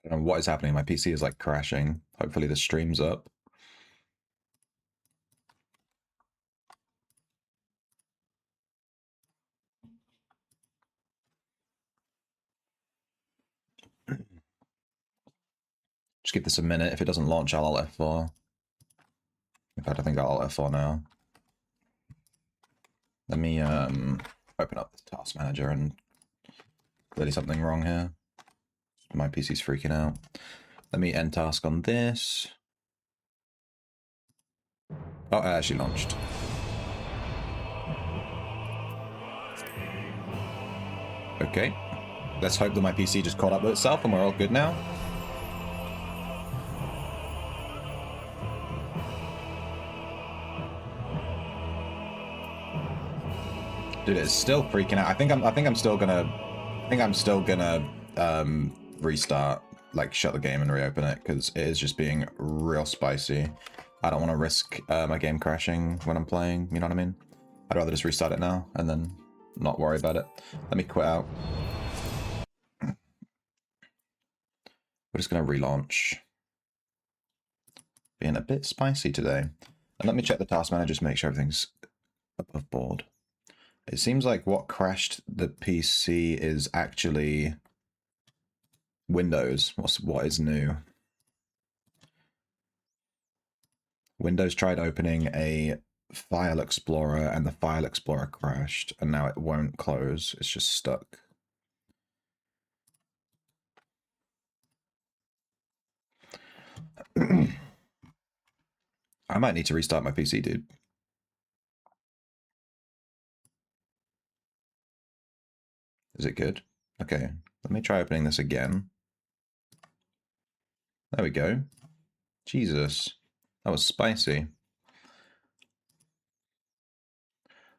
I don't know what is happening. My PC is like crashing. Hopefully the stream's up. Just give this a minute. If it doesn't launch, I'll Alt F4. In fact, I think I'll Alt F4 now. Let me open up this task manager, and clearly something wrong here. My PC's freaking out. Let me end task on this. Oh, it actually launched. Okay. Let's hope that my PC just caught up with itself and we're all good now. Dude, it's still freaking out. I think I'm still gonna restart, like shut the game and reopen it, because it is just being real spicy. I don't want to risk my game crashing when I'm playing, you know what I mean? I'd rather just restart it now and then not worry about it. Let me quit out. We're just gonna relaunch. Being a bit spicy today. And let me check the task manager to make sure everything's above board. It seems like what crashed the PC is actually Windows. What is new? Windows tried opening a file explorer and the file explorer crashed, and now it won't close. It's just stuck. I might need to restart my PC, dude. Is it good? Okay, let me try opening this again. There we go. Jesus, that was spicy.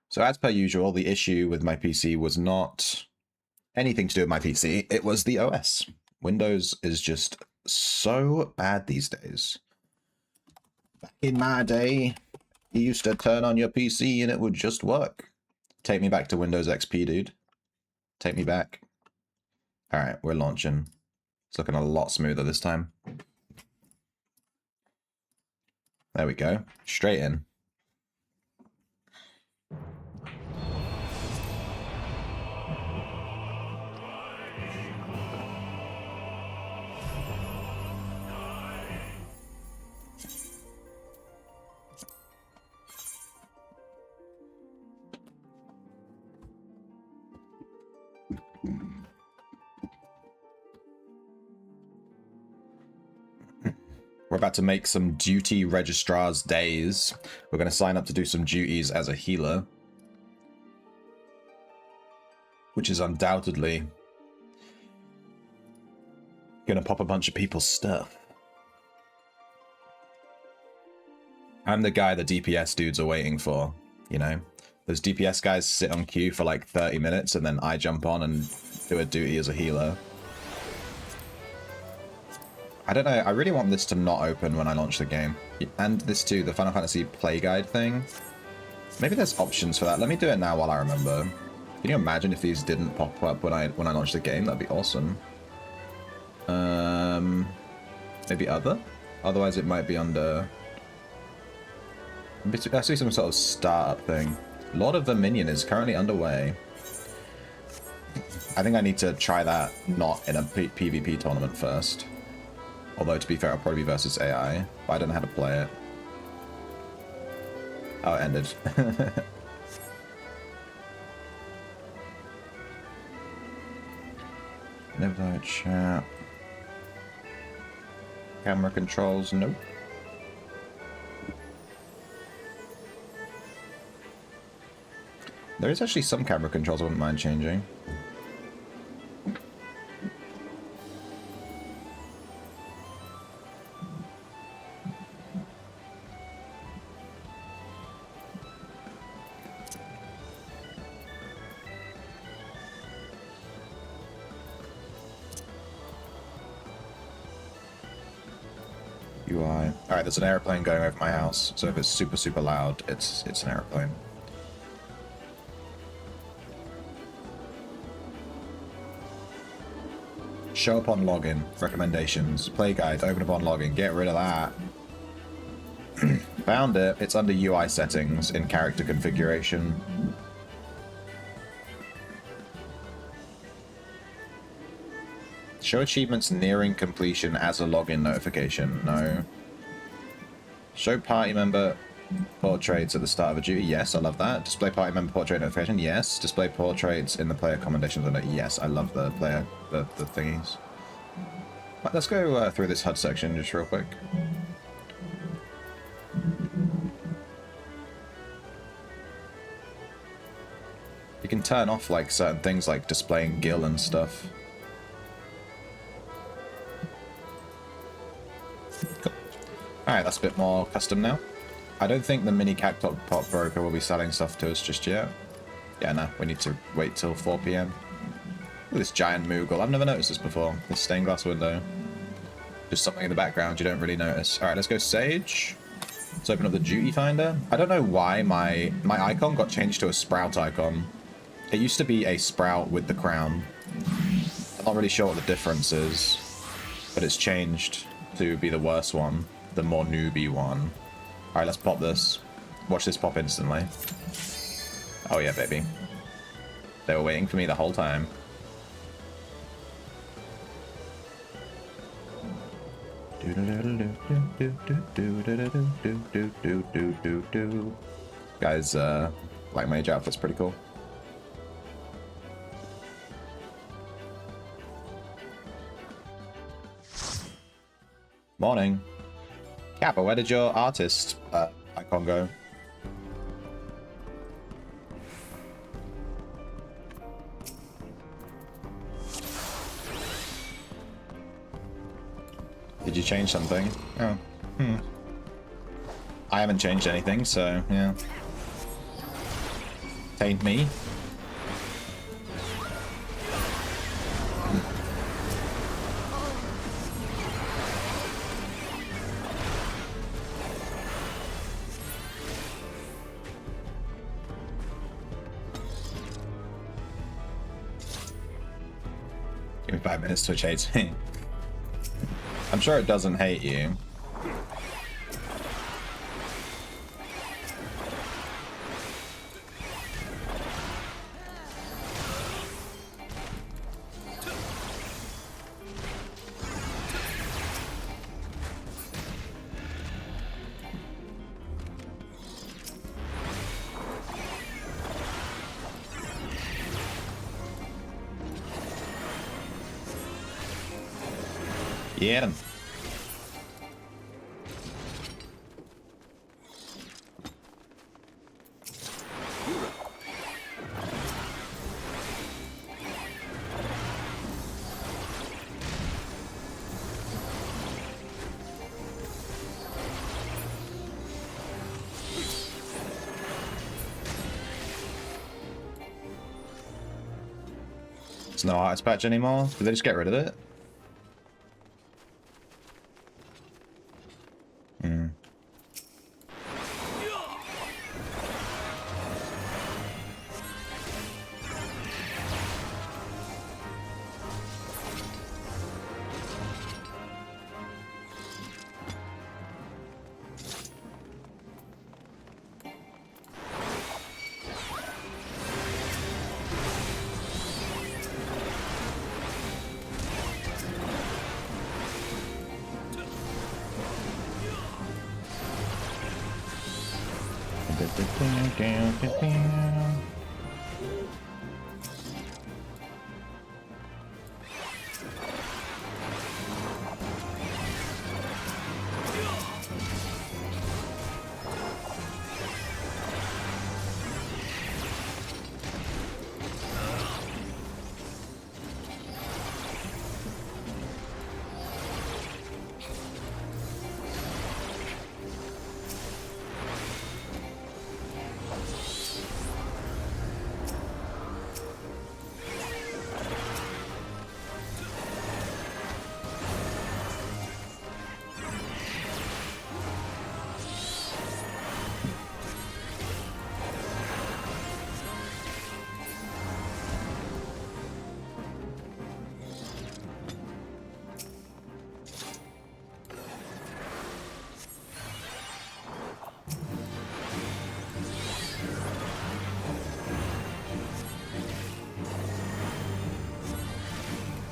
So as per usual, the issue with my PC was not anything to do with my PC. It was the OS. Windows is just so bad these days. Back in my day, you used to turn on your PC and it would just work. Take me back to Windows XP, dude. Take me back. All right, we're launching. It's looking a lot smoother this time. There we go. Straight in. We're about to make some duty registrar's days. We're going to sign up to do some duties as a healer, which is undoubtedly going to pop a bunch of people's stuff. I'm the guy the DPS dudes are waiting for, you know? Those DPS guys sit on queue for like 30 minutes and then I jump on and do a duty as a healer. I don't know, I really want this to not open when I launch the game. And this too, the Final Fantasy play guide thing. Maybe there's options for that. Let me do it now while I remember. Can you imagine if these didn't pop up when I launch the game? That'd be awesome. Maybe other? Otherwise it might be under... I see some sort of startup thing. Lord of the Minion is currently underway. I think I need to try that not in a PvP tournament first. Although, to be fair, I'll probably be versus AI, but I don't know how to play it. Oh, it ended. Never chat. Camera controls, nope. There is actually some camera controls I wouldn't mind changing. UI. Alright, there's an airplane going over my house, so if it's super, super loud, it's an airplane. Show upon login. Recommendations. Play guide. Open upon login. Get rid of that. Found it. It's under UI settings in character configuration. Show achievements nearing completion as a login notification. No. Show party member portraits at the start of a duty. Yes, I love that. Display party member portrait notification. Yes. Display portraits in the player commendations window. Yes, I love the player the thingies. Right, let's go through this HUD section just real quick. You can turn off like certain things like displaying gill and stuff. Cool. Alright, that's a bit more custom now. I don't think the mini cactus pot broker will be selling stuff to us just yet. Yeah, no, we need to wait till 4 PM. Look at this giant Moogle. I've never noticed this before. This stained glass window. Just something in the background you don't really notice. Alright, let's go Sage. Let's open up the duty finder. I don't know why my icon got changed to a sprout icon. It used to be a sprout with the crown. I'm not really sure what the difference is, but it's changed to be the worse one, the more newbie one. Alright, let's pop this. Watch this pop instantly. Oh yeah, baby. They were waiting for me the whole time. Guys, Black Mage outfit's pretty cool. Morning. Kappa, where did your artist icon go? Did you change something? Oh. I haven't changed anything, so yeah. Taint me. Give me 5 minutes, Twitch hates me. I'm sure it doesn't hate you. Get him. It's no artist patch anymore? Did they just get rid of it?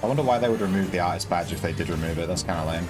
I wonder why they would remove the artist badge if they did remove it. That's kind of lame.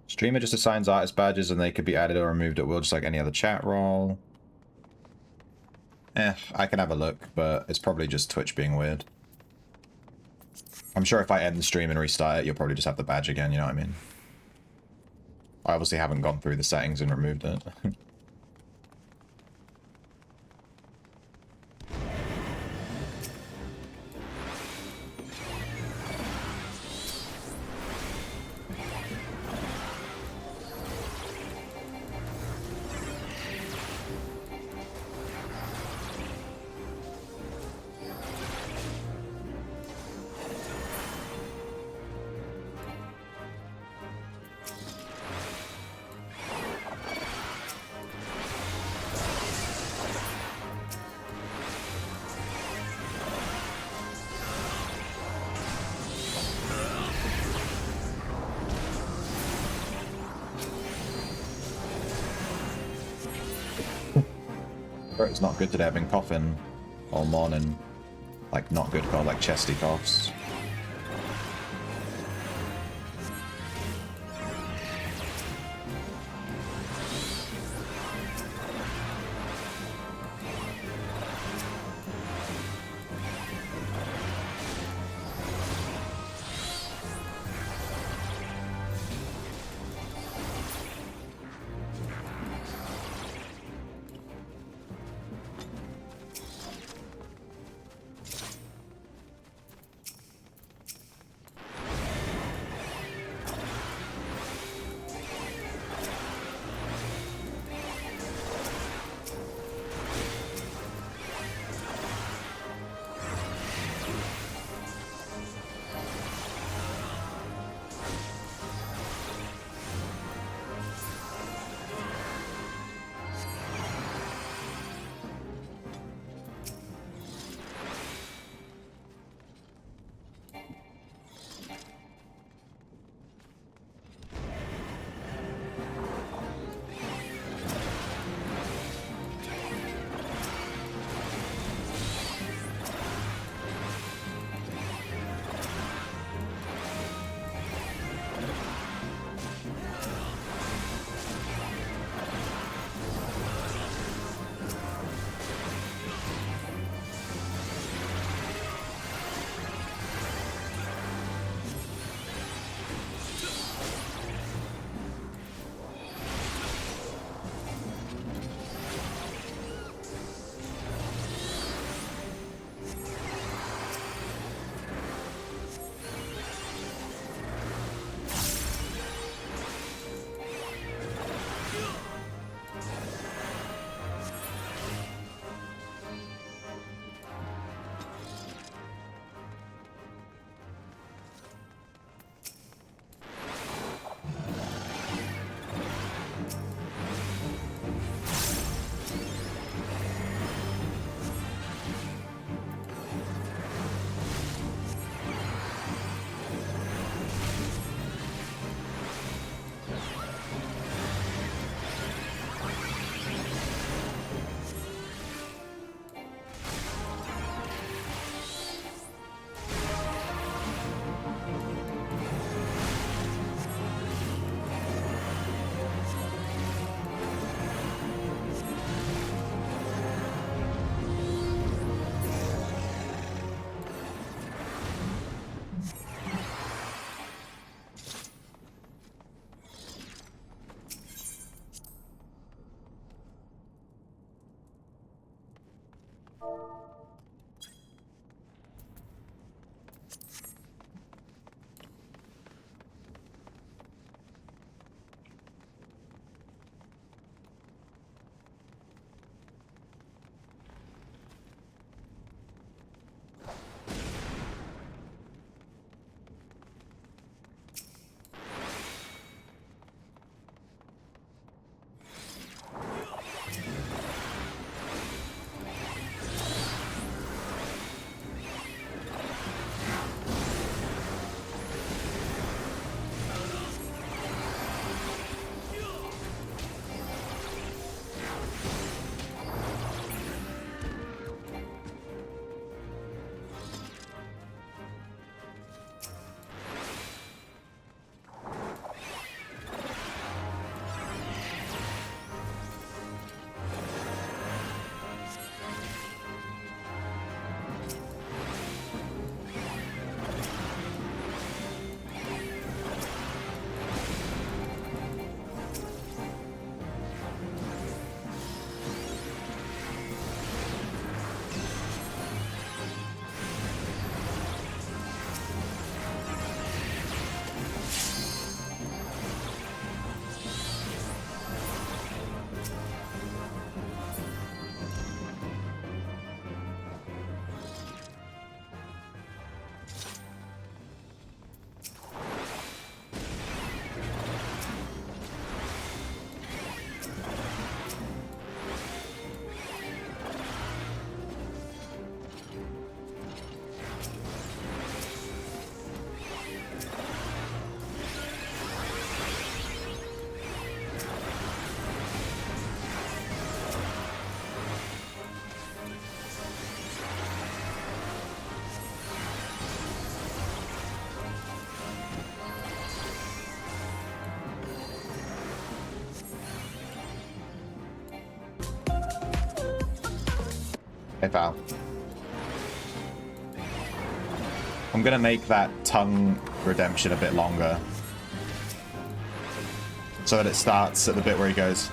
Streamer just assigns artist badges and they could be added or removed at will, just like any other chat role. I can have a look, but it's probably just Twitch being weird. I'm sure if I end the stream and restart it, you'll probably just have the badge again, you know what I mean? I obviously haven't gone through the settings and removed it. It's not good today. I've been coughing all morning. Like, not good cough, like chesty coughs. Hey, pal. I'm gonna make that tongue redemption a bit longer. So that it starts at the bit where he goes.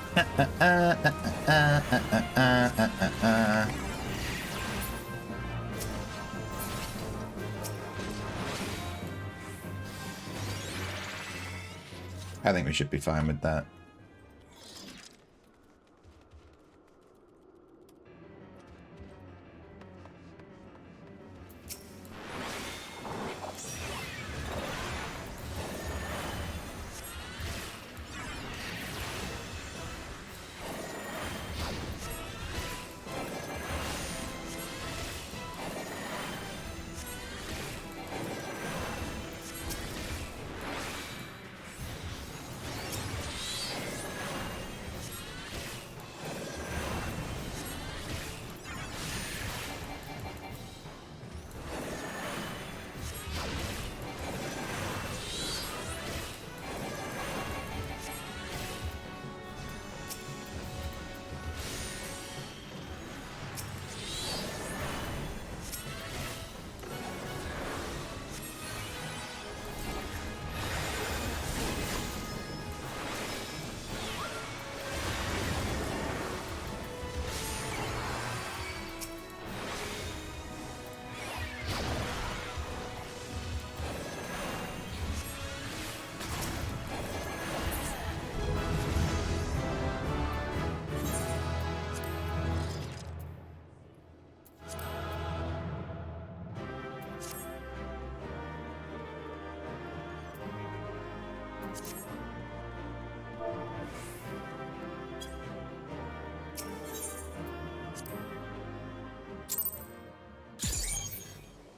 I think we should be fine with that.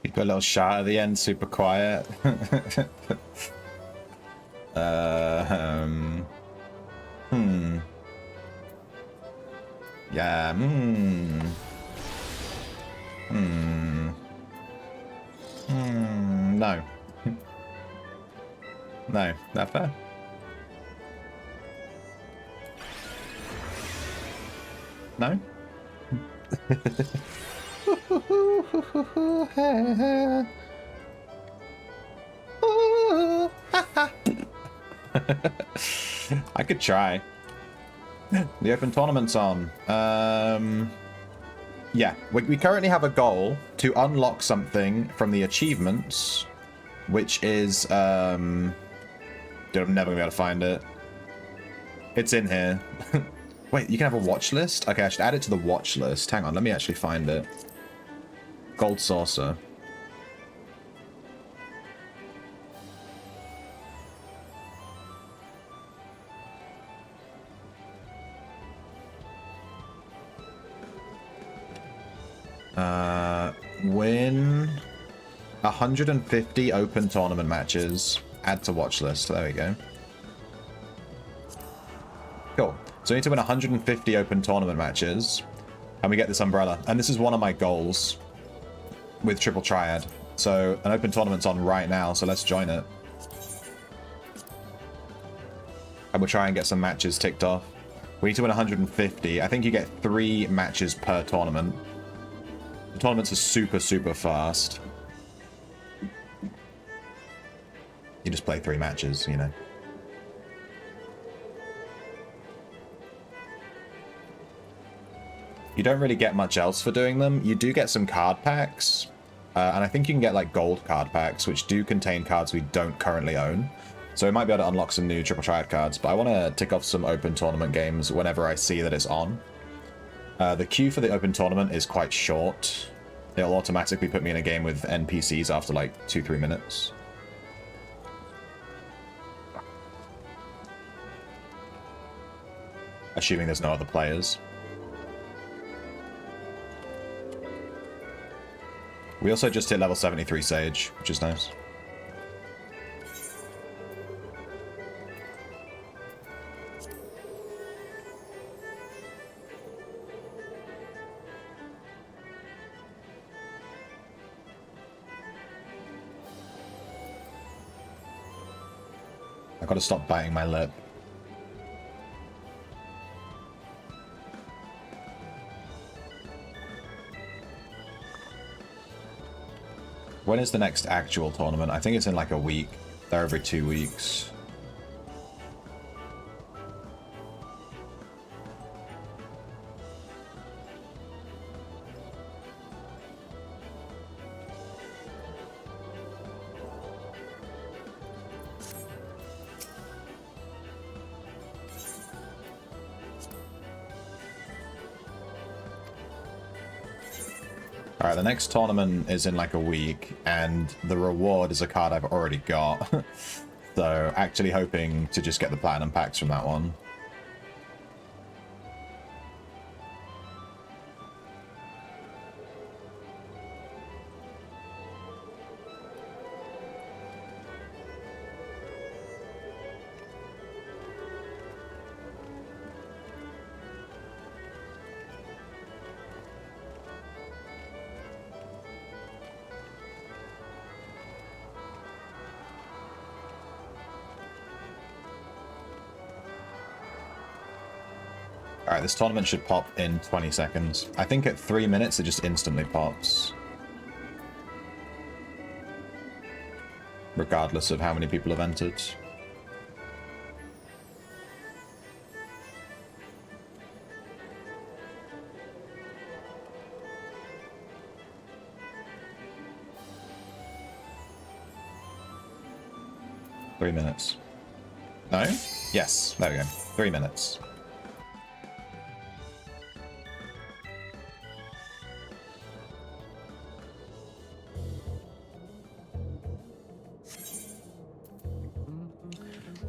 You put a little shot at the end, super quiet. Yeah, no. No, that fair? No? I could try. The open tournament's on. Yeah, we currently have a goal to unlock something from the achievements, which is, I'm never gonna be able to find it. It's in here. Wait, you can have a watch list? Okay, I should add it to the watch list. Hang on, let me actually find it. Gold saucer. Win 150 open tournament matches. Add to watch list. There we go. Cool. So we need to win 150 open tournament matches, and we get this umbrella. And this is one of my goals with Triple Triad. So an open tournament's on right now, so let's join it. And we'll try and get some matches ticked off. We need to win 150. I think you get 3 matches per tournament. The tournaments are super, super fast. You just play 3 matches, you know. You don't really get much else for doing them. You do get some card packs. And I think you can get like gold card packs, which do contain cards we don't currently own. So we might be able to unlock some new Triple Triad cards. But I want to tick off some open tournament games whenever I see that it's on. The queue for the open tournament is quite short. It'll automatically put me in a game with NPCs after like 2-3 minutes. Assuming there's no other players. We also just hit level 73 Sage, which is nice. I gotta stop biting my lip. When is the next actual tournament? I think it's in like a week. They're every 2 weeks. Alright, the next tournament is in like a week, and the reward is a card I've already got. So, actually hoping to just get the platinum packs from that one. Alright, this tournament should pop in 20 seconds. I think at 3 minutes it just instantly pops. Regardless of how many people have entered. Three minutes. No? Yes, there we go. 3 minutes.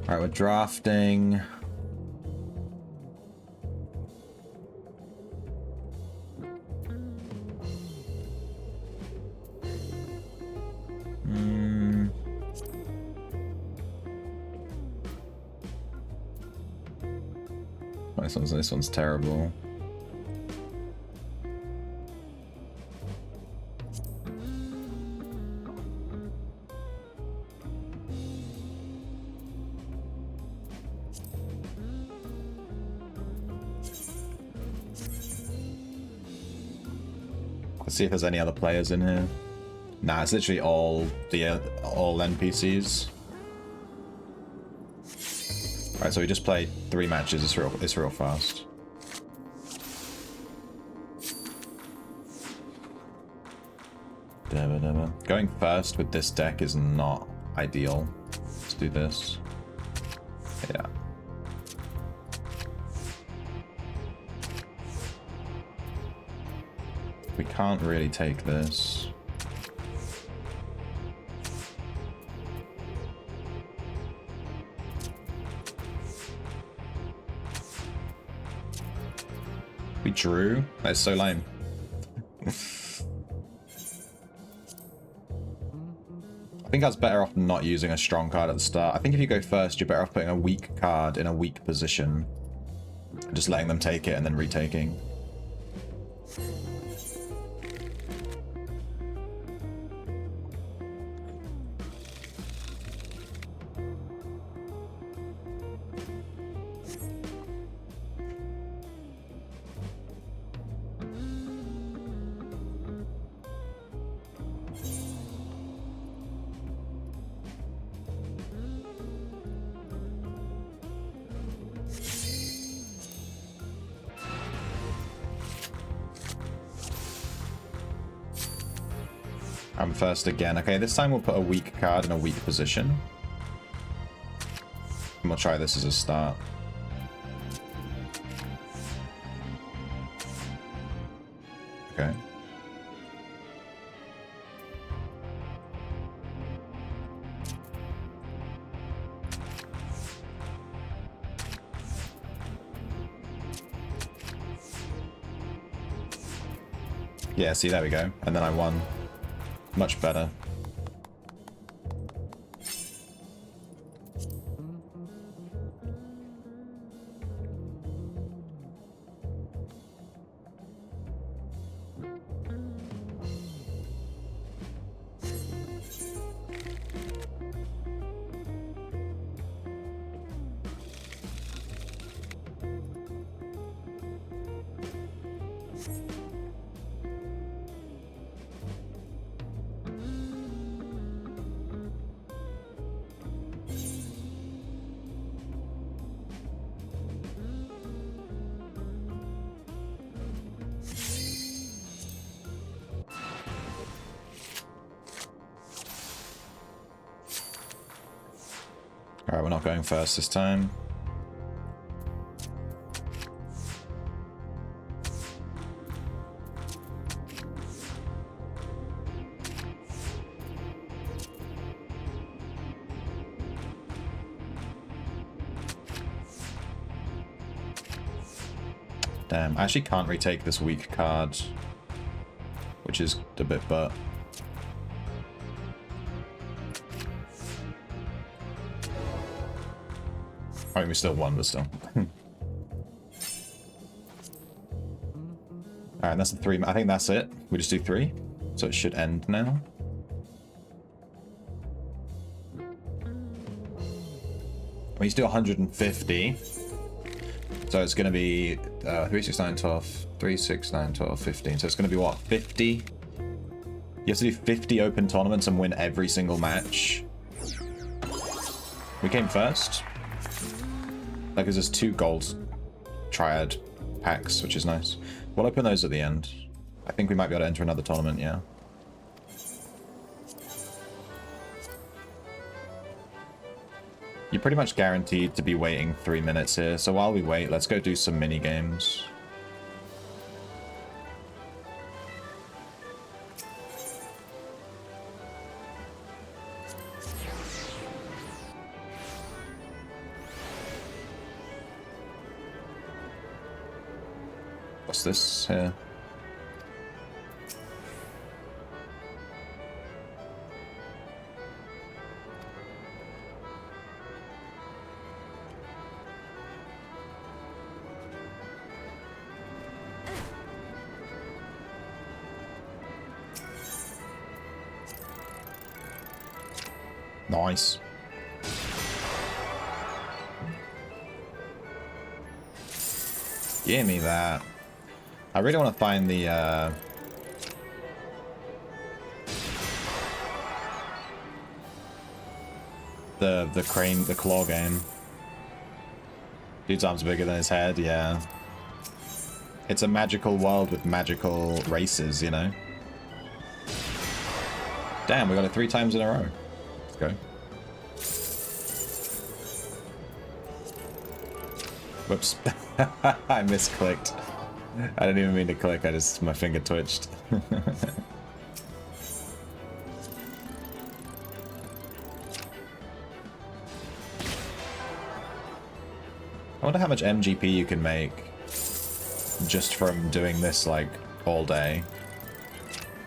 Alright, we're drafting. This one's terrible. Let's see if there's any other players in here. Nah, it's literally all NPCs. Alright, so we just played 3 matches. It's real fast. Going first with this deck is not ideal. Let's do this. Yeah. We can't really take this. We drew? That's so lame. I think I was better off not using a strong card at the start. I think if you go first, you're better off putting a weak card in a weak position. And just letting them take it and then retaking. I'm first again. Okay, this time we'll put a weak card in a weak position. And we'll try this as a start. Okay. Yeah, see, there we go. And then I won. Much better. Alright, we're not going first this time. Damn, I actually can't retake this weak card, which is a bit butt. I mean, we still won, but still. Alright, that's the 3. I think that's it. We just do 3. So it should end now. We need to do 150. So it's going to be 3, 6, 9, 12, 3, 6, 9, 12, 15. So it's going to be what, 50? You have to do 50 open tournaments and win every single match. We came first. That gives us 2 gold triad packs, which is nice. We'll open those at the end. I think we might be able to enter another tournament, yeah. You're pretty much guaranteed to be waiting 3 minutes here, so while we wait, let's go do some mini games. What's this here? Nice. Give me that. I really want to find the crane, the claw game. Dude's arms bigger than his head, yeah. It's a magical world with magical races, you know? Damn, we got it 3 times in a row. Let's go. Whoops. I misclicked. I didn't even mean to click, my finger twitched. I wonder how much MGP you can make just from doing this, like, all day.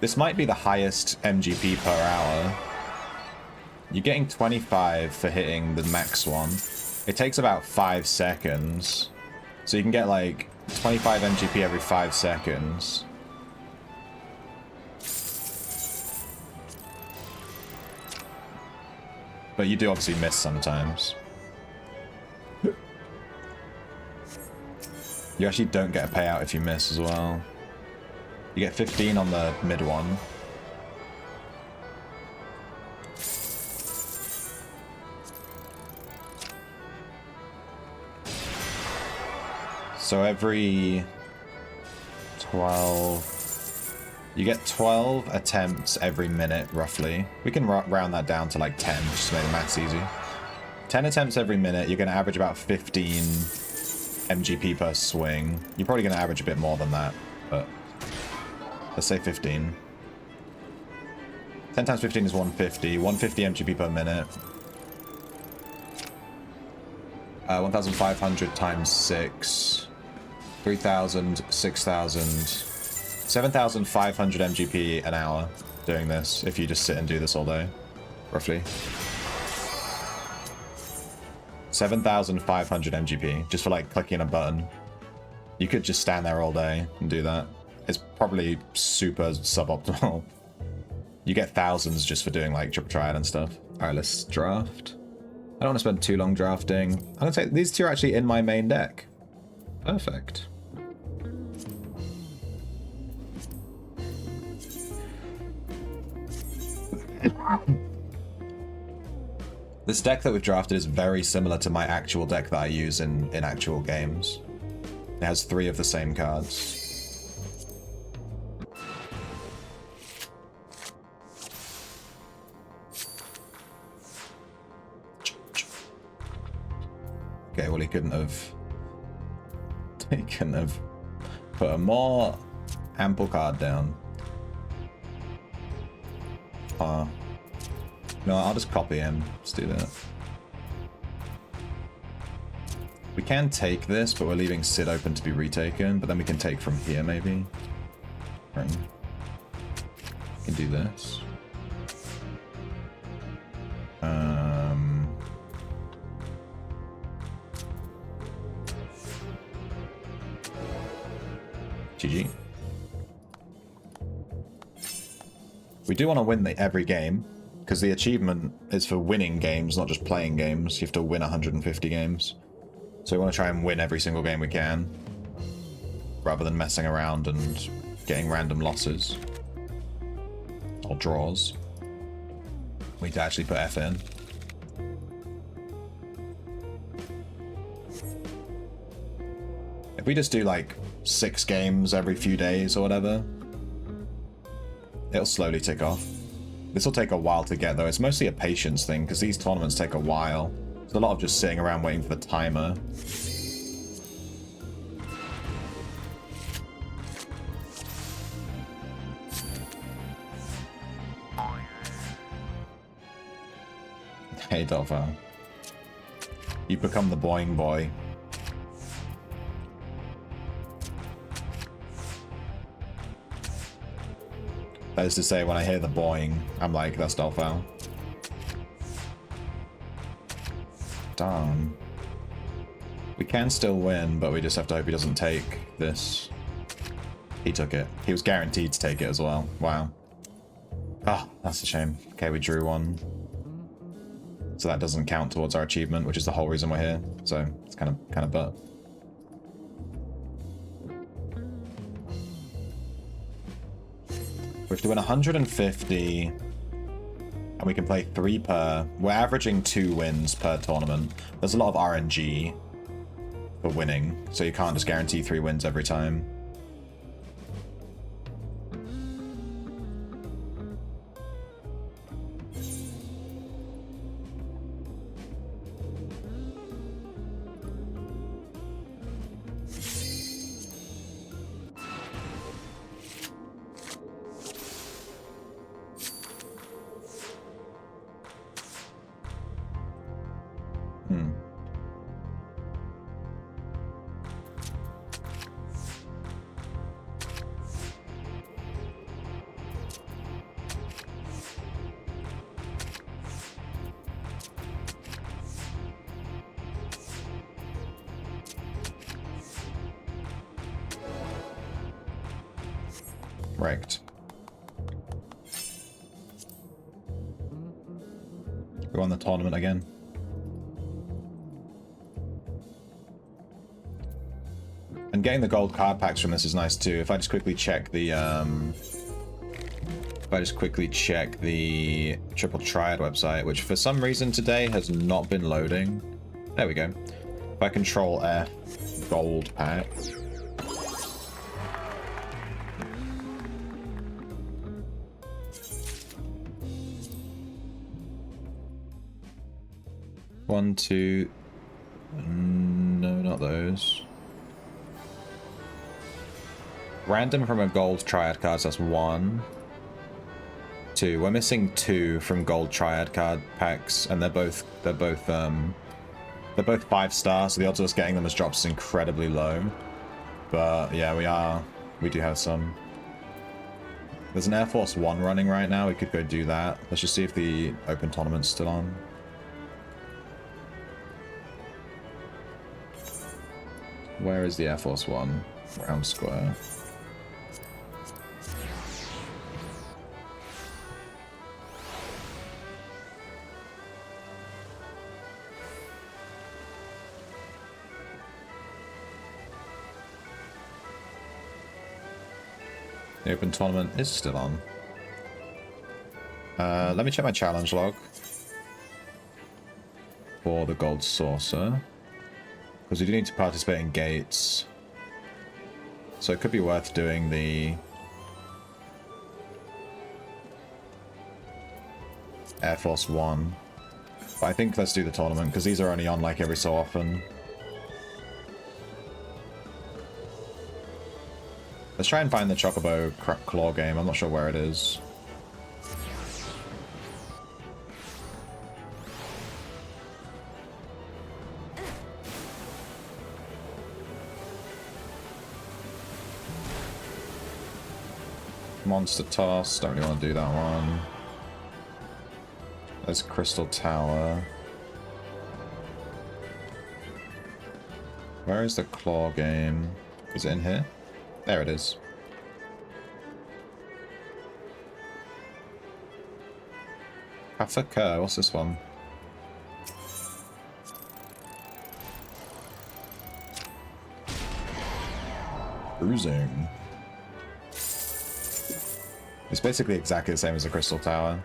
This might be the highest MGP per hour. You're getting 25 for hitting the max one. It takes about 5 seconds. So you can get, like, 25 MGP every 5 seconds. But you do obviously miss sometimes. You actually don't get a payout if you miss as well. You get 15 on the mid one. So every 12... You get 12 attempts every minute, roughly. We can round that down to like 10, just to make the maths easy. 10 attempts every minute, you're going to average about 15 MGP per swing. You're probably going to average a bit more than that, but let's say 15. 10 times 15 is 150. 150 MGP per minute. 1,500 times 6. 3,000, 6,000. 7,500 MGP an hour doing this, if you just sit and do this all day, roughly. 7,500 MGP, just for like clicking a button. You could just stand there all day and do that. It's probably super suboptimal. You get thousands just for doing like triple triad and stuff. Alright, let's draft. I don't want to spend too long drafting. I'm gonna take these 2 are actually in my main deck. Perfect. This deck that we've drafted is very similar to my actual deck that I use in actual games. It has 3 of the same cards. Okay, well he couldn't have... He couldn't have put a more ample card down. No, I'll just copy him. Let's do that. We can take this, but we're leaving Sid open to be retaken. But then we can take from here, maybe. We can do this. GG. We do want to win every game, because the achievement is for winning games, not just playing games. You have to win 150 games. So we want to try and win every single game we can, rather than messing around and getting random losses. Or draws. We need to actually put F in. If we just do like 6 games every few days or whatever, it'll slowly tick off. This will take a while to get though. It's mostly a patience thing because these tournaments take a while. It's a lot of just sitting around waiting for the timer. Hey Dolphin. You become the boing boy. That is to say, when I hear the boing, I'm like, that's Dolphin. Darn. We can still win, but we just have to hope he doesn't take this. He took it. He was guaranteed to take it as well. Wow. Ah, oh, that's a shame. Okay, we drew one. So that doesn't count towards our achievement, which is the whole reason we're here. So it's kind of butt. We have to win 150, and we can play 3 per. We're averaging 2 wins per tournament. There's a lot of RNG for winning, so you can't just guarantee 3 wins every time. Right. We won the tournament again. And getting the gold card packs from this is nice too. If I just quickly check the Triple Triad website, which for some reason today has not been loading. There we go. If I control F, gold pack. One, two. No, not those. Random from a gold triad card, so that's 1. 2. We're missing 2 from gold triad card packs, and they're both 5-star, so the odds of us getting them as drops is incredibly low. But yeah, we do have some. There's an Air Force 1 running right now. We could go do that. Let's just see if the open tournament's still on. Where is the Air Force 1? Round square. The open tournament is still on. Let me check my challenge log for the gold saucer. Because we do need to participate in gates. So it could be worth doing the Air Force 1. But I think let's do the tournament, because these are only on like every so often. Let's try and find the Chocobo Claw game. I'm not sure where it is. Monster Toss. Don't really want to do that one. There's Crystal Tower. Where is the Claw game? Is it in here? There it is. Kafaka, what's this one? Bruising. It's basically exactly the same as the Crystal Tower.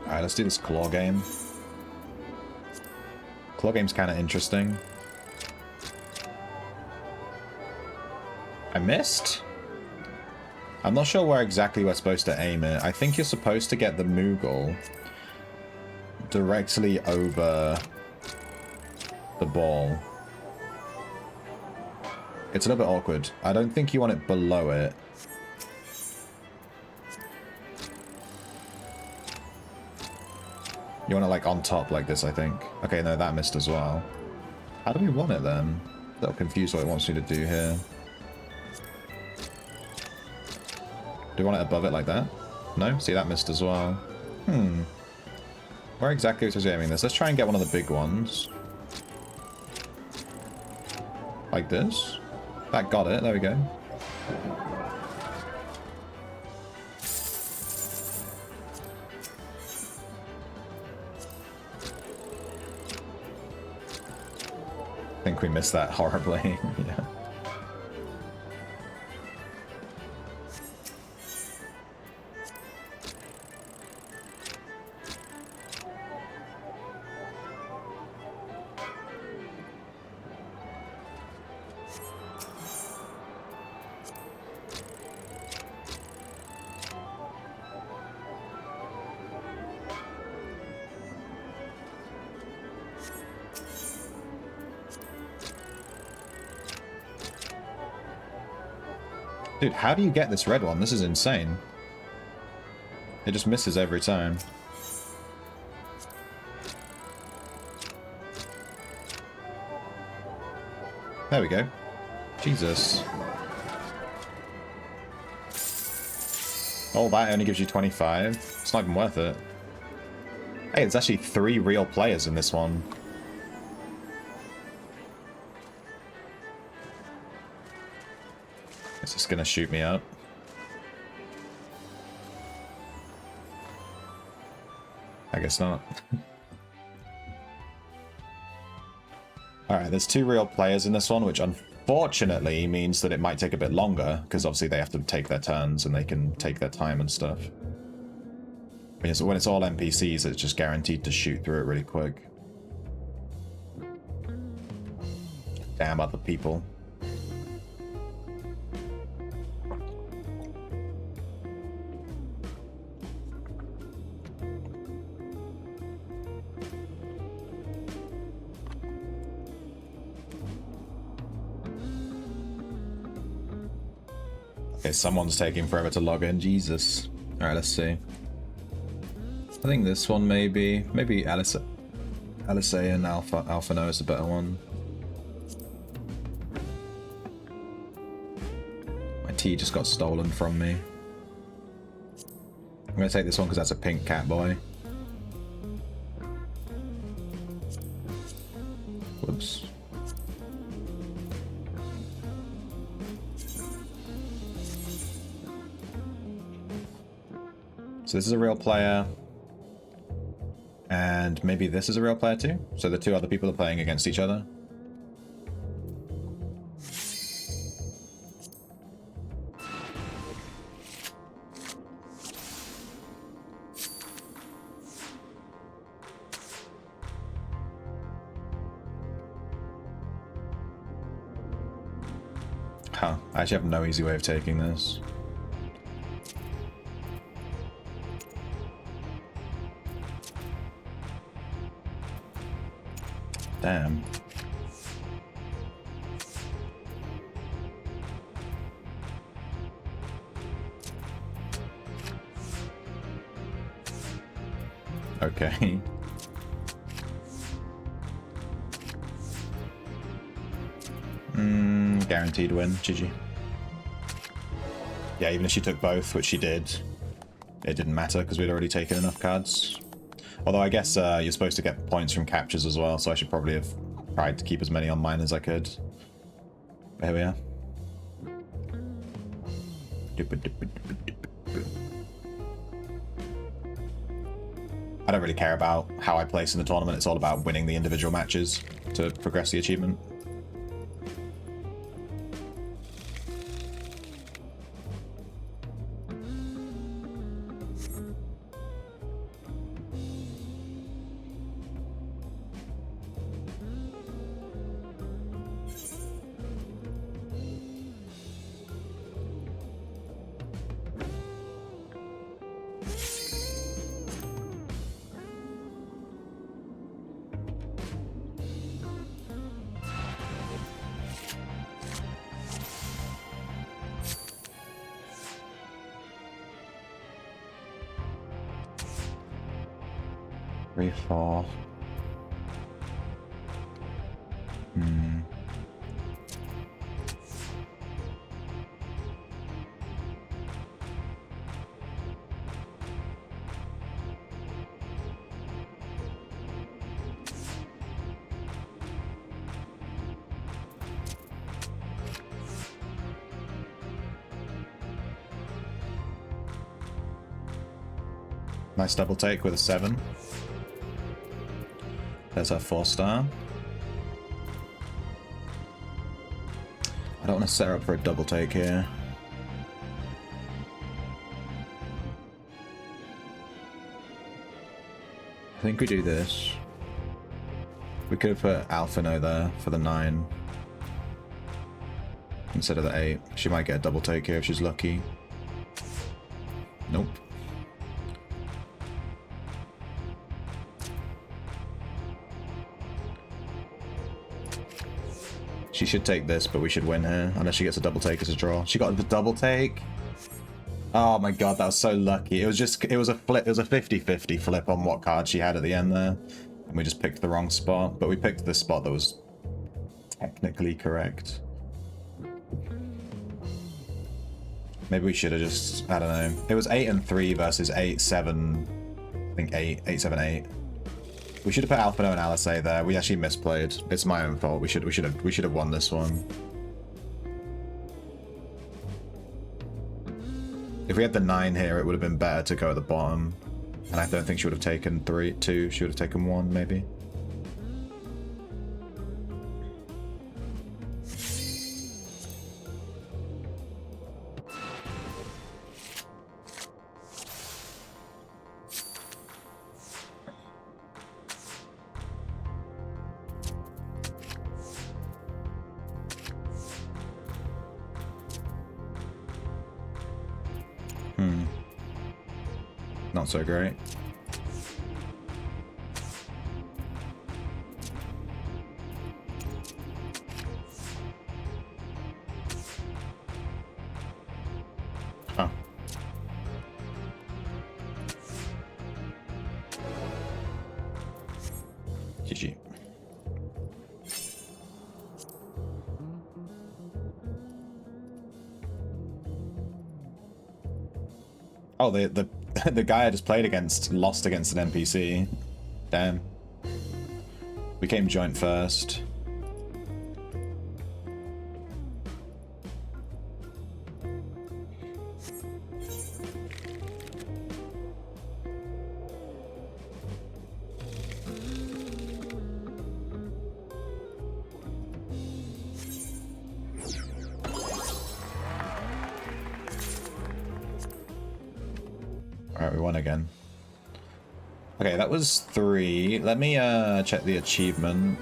Alright, let's do this Claw game. Claw game's kind of interesting. I missed? I'm not sure where exactly we're supposed to aim it. I think you're supposed to get the Moogle directly over the ball. It's a little bit awkward. I don't think you want it below it. You want it like on top like this, I think. Okay, no, that missed as well. How do we want it then? A little confused what it wants me to do here. Do we want it above it like that? No? See, that missed as well. Where exactly was I aiming this? Let's try and get one of the big ones. Like this. That got it. There we go. I think we missed that horribly. Yeah. Dude, how do you get this red one? This is insane. It just misses every time. There we go. Jesus. Oh, that only gives you 25. It's not even worth it. Hey, there's actually 3 real players in this one. Is this gonna shoot me up? I guess not. Alright, there's 2 real players in this one, which unfortunately means that it might take a bit longer, because obviously they have to take their turns and they can take their time and stuff. I mean, when it's all NPCs, it's just guaranteed to shoot through it really quick. Damn other people. Okay, someone's taking forever to log in. Jesus. Alright, let's see. I think this one maybe Alice and Alpha No is a better one. My tea just got stolen from me. I'm gonna take this one because that's a pink cat boy. Whoops. So this is a real player. And maybe this is a real player too? So the 2 other people are playing against each other? Huh. I actually have no easy way of taking this. Damn. Okay. Guaranteed win. GG. Yeah, even if she took both, which she did, it didn't matter because we'd already taken enough cards. Although I guess you're supposed to get points from captures as well, so I should probably have tried to keep as many on mine as I could. But here we are. I don't really care about how I place in the tournament. It's all about winning the individual matches to progress the achievement. Three, four. Nice double take with a 7. There's our 4-star. I don't want to set her up for a double take here. I think we do this. We could have put Alphino there for the 9 instead of the 8. She might get a double take here if she's lucky. Nope. She should take this, but we should win here. Unless she gets a double take as a draw. She got the double take. Oh my god, that was so lucky. It was a flip. It was a 50-50 flip on what card she had at the end there. And we just picked the wrong spot. But we picked the spot that was technically correct. Maybe we should have just, I don't know. It was 8 and 3 versus 8, 7. I think 8, 8, 7, 8. We should have put Alphino and Alice there. We actually misplayed. It's my own fault. We should have won this one. If we had the 9 here, it would have been better to go at the bottom. And I don't think she would have taken 2. She would have taken 1, maybe. Not so great. Huh. GG. Oh, the guy I just played against lost against an NPC. Damn. We came joint first. Alright, we won again. Okay, that was 3. Let me check the achievement.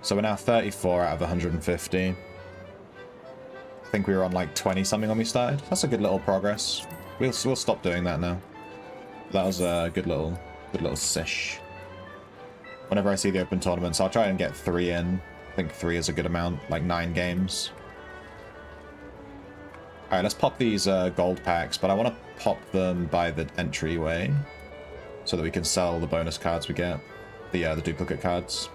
So we're now 34 out of 150. I think we were on like 20 something when we started. That's a good little progress. We'll stop doing that now. That was a good little sesh. whenever I see the open tournaments, I'll try and get 3 in. I think 3 is a good amount, like 9 games. Alright, let's pop these gold packs, but I want to pop them by the entryway so that we can sell the bonus cards we get, the duplicate cards.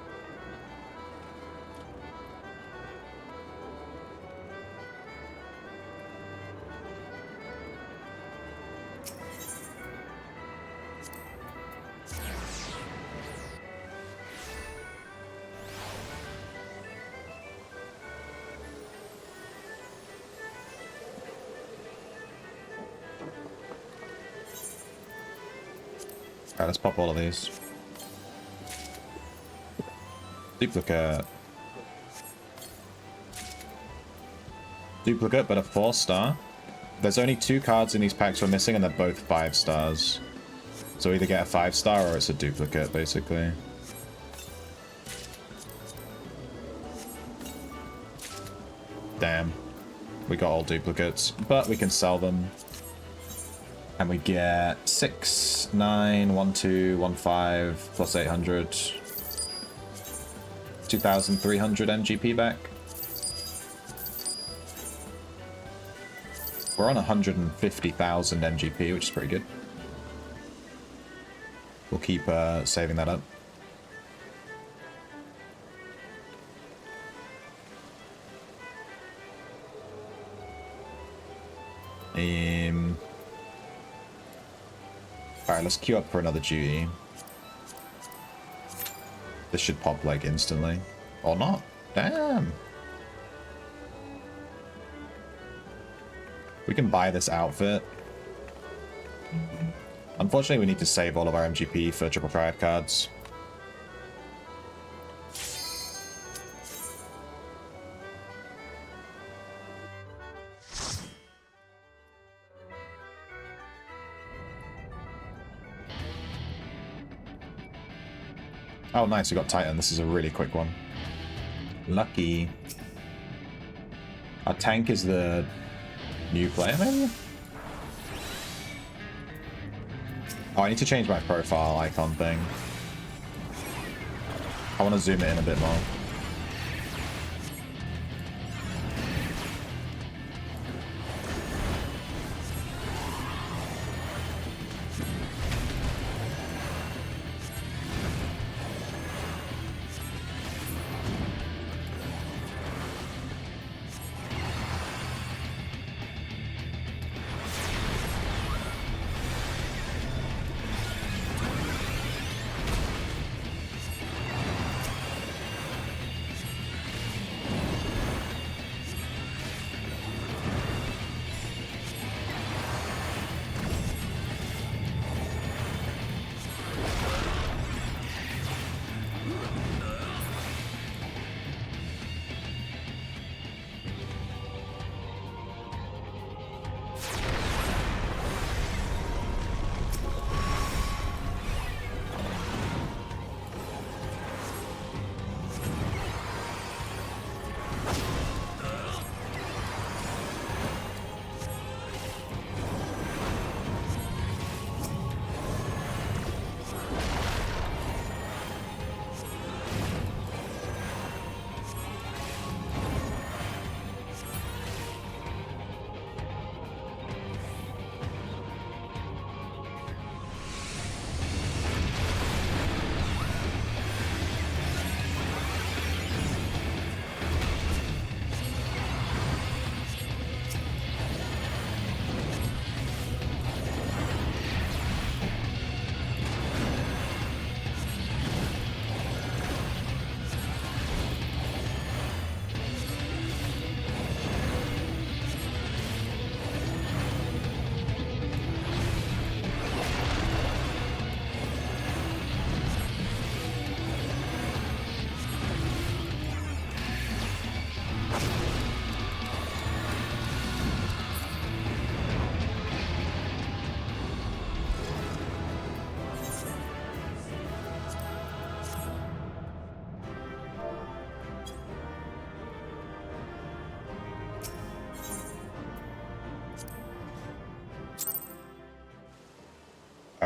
Alright, let's pop all of these. Duplicate. Duplicate, but a 4-star. There's only 2 cards in these packs we're missing, and they're both 5 stars. So either get a 5-star or it's a duplicate, basically. Damn. We got all duplicates, but we can sell them. And we get 6, 9, 1, 2, 1, 5, plus 800. 2,300 MGP back. We're on 150,000 MGP, which is pretty good. We'll keep saving that up. Alright, let's queue up for another duty. This should pop, like, instantly. Or not. Damn! We can buy this outfit. Unfortunately, we need to save all of our MGP for triple triad cards. Oh, nice, we got Titan. This is a really quick one. Lucky. Our tank is the new player, maybe? Oh, I need to change my profile icon thing. I want to zoom it in a bit more.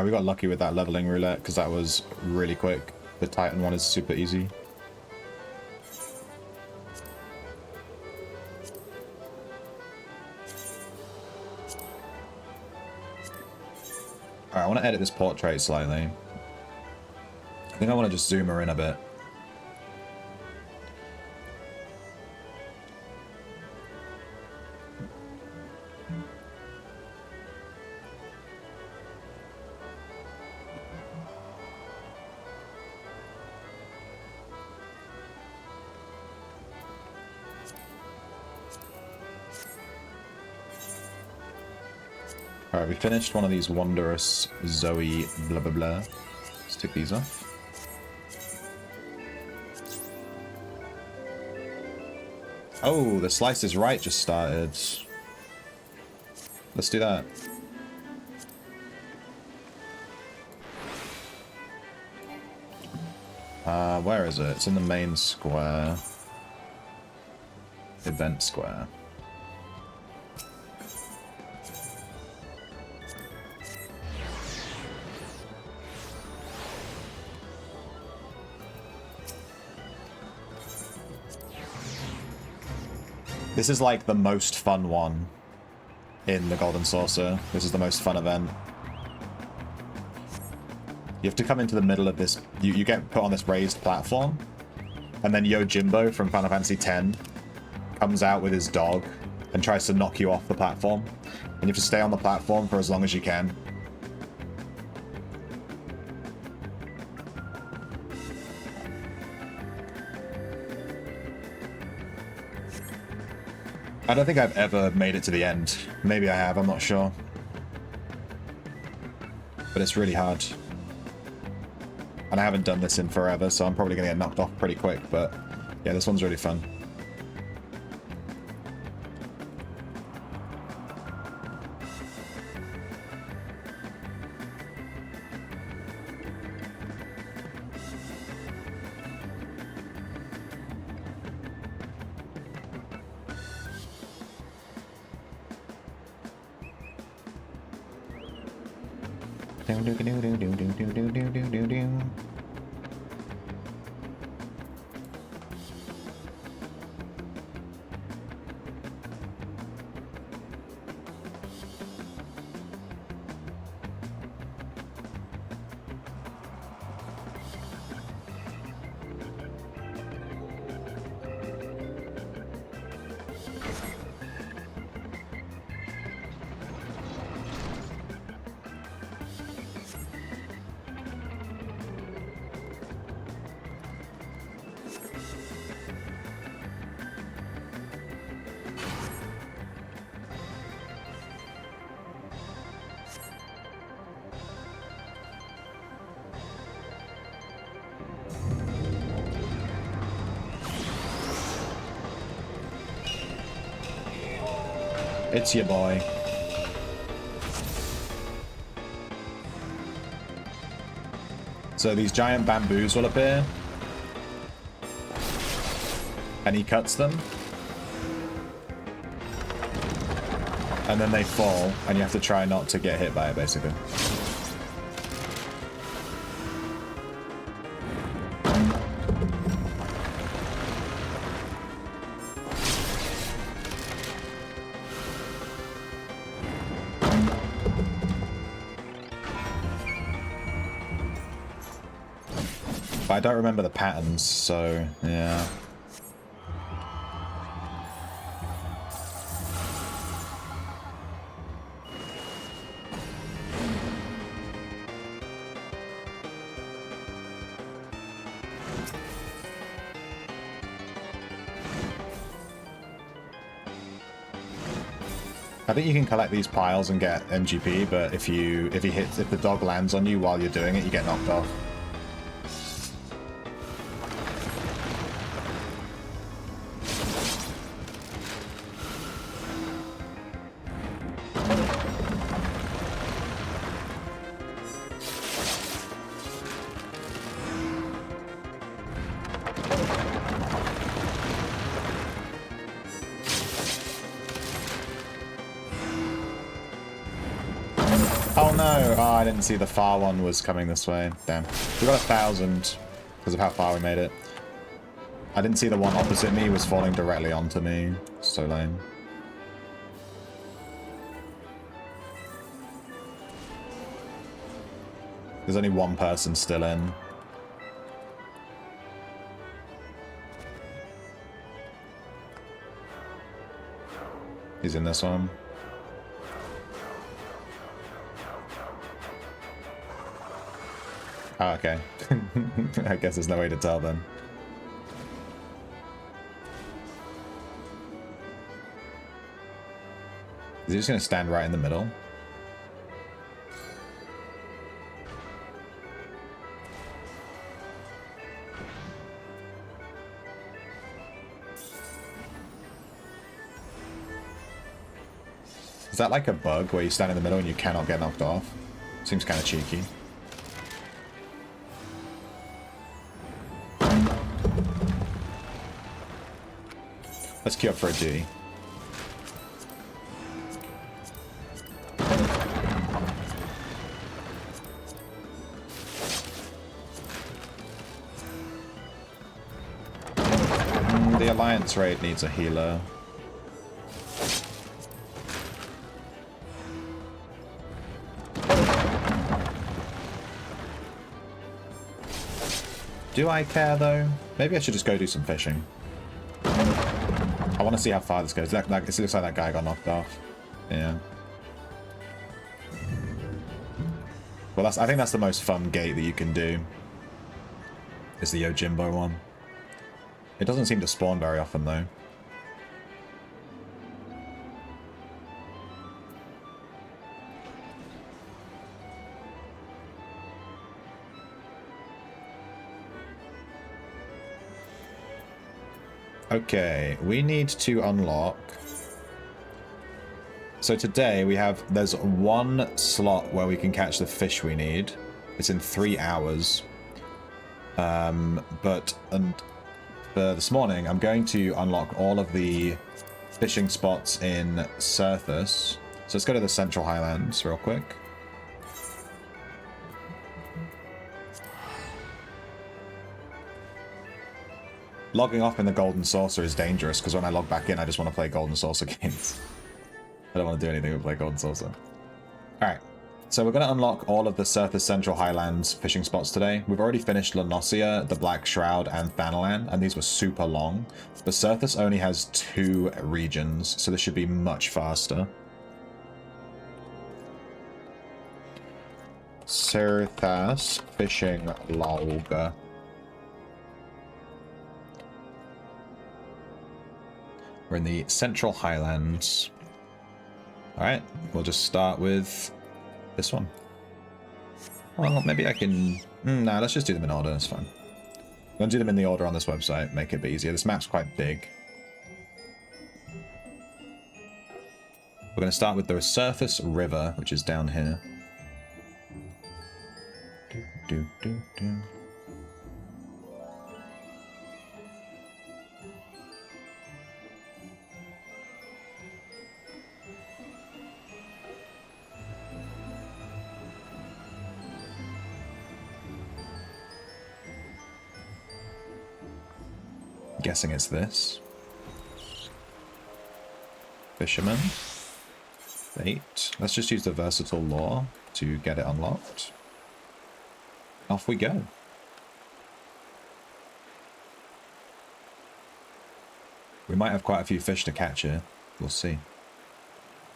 We got lucky with that leveling roulette because that was really quick. The Titan one is super easy. Alright, I want to edit this portrait slightly. I think I want to just zoom her in a bit. Alright, we finished one of these wondrous Zoe blah blah blah. Let's take these off. Oh, the Slice is Right just started. Let's do that. Where is it? It's in the main square. Event square. This is like the most fun one in the Golden Saucer. This is the most fun event. You have to come into the middle of this. You get put on this raised platform, and then Yojimbo from Final Fantasy X comes out with his dog and tries to knock you off the platform. And you have to stay on the platform for as long as you can. I don't think I've ever made it to the end. Maybe I have, I'm not sure. But it's really hard. And I haven't done this in forever, so I'm probably going to get knocked off pretty quick. But yeah, this one's really fun. It's your boy. So these giant bamboos will appear. And he cuts them. And then they fall, and you have to try not to get hit by it, basically. But I don't remember the patterns, so yeah. I think you can collect these piles and get MGP, but if the dog lands on you while you're doing it, you get knocked off. Oh no! Oh, I didn't see the far one was coming this way. Damn. We got 1,000. because of how far we made it. I didn't see the one opposite me was falling directly onto me. So lame. There's only one person still in. He's in this one. Oh, okay. I guess there's no way to tell then. Is he just going to stand right in the middle? Is that like a bug where you stand in the middle and you cannot get knocked off? Seems kind of cheeky. Let's queue up for a G. The Alliance raid needs a healer. Do I care though? Maybe I should just go do some fishing. I want to see how far this goes. It looks like that guy got knocked off. Yeah. Well, I think that's the most fun gate that you can do. Is the Yojimbo one. It doesn't seem to spawn very often though. Okay, we need to unlock. So today there's one slot where we can catch the fish we need. It's in 3 hours. But for this morning, I'm going to unlock all of the fishing spots in Coerthas. So let's go to the Central Highlands real quick. Logging off in the Golden Saucer is dangerous because when I log back in, I just want to play Golden Saucer games. I don't want to do anything but play Golden Saucer. Alright, so we're going to unlock all of the Coerthas Central Highlands fishing spots today. We've already finished Lanosia, the Black Shroud, and Thanalan, and these were super long. But Coerthas only has 2 regions, so this should be much faster. Coerthas fishing log. We're in the Central Highlands. Alright, we'll just start with this one. Well, maybe I can... Nah, let's just do them in order, that's fine. I'm going to do them in the order on this website, make it a bit easier. This map's quite big. We're going to start with the Coerthas River, which is down here. Do, do, do, do. Guessing it's this. Fisherman. Bait. Let's just use the versatile lore to get it unlocked. Off we go. We might have quite a few fish to catch here. We'll see.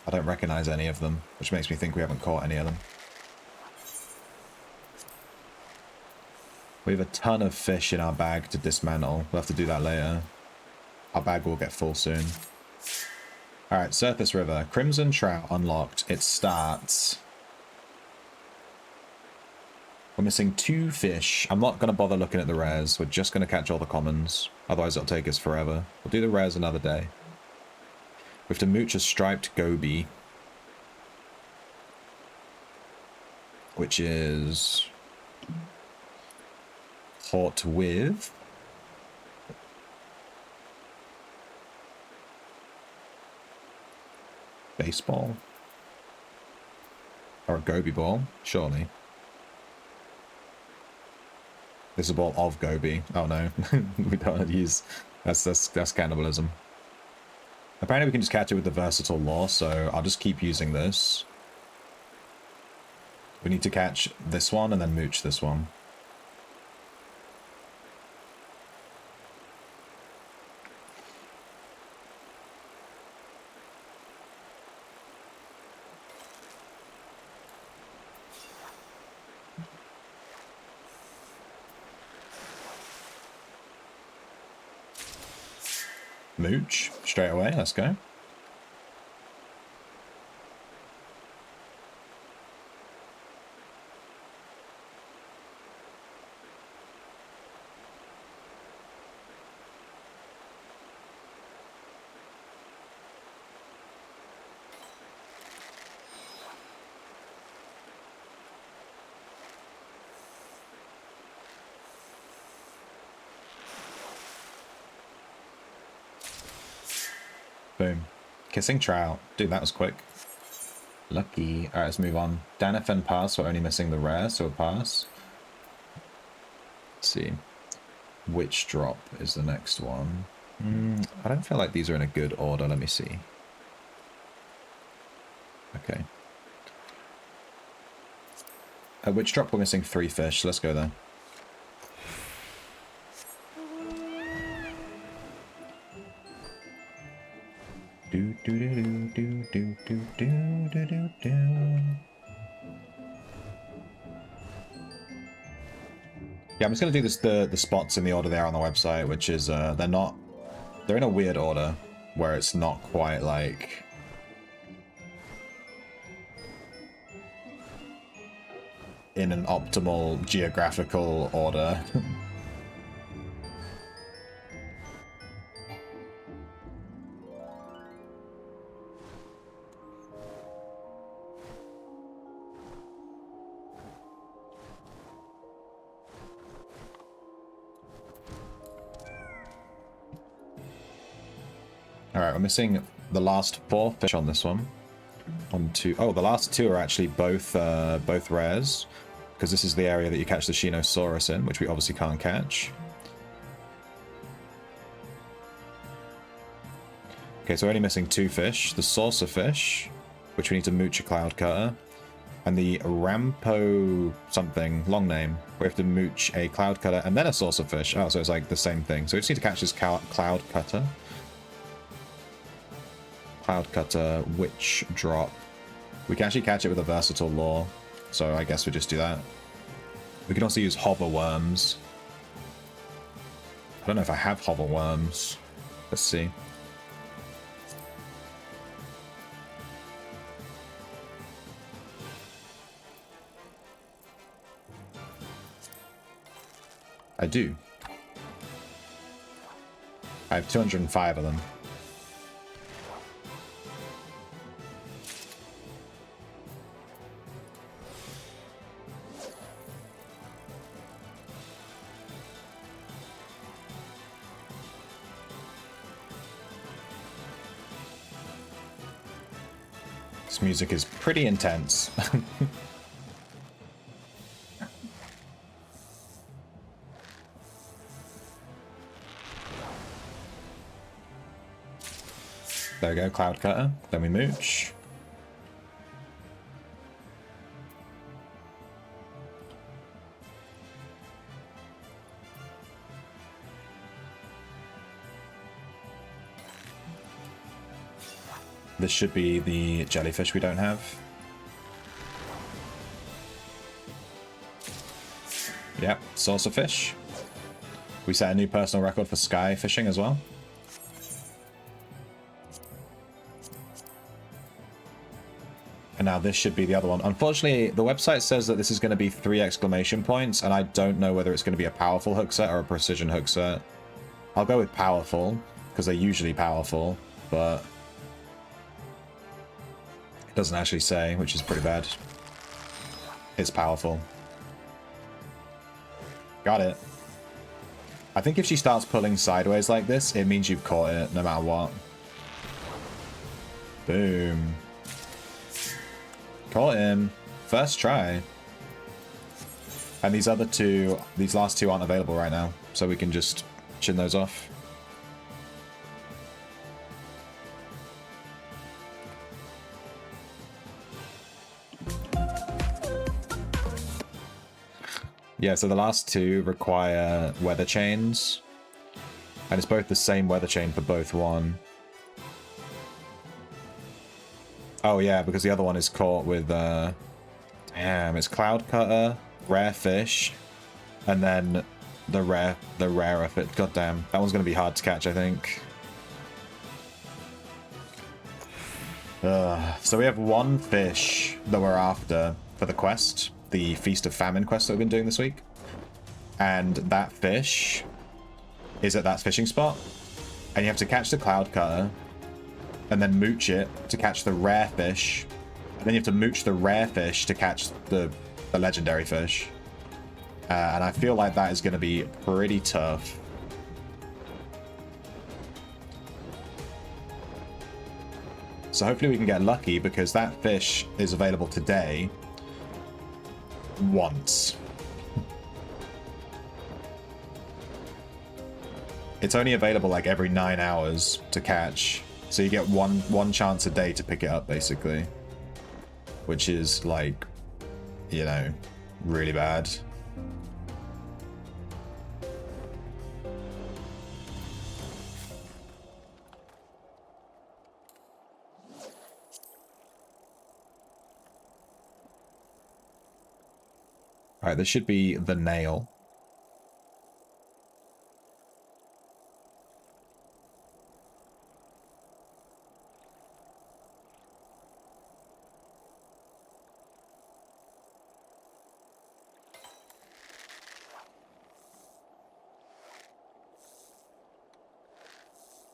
I don't recognize any of them, which makes me think we haven't caught any of them. We have a ton of fish in our bag to dismantle. We'll have to do that later. Our bag will get full soon. Alright, Coerthas River. Crimson Trout unlocked. It starts. We're missing 2 fish. I'm not going to bother looking at the rares. We're just going to catch all the commons. Otherwise it'll take us forever. We'll do the rares another day. We have to mooch a striped goby. Which is... caught with baseball or a goby ball, surely. This is a ball of Gobi. Oh no, we don't want to use. That's cannibalism. Apparently we can just catch it with the versatile lore, so I'll just keep using this. We need to catch this one and then mooch this one. Mooch straight away. Let's go. Boom. Kissing trout. Dude, that was quick. Lucky. Alright, let's move on. Daniphan pass. We're only missing the rare, so a pass. Let's see. Which drop is the next one? I don't feel like these are in a good order. Let me see. Okay. At which drop we're missing 3 fish. So let's go there. Yeah, I'm just gonna do this the spots in the order they are on the website, which is they're in a weird order where it's not quite like in an optimal geographical order. Alright, we're missing the last 4 fish on this one. Oh, the last 2 are actually both rares, because this is the area that you catch the Shinosaurus in, which we obviously can't catch. Okay, so we're only missing 2 fish. The saucer fish, which we need to mooch a cloud cutter, and the Rampo something, long name, we have to mooch a cloud cutter and then a saucer fish. Oh, so it's like the same thing. So we just need to catch this cloud cutter. Cloud cutter, which drop? We can actually catch it with a versatile lure, so I guess we just do that. We can also use hover worms. I don't know if I have hover worms. Let's see. I do. I have 205 of them. This music is pretty intense. There we go, cloud cutter. Then we mooch. This should be the jellyfish we don't have. Yep, saucer fish. We set a new personal record for sky fishing as well. And now this should be the other one. Unfortunately, the website says that this is going to be 3 exclamation points, and I don't know whether it's going to be a powerful hook set or a precision hook set. I'll go with powerful, because they're usually powerful, but it doesn't actually say, which is pretty bad. It's powerful. Got it. I think if she starts pulling sideways like this, it means you've caught it, no matter what. Boom. Caught him. First try. And these other two, these last two aren't available right now, so we can just chin those off. Yeah, so the last two require weather chains. And it's both the same weather chain for both one. Oh yeah, because the other one is caught with, damn, it's Cloud Cutter, Rare Fish, and then the rarer fish. God damn, that one's going to be hard to catch, I think. So we have one fish that we're after for the quest, the Feast of Famine quest that we've been doing this week. And that fish is at that fishing spot. And you have to catch the Cloud Cutter and then mooch it to catch the rare fish. And then you have to mooch the rare fish to catch the legendary fish. And I feel like that is going to be pretty tough. So hopefully we can get lucky, because that fish is available today once. It's only available like every 9 hours to catch. So you get one chance a day to pick it up, basically. Which is like, you know, really bad. Alright, this should be the nail.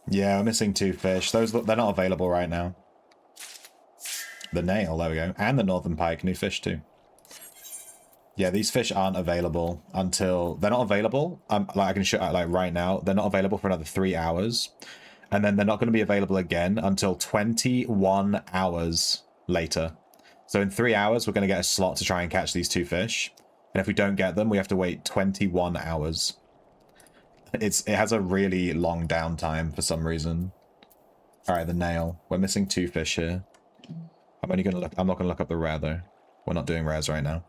Yeah, we're missing 2 fish. Those, they're not available right now. The nail, there we go. And the northern pike, new fish too. Yeah, these fish aren't available until... They're not available, like I can show like right now, they're not available for another 3 hours. And then they're not going to be available again until 21 hours later. So in 3 hours, we're going to get a slot to try and catch these 2 fish. And if we don't get them, we have to wait 21 hours. It has a really long downtime for some reason. Alright, the nail. We're missing 2 fish here. I'm not going to look up the rare though. We're not doing rares right now.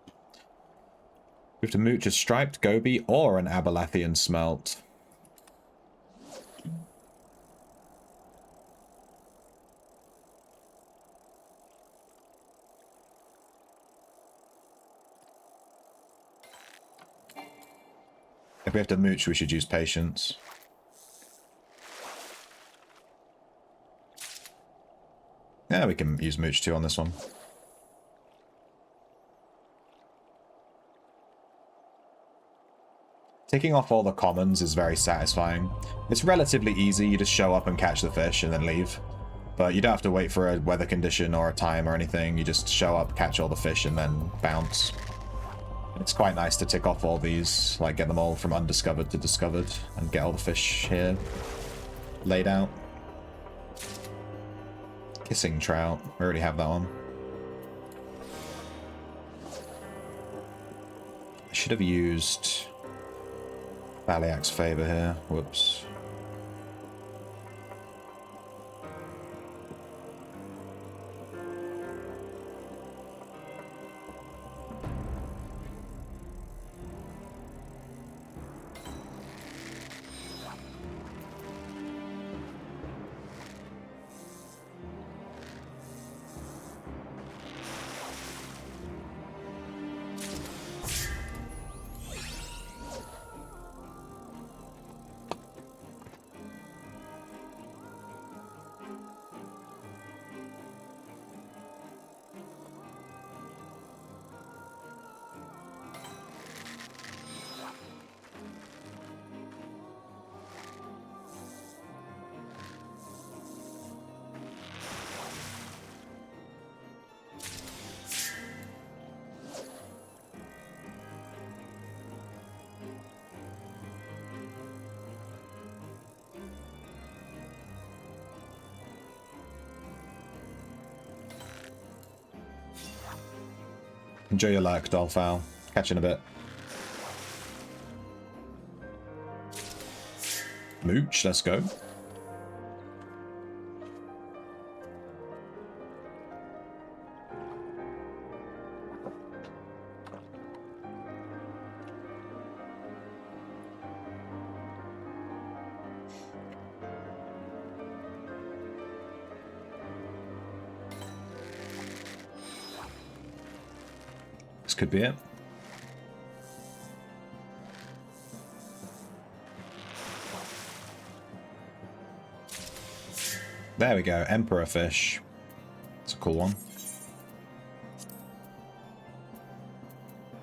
We have to mooch a striped goby or an Abelathian smelt. If we have to mooch, we should use patience. Yeah, we can use mooch too on this one. Ticking off all the commons is very satisfying. It's relatively easy, you just show up and catch the fish and then leave. But you don't have to wait for a weather condition or a time or anything, you just show up, catch all the fish, and then bounce. It's quite nice to tick off all these, like get them all from undiscovered to discovered, and get all the fish here laid out. Kissing trout, we already have that one. I should have used Baliak's Favor here, whoops. Enjoy your luck, Dolfowl. Catch you in a bit. Mooch, let's go. This could be it. There we go, Emperor Fish. It's a cool one.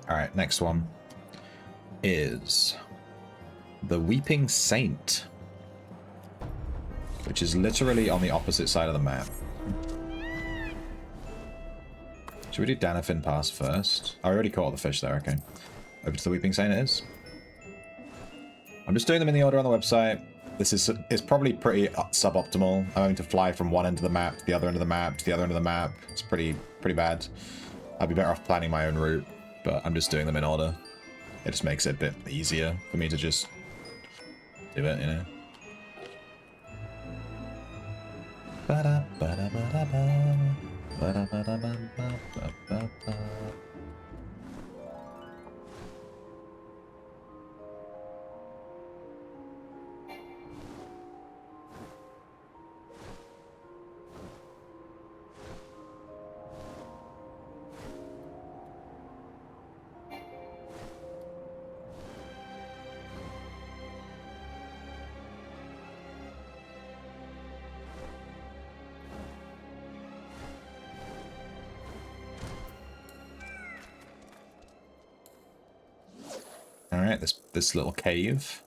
Alright, next one is the Weeping Saint, which is literally on the opposite side of the map. Should we do Danafin Pass first? I already caught the fish there, okay. Over to the Weeping Saint it is. I'm just doing them in the order on the website. This is probably pretty suboptimal. I'm going to fly from one end of the map to the other end of the map to the other end of the map. It's pretty bad. I'd be better off planning my own route, but I'm just doing them in order. It just makes it a bit easier for me to just do it, you know. Alright, this little cave.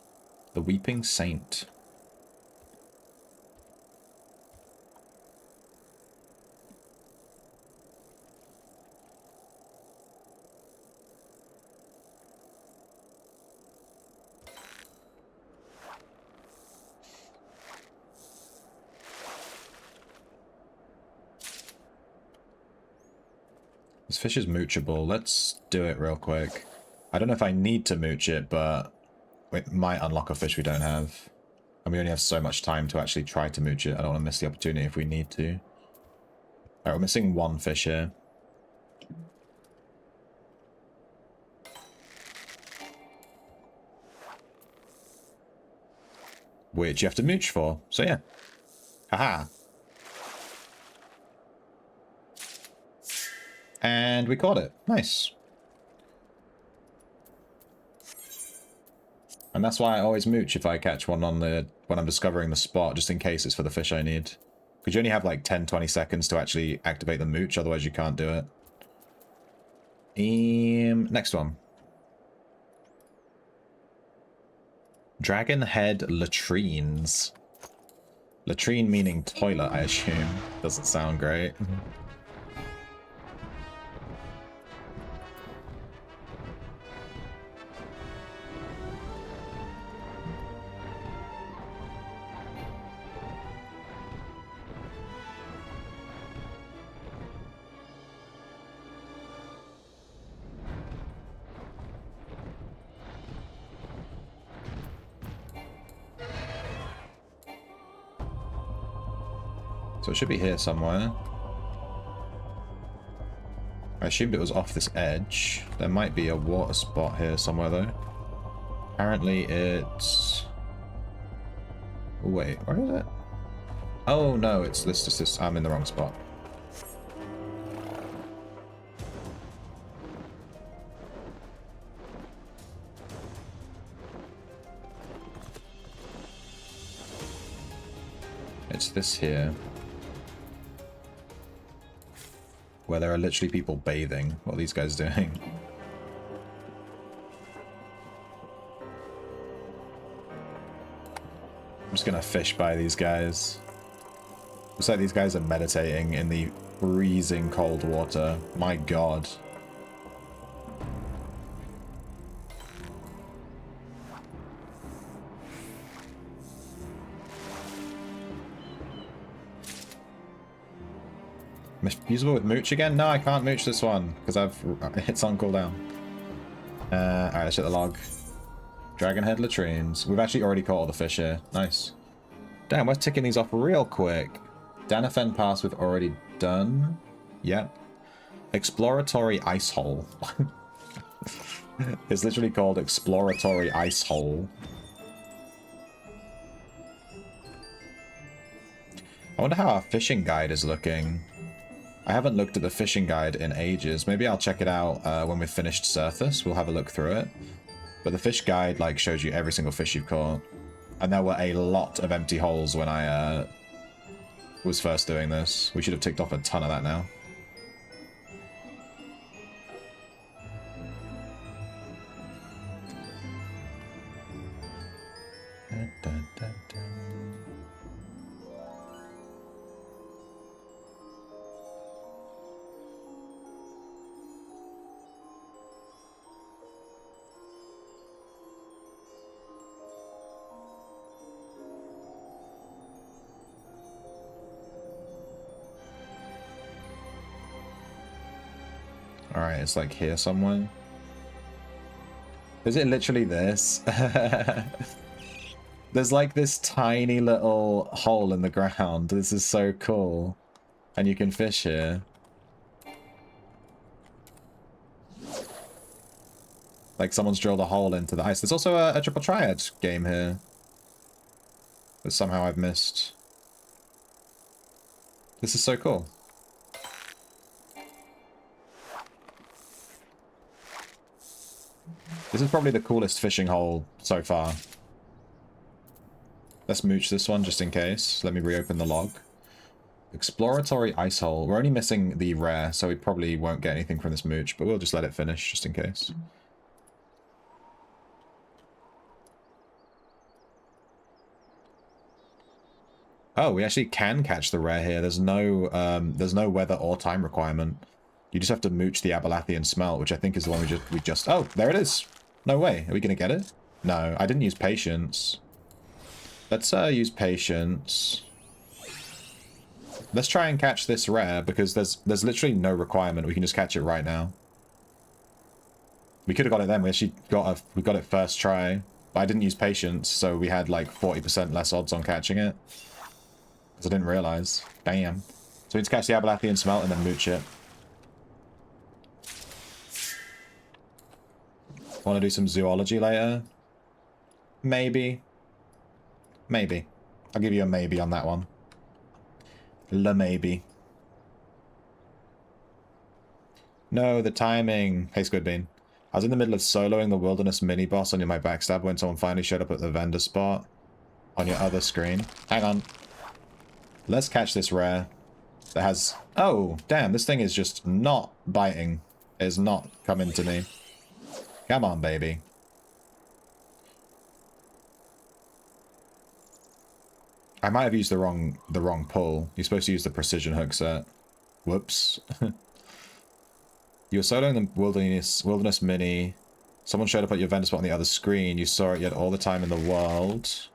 The Weeping Saint. This fish is moochable. Let's do it real quick. I don't know if I need to mooch it, but it might unlock a fish we don't have. And we only have so much time to actually try to mooch it. I don't want to miss the opportunity if we need to. Alright, we're missing one fish here. Which you have to mooch for. So yeah. Haha. And we caught it. Nice. And that's why I always mooch if I catch one on the when I'm discovering the spot, just in case it's for the fish I need. Because you only have like 10-20 seconds to actually activate the mooch, otherwise you can't do it. Next one. Dragon Head Latrines. Latrine meaning toilet, I assume. Doesn't sound great. So it should be here somewhere. I assumed it was off this edge. There might be a water spot here somewhere though. Apparently it's... Oh, wait, where is it? Oh no, it's this. I'm in the wrong spot. It's this here. Where there are literally people bathing. What are these guys doing? I'm just gonna fish by these guys. Looks like these guys are meditating in the freezing cold water. My god. Usable with mooch again? No, I can't mooch this one because it's on cooldown. Alright, let's hit the log. Dragonhead latrines. We've actually already caught all the fish here. Nice. Damn, we're ticking these off real quick. Danafen Pass we've already done. Yep. Exploratory Ice Hole. It's literally called Exploratory Ice Hole. I wonder how our fishing guide is looking. I haven't looked at the fishing guide in ages. Maybe I'll check it out when we've finished Coerthas. We'll have a look through it. But the fish guide like shows you every single fish you've caught. And there were a lot of empty holes when I was first doing this. We should have ticked off a ton of that now. Dun, dun, dun, dun. Alright, it's like here somewhere. Is it literally this? There's like this tiny little hole in the ground. This is so cool. And you can fish here. Like someone's drilled a hole into the ice. There's also a triple triad game here that somehow I've missed. This is so cool. This is probably the coolest fishing hole so far. Let's mooch this one just in case. Let me reopen the log. Exploratory ice hole. We're only missing the rare, so we probably won't get anything from this mooch, but we'll just let it finish just in case. Oh, we actually can catch the rare here. There's no weather or time requirement. You just have to mooch the Abalathian smelt, which I think is the one we just... Oh, there it is. No way. Are we going to get it? No, I didn't use patience. Let's use patience. Let's try and catch this rare, because there's literally no requirement. We can just catch it right now. We could have got it then. We actually got it first try. But I didn't use patience, so we had like 40% less odds on catching it. Because I didn't realize. Damn. So we need to catch the Abalathian smelt and then mooch it. Want to do some zoology later? Maybe. Maybe. I'll give you a maybe on that one. Maybe. No, the timing. Hey, Squidbean. I was in the middle of soloing the wilderness mini-boss on my backstab when someone finally showed up at the vendor spot on your other screen. Hang on. Let's catch this rare that has... Oh, damn, this thing is just not biting. It is not coming to me. Come on, baby. I might have used the wrong pull. You're supposed to use the precision hook set. Whoops. You were soloing the wilderness mini. Someone showed up at your vendor spot on the other screen. You saw it, you had all the time in the world.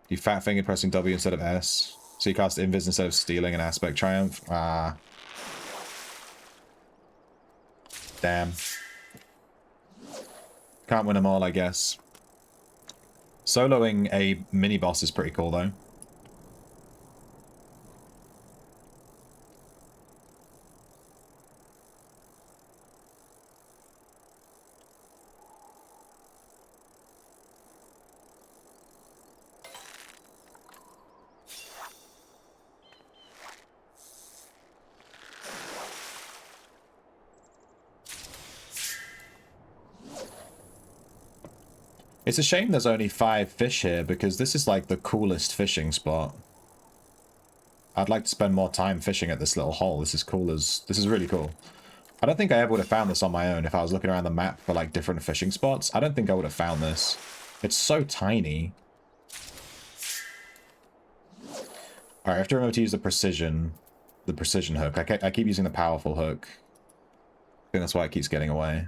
You fat-fingered pressing W instead of S. So you cast Invis instead of stealing an Aspect Triumph. Ah. Damn. Can't win them all, I guess. Soloing a mini-boss is pretty cool, though. It's a shame there's only 5 fish here, because this is like the coolest fishing spot. I'd like to spend more time fishing at this little hole. This is really cool. I don't think I ever would have found this on my own if I was looking around the map for like different fishing spots. I don't think I would have found this. It's so tiny. Alright, I have to remember to use the precision hook. I keep using the powerful hook. I think that's why it keeps getting away.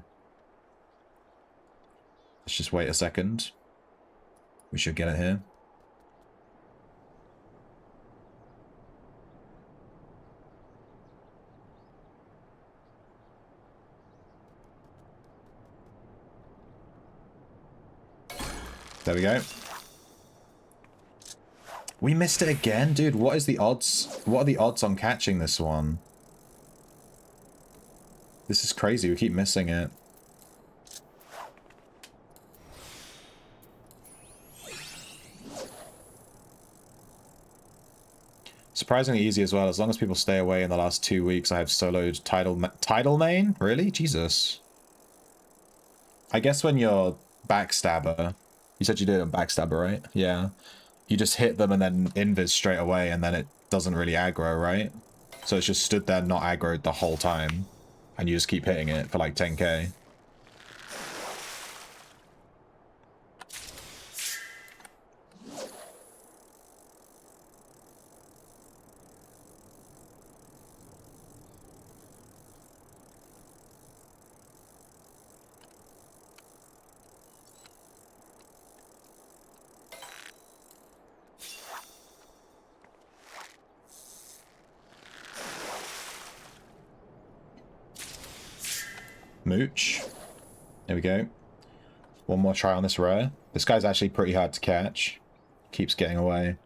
Let's just wait a second. We should get it here. There we go. We missed it again? Dude, what is the odds? What are the odds on catching this one? This is crazy. We keep missing it. Surprisingly easy as well. As long as people stay away in the last 2 weeks, I have soloed tidal main? Really? Jesus. I guess when you're backstabber, you said you did a backstabber, right? Yeah. You just hit them and then invis straight away, and then it doesn't really aggro, right? So it's just stood there not aggroed the whole time, and you just keep hitting it for like 10k. Mooch. There we go. One more try on this rare. This guy's actually pretty hard to catch. Keeps getting away.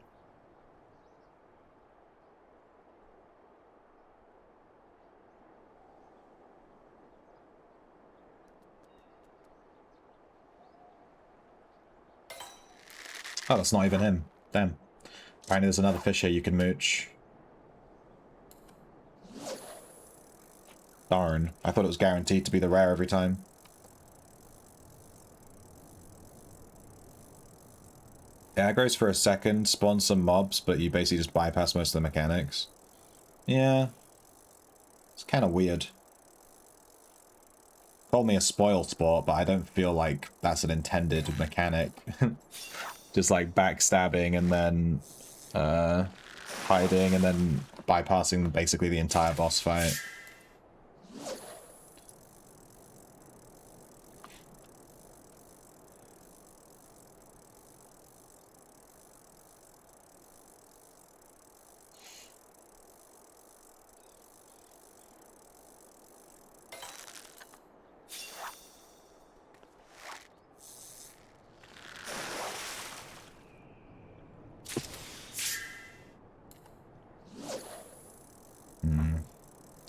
Oh, that's not even him. Damn. Apparently there's another fish here you can mooch. Darn. I thought it was guaranteed to be the rare every time. It aggroes for a second, spawns some mobs, but you basically just bypass most of the mechanics. Yeah. It's kind of weird. Call me a spoiled sport, but I don't feel like that's an intended mechanic. Just like backstabbing and then hiding and then bypassing basically the entire boss fight.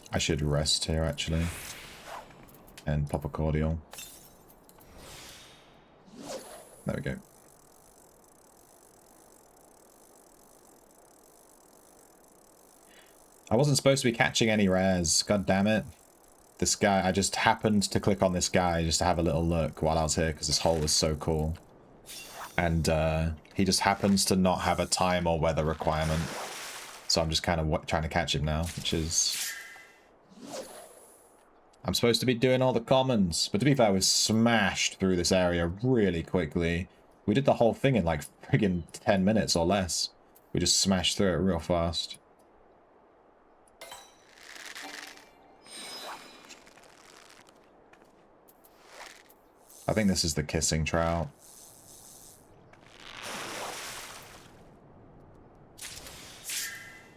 I should rest here, actually. And pop a cordial. There we go. I wasn't supposed to be catching any rares. God damn it. This guy, I just happened to click on this guy just to have a little look while I was here because this hole is so cool. And he just happens to not have a time or weather requirement. So I'm just kind of trying to catch him now, which is... I'm supposed to be doing all the commons. But to be fair, we smashed through this area really quickly. We did the whole thing in like friggin' 10 minutes or less. We just smashed through it real fast. I think this is the kissing trout.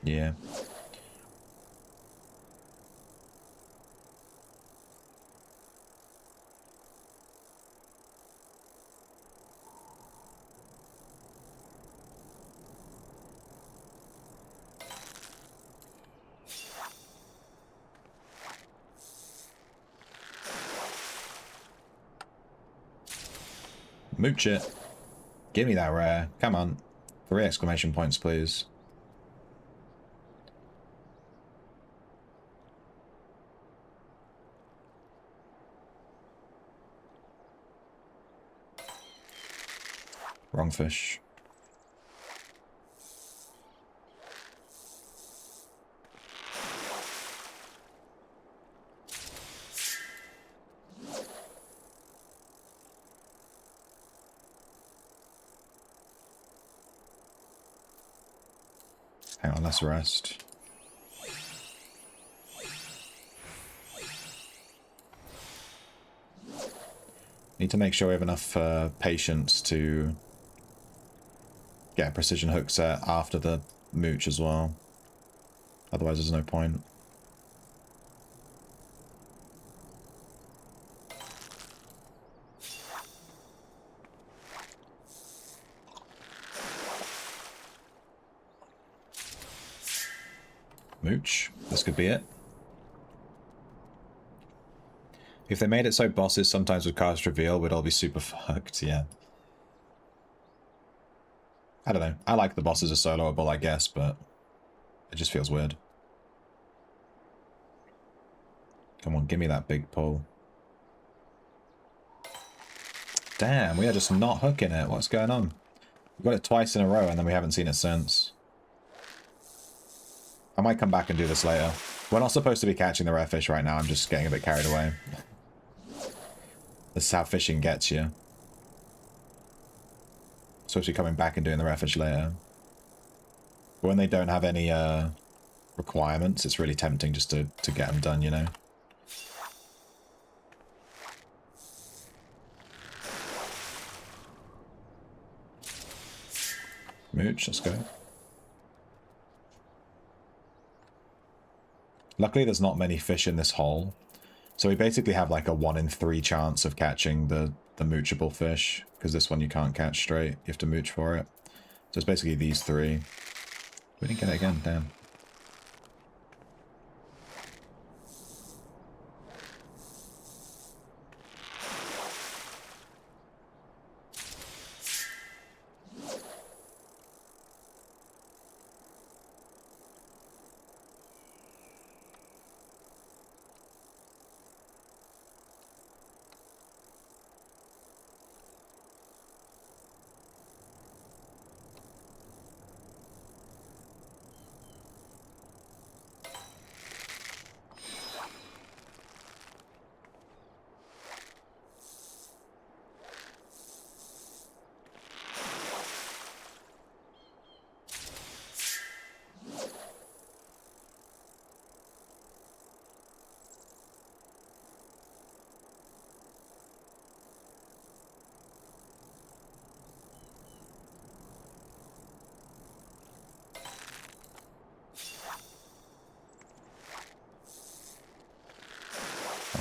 Yeah. Mooch it. Give me that rare. Come on. 3 exclamation points, please. Wrong fish. Hang on, let's rest. Need to make sure we have enough patience to get a precision hook set after the mooch as well. Otherwise there's no point. Mooch. This could be it. If they made it so bosses sometimes would cast reveal, we'd all be super fucked, yeah. I don't know. I like the bosses as soloable, I guess, but it just feels weird. Come on, give me that big pull. Damn, we are just not hooking it. What's going on? We got it twice in a row and then we haven't seen it since. I might come back and do this later. We're not supposed to be catching the rare fish right now. I'm just getting a bit carried away. This is how fishing gets you. Supposed to be coming back and doing the rare fish later. But when they don't have any requirements, it's really tempting just to get them done, you know? Mooch, let's go. Luckily, there's not many fish in this hole. So we basically have like a 1 in 3 chance of catching the moochable fish. Because this one you can't catch straight. You have to mooch for it. So it's basically these 3. We didn't get it again, damn.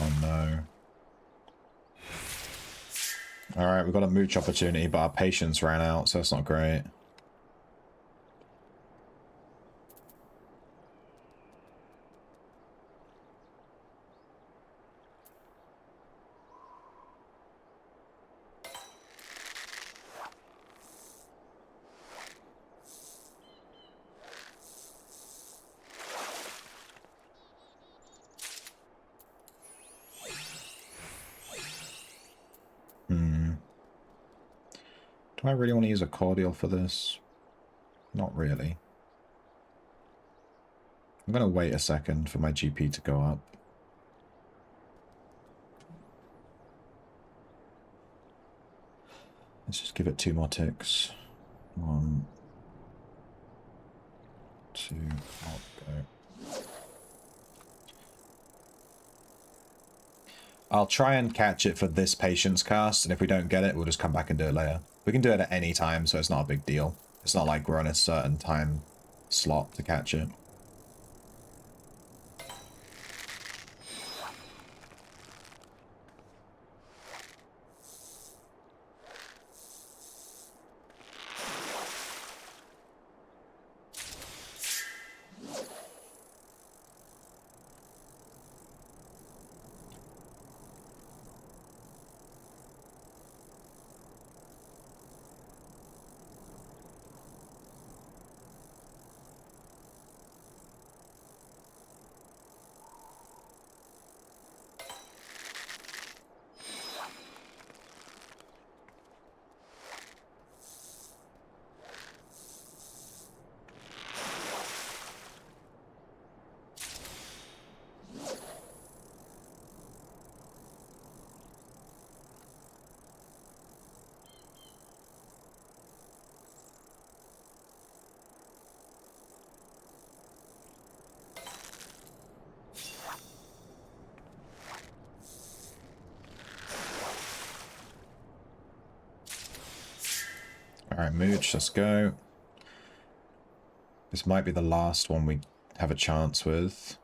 Oh no. Alright, we've got a mooch opportunity, but our patience ran out, so that's not great. Do I really want to use a cordial for this? Not really. I'm going to wait a second for my GP to go up. Let's just give it 2 more ticks. 1, 2, up, go. I'll try and catch it for this patience cast, and if we don't get it, we'll just come back and do it later. We can do it at any time, so it's not a big deal. It's not like we're on a certain time slot to catch it. Alright, mooch, let's go. This might be the last one we have a chance with.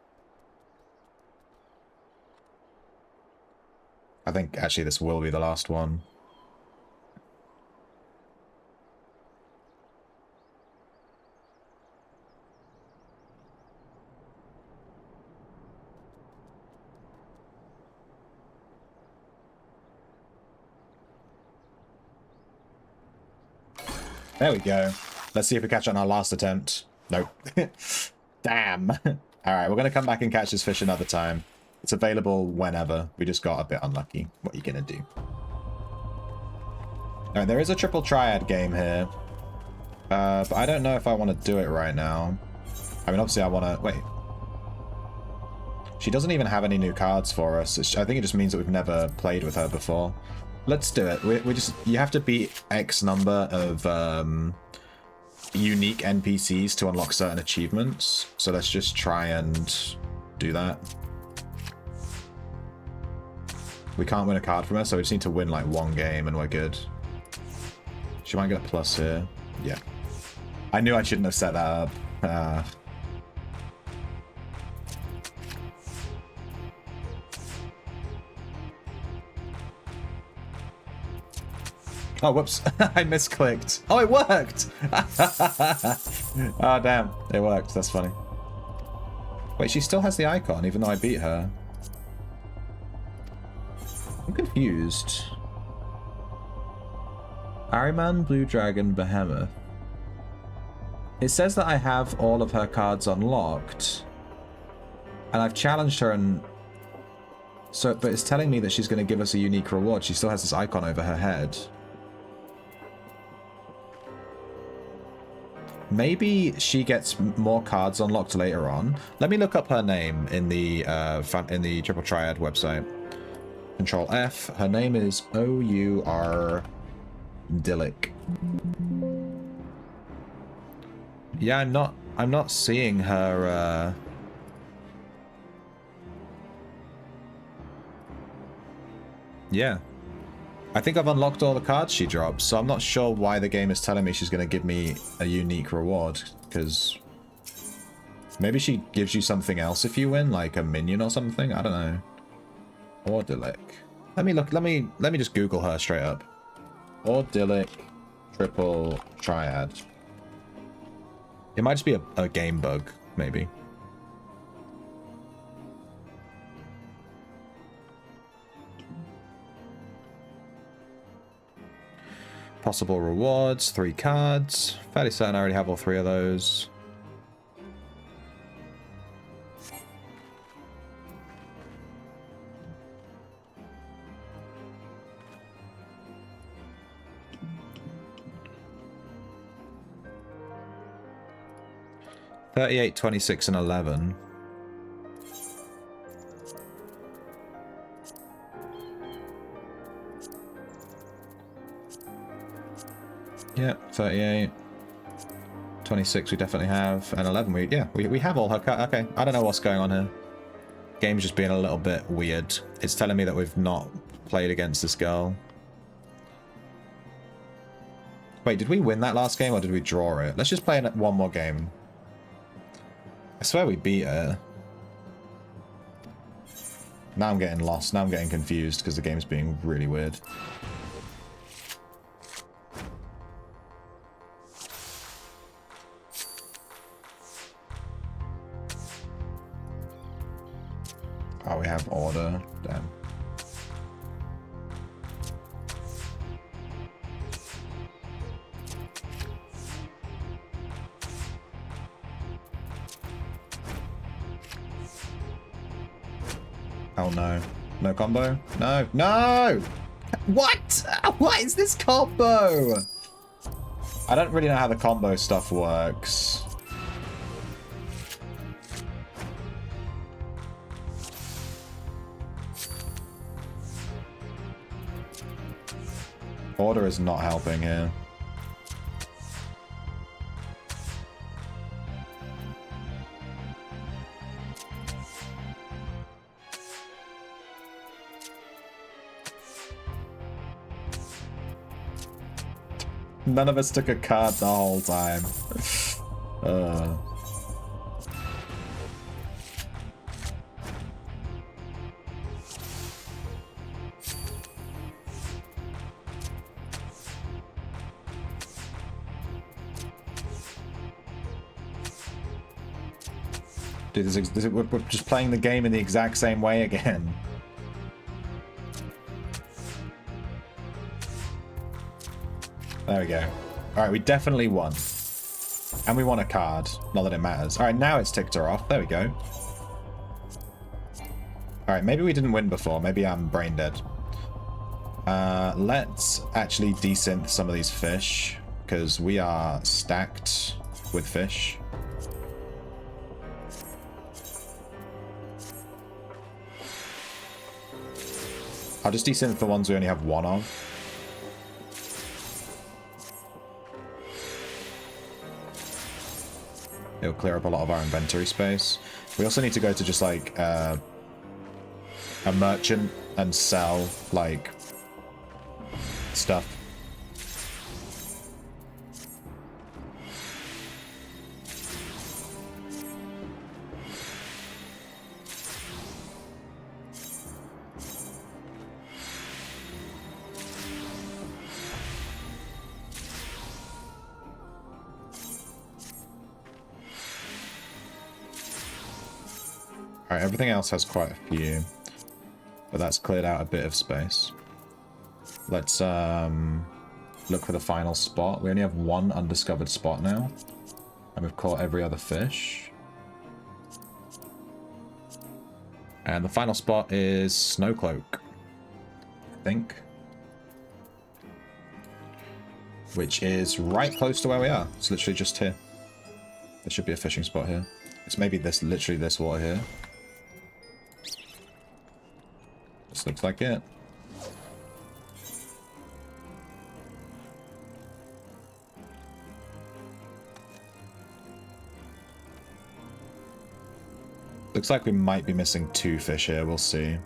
I think actually this will be the last one. There we go. Let's see if we catch it on our last attempt. Nope. Damn. Alright, we're going to come back and catch this fish another time. It's available whenever. We just got a bit unlucky. What are you going to do? Alright, there is a triple triad game here. But I don't know if I want to do it right now. I mean, obviously I want to... Wait. She doesn't even have any new cards for us. I think it just means that we've never played with her before. Let's do it. We just... You have to beat X number of unique NPCs to unlock certain achievements. So let's just try and do that. We can't win a card from her, so we just need to win like one game and we're good. She might get a plus here. Yeah. I knew I shouldn't have set that up. Oh, whoops. I misclicked. Oh, it worked! Oh, damn. It worked. That's funny. Wait, she still has the icon, even though I beat her. I'm confused. Ariman, Blue Dragon, Behemoth. It says that I have all of her cards unlocked. And I've challenged her and... So, but it's telling me that she's going to give us a unique reward. She still has this icon over her head. Maybe she gets more cards unlocked later on. Let me look up her name in the Triple Triad website. Control F. Her name is O-U-R Dillick. Yeah, I'm not seeing her Yeah. I think I've unlocked all the cards she drops, so I'm not sure why the game is telling me she's going to give me a unique reward, because maybe she gives you something else if you win, like a minion or something. I don't know. Ordilic. Let me look. Let me just Google her straight up. Ordilic Triple Triad. It might just be a game bug, maybe. Possible rewards, 3 cards. Fairly certain I already have all 3 of those. $38, $26, and $11. Yeah, 38, 26 we definitely have, and 11 we have all her cards. Okay, I don't know what's going on here. Game's just being a little bit weird. It's telling me that we've not played against this girl. Wait, did we win that last game or did we draw it? Let's just play one more game. I swear we beat her. Now I'm getting lost. Now I'm getting confused because the game's being really weird. Oh, we have order. Damn. Oh no. No combo? No. No! What? What is this combo? I don't really know how the combo stuff works. Order is not helping here. None of us took a card the whole time. Dude, we're just playing the game in the exact same way again. There we go. Alright, we definitely won. And we won a card. Not that it matters. Alright, now it's ticked her off. There we go. Alright, maybe we didn't win before. Maybe I'm brain dead. Let's actually desynth some of these fish, because we are stacked with fish. I'll just desynth the ones we only have one of. It'll clear up a lot of our inventory space. We also need to go to just like a merchant and sell like stuff. Alright, everything else has quite a few, but that's cleared out a bit of space. Let's look for the final spot. We only have one undiscovered spot now, and we've caught every other fish. And the final spot is Snowcloak, I think. Which is right close to where we are. It's literally just here. There should be a fishing spot here. It's maybe this, literally this water here. This looks like it. Looks like we might be missing 2 fish here, we'll see.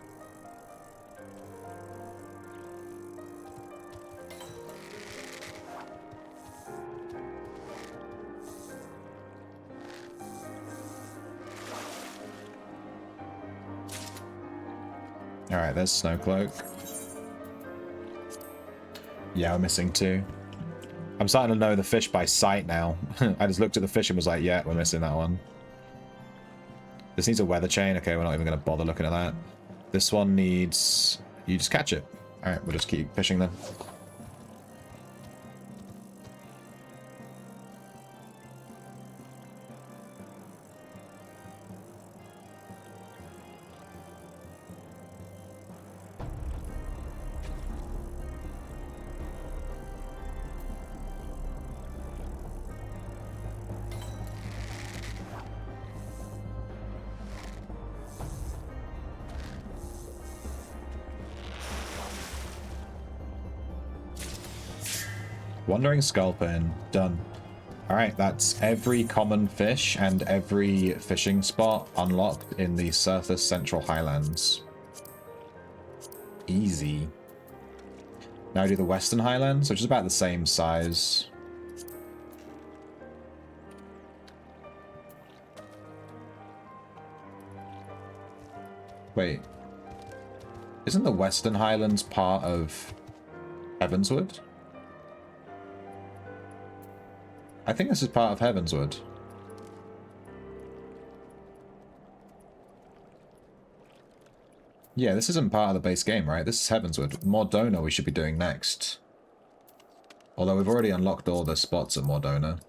Alright, there's Snowcloak. Yeah, we're missing 2. I'm starting to know the fish by sight now. I just looked at the fish and was like, yeah, we're missing that one. This needs a weather chain. Okay, we're not even going to bother looking at that. This one needs... You just catch it. Alright, we'll just keep fishing then. Wandering Sculpin. Done. Alright, that's every common fish and every fishing spot unlocked in the Coerthas Central Highlands. Easy. Now we do the Western Highlands, which is about the same size. Wait. Isn't the Western Highlands part of Heavenswood? I think this is part of Heavenswood. Yeah, this isn't part of the base game, right? This is Heavenswood. Mordona we should be doing next. Although we've already unlocked all the spots at Mordona.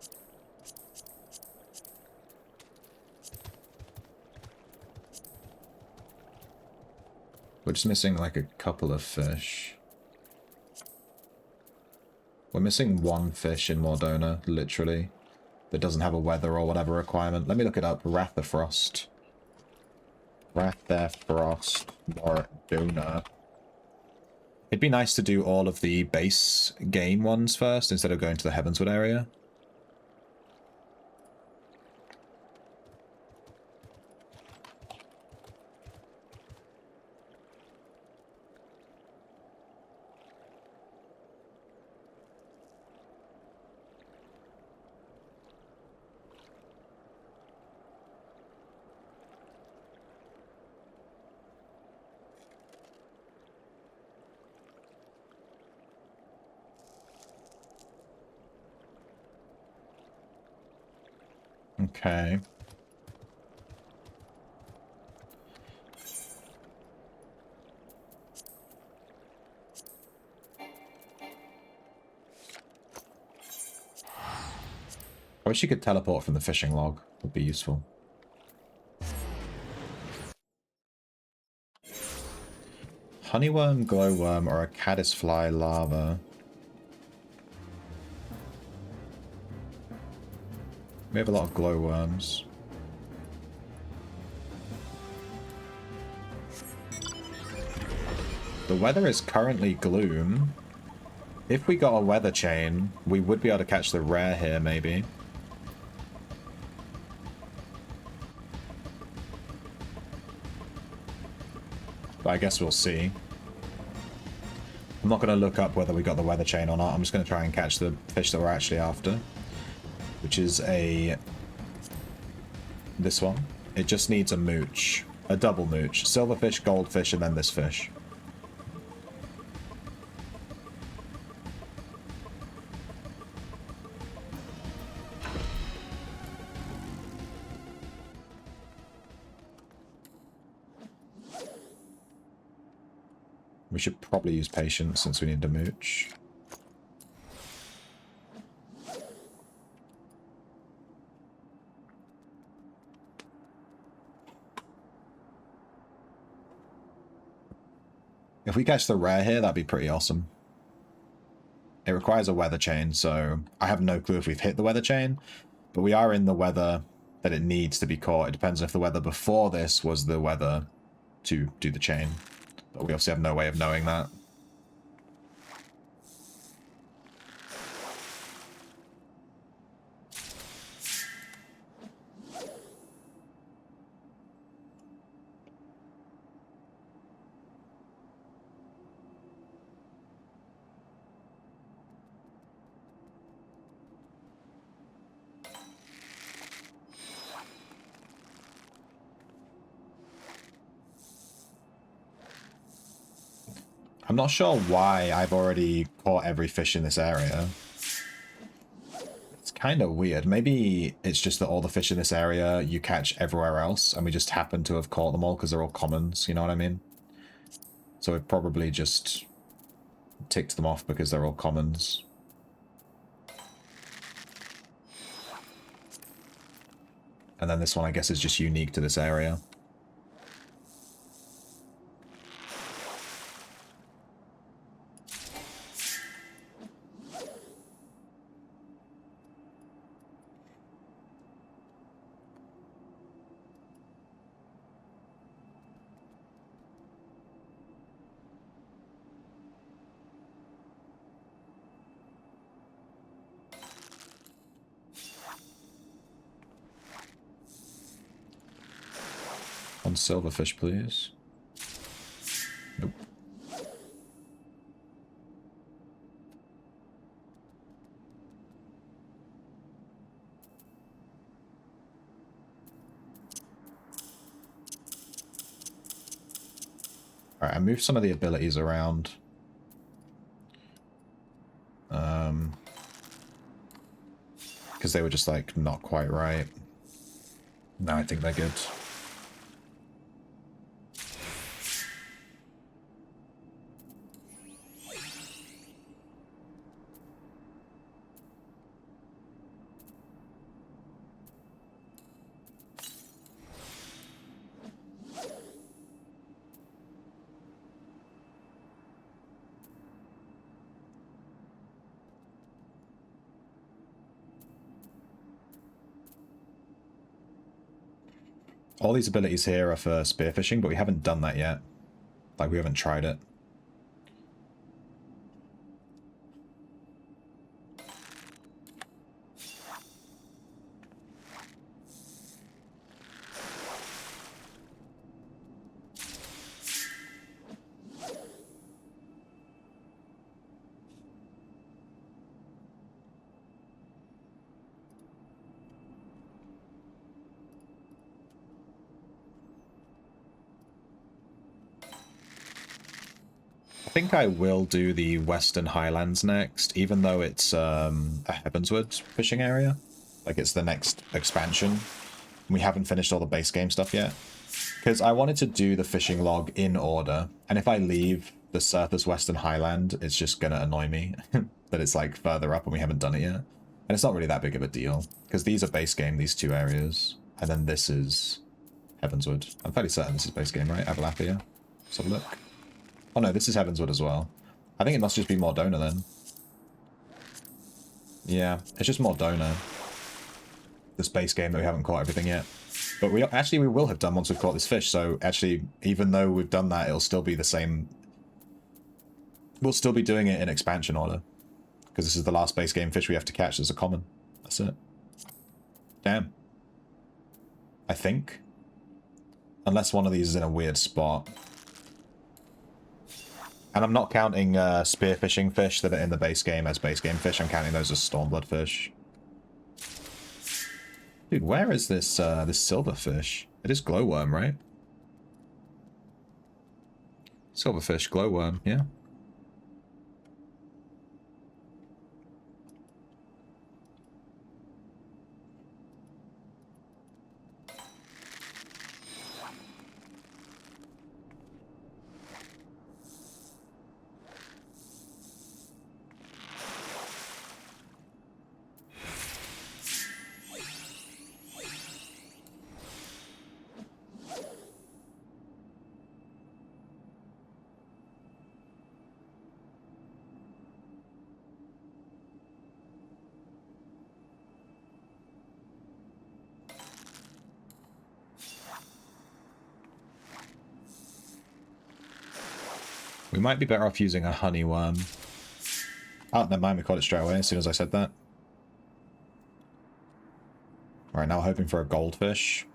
We're just missing like a couple of fish. We're missing 1 fish in Mordona, literally, that doesn't have a weather or whatever requirement. Let me look it up. Wrath of Frost. Wrath of Frost, Mordona. It'd be nice to do all of the base game ones first, instead of going to the Heavenswood area. Okay. wish you could teleport from the fishing log. Would be useful. Honeyworm, glowworm, or a caddisfly larva. We have a lot of glowworms. The weather is currently gloom. If we got a weather chain, we would be able to catch the rare here, maybe. But I guess we'll see. I'm not going to look up whether we got the weather chain or not. I'm just going to try and catch the fish that we're actually after. Which is this one. It just needs a mooch. A double mooch. Silverfish, goldfish, and then this fish. We should probably use patience since we need to mooch. If we catch the rare here, that'd be pretty awesome. It requires a weather chain, so I have no clue if we've hit the weather chain, but we are in the weather that it needs to be caught. It depends on if the weather before this was the weather to do the chain. But we obviously have no way of knowing that. I'm not sure why I've already caught every fish in this area. It's kind of weird. Maybe it's just that all the fish in this area you catch everywhere else, and we just happen to have caught them all because they're all commons, you know what I mean? So we've probably just ticked them off because they're all commons. And then this one, I guess, is just unique to this area. One silverfish, please. Nope. Alright, I moved some of the abilities around. Because they were just, like, not quite right. No, I think they're good. All these abilities here are for spearfishing, but we haven't done that yet. Like, we haven't tried it. I think I will do the Western Highlands next, even though it's a Heavenswood fishing area. Like, it's the next expansion. We haven't finished all the base game stuff yet. Because I wanted to do the fishing log in order, and if I leave the Coerthas Western Highland, it's just going to annoy me that it's, like, further up and we haven't done it yet. And it's not really that big of a deal, because these are base game, these two areas. And then this is Heavenswood. I'm fairly certain this is base game, right? Avalapia. Let's have a look. Oh no, this is Heavenswood as well. I think it must just be more donor then. Yeah, it's just more donor. This base game that we haven't caught everything yet. But we will have done once we've caught this fish, so actually, even though we've done that, it'll still be the same. We'll still be doing it in expansion order. Because this is the last base game fish we have to catch as a common. That's it. Damn. I think. Unless one of these is in a weird spot. And I'm not counting spearfishing fish that are in the base game as base game fish. I'm counting those as stormblood fish. Dude, where is this this silverfish? It is glowworm, right? Silverfish, glowworm, yeah. We might be better off using a honeyworm. Oh, never mind, we caught it straight away as soon as I said that. Alright, now hoping for a goldfish.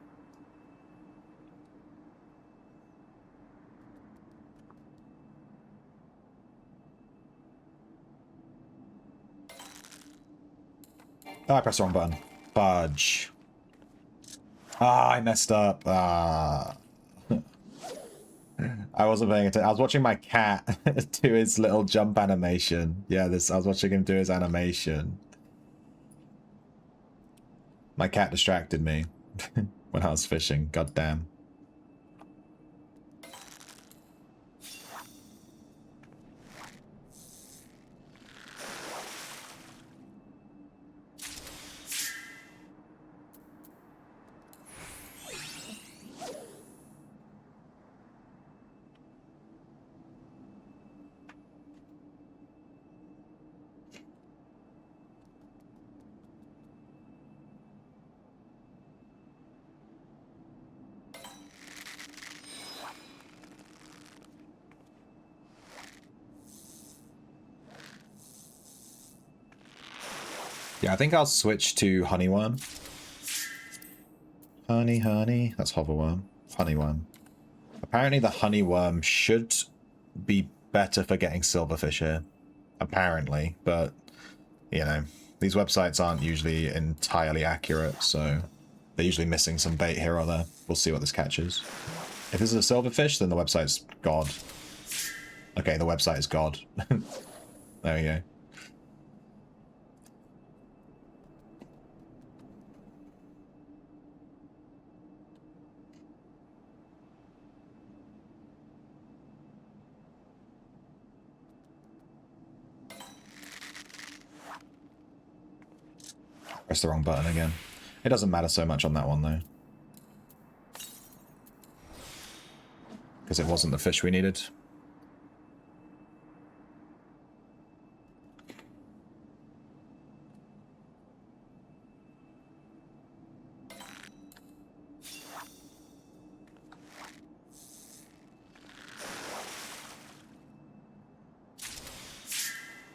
Oh, I pressed the wrong button. Fudge. Ah, I messed up. Ah. I wasn't paying attention. I was watching my cat do his little jump animation. Yeah, I was watching him do his animation. My cat distracted me when I was fishing. God damn. Yeah, I think I'll switch to honeyworm. Honey, honey. That's hoverworm. Honeyworm. Apparently the honeyworm should be better for getting silverfish here. Apparently, but, you know, these websites aren't usually entirely accurate, so they're usually missing some bait here or there. We'll see what this catches. If this is a silverfish, then the website's God. Okay, the website is God. There we go. Press the wrong button again. It doesn't matter so much on that one, though. Because it wasn't the fish we needed.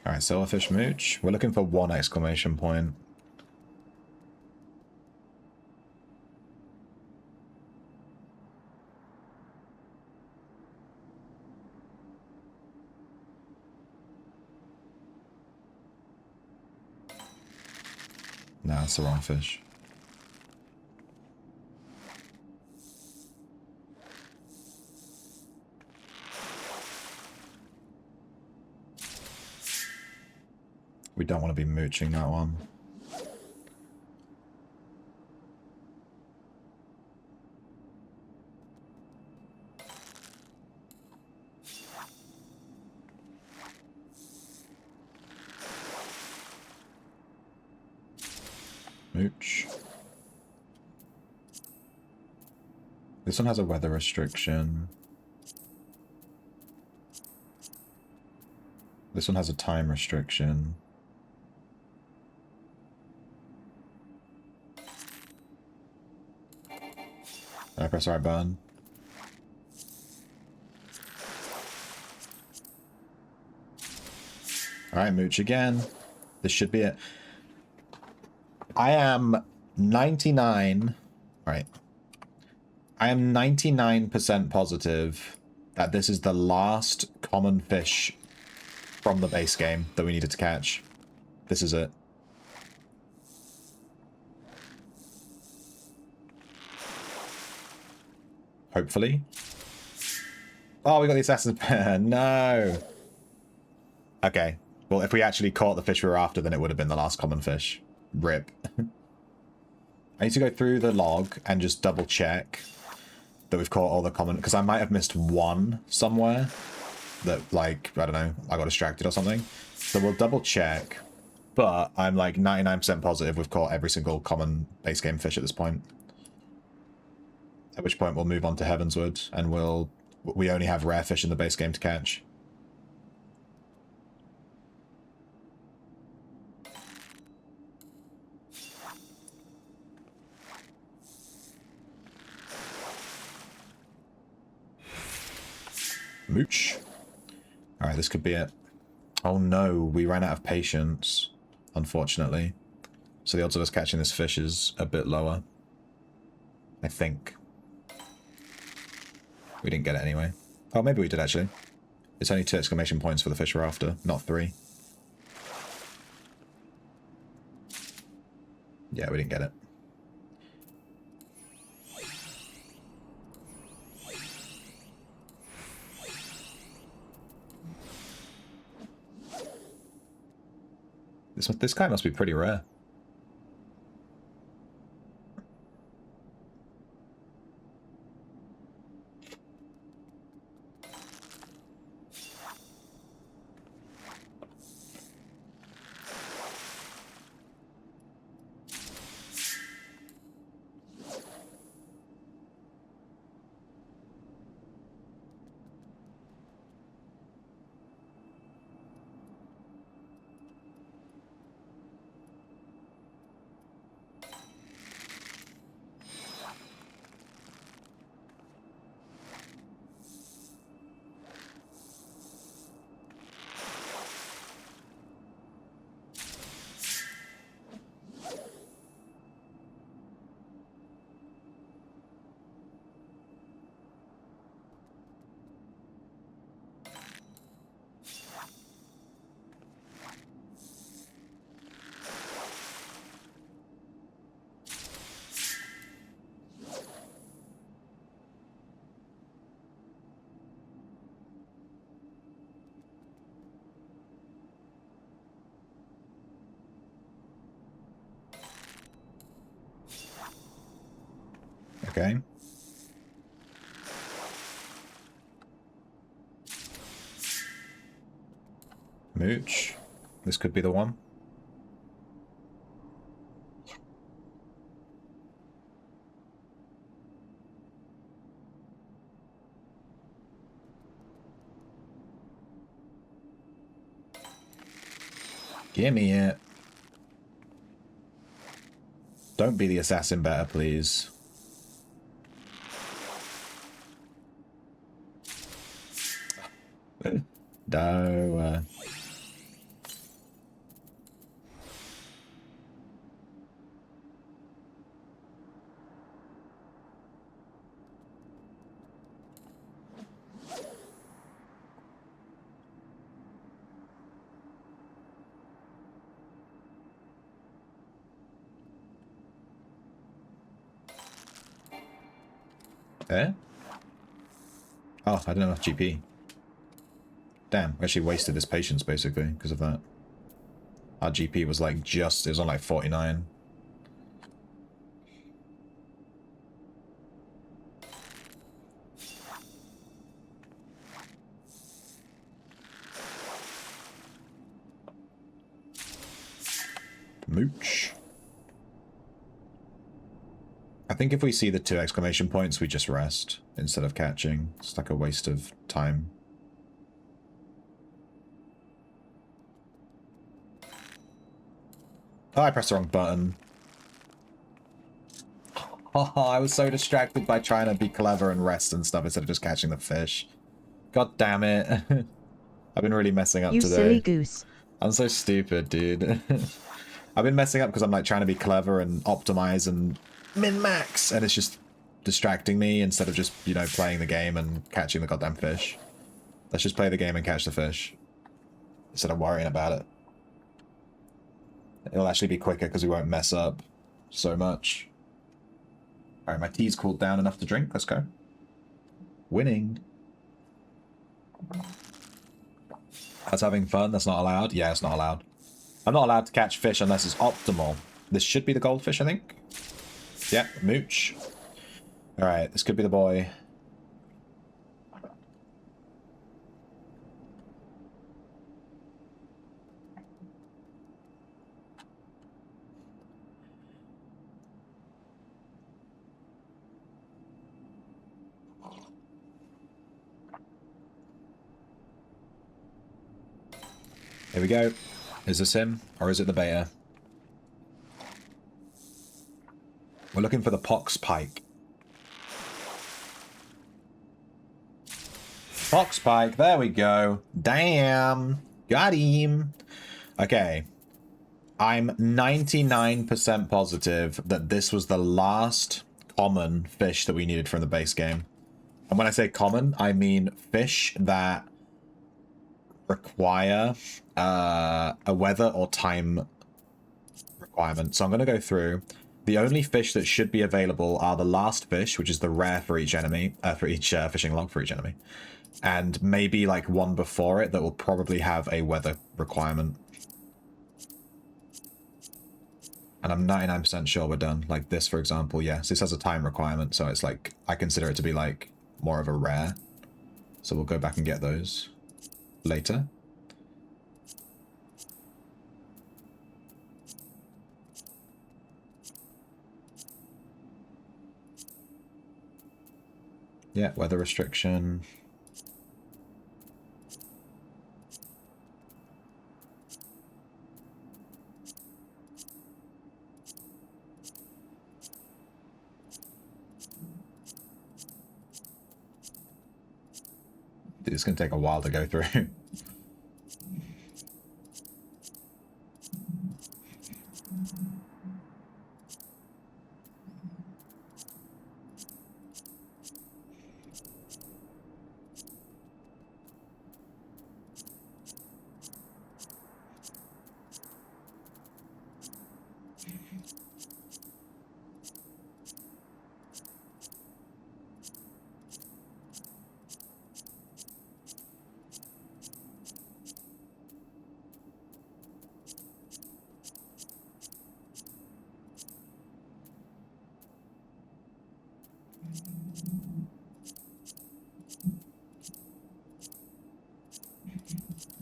Alright, silverfish mooch. We're looking for 1 exclamation point. No, that's the wrong fish. We don't want to be mooching that one. Mooch. This one has a weather restriction. This one has a time restriction. Did I press the right button? Alright, Mooch again. This should be it. I am 99... Alright. I am 99% positive that this is the last common fish from the base game that we needed to catch. This is it. Hopefully. Oh, we got the assassin's pair. No. Okay. Well, if we actually caught the fish we were after, then it would have been the last common fish. Rip. I need to go through the log and just double check that we've caught all the common... Because I might have missed one somewhere that, like, I don't know, I got distracted or something. So we'll double check. But I'm like 99% positive we've caught every single common base game fish at this point. At which point we'll move on to Heavensward and we only have rare fish in the base game to catch. Mooch. Alright, this could be it. Oh no, we ran out of patience, unfortunately. So the odds of us catching this fish is a bit lower. I think. We didn't get it anyway. Oh, maybe we did actually. It's only 2 exclamation points for the fish we're after, not 3. Yeah, we didn't get it. This guy must be pretty rare. Okay. Mooch. This could be the one. Give me it. Don't be the assassin better, please. No. Eh? Oh, I don't have enough GP. Damn, we actually wasted his patience, basically, because of that. Our GP was like it was on like 49. Mooch. think if we see the 2 exclamation points, we just rest instead of catching. It's like a waste of time. Oh, I pressed the wrong button. Oh, I was so distracted by trying to be clever and rest and stuff instead of just catching the fish. God damn it. I've been really messing up you today. You silly goose. I'm so stupid, dude. I've been messing up because I'm like trying to be clever and optimize and min-max, and it's just distracting me instead of just, you know, playing the game and catching the goddamn fish. Let's just play the game and catch the fish instead of worrying about it. It'll actually be quicker because we won't mess up so much. Alright, my tea's cooled down enough to drink. Let's go. Winning. That's having fun. That's not allowed. Yeah, it's not allowed. I'm not allowed to catch fish unless it's optimal. This should be the goldfish, I think. Yeah, mooch. Alright, this could be the boy. Here we go. Is this him? Or is it the beta? We're looking for the pox pike. Pox pike, there we go. Damn. Got him. Okay. I'm 99% positive that this was the last common fish that we needed from the base game. And when I say common, I mean fish that require a weather or time requirement. So I'm going to go through. The only fish that should be available are the last fish, which is the rare for each enemy, for each fishing log for each enemy. And maybe like one before it that will probably have a weather requirement. And I'm 99% sure we're done. Like this, for example, yes, this has a time requirement. So it's like, I consider it to be like more of a rare. So we'll go back and get those later. Yeah, weather restriction. Dude, it's going to take a while to go through.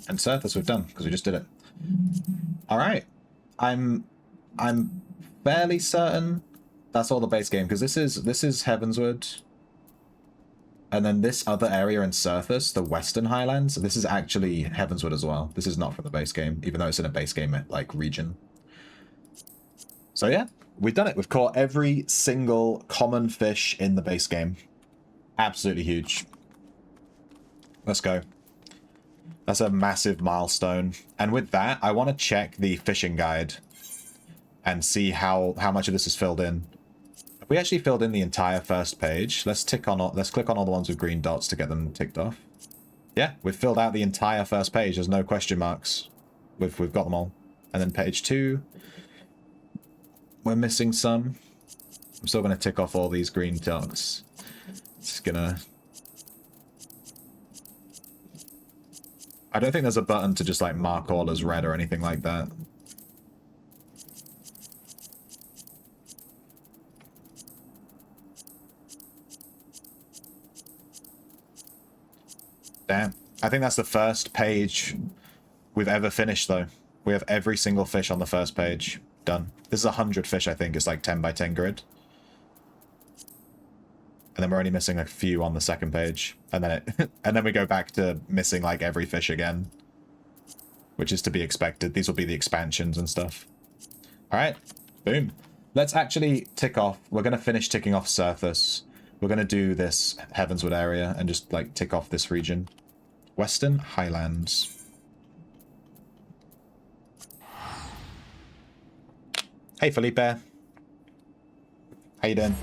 And Coerthas we've done, because we just did it. Alright. I'm fairly certain that's all the base game, because this is Heavenswood. And then this other area in Coerthas, the Western Highlands, this is actually Heavenswood as well. This is not from the base game, even though it's in a base game like region. So yeah, we've done it. We've caught every single common fish in the base game. Absolutely huge. Let's go. That's a massive milestone. And with that, I want to check the fishing guide and see how much of this is filled in. Have we actually filled in the entire first page? Let's click on all the ones with green dots to get them ticked off. Yeah, we've filled out the entire first page. There's no question marks. We've got them all. And then page 2. We're missing some. I'm still going to tick off all these green dots. Just gonna... I don't think there's a button to just like mark all as red or anything like that. Damn. I think that's the first page we've ever finished though. We have every single fish on the first page. Done. This is 100 fish, I think. It's like 10 by 10 grid. And then we're only missing a few on the second page. And then and then we go back to missing like every fish again. Which is to be expected. These will be the expansions and stuff. Alright. Boom. Let's actually tick off. We're going to finish ticking off Coerthas. We're going to do this Heavenswood area and just like tick off this region. Western Highlands. Hey Felipe. How you doing?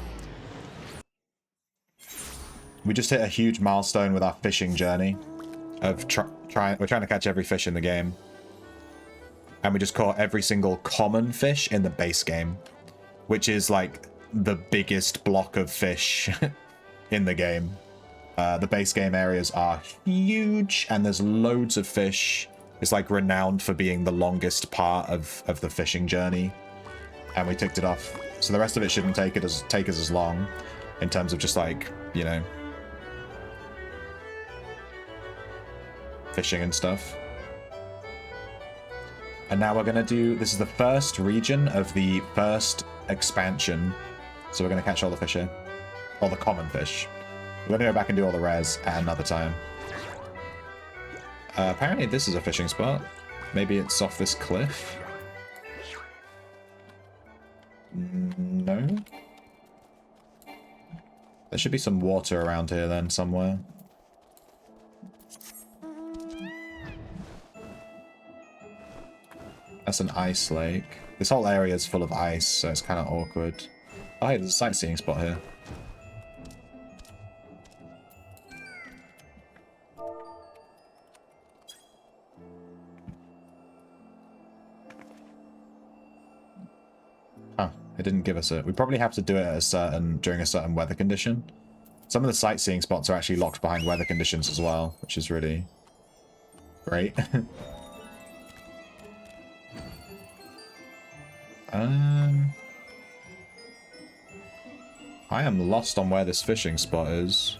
We just hit a huge milestone with our fishing journey. We're trying to catch every fish in the game. And we just caught every single common fish in the base game. Which is like the biggest block of fish in the game. The base game areas are huge and there's loads of fish. It's like renowned for being the longest part of the fishing journey. And we ticked it off. So the rest of it shouldn't take us as long in terms of just like, you know, fishing and stuff. And now we're going to do, this is the first region of the first expansion. So we're going to catch all the fish here. All the common fish. We're going to go back and do all the rares at another time. Apparently this is a fishing spot. Maybe it's off this cliff. No. There should be some water around here then somewhere. That's an ice lake. This whole area is full of ice, so it's kind of awkward. Oh, hey, there's a sightseeing spot here. Huh, it didn't give us it. We probably have to do it at during a certain weather condition. Some of the sightseeing spots are actually locked behind weather conditions as well, which is really great. I am lost on where this fishing spot is.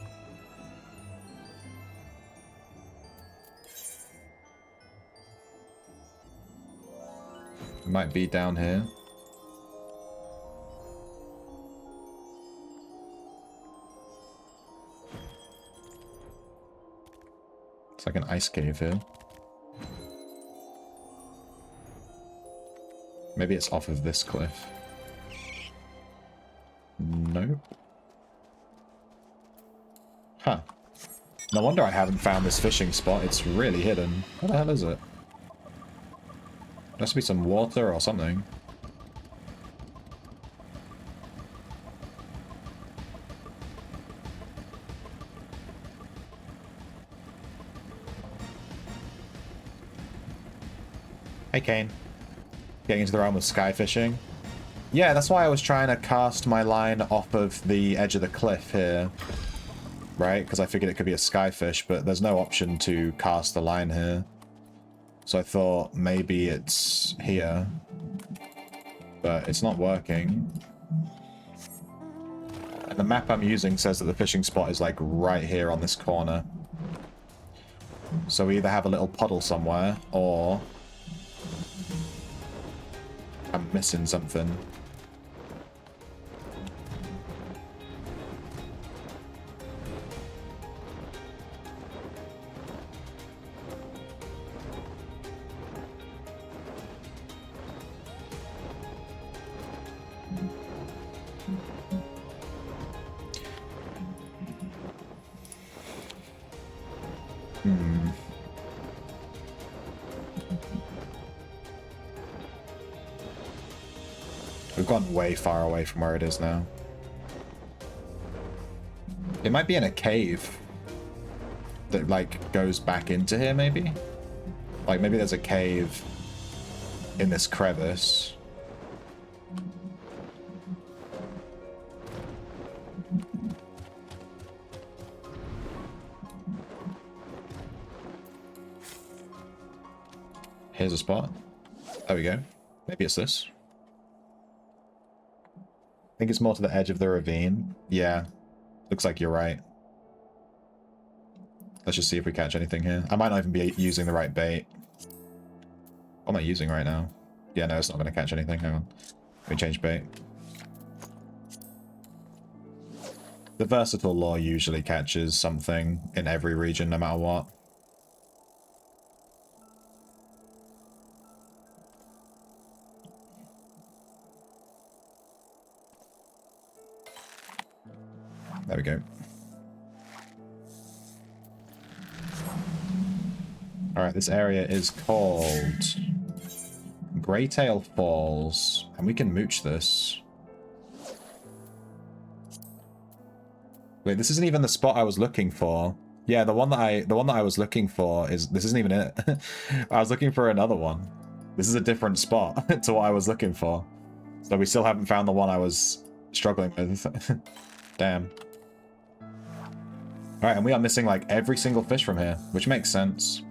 It might be down here. It's like an ice cave here. Maybe it's off of this cliff. Nope. Huh. No wonder I haven't found this fishing spot. It's really hidden. What the hell is it? There must be some water or something. Hey, Kane. Getting into the realm of sky fishing. Yeah, that's why I was trying to cast my line off of the edge of the cliff here. Right? Because I figured it could be a skyfish, but there's no option to cast the line here. So I thought maybe it's here. But it's not working. And the map I'm using says that the fishing spot is like right here on this corner. So we either have a little puddle somewhere, or I'm missing something. We've gone way far away from where it is now. It might be in a cave that, like, goes back into here, maybe? Like, maybe there's a cave in this crevice. Here's a spot. There we go. Maybe it's this. I think it's more to the edge of the ravine. Yeah. Looks like you're right. Let's just see if we catch anything here. I might not even be using the right bait. What am I using right now? Yeah, no, it's not going to catch anything. Hang on. Let me change bait. The versatile lore usually catches something in every region, no matter what. There we go. Alright, this area is called Greytail Falls, and we can mooch this. Wait, this isn't even the spot I was looking for. Yeah, the one that I was looking for is this isn't even it. I was looking for another one. This is a different spot to what I was looking for. So we still haven't found the one I was struggling with. Damn. Alright, and we are missing like every single fish from here, which makes sense.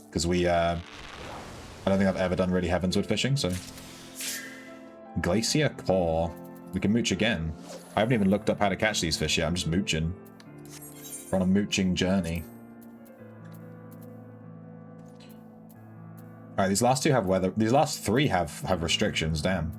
Because we, I don't think I've ever done really Heavensward fishing, so... Glacier Core. We can mooch again. I haven't even looked up how to catch these fish yet, I'm just mooching. We're on a mooching journey. Alright, these last two have weather... These last three have restrictions, damn.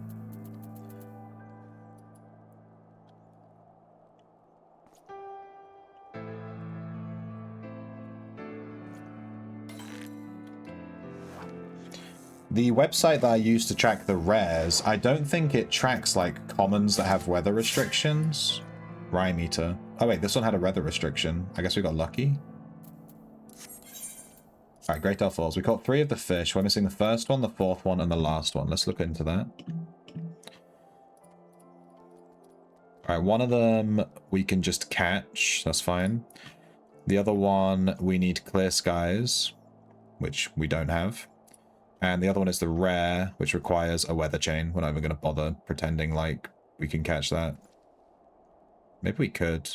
The website that I use to track the rares, I don't think it tracks, like, commons that have weather restrictions. Rhyme Eater. Oh wait, this one had a weather restriction. I guess we got lucky. Alright, Great Elf Falls. We caught 3 of the fish. We're missing the first one, the 4th one, and the last one. Let's look into that. Alright, one of them we can just catch. That's fine. The other one, we need clear skies, which we don't have. And the other one is the rare, which requires a weather chain. We're not even going to bother pretending like we can catch that. Maybe we could.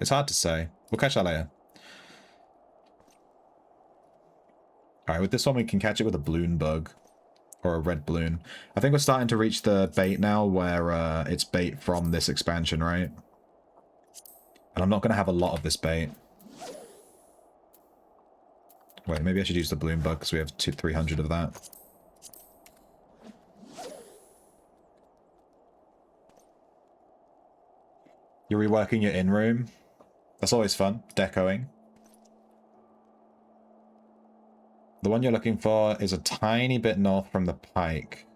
It's hard to say. We'll catch that later. Alright, with this one we can catch it with a balloon bug. Or a red balloon. I think we're starting to reach the bait now where it's bait from this expansion, right? And I'm not going to have a lot of this bait. Wait, maybe I should use the balloon bug because we have 300 of that. You're reworking your in-room? That's always fun. Decoing. The one you're looking for is a tiny bit north from the pike.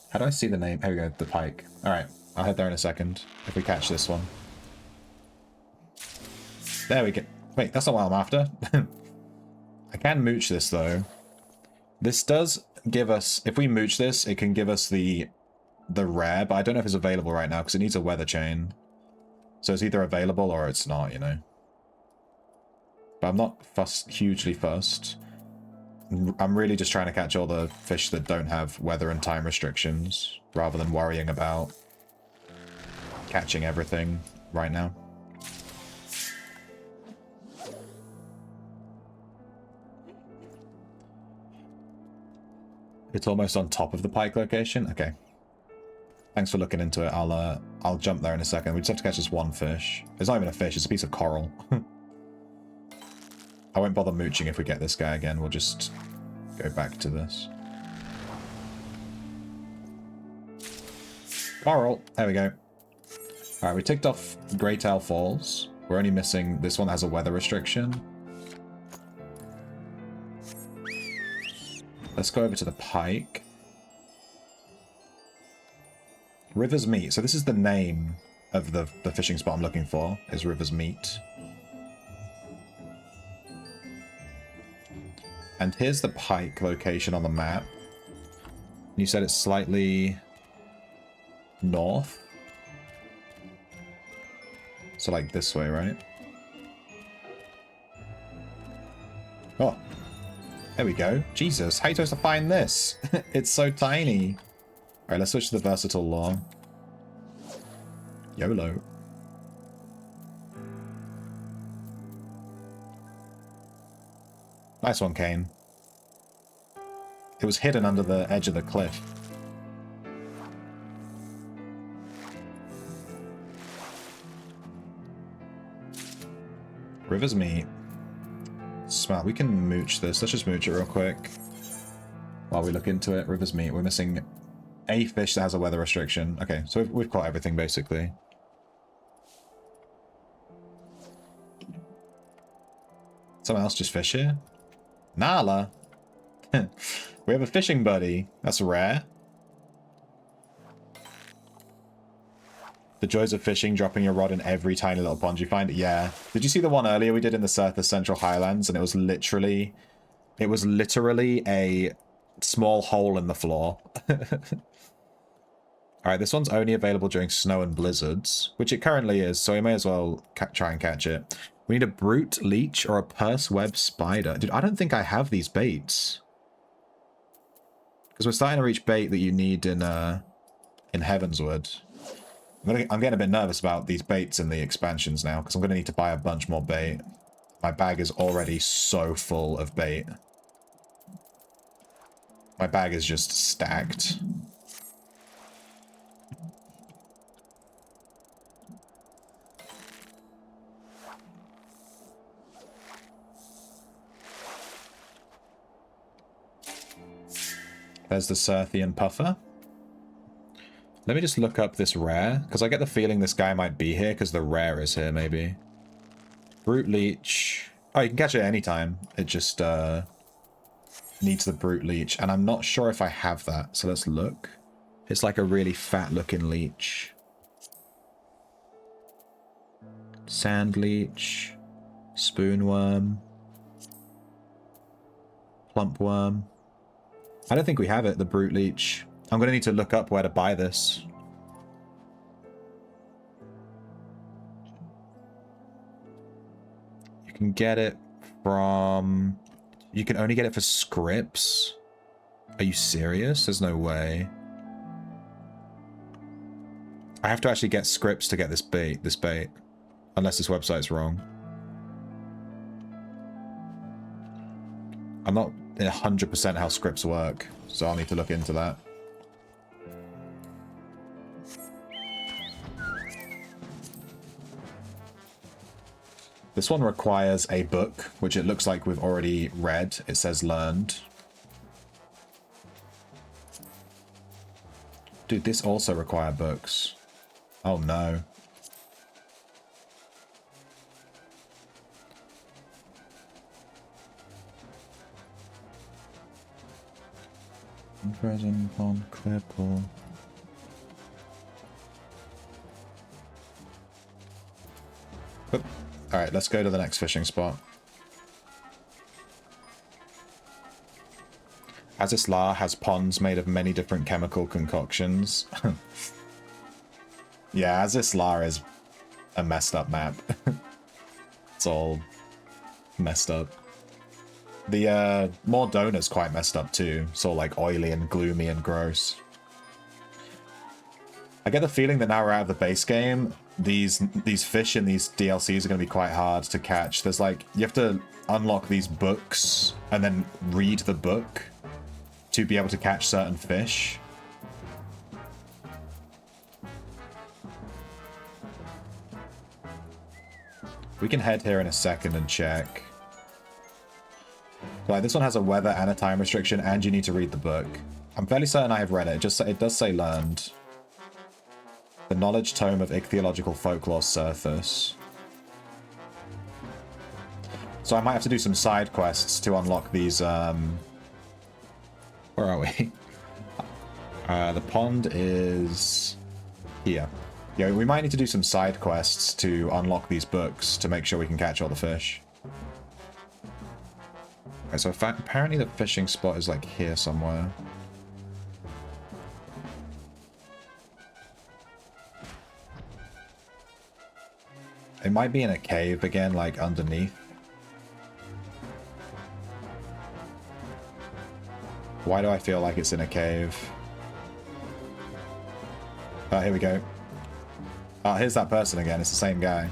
How do I see the name? Here we go, the pike. Alright, I'll head there in a second if we catch this one. There we go. Wait, that's not what I'm after. I can mooch this, though. This does give us... If we mooch this, it can give us the rare, but I don't know if it's available right now, because it needs a weather chain. So it's either available or it's not, you know. But I'm not hugely fussed. I'm really just trying to catch all the fish that don't have weather and time restrictions, rather than worrying about catching everything right now. It's almost on top of the pike location? Okay. Thanks for looking into it. I'll jump there in a second. We just have to catch this one fish. It's not even a fish, it's a piece of coral. I won't bother mooching if we get this guy again. We'll just go back to this. Coral! There we go. Alright, we ticked off Greytail Falls. We're only missing this one that has a weather restriction. Let's go over to the pike. River's Meat. So this is the name of the fishing spot I'm looking for, is River's Meat. And here's the pike location on the map. You said it's slightly north? So like this way, right? Oh. There we go. Jesus, how are you supposed to find this? It's so tiny. Alright, let's switch to the versatile lore. YOLO. Nice one, Kane. It was hidden under the edge of the cliff. River's Meat. Smart. We can mooch this. Let's just mooch it real quick while we look into it. River's Meat. We're missing A fish that has a weather restriction. Okay, so we've caught everything, basically. Someone else just fish here? Nala! We have a fishing buddy. That's rare. The joys of fishing, dropping your rod in every tiny little pond you find. Yeah. Did you see the one earlier we did in the Coerthas Central Highlands? And it was literally a small hole in the floor. Alright, this one's only available during snow and blizzards, which it currently is, so we may as well try and catch it. We need a brute leech or a purse web spider. Dude, I don't think I have these baits. Because we're starting to reach bait that you need in Heavenswood. I'm getting a bit nervous about these baits in the expansions now, because I'm going to need to buy a bunch more bait. My bag is already so full of bait. My bag is just stacked. There's the Cirthian puffer. Let me just look up this rare, because I get the feeling this guy might be here, because the rare is here, maybe. Brute leech. Oh, you can catch it anytime. It just needs the brute leech, and I'm not sure if I have that, so let's look. It's like a really fat-looking leech. Sand leech. Spoonworm. Plump worm. I don't think we have it, the brute leech. I'm going to need to look up where to buy this. You can get it from... You can only get it for scripts? Are you serious? There's no way. I have to actually get scripts to get this bait. Unless this website's wrong. I'm not 100% how scripts work, so I'll need to look into that. This one requires a book, which it looks like we've already read. It says learned. Dude, this also requires books. Oh no. Present on clear pool. Alright, let's go to the next fishing spot. Azislar has ponds made of many different chemical concoctions. Yeah, Azislar is a messed up map. It's all messed up. The Mordona's quite messed up too. It's all like oily and gloomy and gross. I get the feeling that now we're out of the base game, these fish in these DLCs are going to be quite hard to catch. There's like, you have to unlock these books and then read the book to be able to catch certain fish. We can head here in a second and check. Like, this one has a weather and a time restriction, and you need to read the book. I'm fairly certain I have read it. It does say learned. The Knowledge Tome of Ichthyological Folklore, Coerthas. So I might have to do some side quests to unlock these, Where are we? The pond is here. Yeah, we might need to do some side quests to unlock these books to make sure we can catch all the fish. Okay, so apparently the fishing spot is like here somewhere. It might be in a cave again, like underneath. Why do I feel like it's in a cave? Oh, here we go. Oh, here's that person again. It's the same guy.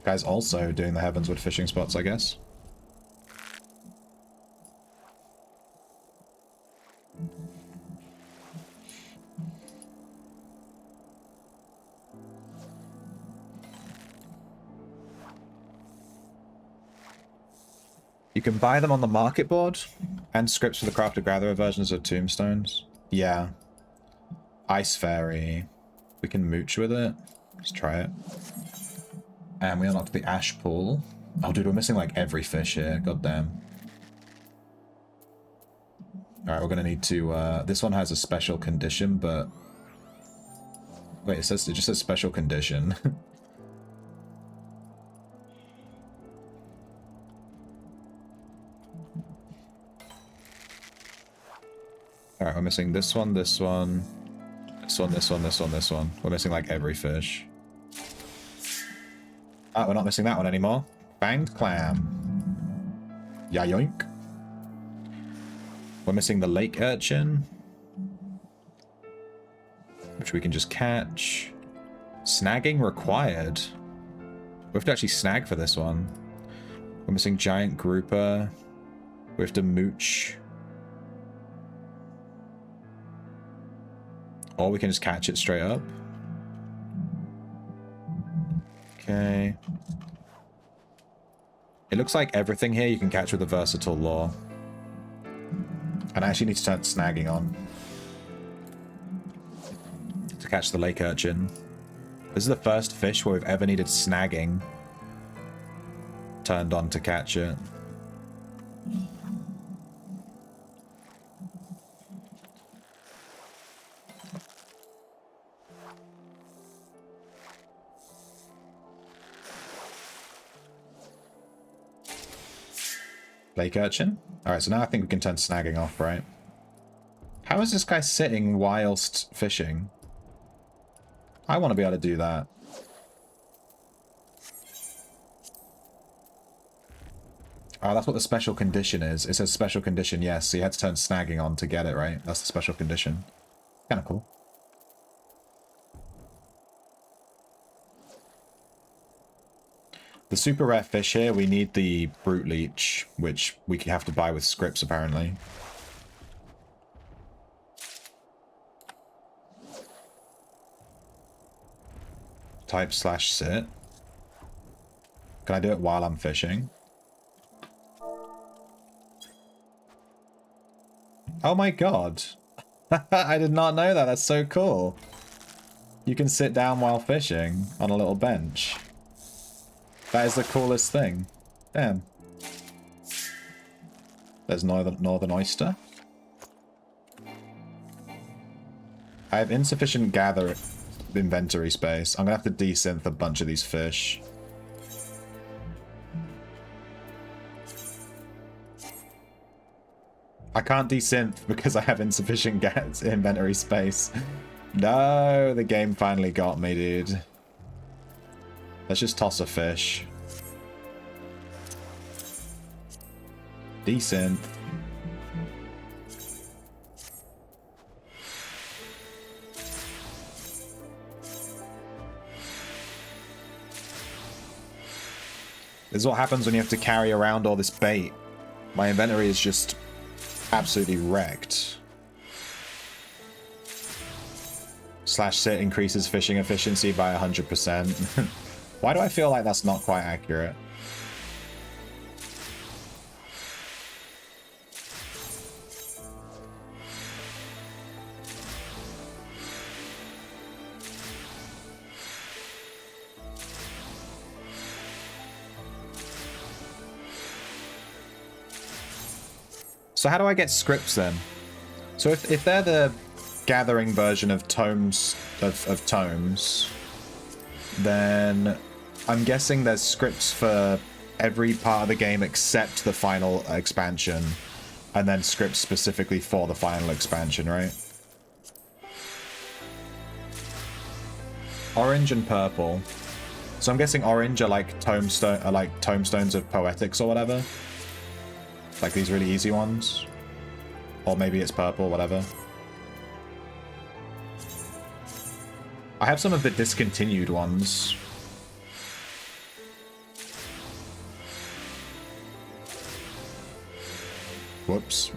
Guy's also doing the Heavenswood fishing spots, I guess. You can buy them on the market board and scripts for the crafted gatherer versions of tombstones. Yeah. Ice fairy. We can mooch with it. Let's try it. And we unlocked the ash pool. Oh, dude, we're missing like every fish here. God damn. Alright, we're gonna need to, this one has a special condition, but... Wait, it just says special condition. Alright, we're missing this one, this one, this one, this one, this one, this one. We're missing like every fish. Ah, we're not missing that one anymore. Banged clam. Ya yoink. We're missing the lake urchin, which we can just catch. Snagging required. We have to actually snag for this one. We're missing giant grouper. We have to mooch. Or we can just catch it straight up. Okay. It looks like everything here you can catch with a versatile lure. And I actually need to turn snagging on to catch the lake urchin. This is the first fish where we've ever needed snagging turned on to catch it. Lake urchin? Alright, so now I think we can turn snagging off, right? How is this guy sitting whilst fishing? I want to be able to do that. Oh, that's what the special condition is. It says special condition, yes. So you had to turn snagging on to get it, right? That's the special condition. Kind of cool. The super rare fish here, we need the brute leech, which we have to buy with scripts, apparently. Type/sit. Can I do it while I'm fishing? Oh my god. I did not know that. That's so cool. You can sit down while fishing on a little bench. That is the coolest thing. Damn. There's northern oyster. I have insufficient gather inventory space. I'm gonna have to desynth a bunch of these fish. I can't desynth because I have insufficient inventory space. No, the game finally got me, dude. Let's just toss a fish. Desynth. This is what happens when you have to carry around all this bait. My inventory is just absolutely wrecked. /sit increases fishing efficiency by 100%. Why do I feel like that's not quite accurate? So how do I get scripts then? So if they're the gathering version of tomes of tomes, then I'm guessing there's scripts for every part of the game except the final expansion, and then scripts specifically for the final expansion, right? Orange and purple. So I'm guessing orange are like tombstones of poetics or whatever. Like these really easy ones. Or maybe it's purple, whatever. I have some of the discontinued ones. Whoops.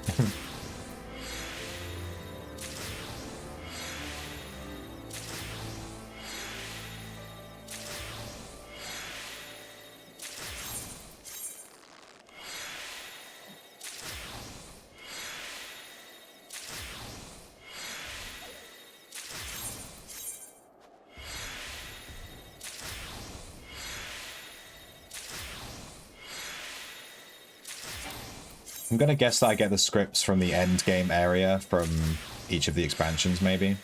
I'm gonna guess that I get the scripts from the end game area from each of the expansions, maybe.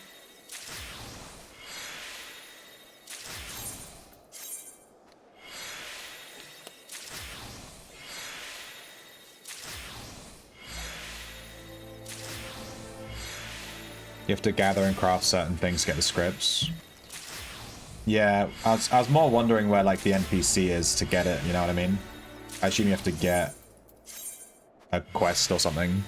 You have to gather and craft certain things to get the scripts. Yeah, I was more wondering where, like, the NPC is to get it, you know what I mean? I assume you have to get a quest or something.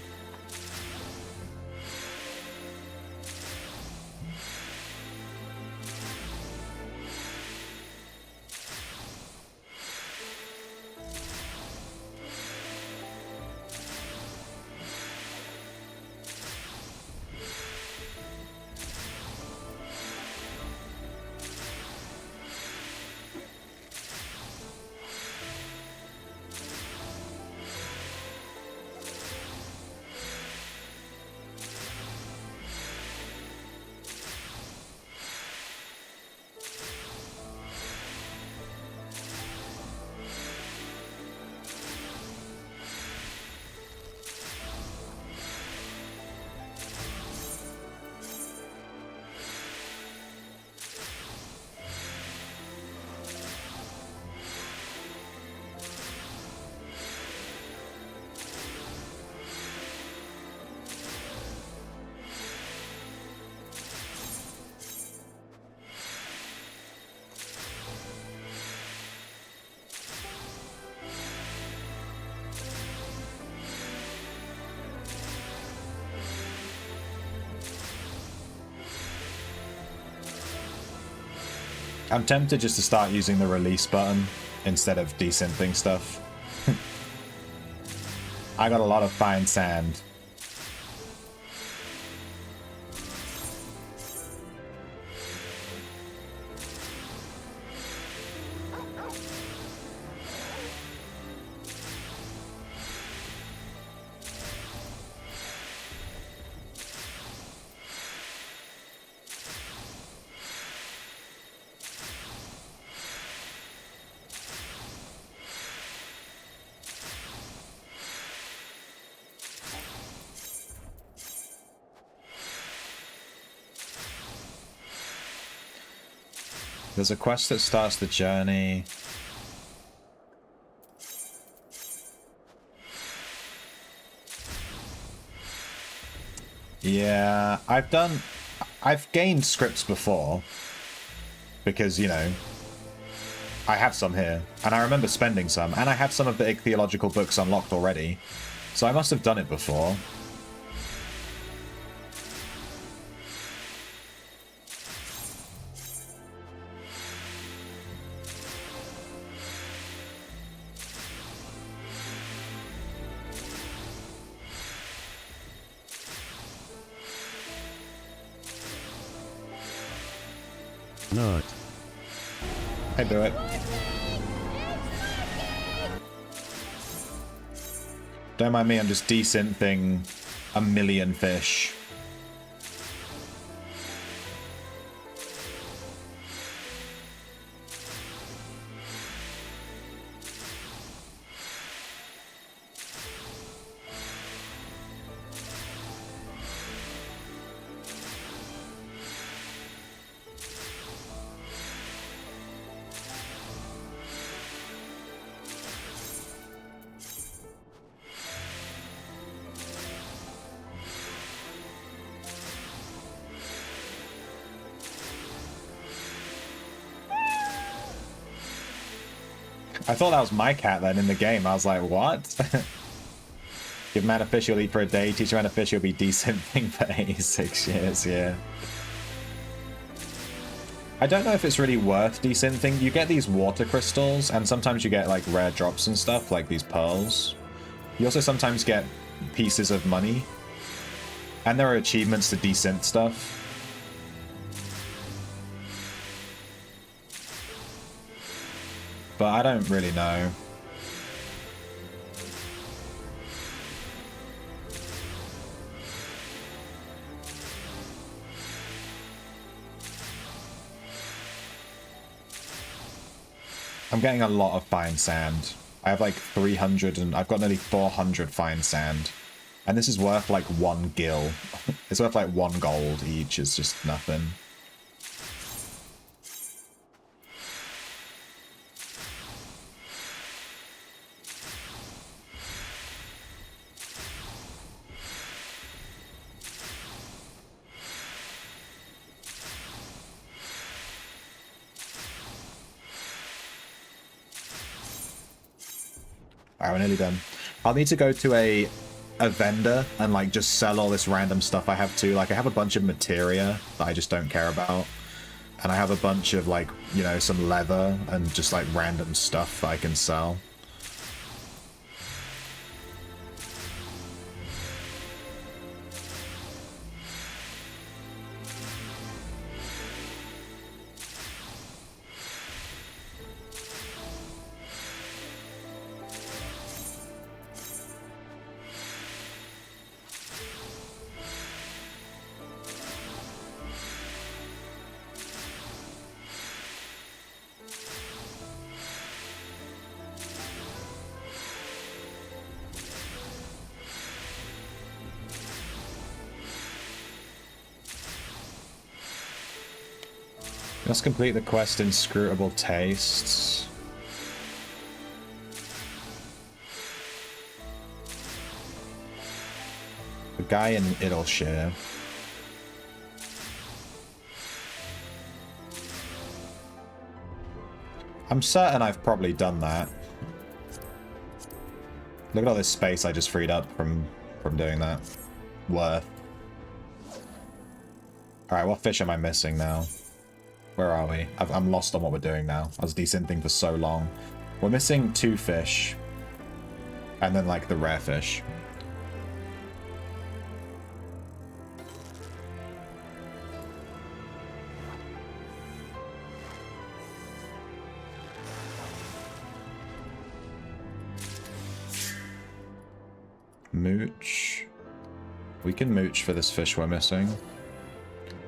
I'm tempted just to start using the release button instead of desynthing stuff. I got a lot of fine sand. There's a quest that starts the journey. Yeah, I've gained scripts before because, you know, I have some here and I remember spending some and I have some of the ichthyological books unlocked already. So I must have done it before. Not. I do it. Don't mind me, I'm just desynthing a million fish. I thought that was my cat then in the game. I was like, what? Give man a fish, you'll eat for a day. Teach a man a fish, you'll be desynthing for 86 years, yeah. I don't know if it's really worth desynthing. You get these water crystals, and sometimes you get like rare drops and stuff, like these pearls. You also sometimes get pieces of money. And there are achievements to desynth stuff. But I don't really know. I'm getting a lot of fine sand. I have like 300 and I've got nearly 400 fine sand. And this is worth like 1 gil. It's worth like 1 gold each. It's just nothing. Alright, we're nearly done. I'll need to go to a vendor and like just sell all this random stuff I have too. Like I have a bunch of materia that I just don't care about. And I have a bunch of like, you know, some leather and just like random stuff that I can sell. Let's complete the quest Inscrutable Tastes. The guy in Idleshire. I'm certain I've probably done that. Look at all this space I just freed up from doing that. Worth. Alright, what fish am I missing now? Where are we? I'm lost on what we're doing now. I was decenting for so long. We're missing 2 fish. And then, like, the rare fish. Mooch. We can mooch for this fish we're missing.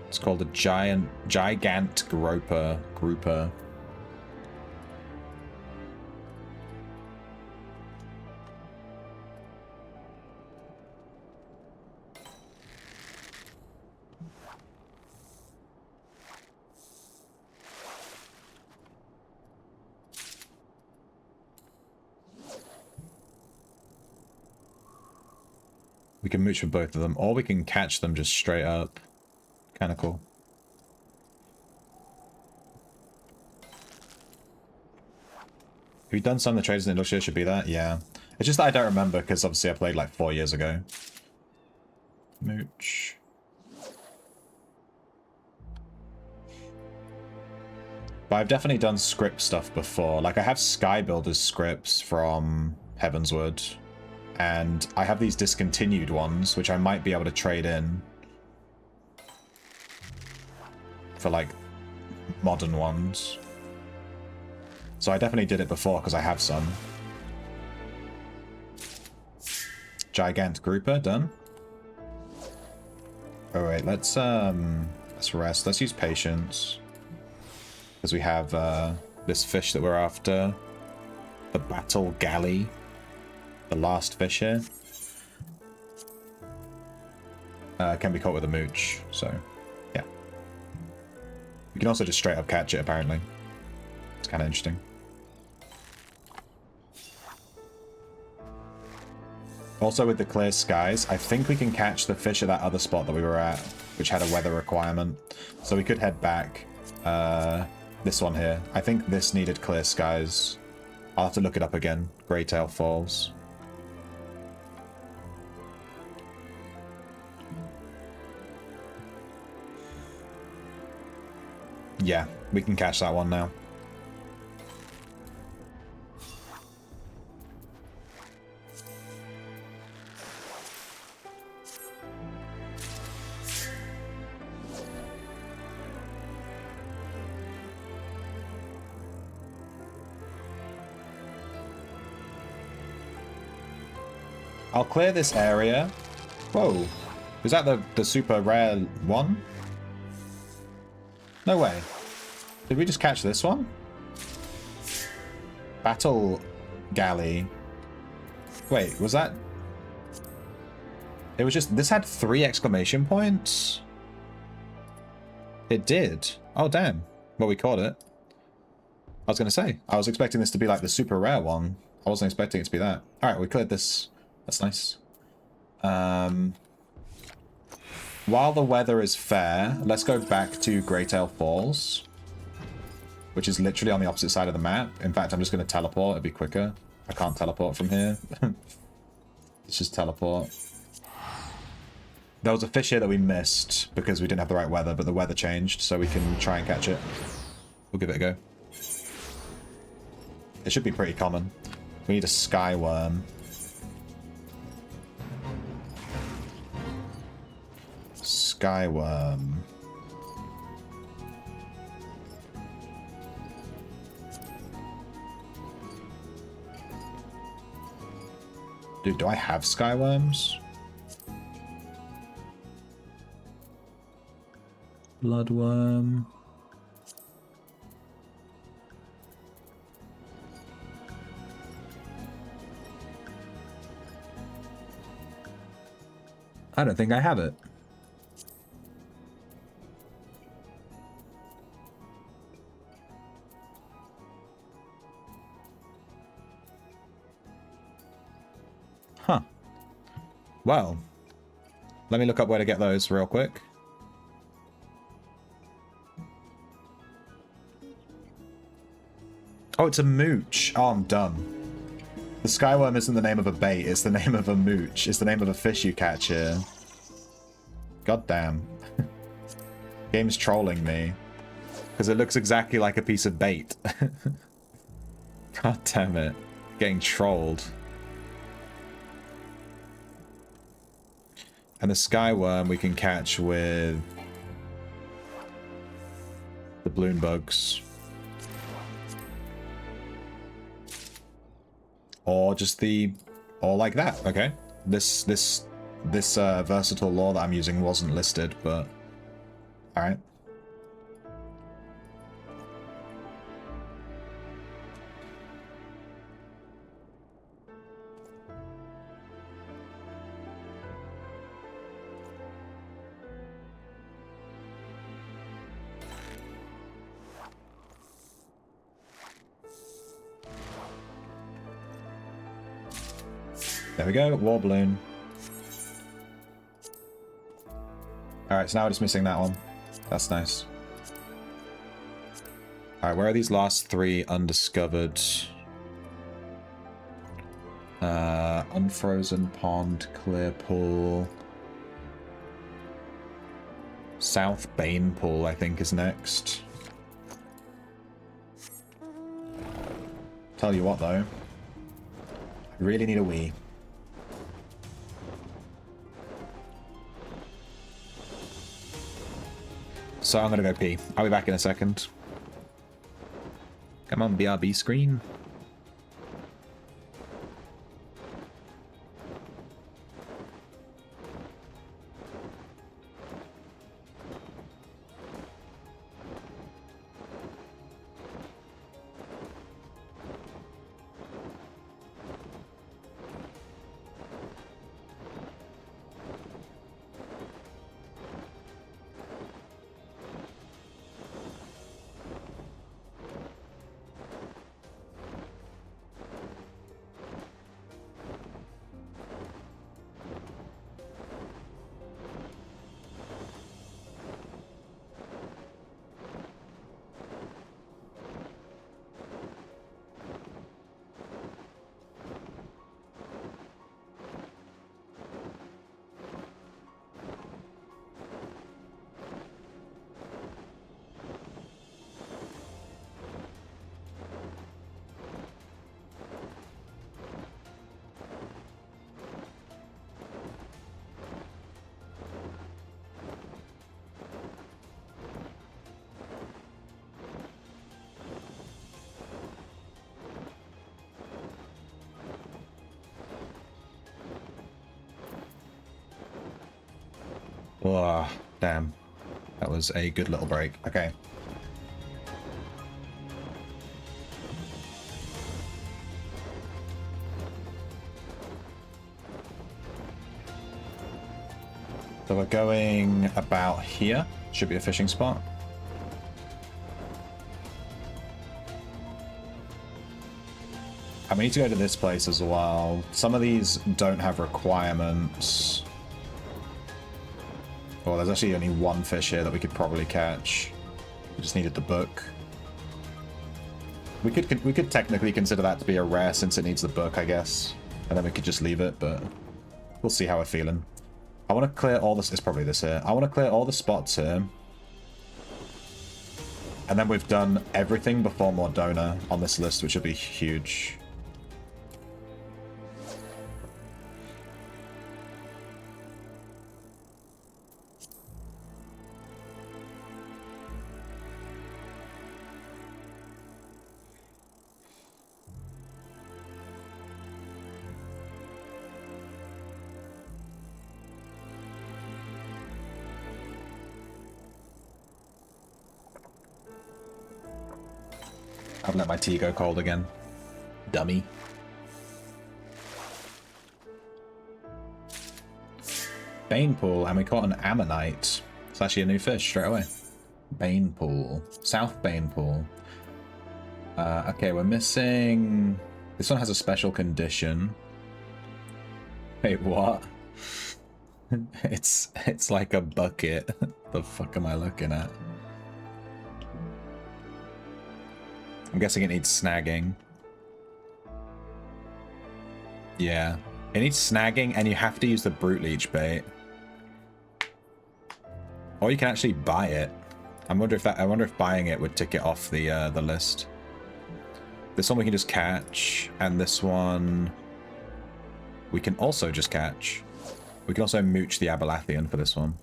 It's called a gigant grouper. We can mooch for both of them, or we can catch them just straight up. Kind of cool. Have you done some of the traders in Industria? Should be that? Yeah. It's just that I don't remember because obviously I played like 4 years ago. Mooch. But I've definitely done script stuff before. Like I have Sky Builders scripts from Heavensward. And I have these discontinued ones, which I might be able to trade in for like modern ones. So I definitely did it before because I have some. Gigant grouper, done. Alright, let's rest. Let's use patience. Because we have this fish that we're after. The battle galley. The last fish here. Can be caught with a mooch, so yeah. You can also just straight up catch it, apparently. It's kind of interesting. Also with the clear skies, I think we can catch the fish at that other spot that we were at, which had a weather requirement. So we could head back. This one here. I think this needed clear skies. I'll have to look it up again. Greytail Falls. Yeah, we can catch that one now. I'll clear this area. Whoa. Is that the super rare one? No way. Did we just catch this one? Battle galley. Wait, was that... It was just... This had 3 exclamation points? It did. Oh, damn. Well, we caught it. I was going to say, I was expecting this to be like the super rare one. I wasn't expecting it to be that. Alright, we cleared this. That's nice. While the weather is fair, let's go back to Greytail Falls, which is literally on the opposite side of the map. In fact, I'm just going to teleport. It'd be quicker. I can't teleport from here. Let's just teleport. There was a fish here that we missed because we didn't have the right weather, but the weather changed, so we can try and catch it. We'll give it a go. It should be pretty common. We need a sky worm. Sky worm. Dude, do I have sky worms? Bloodworm. I don't think I have it. Huh. Well, let me look up where to get those real quick. Oh, it's a mooch. Oh, I'm dumb. The skyworm isn't the name of a bait, it's the name of a mooch. It's the name of a fish you catch here. God damn. Game's trolling me. Because it looks exactly like a piece of bait. God damn it. Getting trolled. And the skyworm we can catch with the balloon bugs. Or just the... Or like that, okay. This versatile lore that I'm using wasn't listed, but... Alright. There we go, war balloon. Alright, so now we're just missing that one. That's nice. Alright, where are these last 3 undiscovered? Unfrozen Pond, Clear Pool. South Bane Pool, I think, is next. Tell you what, though. I really need a wee. So I'm gonna go pee. I'll be back in a second. Come on, BRB screen. Oh, damn. That was a good little break. Okay. So we're going about here. Should be a fishing spot. And we need to go to this place as well. Some of these don't have requirements. Well, there's actually only one fish here that we could probably catch. We just needed the book. We could technically consider that to be a rare since it needs the book, I guess. And then we could just leave it, but we'll see how we're feeling. I want to clear all this. It's probably this here. I want to clear all the spots here. And then we've done everything before Mordona on this list, which would be huge. I've let my tea go cold again. Dummy. Bane Pool, and we caught an ammonite. It's actually a new fish straight away. Bane Pool. South Bane Pool. Okay, we're missing... This one has a special condition. Wait, what? It's like a bucket. The fuck am I looking at? I'm guessing it needs snagging. Yeah. It needs snagging, and you have to use the Brute Leech bait. Or you can actually buy it. I wonder if buying it would tick it off the list. This one we can just catch, and this one we can also just catch. We can also mooch the Abelathian for this one.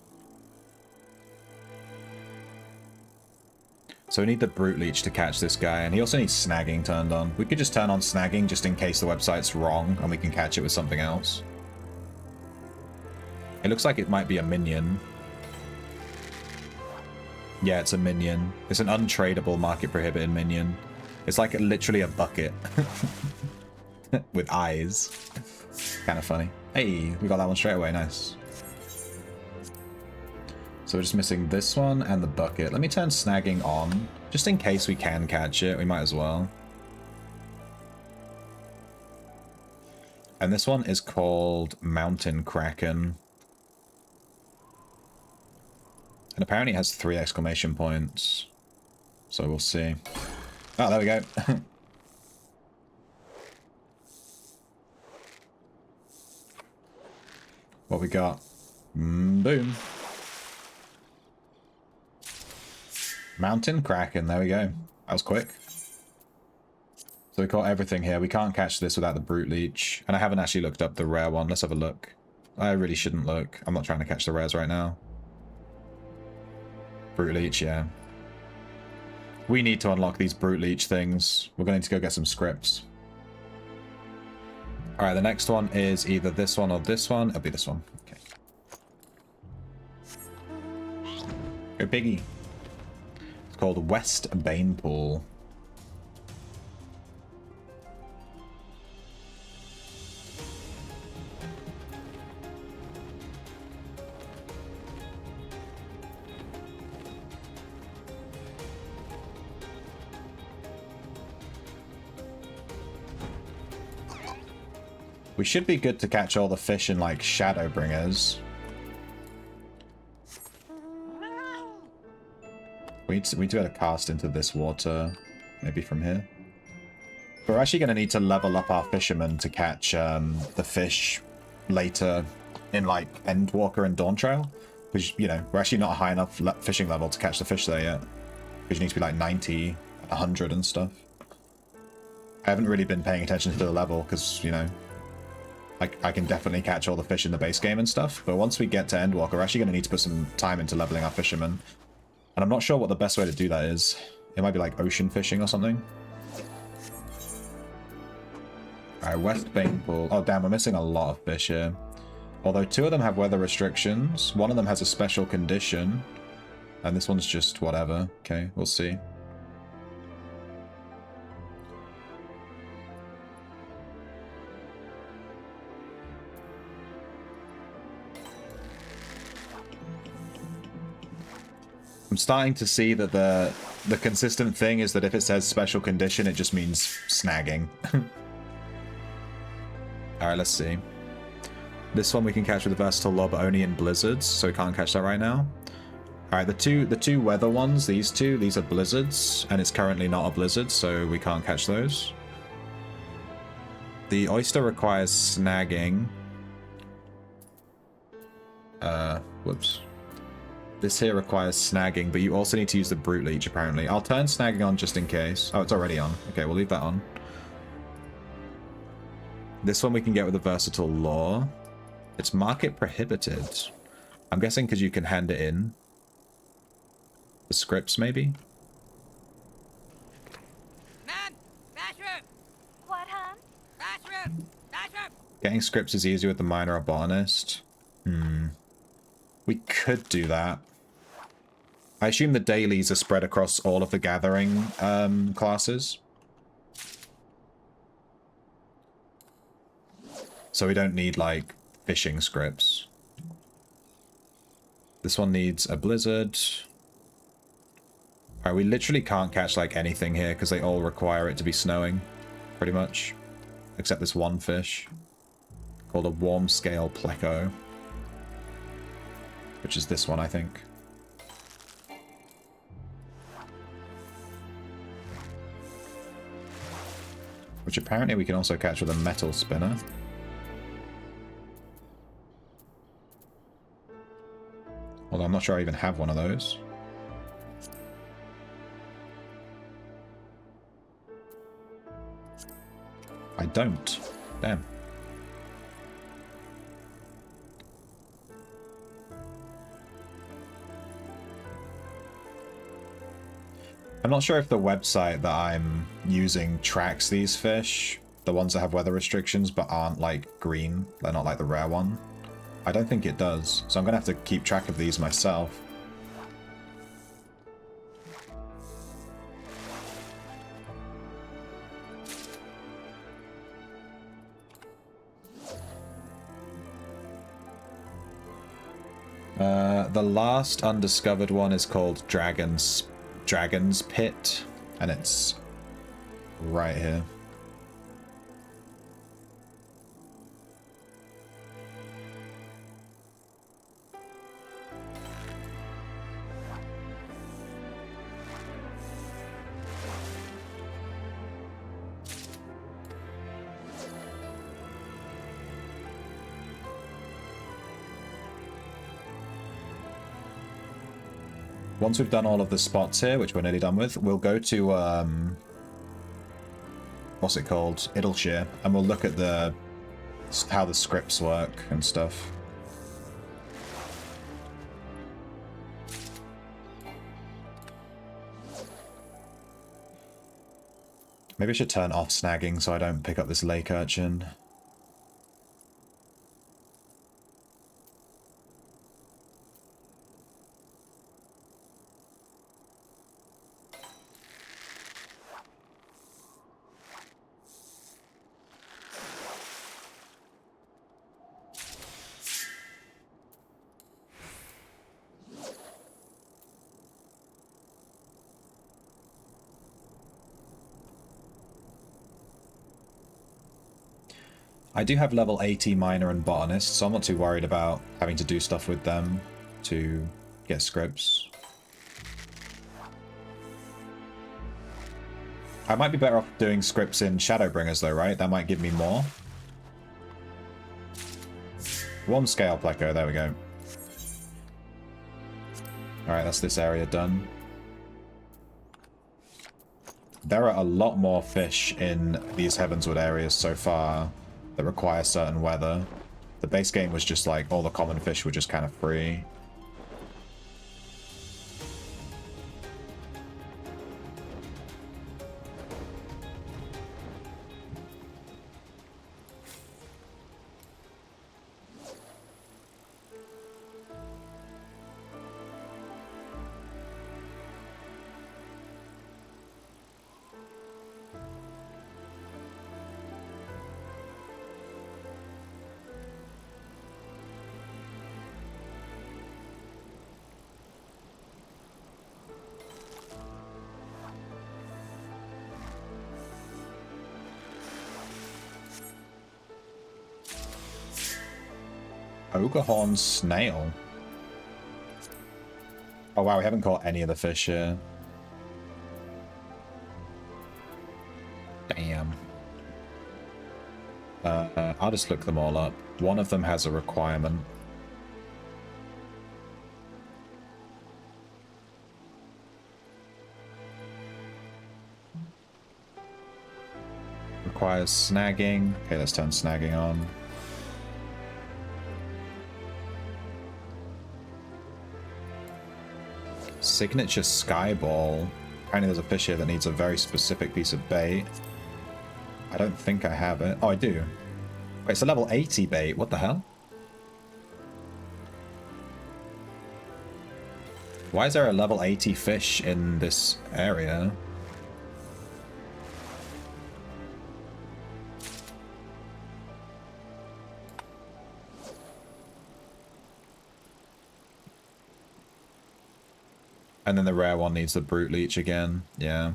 So we need the Brute Leech to catch this guy, and he also needs snagging turned on. We could just turn on snagging just in case the website's wrong, and we can catch it with something else. It looks like it might be a minion. Yeah, it's a minion. It's an untradeable market prohibited minion. It's like literally a bucket. With eyes. Kind of funny. Hey, we got that one straight away, nice. So we're just missing this one and the bucket. Let me turn snagging on, just in case we can catch it. We might as well. And this one is called Mountain Kraken. And apparently it has 3 exclamation points. So we'll see. Oh, there we go. What we got? Boom. Mountain Kraken, there we go. That was quick. So we caught everything here. We can't catch this without the Brute Leech. And I haven't actually looked up the rare one. Let's have a look. I really shouldn't look. I'm not trying to catch the rares right now. Brute Leech, yeah. We need to unlock these Brute Leech things. We're going to need to go get some scripts. Alright, the next one is either this one or this one. It'll be this one. Okay. Go Piggy. It's called West Bane Pool. We should be good to catch all the fish in, like, Shadowbringers. We need to be able to cast into this water, maybe from here. But we're actually going to need to level up our fishermen to catch the fish later in, like, Endwalker and Dawn Trail. Because, you know, we're actually not a high enough fishing level to catch the fish there yet. Because you need to be, like, 90, 100 and stuff. I haven't really been paying attention to the level because, you know, I can definitely catch all the fish in the base game and stuff, but once we get to Endwalker, we're actually going to need to put some time into leveling our fishermen. And I'm not sure what the best way to do that is. It might be like ocean fishing or something. Alright, West Bane Pool. Oh damn, we're missing a lot of fish here. Although 2 of them have weather restrictions, 1 of them has a special condition, and this one's just whatever. Okay, we'll see. I'm starting to see that the consistent thing is that if it says special condition, it just means snagging. Alright, let's see. This one we can catch with the versatile law, but only in blizzards, so we can't catch that right now. Alright, the two weather ones, these are blizzards, and it's currently not a blizzard, so we can't catch those. The oyster requires snagging. Whoops. This here requires snagging, but you also need to use the brute leech, apparently. I'll turn snagging on just in case. Oh, it's already on. Okay, we'll leave that on. This one we can get with a versatile law. It's market prohibited. I'm guessing because you can hand it in. The scripts, maybe? Man! Bathroom! What, hon? Bathroom! Bathroom! Getting scripts is easier with the miner or botanist. We could do that. I assume the dailies are spread across all of the gathering classes. So we don't need, like, fishing scripts. This one needs a blizzard. Alright, we literally can't catch, like, anything here because they all require it to be snowing, pretty much. Except this one fish called a warm scale pleco, which is this one, I think. Which apparently we can also catch with a metal spinner. Although I'm not sure I even have one of those. I don't. Damn. I'm not sure if the website that I'm using tracks these fish. The ones that have weather restrictions but aren't, like, green. They're not like the rare one. I don't think it does, so I'm gonna have to keep track of these myself. The last undiscovered one is called Dragon's Pit, and it's right here. Once we've done all of the spots here, which we're nearly done with, we'll go to, what's it called? Idleshire, and we'll look at how the scripts work and stuff. Maybe I should turn off snagging so I don't pick up this lake urchin. I do have level 80 miner and botanist, so I'm not too worried about having to do stuff with them to get scripts. I might be better off doing scripts in Shadowbringers though, right? That might give me more. Warm scale pleco, there we go. Alright, that's this area done. There are a lot more fish in these Heavenswood areas so far that require certain weather. The base game was just like all the common fish were just kind of free. Ogre snail. Oh wow, we haven't caught any of the fish here. Damn. I'll just look them all up. One of them has a requirement. Requires snagging. Okay, let's turn snagging on. Signature Skyball. Apparently there's a fish here that needs a very specific piece of bait. I don't think I have it. Oh, I do. Wait, it's a level 80 bait. What the hell? Why is there a level 80 fish in this area? And then the rare one needs the Brute Leech again. Yeah.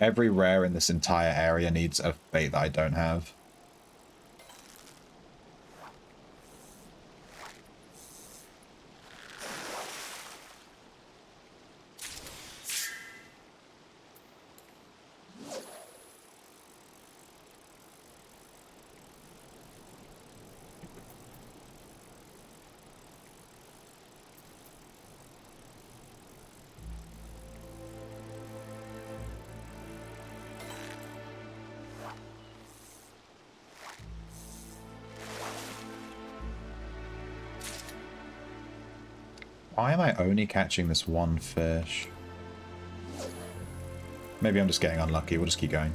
Every rare in this entire area needs a bait that I don't have. Why am I only catching this one fish? Maybe I'm just getting unlucky. We'll just keep going.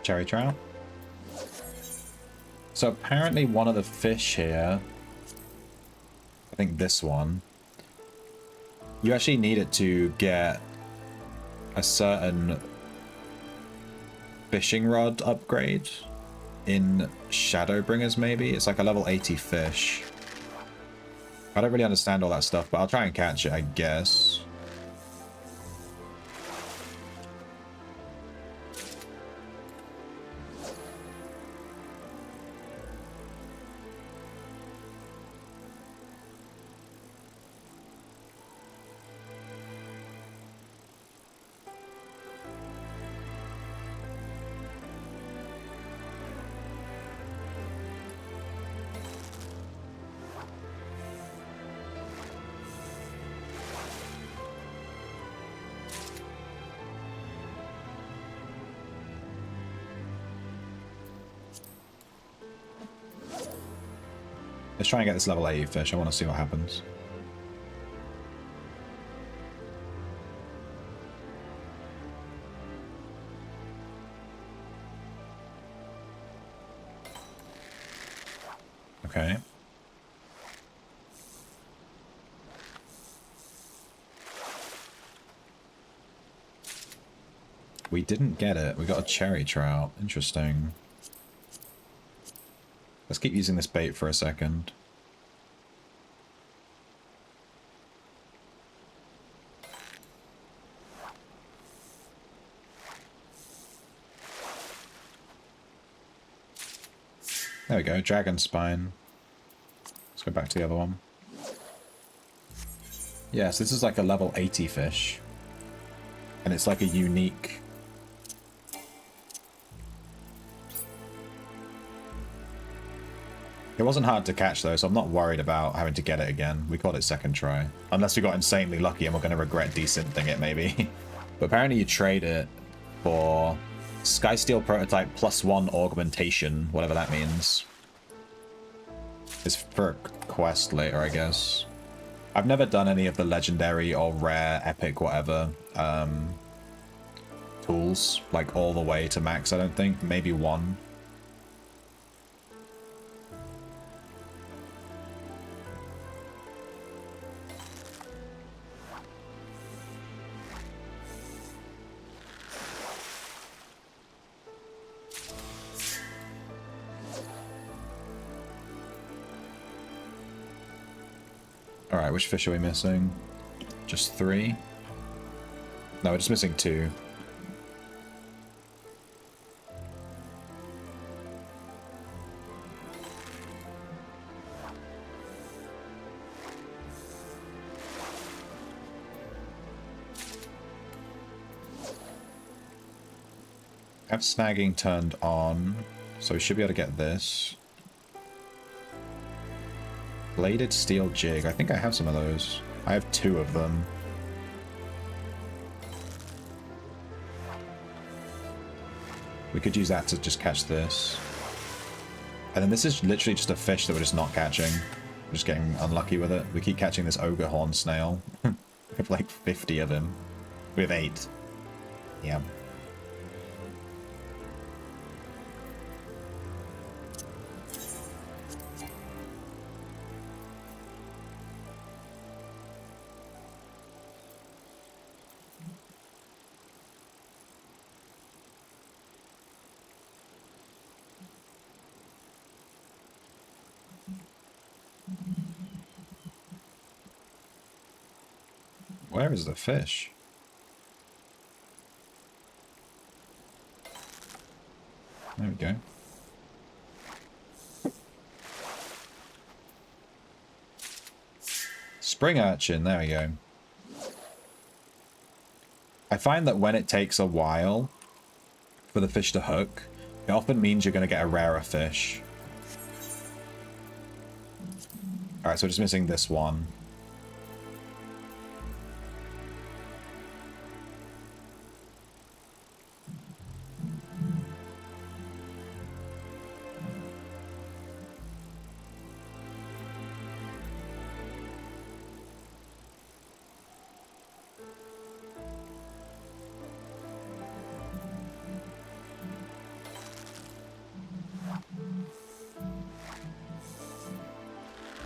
Cherry trout. So apparently one of the fish here, I think this one, you actually need it to get a certain fishing rod upgrade in Shadowbringers, maybe? It's like a level 80 fish. I don't really understand all that stuff, but I'll try and catch it, I guess. Let's try and get this level 80 fish. I want to see what happens. Okay. We didn't get it. We got a cherry trout. Interesting. Let's keep using this bait for a second. There we go, dragon spine. Let's go back to the other one. Yes, this is like a level 80 fish. And it's like a unique... It wasn't hard to catch though, so I'm not worried about having to get it again. We got it second try. Unless we got insanely lucky and we're going to regret decenting it maybe. But apparently you trade it for Skysteel Prototype +1 augmentation, whatever that means. It's for a quest later, I guess. I've never done any of the legendary or rare, epic, whatever tools, like all the way to max, I don't think. Maybe one. Alright, which fish are we missing? Just 3? No, we're just missing 2. I have snagging turned on, so we should be able to get this. Bladed steel jig. I think I have some of those. I have 2 of them. We could use that to just catch this. And then this is literally just a fish that we're just not catching. We're just getting unlucky with it. We keep catching this ogre horn snail. We have like 50 of him. We have 8. Yeah. Where is the fish? There we go. Spring urchin, there we go. I find that when it takes a while for the fish to hook, it often means you're going to get a rarer fish. Alright, so we're just missing this one.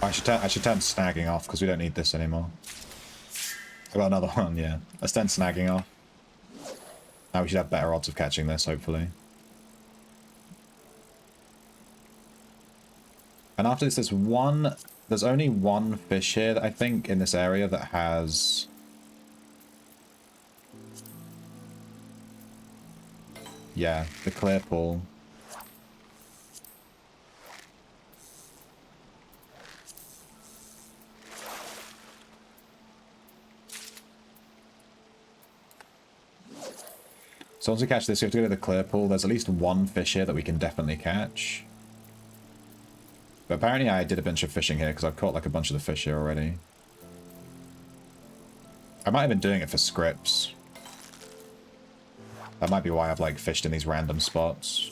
I should turn snagging off because we don't need this anymore. I got another one, yeah. Let's turn snagging off. Now we should have better odds of catching this, hopefully. And after this, there's only one fish here that I think in this area that has... Yeah, the clear pool. So once we catch this, we have to go to the clear pool. There's at least one fish here that we can definitely catch. But apparently I did a bunch of fishing here because I've caught like a bunch of the fish here already. I might have been doing it for scripts. That might be why I've like fished in these random spots.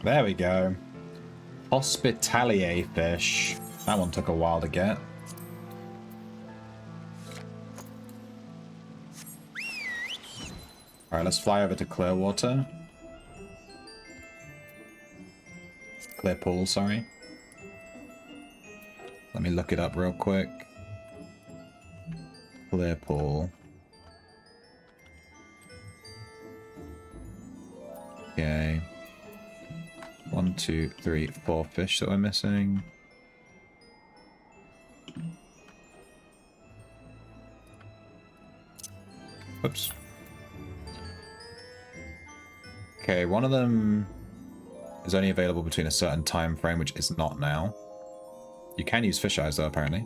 There we go. Hospitalier fish. That one took a while to get. Alright, let's fly over to Clearwater. Clear pool, sorry. Let me look it up real quick. Clear pool. Okay. 1, 2, 3, 4 fish that we're missing. Oops. Okay, one of them is only available between a certain time frame, which is not now. You can use fish eyes though, apparently.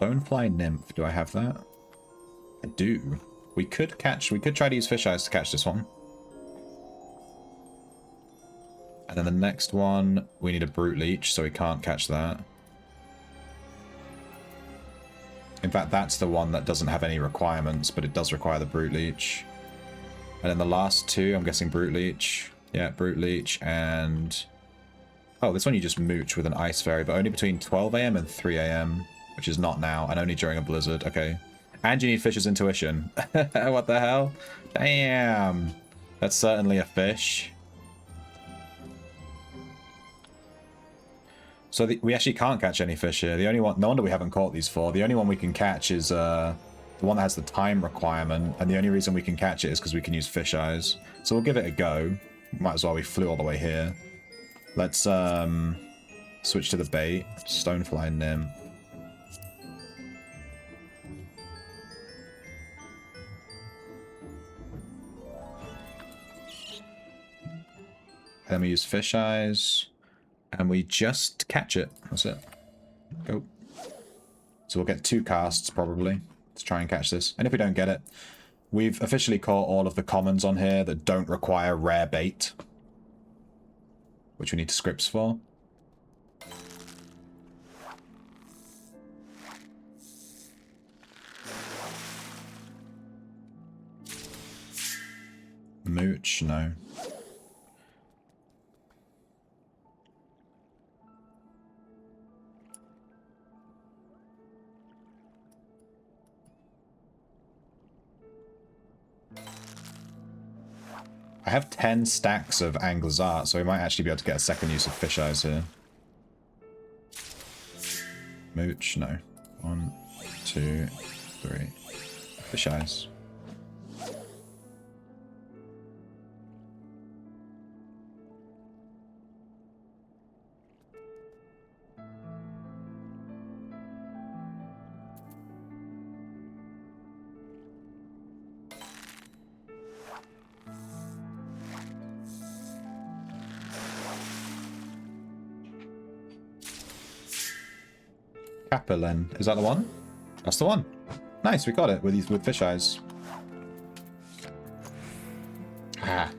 Bonefly nymph, do I have that? I do. We could try to use fish eyes to catch this one. And then the next one, we need a Brute Leech, so we can't catch that. In fact, that's the one that doesn't have any requirements, but it does require the Brute Leech. And then the last two, I'm guessing Brute Leech. Yeah, Brute Leech and... Oh, this one you just mooch with an Ice Fairy, but only between 12 AM and 3 AM, which is not now, and only during a blizzard. Okay. And you need Fish's Intuition. What the hell? Damn. That's certainly a fish. So we actually can't catch any fish here. The only one... No wonder we haven't caught these four. The only one we can catch is the one that has the time requirement, and the only reason we can catch it is because we can use Fish Eyes. So we'll give it a go. Might as well. We flew all the way here. Let's switch to the bait. Stonefly Nymph. Then we use Fish Eyes. And we just catch it. That's it. Go. So we'll get 2 casts, probably, to try and catch this. And if we don't get it, we've officially caught all of the commons on here that don't require rare bait, which we need scripts for. Mooch, no. I have 10 stacks of Angler's Art, so we might actually be able to get a second use of Fish Eyes here. Mooch, no. 1, 2, 3. Fish Eyes. Capelin. Is that the one? That's the one. Nice, we got it with Fish Eyes. Ah.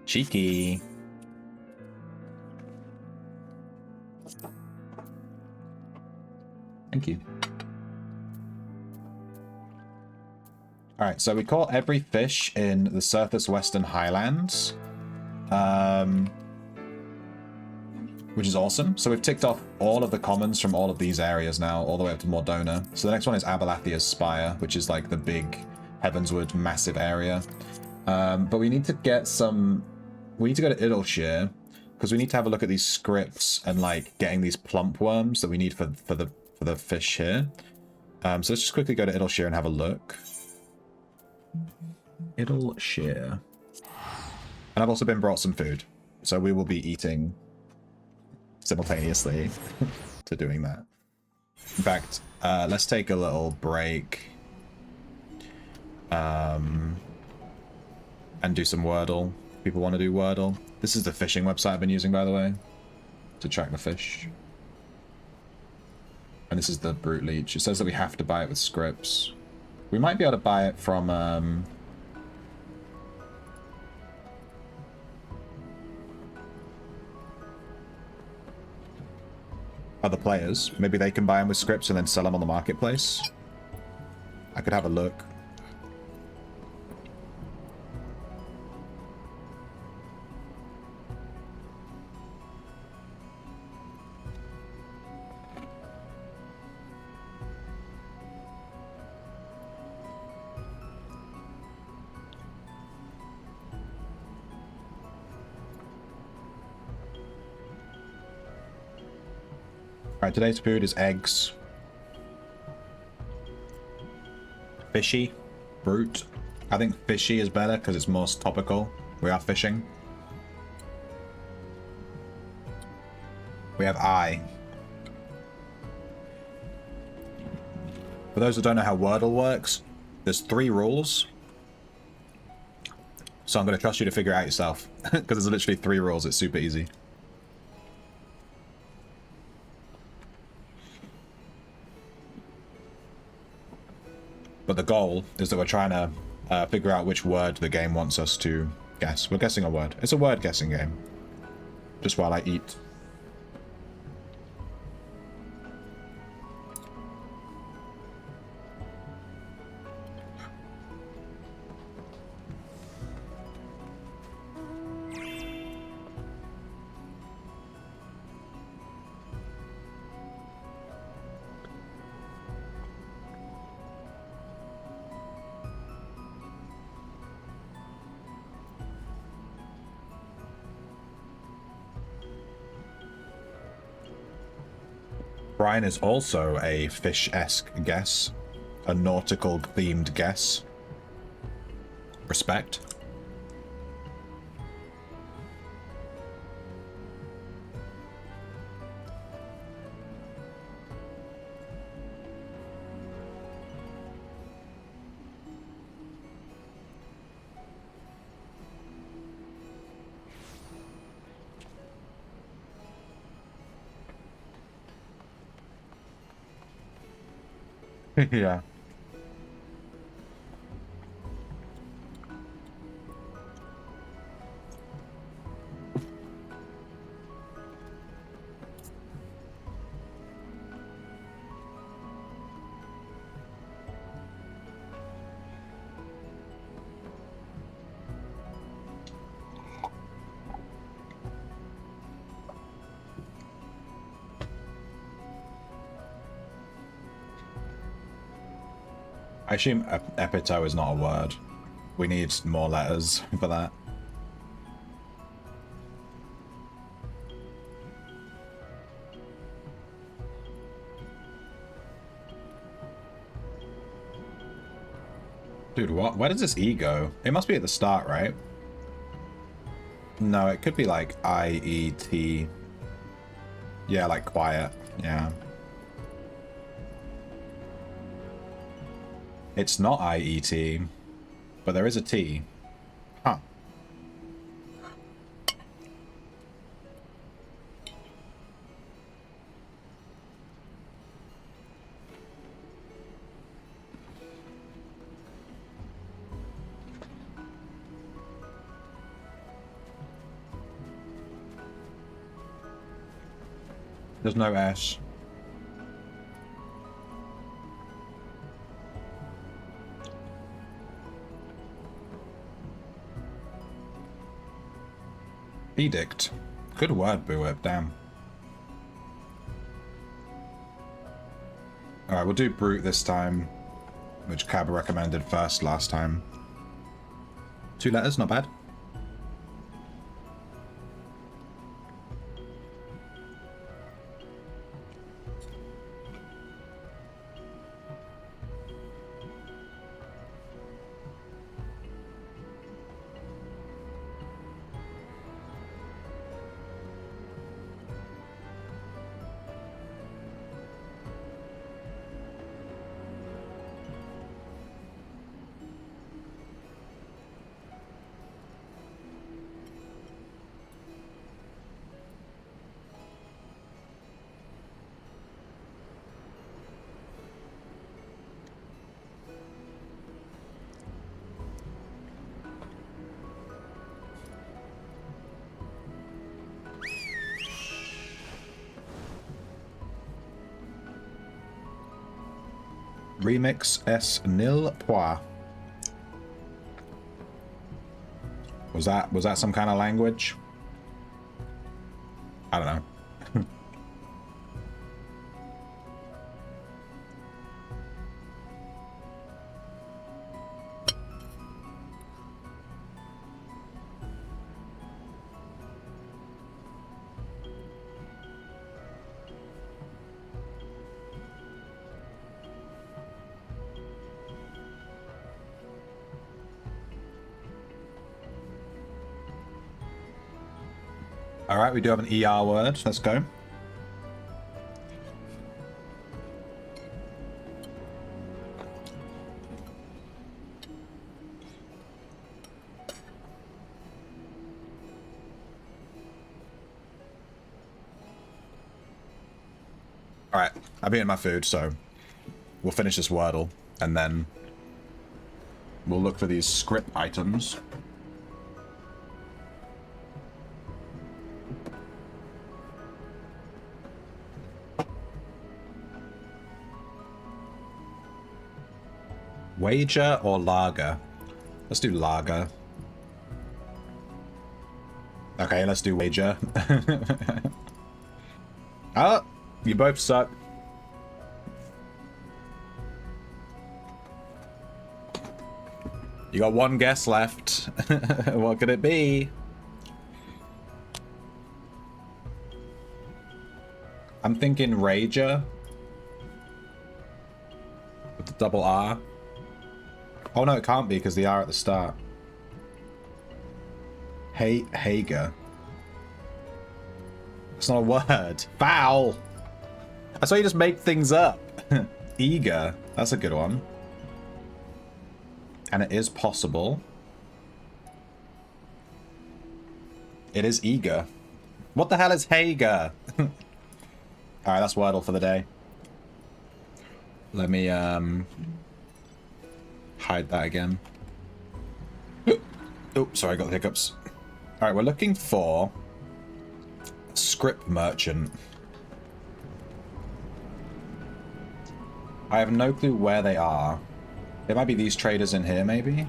Cheeky. Thank you. Alright, so we caught every fish in the Coerthas Western Highlands. Which is awesome. So we've ticked off all of the commons from all of these areas now, all the way up to Mordona. So the next one is Abalathia's Spire, which is like the big Heavenswood massive area. But we need to get some... We need to go to Idleshire, because we need to have a look at these scripts and like getting these plump worms that we need for the fish here. So let's just quickly go to Idleshire and have a look. Idleshire. And I've also been brought some food, so we will be eating simultaneously to doing that. In fact, let's take a little break and do some Wordle. People want to do Wordle. This is the fishing website I've been using, by the way, to track the fish. And this is the Brute Leech. It says that we have to buy it with scripts. We might be able to buy it from other players. Maybe they can buy them with scripts and then sell them on the marketplace. I could have a look. Alright, today's food is eggs. Fishy. Brute. I think fishy is better because it's more topical. We are fishing. We have eye. For those that don't know how Wordle works, there's 3 rules. So I'm going to trust you to figure it out yourself. Because there's literally 3 rules. It's super easy. But the goal is that we're trying to figure out which word the game wants us to guess. We're guessing a word. It's a word guessing game. just while I eat. Brian is also a fish-esque guess. A nautical-themed guess. Respect. Yeah. I assume epito is not a word. We need more letters for that. Dude, what? Where does this E go? It must be at the start, right? No, it could be like I-E-T. Yeah, like quiet. Yeah. It's not I-E-T, but there is a T. Huh. There's no S. Edict. Good word, Boo-Whip, damn. Alright, we'll do Brute this time, which Cab recommended first last time. 2 letters, not bad. Remix S nil pois. Was that some kind of language? I don't know. All right, we do have an ER word. Let's go. All right, I've eaten my food, so we'll finish this Wordle, and then we'll look for these script items. Wager or lager? Let's do lager. Okay, let's do wager. Oh, you both suck. You got one guess left. What could it be? I'm thinking Rager. With the double R. Oh no, it can't be because the R at the start. Hager. It's not a word. Foul! I saw you just make things up. Eager. That's a good one. And it is possible. It is eager. What the hell is Hager? Alright, that's Wordle for the day. Let me hide that again. Oh, sorry, I got the hiccups. Alright, we're looking for a script merchant. I have no clue where they are. It might be these traders in here, maybe?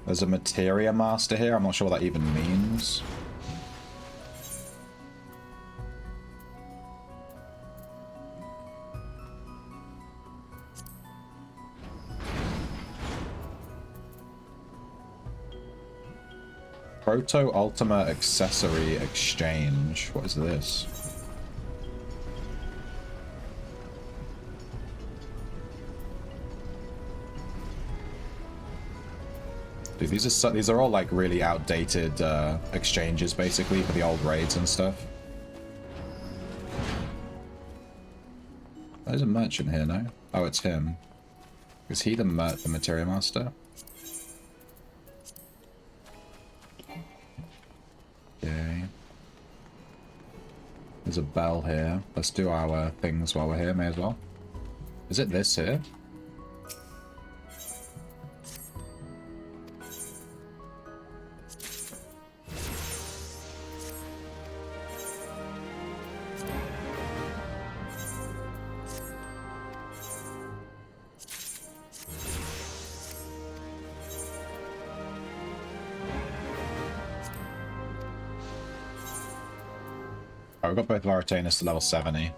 There's a materia master here. I'm not sure what that even means. Proto Ultima Accessory Exchange. What is this? Dude, these are all like really outdated exchanges basically for the old raids and stuff. There's a merchant here, no? Oh, it's him. Is he the materia master? Okay. There's a bell here. Let's do our things while we're here, may as well. Is it this here? We've got both of our retainers to level 70.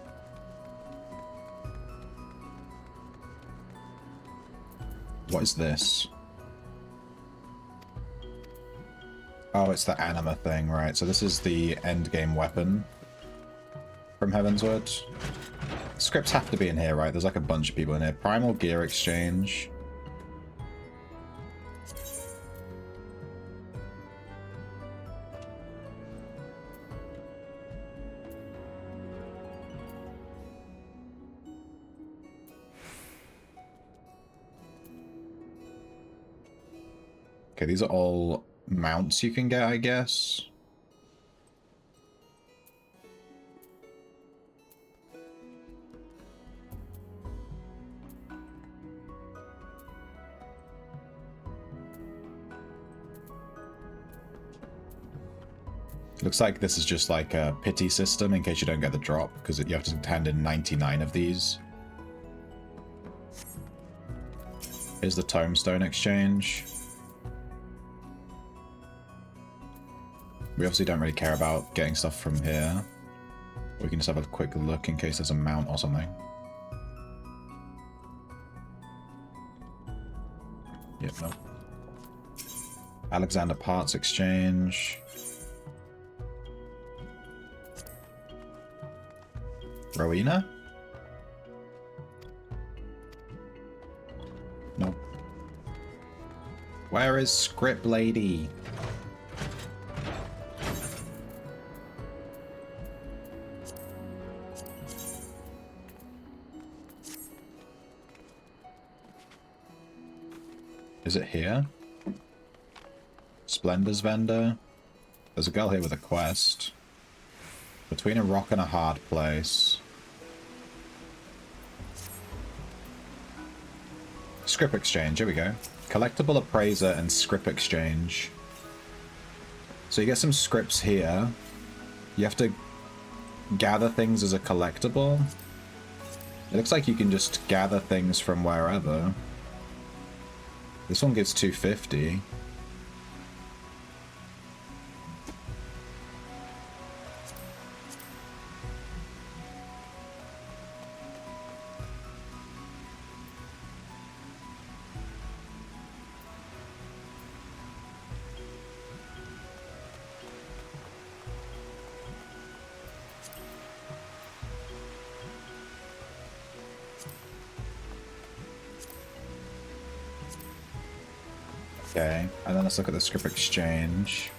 What is this? Oh, it's the anima thing, right. So this is the endgame weapon from Heavensward. Scripts have to be in here, right? There's like a bunch of people in here. Primal Gear Exchange. Okay, these are all mounts you can get, I guess. Looks like this is just like a pity system in case you don't get the drop, because you have to hand in 99 of these. Here's the Tombstone Exchange. We obviously don't really care about getting stuff from here. We can just have a quick look in case there's a mount or something. Yep, no. Alexander Parts Exchange. Rowena? No. Where is Script Lady? Is it here? Splendor's vendor. There's a girl here with a quest. Between a rock and a hard place. Script exchange, here we go. Collectible appraiser and script exchange. So you get some scripts here. You have to gather things as a collectible. It looks like you can just gather things from wherever. This one gives 250. Okay, and then let's look at the script exchange.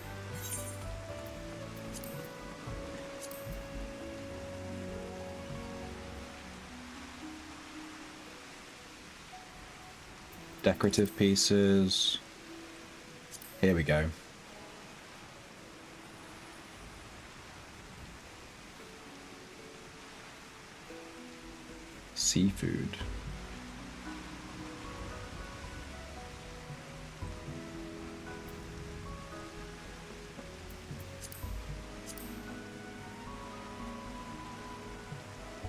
Decorative pieces. Here we go. Seafood.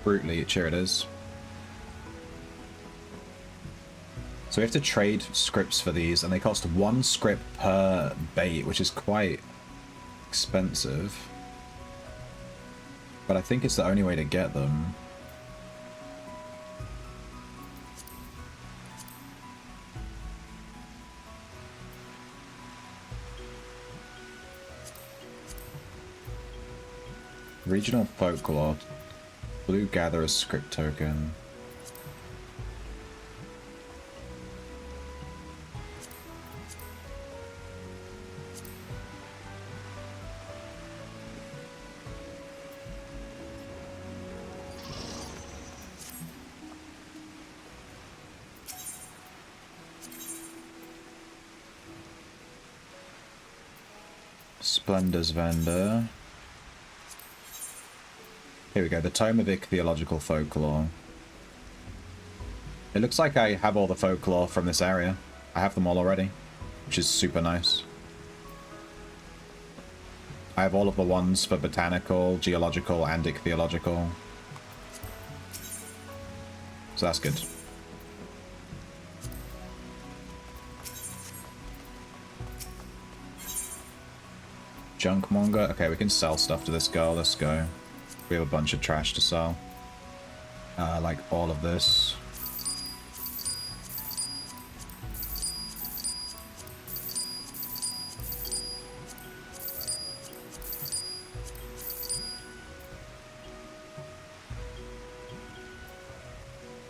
Brutally, here it is. So we have to trade scripts for these, and they cost 1 script per bait, which is quite expensive. But I think it's the only way to get them. Regional folklore. Blue gatherer script token. Splendor's vendor. Here we go, the Tome of Ichthyological Folklore. It looks like I have all the folklore from this area. I have them all already, which is super nice. I have all of the ones for botanical, geological, and ichthyological. So that's good. Junk monger. Okay, we can sell stuff to this girl. Let's go. We have a bunch of trash to sell. Like all of this.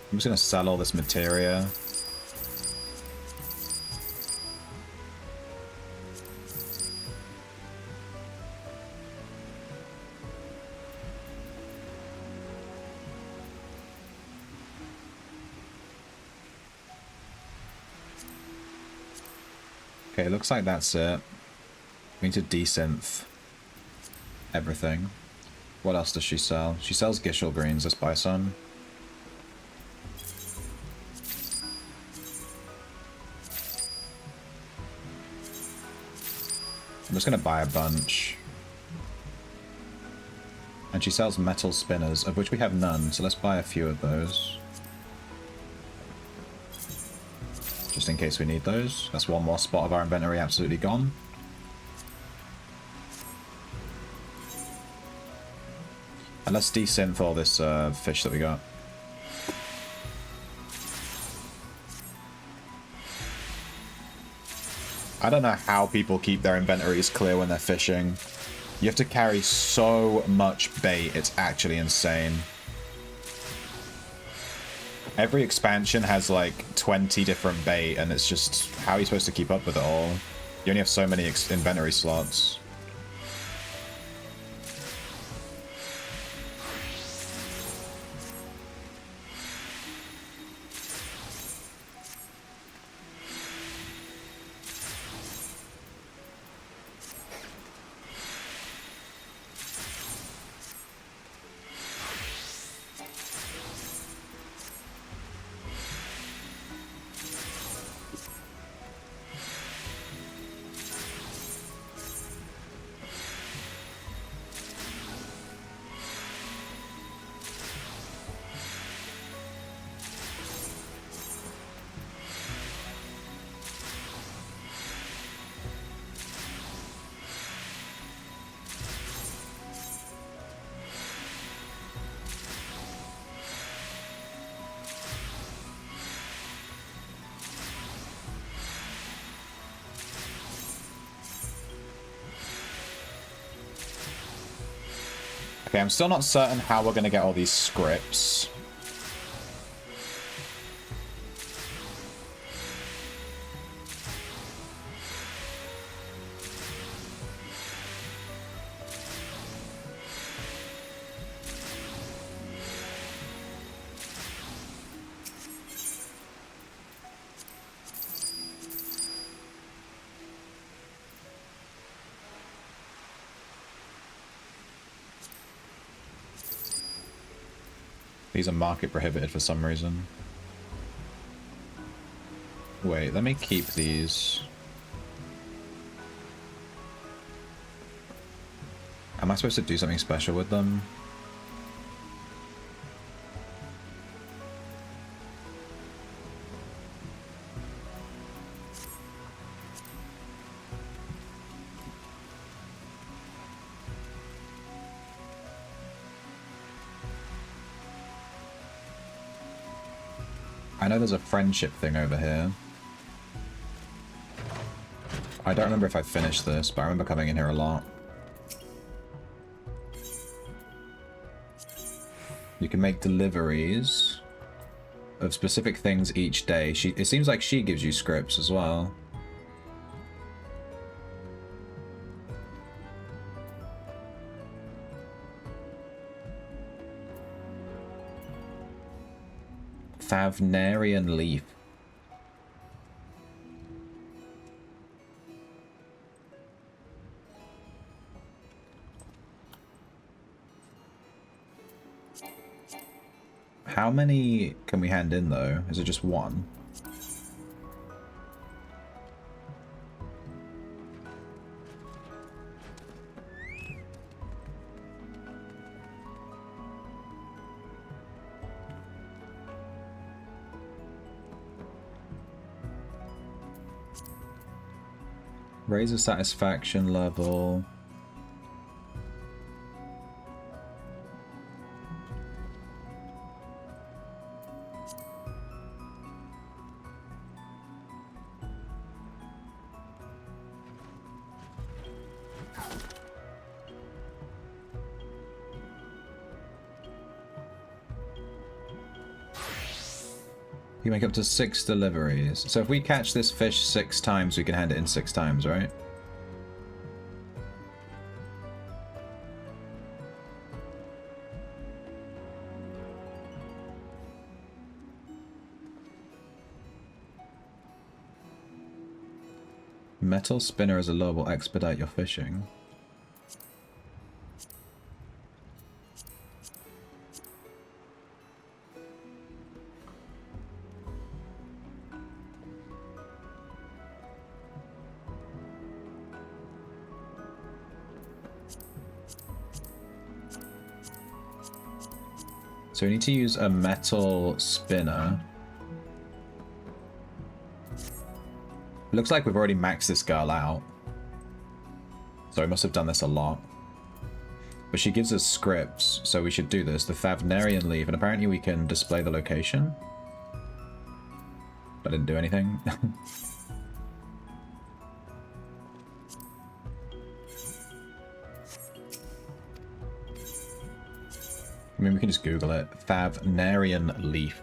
I'm just gonna sell all this materia. Okay, looks like that's it. We need to desynth everything. What else does she sell? She sells Gishel greens. Let's buy some. I'm just going to buy a bunch. And she sells metal spinners, of which we have none, so let's buy a few of those. Just in case we need those. That's one more spot of our inventory absolutely gone. And let's desynth all this fish that we got. I don't know how people keep their inventories clear when they're fishing. You have to carry so much bait, it's actually insane. Every expansion has like 20 different bait, and it's just, how are you supposed to keep up with it all? You only have so many inventory slots. Okay, I'm still not certain how we're going to get all these scripts. These are market prohibited for some reason. Wait, let me keep these. Am I supposed to do something special with them? I know there's a friendship thing over here. I don't remember if I finished this, but I remember coming in here a lot. You can make deliveries of specific things each day. It seems like she gives you scripts as well. Favnarian leaf. How many can we hand in though? Is it just one? Raise the satisfaction level. You make up to 6 deliveries. So if we catch this fish 6 times, we can hand it in 6 times, right? Metal spinner as a lure will expedite your fishing. So we need to use a metal spinner. Looks like we've already maxed this girl out. So we must have done this a lot. But she gives us scripts, so we should do this. The Favnarian leaf, and apparently we can display the location. But I didn't do anything. I mean, we can just Google it. Favnarian leaf.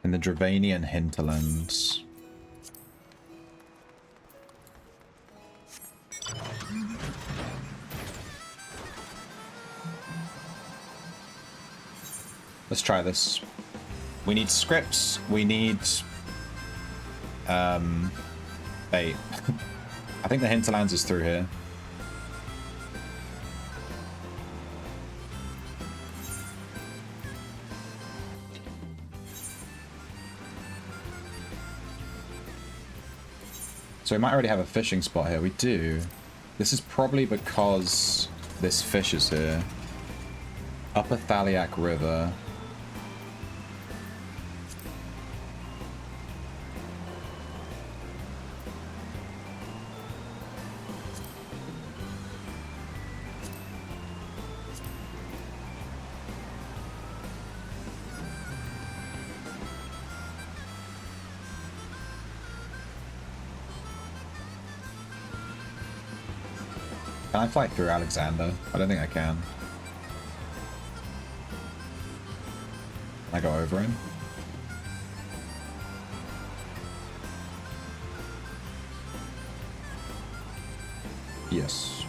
In the Dravanian hinterlands. Let's try this. We need scripts. We need bait. I think the hinterlands is through here. So we might already have a fishing spot here. We do. This is probably because this fish is here. Upper Thaliac River. I fight through Alexander? I don't think I can. I go over him. Yes.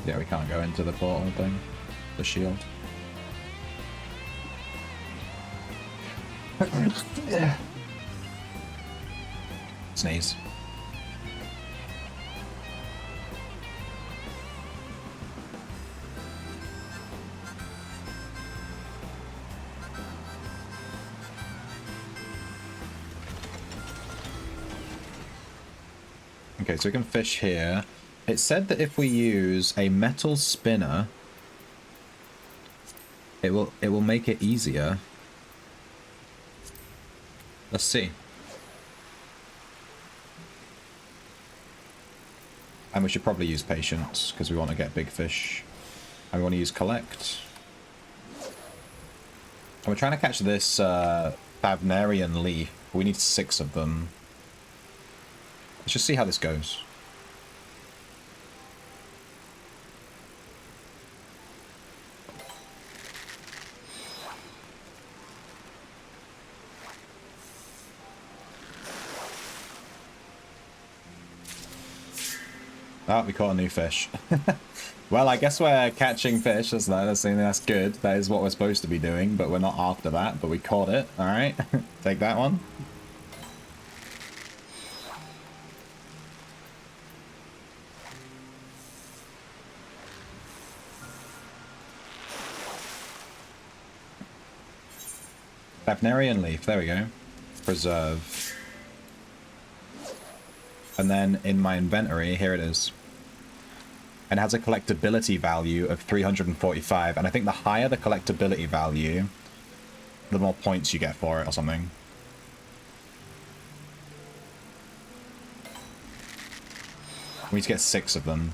Yeah, we can't go into the portal thing. The shield. Sneeze. Okay, so we can fish here. It said that if we use a metal spinner, it will make it easier. Let's see. And we should probably use patience because we want to get big fish. And we want to use collect. And we're trying to catch this Favnarian leaf. We need 6 of them. Let's just see how this goes. Oh, we caught a new fish. Well, I guess we're catching fish. That's good. That is what we're supposed to be doing, but we're not after that. But we caught it. All right. Take that one. Sapnarian leaf. There we go. Preserve. And then in my inventory, here it is. And it has a collectability value of 345. And I think the higher the collectability value, the more points you get for it or something. We need to get 6 of them.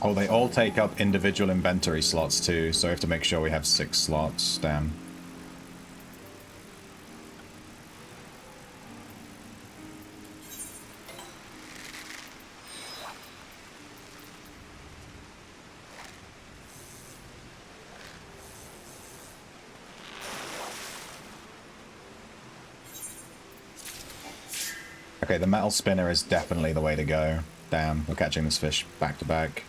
Oh, they all take up individual inventory slots too, so we have to make sure we have 6 slots. Damn. Okay, the metal spinner is definitely the way to go. Damn, we're catching this fish back to back.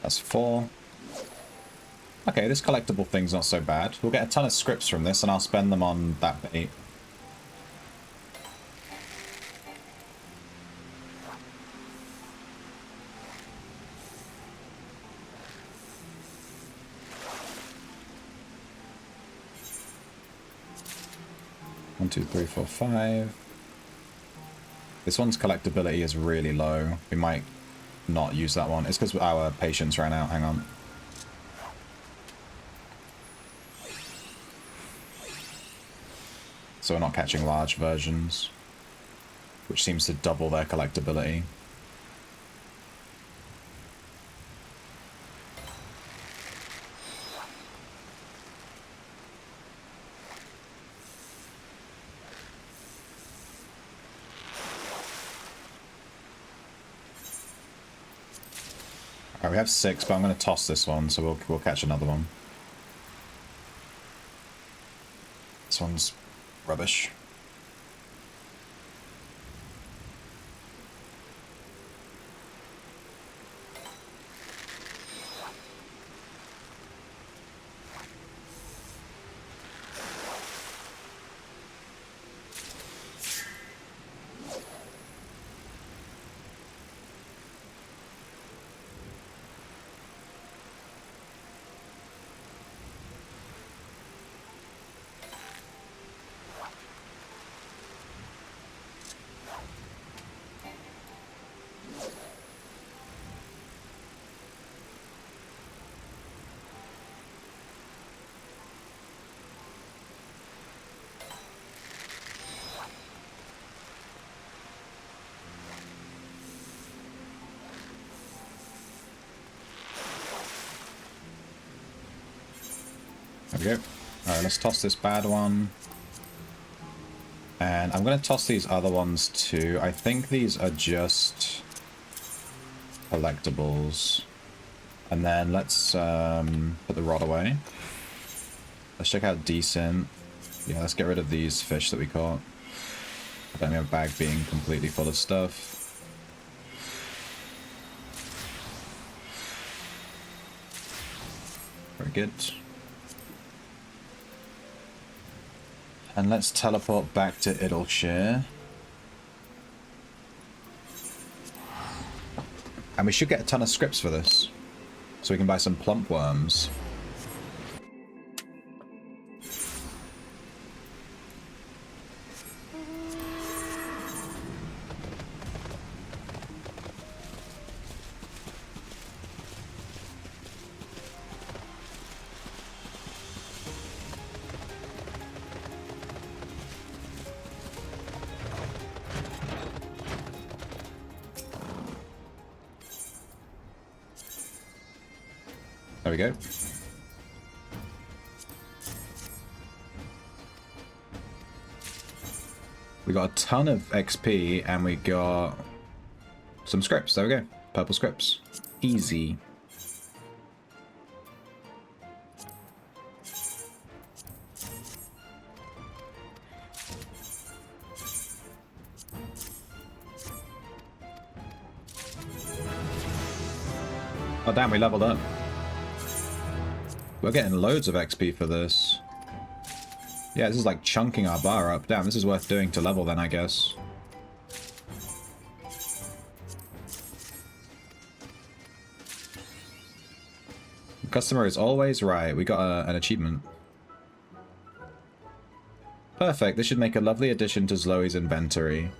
That's 4. Okay, this collectible thing's not so bad. We'll get a ton of scripts from this, and I'll spend them on that bait. One, 2, 3, 4, 5. This one's collectability is really low. We might not use that one. It's because our patience ran out. Hang on. So we're not catching large versions, which seems to double their collectability. Alright, we have 6, but I'm going to toss this one, so we'll catch another one. This one's rubbish. There we go. Alright, let's toss this bad one. And I'm going to toss these other ones too. I think these are just collectibles. And then let's put the rod away. Let's check out decent. Yeah, let's get rid of these fish that we caught. Don't have a bag being completely full of stuff. Very good. And let's teleport back to Idleshire. And we should get a ton of scripts for this. So we can buy some plump worms. There we go. We got a ton of XP and we got some scripts. There we go. Purple scripts. Easy. Oh damn, we leveled up. We're getting loads of XP for this. Yeah, this is like chunking our bar up. Damn, this is worth doing to level then, I guess. The customer is always right. We got an achievement. Perfect. This should make a lovely addition to Zloe's inventory.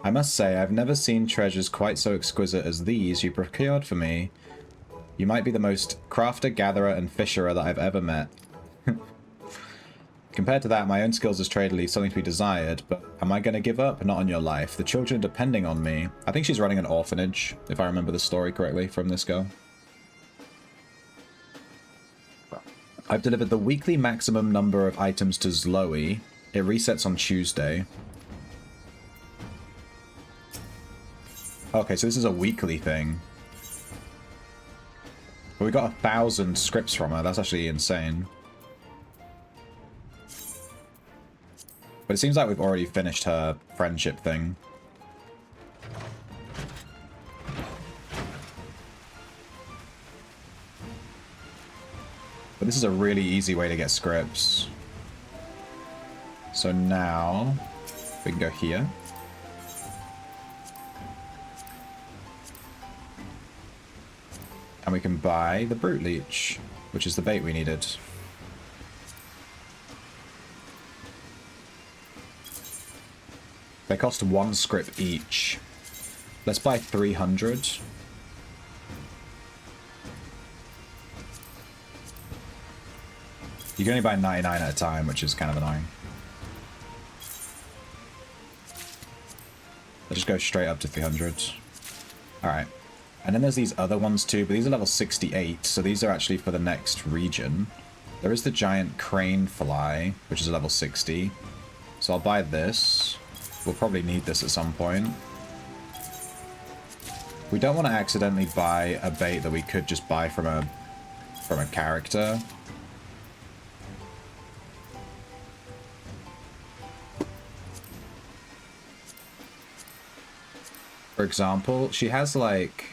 I must say, I've never seen treasures quite so exquisite as these you procured for me. You might be the most crafter, gatherer, and fisherer that I've ever met. Compared to that, my own skills as trader leave something to be desired, but am I going to give up? Not on your life. The children are depending on me. I think she's running an orphanage, if I remember the story correctly from this girl. I've delivered the weekly maximum number of items to Zloe. It resets on Tuesday. Okay, so this is a weekly thing. But we got 1,000 scripts from her. That's actually insane. But it seems like we've already finished her friendship thing. But this is a really easy way to get scripts. So now we can go here. And we can buy the Brute Leech, which is the bait we needed. They cost 1 script each. Let's buy 300. You can only buy 99 at a time, which is kind of annoying. Let's just go straight up to 300. Alright. And then there's these other ones too, but these are level 68, so these are actually for the next region. There is the giant crane fly, which is a level 60. So I'll buy this. We'll probably need this at some point. We don't want to accidentally buy a bait that we could just buy from a character. For example, she has like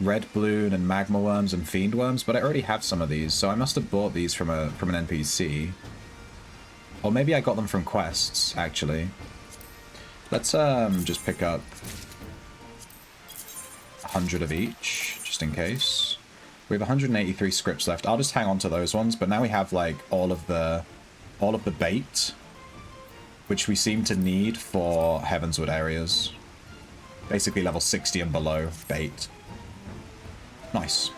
red balloon and magma worms and fiend worms, but I already have some of these, so I must have bought these from an NPC. Or maybe I got them from quests, actually. Let's just pick up 100 of each, just in case. We have 183 scripts left. I'll just hang on to those ones, but now we have like all of the bait, which we seem to need for Heavenswood areas. Basically level 60 and below bait. Nice.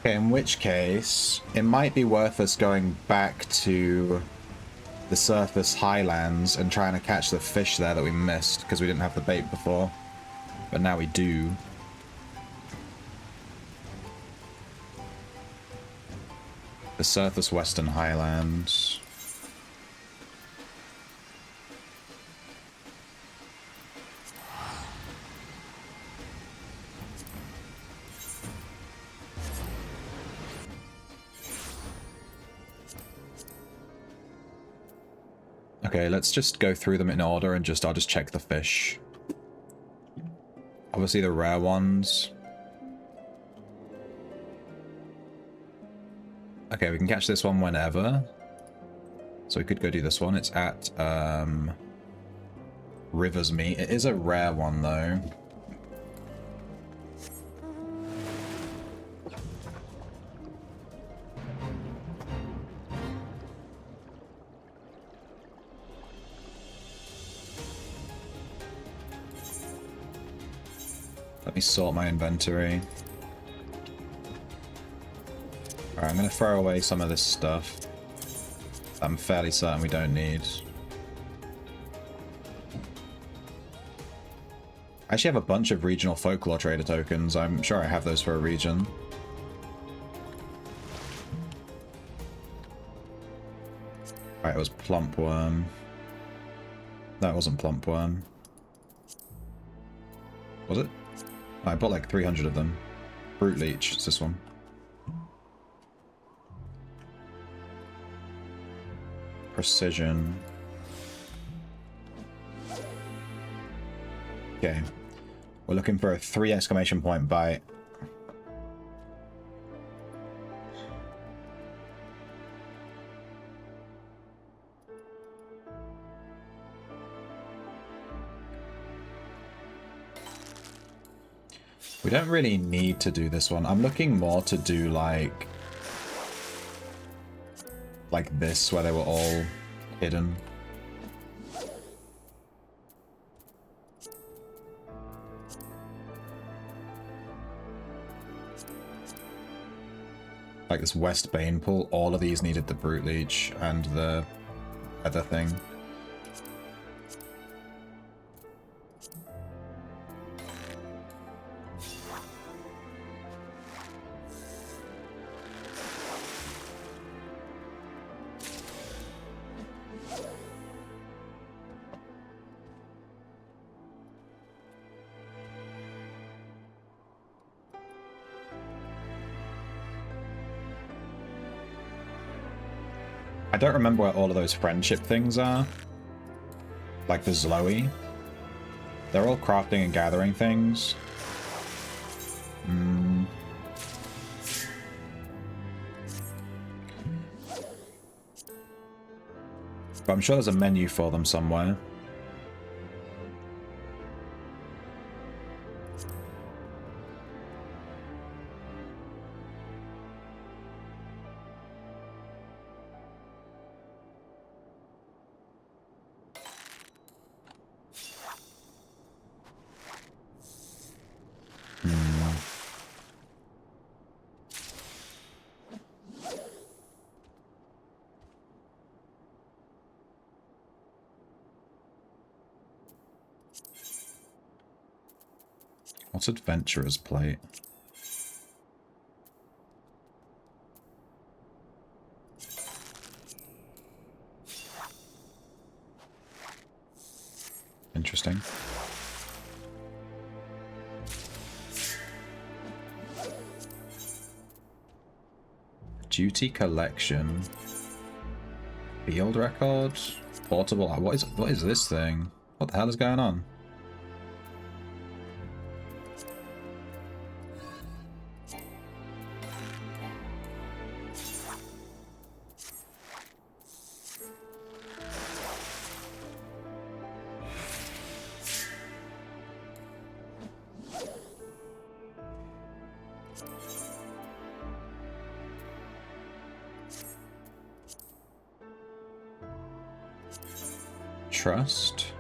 Okay, in which case, it might be worth us going back to the surface highlands and trying to catch the fish there that we missed, because we didn't have the bait before. But now we do. The surface western highlands. Okay, let's just go through them in order and I'll just check the fish. Obviously the rare ones. Okay, we can catch this one whenever. So we could go do this one. It's at River's Meat. It is a rare one though. Let me sort my inventory. Alright, I'm going to throw away some of this stuff I'm fairly certain we don't need. I actually have a bunch of regional folklore trader tokens. I'm sure I have those for a region. Alright, it was Plump Worm. That wasn't Plump Worm. Was it? I bought like 300 of them. Brute Leech, it's this one. Precision. Okay. We're looking for a 3 exclamation point bite. We don't really need to do this one. I'm looking more to do like this, where they were all hidden. Like this West Bane pool, all of these needed the Brute Leech and the other thing. I don't remember where all of those friendship things are. Like the Zloe. They're all crafting and gathering things. But I'm sure there's a menu for them somewhere. What's Adventurer's Plate? Interesting. Duty Collection. Field Record. Portable. What is this thing? What the hell is going on? Trust.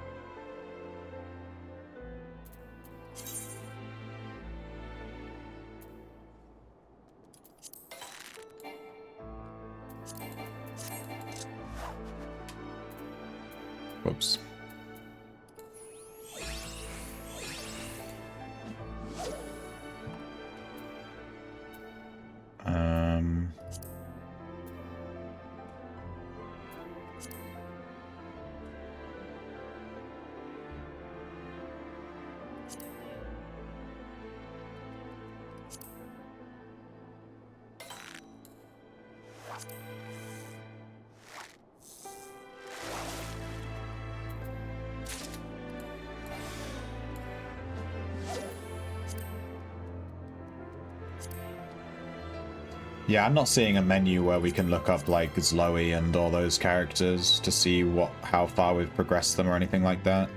Yeah, I'm not seeing a menu where we can look up like Zoe and all those characters to see how far we've progressed them or anything like that.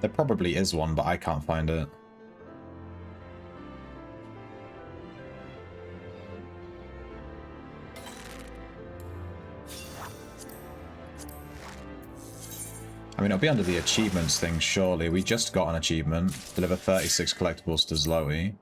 There probably is one, but I can't find it. I mean, it'll be under the achievements thing, surely. We just got an achievement. Deliver 36 collectibles to Zoe.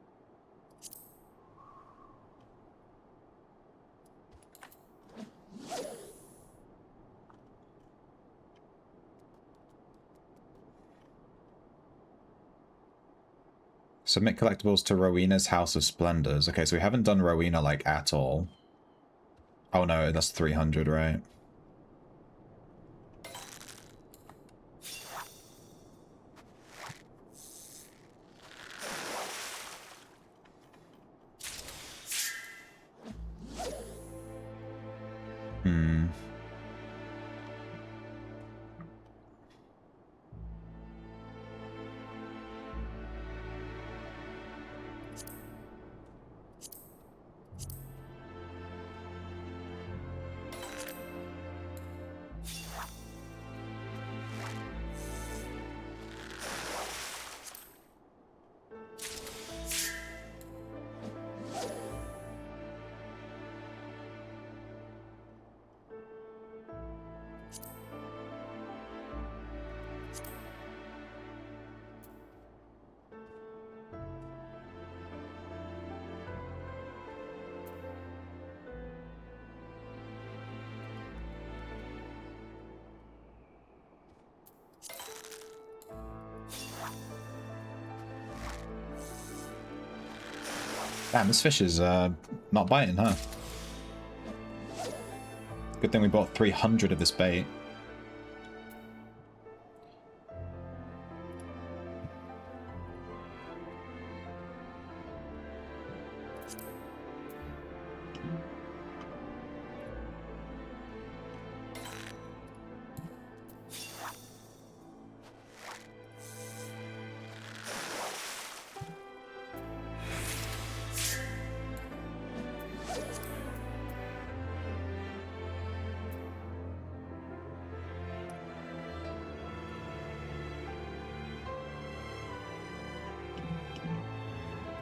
Submit collectibles to Rowena's House of Splendors. Okay, so we haven't done Rowena, like, at all. Oh no, that's 300, right? Hmm. Damn, this fish is not biting, huh? Good thing we bought 300 of this bait.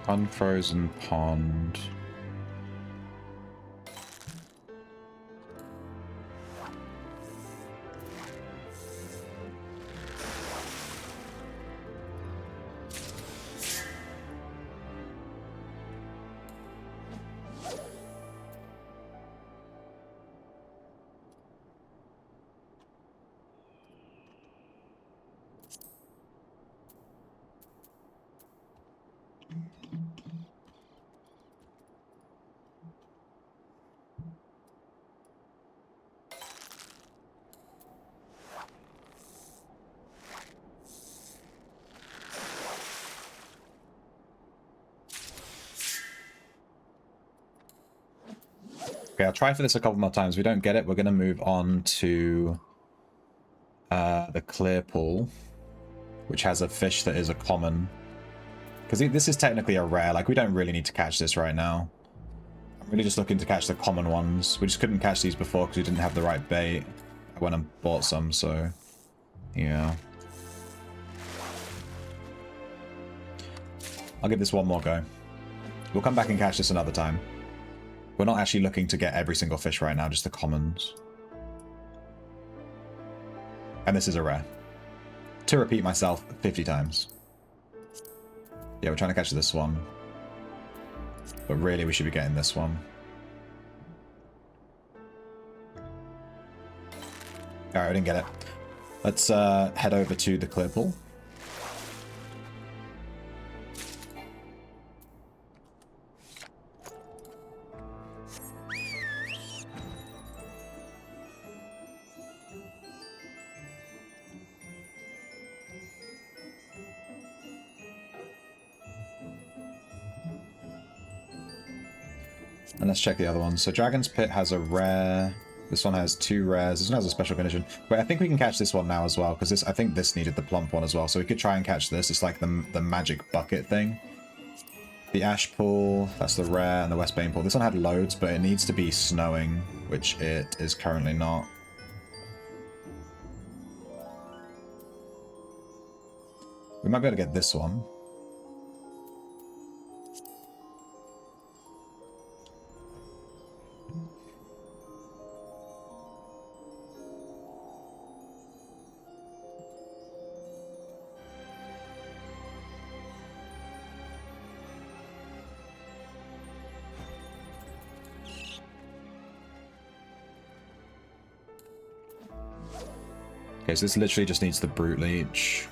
Unfrozen pond. Okay, I'll try for this a couple more times. If we don't get it, we're going to move on to the clear pool, which has a fish that is a common. Because this is technically a rare. Like, we don't really need to catch this right now. I'm really just looking to catch the common ones. We just couldn't catch these before because we didn't have the right bait. I went and bought some, so yeah. I'll give this one more go. We'll come back and catch this another time. We're not actually looking to get every single fish right now, just the commons. And this is a rare. To repeat myself 50 times. Yeah, we're trying to catch this one. But really, we should be getting this one. Alright, we didn't get it. Let's head over to the clear pool. And let's check the other ones. So Dragon's Pit has a rare. This one has 2 rares. This one has a special condition. But I think we can catch this one now as well, because I think this needed the plump one as well. So we could try and catch this. It's like the magic bucket thing. the Ash Pool, that's the rare, and the West Bane Pool. This one had loads, but it needs to be snowing, which it is currently not. We might be able to get this one. Okay, so this literally just needs the Brute Leech.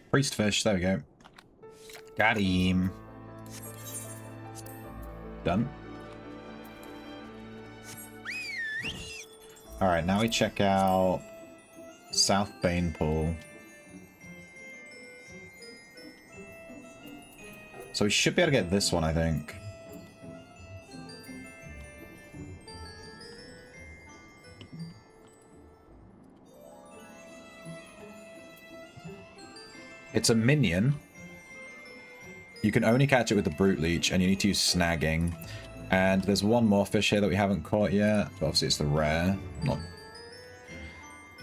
Priestfish, there we go. Got him. Done. Alright, now we check out South Bane Pool. So we should be able to get this one, I think. It's a minion. You can only catch it with the Brute Leech, and you need to use snagging. And there's one more fish here that we haven't caught yet. But obviously, it's the rare. Not.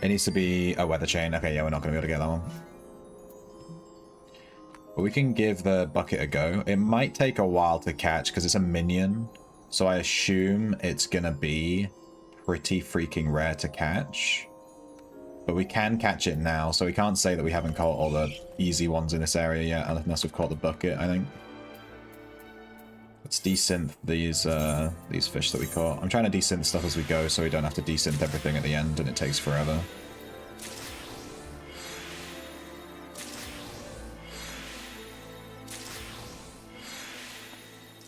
It needs to be a Weather Chain. Okay, yeah, we're not going to be able to get that one. But we can give the bucket a go. It might take a while to catch because it's a minion. So I assume it's going to be pretty freaking rare to catch. But we can catch it now, so we can't say that we haven't caught all the easy ones in this area yet, unless we've caught the bucket, I think. Let's desynth these fish that we caught. I'm trying to desynth stuff as we go, so we don't have to desynth everything at the end, and it takes forever.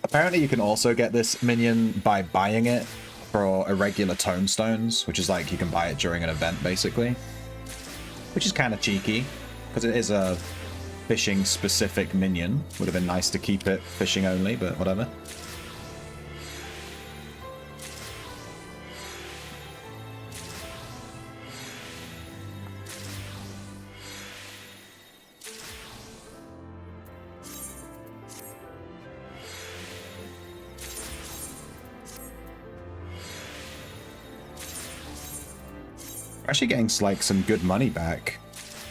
Apparently you can also get this minion by buying it for irregular tomestones, which is like you can buy it during an event, basically. Which is kind of cheeky, because it is a fishing-specific minion. Would have been nice to keep it fishing only, but whatever. We're actually getting like some good money back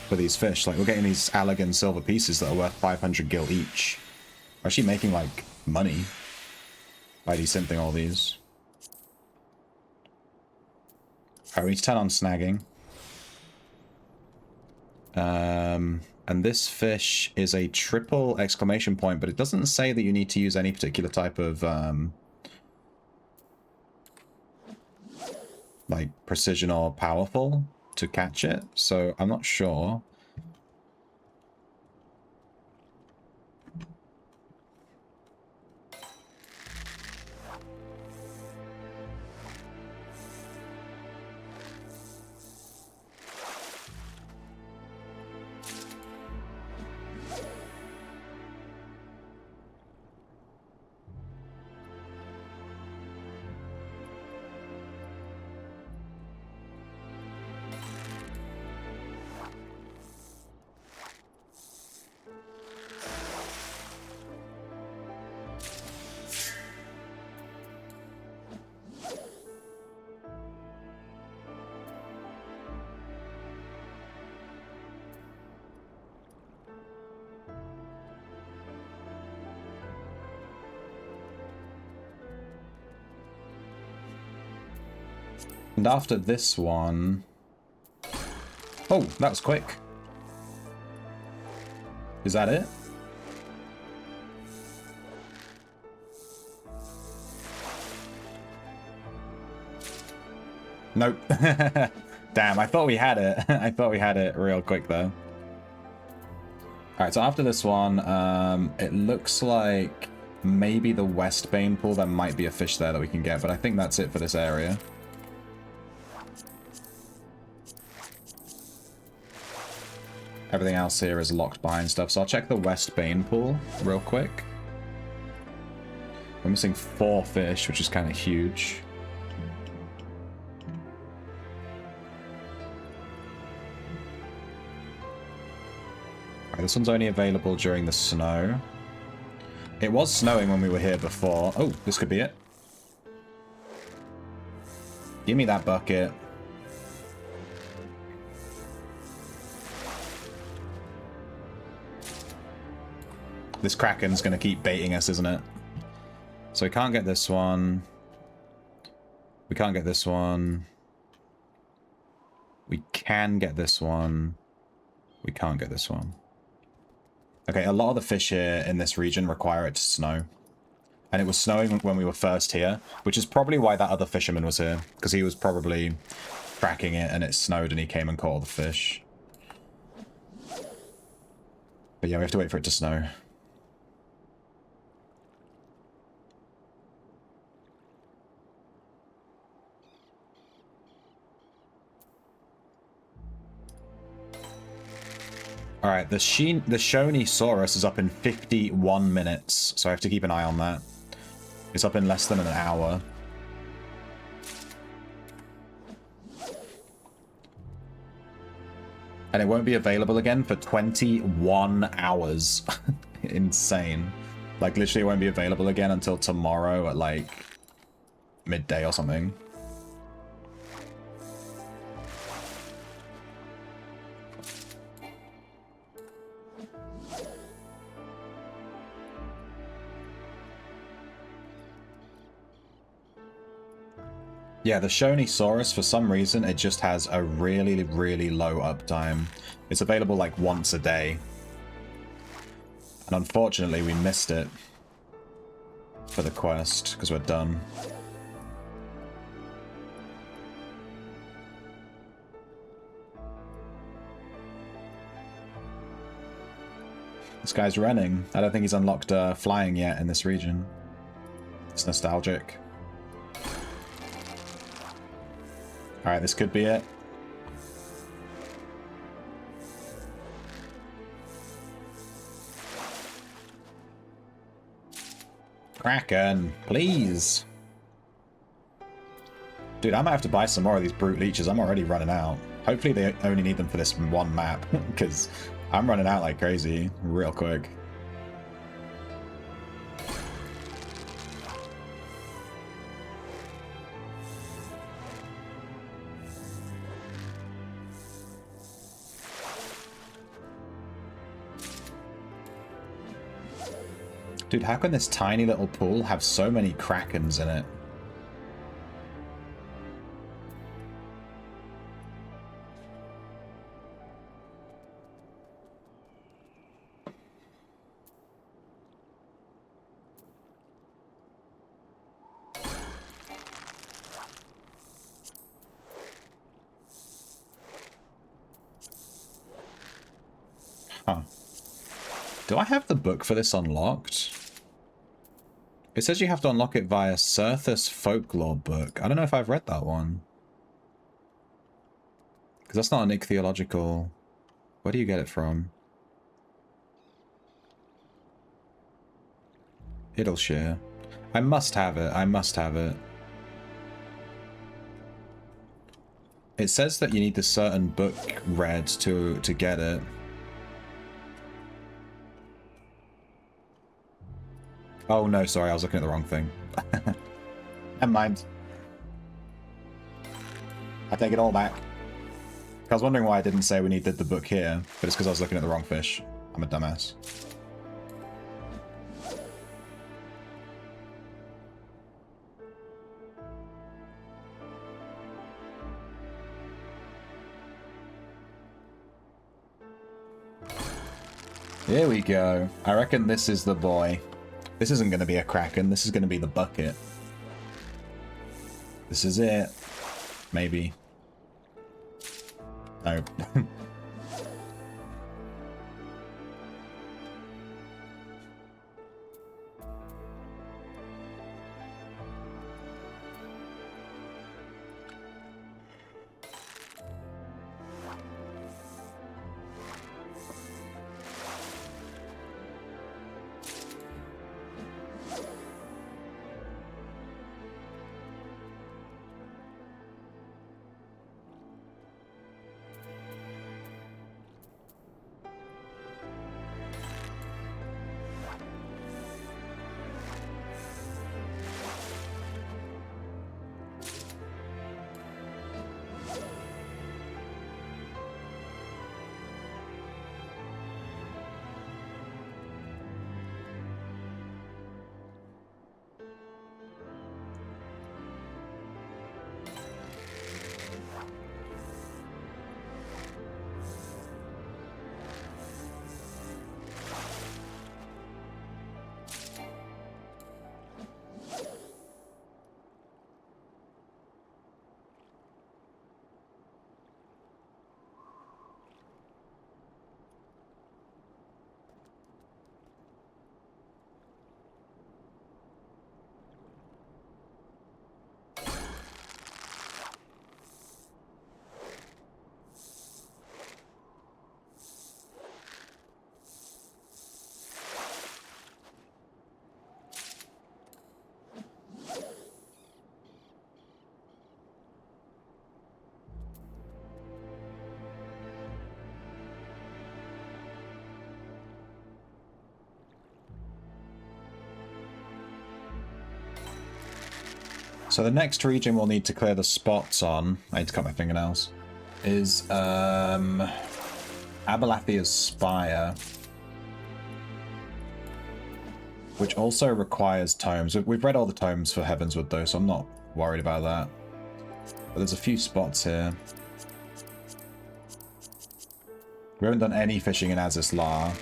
for these fish. Like we're getting these Allegan silver pieces that are worth 500 gil each. We're actually making like money by desynthing all these. Alright, we need to turn on snagging. And this fish is a triple exclamation point, but it doesn't say that you need to use any particular type of like precision or powerful to catch it, so I'm not sure. And after this one... Oh, that was quick. Is that it? Nope. Damn, I thought we had it. I thought we had it real quick, though. Alright, so after this one, it looks like maybe the West Bane pool, there might be a fish there that we can get, but I think that's it for this area. Everything else here is locked behind stuff, so I'll check the West Bane pool real quick. We're missing 4 fish, which is kind of huge. Alright, this one's only available during the snow. It was snowing when we were here before. Oh, this could be it. Give me that bucket. This Kraken's going to keep baiting us, isn't it? So we can't get this one. We can't get this one. We can get this one. We can't get this one. Okay, a lot of the fish here in this region require it to snow. And it was snowing when we were first here, which is probably why that other fisherman was here. Because he was probably tracking it and it snowed and he came and caught all the fish. But yeah, we have to wait for it to snow. Alright, the Shinosaurus is up in 51 minutes, so I have to keep an eye on that. It's up in less than an hour. And it won't be available again for 21 hours. Insane. Like, literally it won't be available again until tomorrow at, like, midday or something. Yeah, the Shinosaurus, for some reason, it just has a really, really low uptime. It's available like once a day. And unfortunately, we missed it for the quest, because we're done. This guy's running. I don't think he's unlocked flying yet in this region. It's nostalgic. Alright, this could be it. Kraken, please. Dude, I might have to buy some more of these brute leeches. I'm already running out. Hopefully they only need them for this one map, because I'm running out like crazy real quick. Dude, how can this tiny little pool have so many krakens in it? Huh. Do I have the book for this unlocked? It says you have to unlock it via Coerthas folklore book. I don't know if I've read that one. Because that's not an ichthyological... Where do you get it from? Idleshire. I must have it. I must have it. It says that you need this certain book read to get it. Oh no, sorry, I was looking at the wrong thing. Never mind. I take it all back. I was wondering why I didn't say we needed the book here, but it's because I was looking at the wrong fish. I'm a dumbass. Here we go. I reckon this is the boy. This isn't going to be a kraken. This is going to be the bucket. This is it. Maybe. No. So the next region we'll need to clear the spots on, I need to cut my fingernails, is Abelathia's Spire. Which also requires tomes. We've read all the tomes for Heavenswood though, so I'm not worried about that. But there's a few spots here. We haven't done any fishing in Azislar.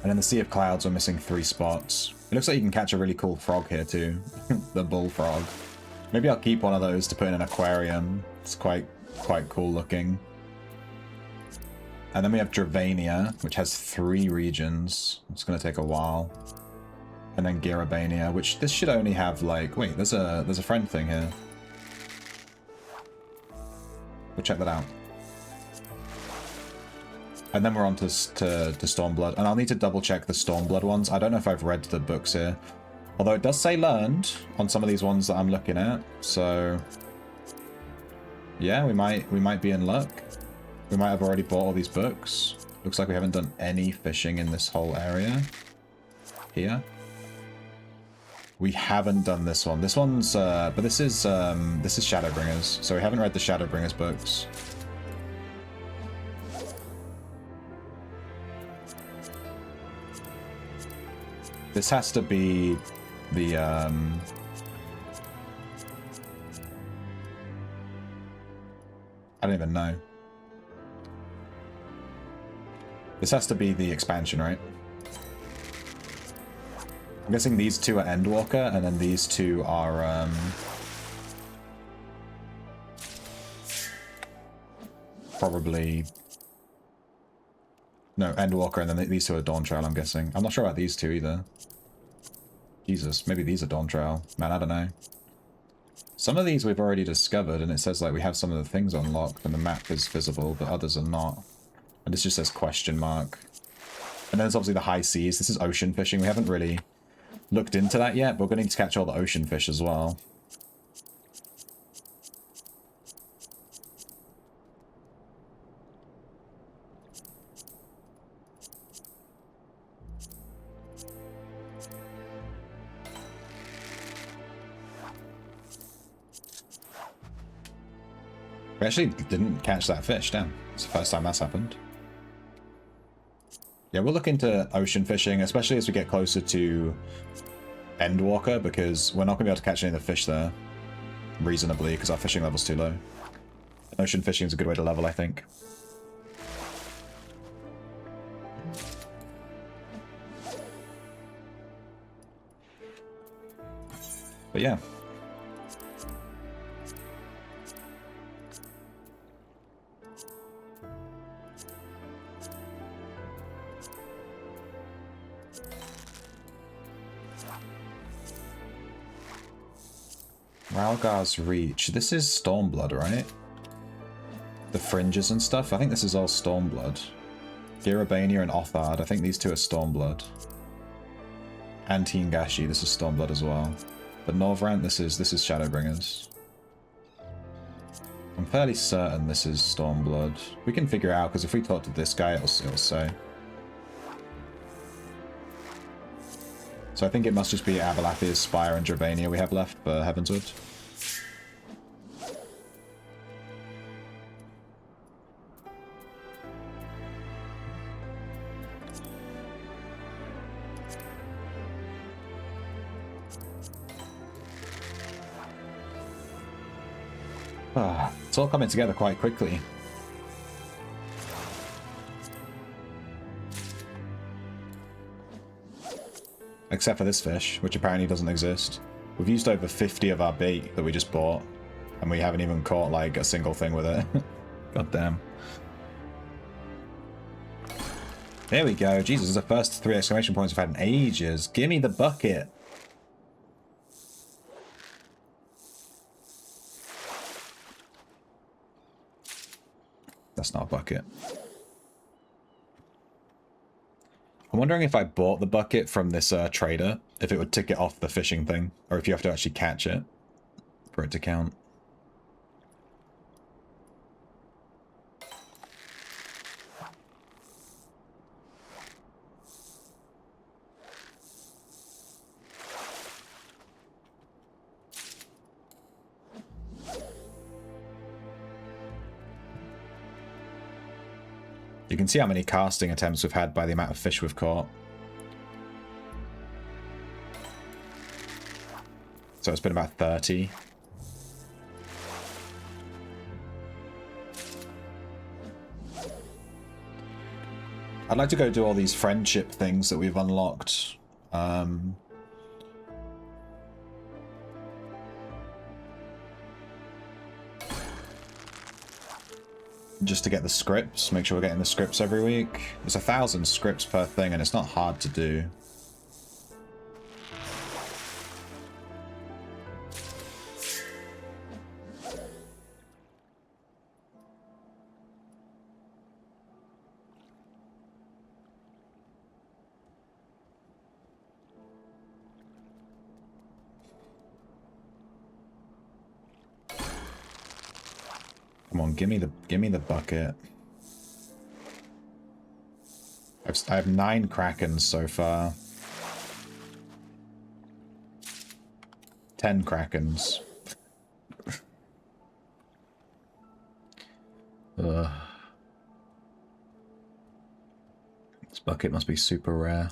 And in the Sea of Clouds we're missing 3 spots. It looks like you can catch a really cool frog here too. The bullfrog. Maybe I'll keep one of those to put in an aquarium. It's quite cool looking. And then we have Dravania, which has 3 regions. It's going to take a while. And then Girabania, which this should only have like... Wait, there's a friend thing here. We'll check that out. And then we're on to Stormblood. And I'll need to double check the Stormblood ones. I don't know if I've read the books here. Although it does say learned on some of these ones that I'm looking at. So yeah, we might be in luck. We might have already bought all these books. Looks like we haven't done any fishing in this whole area. Here. We haven't done this one. This one's but this is Shadowbringers. So we haven't read the Shadowbringers books. This has to be the, I don't even know. This has to be the expansion, right? I'm guessing these two are Endwalker, and then these two are, probably... No, Endwalker, and then these two are Dawn Trail, I'm guessing. I'm not sure about these two either. Jesus, maybe these are Dawn Trail. Man, I don't know. Some of these we've already discovered, and it says like we have some of the things unlocked, and the map is visible, but others are not. And this just says question mark. And then there's obviously the high seas. This is ocean fishing. We haven't really looked into that yet, but we're going to need to catch all the ocean fish as well. We actually didn't catch that fish, damn. It's the first time that's happened. Yeah, we'll look into ocean fishing, especially as we get closer to Endwalker, because we're not going to be able to catch any of the fish there reasonably, because our fishing level's too low. Ocean fishing is a good way to level, I think. But yeah. Ralgar's Reach. This is Stormblood, right? The fringes and stuff. I think this is all Stormblood. Girabania and Othard. I think these two are Stormblood. And Gashi. This is Stormblood as well. But Norvrant, this is Shadowbringers. I'm fairly certain this is Stormblood. We can figure out, because if we talk to this guy, it'll say. So I think it must just be Abelathia's Spire and Dravania we have left for Heavensward. It's all coming together quite quickly. Except for this fish, which apparently doesn't exist. We've used over 50 of our bait that we just bought, and we haven't even caught like a single thing with it. God damn. There we go. Jesus, this is the first 3 exclamation points we've had in ages. Gimme the bucket. That's not a bucket. I'm wondering if I bought the bucket from this trader, if it would tick it off the fishing thing, or if you have to actually catch it for it to count. You can see how many casting attempts we've had by the amount of fish we've caught. So it's been about 30. I'd like to go do all these friendship things that we've unlocked. Just to get the scripts, make sure we're getting the scripts every week. There's 1,000 scripts per thing, and it's not hard to do. Come on, give me the bucket. I have 9 Krakens so far. 10 Krakens. Ugh. This bucket must be super rare.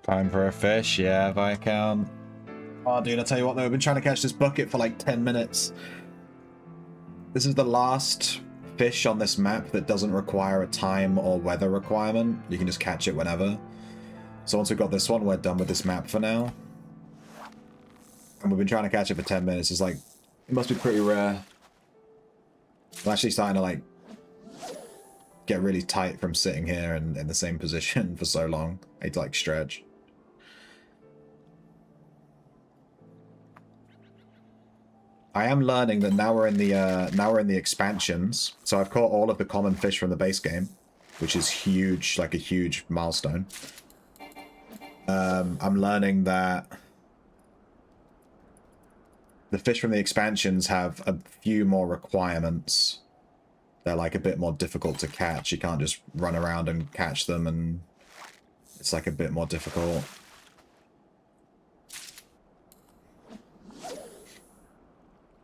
Time for a fish, yeah, Viscount. Oh, dude, I tell you what, though, I've been trying to catch this bucket for like 10 minutes. This is the last fish on this map that doesn't require a time or weather requirement. You can just catch it whenever. So once we've got this one, we're done with this map for now. And we've been trying to catch it for 10 minutes. It's like, it must be pretty rare. I'm actually starting to like get really tight from sitting here and in the same position for so long. I need to like stretch. I am learning that now we're in the expansions. So I've caught all of the common fish from the base game, which is huge, like a huge milestone. I'm learning that the fish from the expansions have a few more requirements. They're like a bit more difficult to catch. You can't just run around and catch them, and it's like a bit more difficult.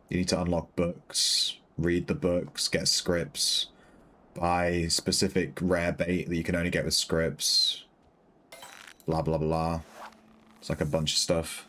You need to unlock books, read the books, get scripts, buy specific rare bait that you can only get with scripts. Blah, blah, blah. It's like a bunch of stuff.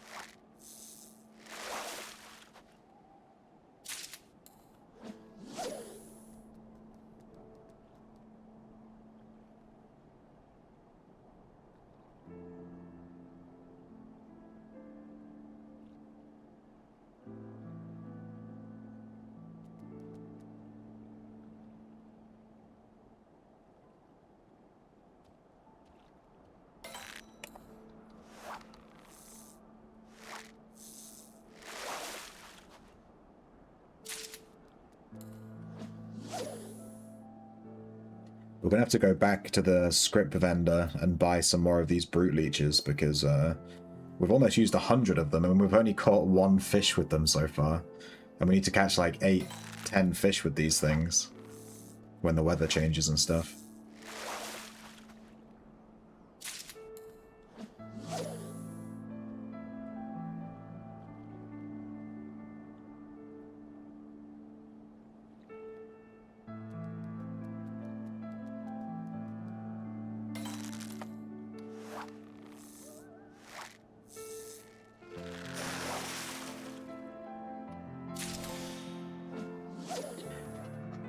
We're going to have to go back to the script vendor and buy some more of these brute leeches because we've almost used 100 of them and we've only caught one fish with them so far. And we need to catch like 8, 10 fish with these things when the weather changes and stuff.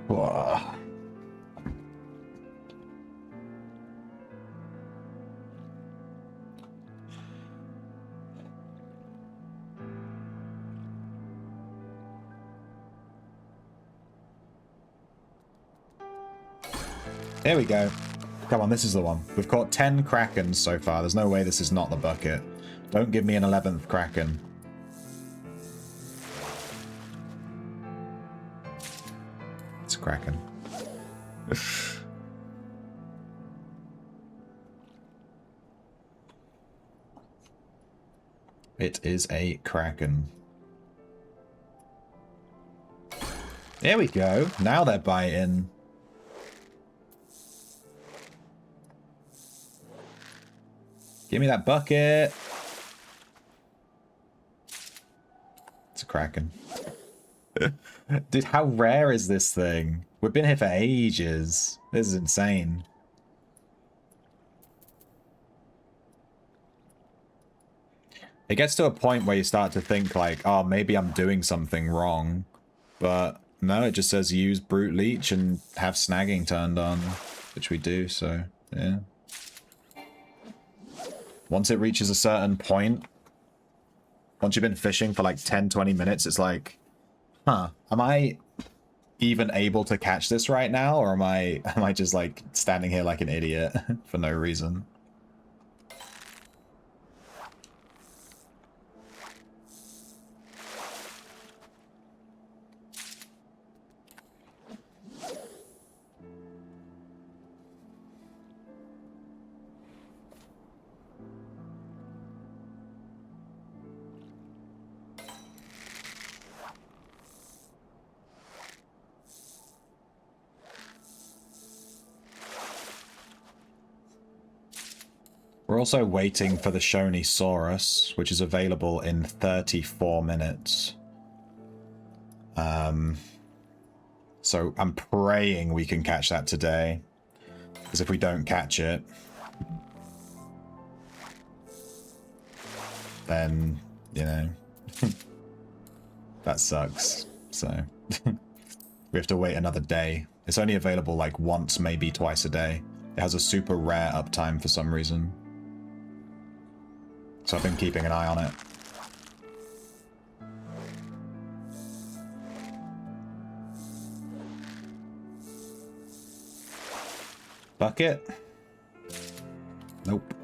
Whoa. There we go. Come on, this is the one. We've caught 10 krakens so far. There's no way this is not the bucket. Don't give me an 11th kraken. It's a kraken. It is a kraken. There we go. Now they're biting. Give me that bucket. It's a kraken. Dude, how rare is this thing? We've been here for ages. This is insane. It gets to a point where you start to think like, oh, maybe I'm doing something wrong. But no, it just says use brute leech and have snagging turned on, which we do, so yeah. Once it reaches a certain point, once you've been fishing for like 10, 20 minutes, it's like, huh, am I even able to catch this right now? Or am I just like standing here like an idiot for no reason? We're also waiting for the Shinosaurus, which is available in 34 minutes. So I'm praying we can catch that today. Because if we don't catch it... then, you know, that sucks. So we have to wait another day. It's only available like once, maybe twice a day. It has a super rare uptime for some reason. So I've been keeping an eye on it. Bucket? Nope.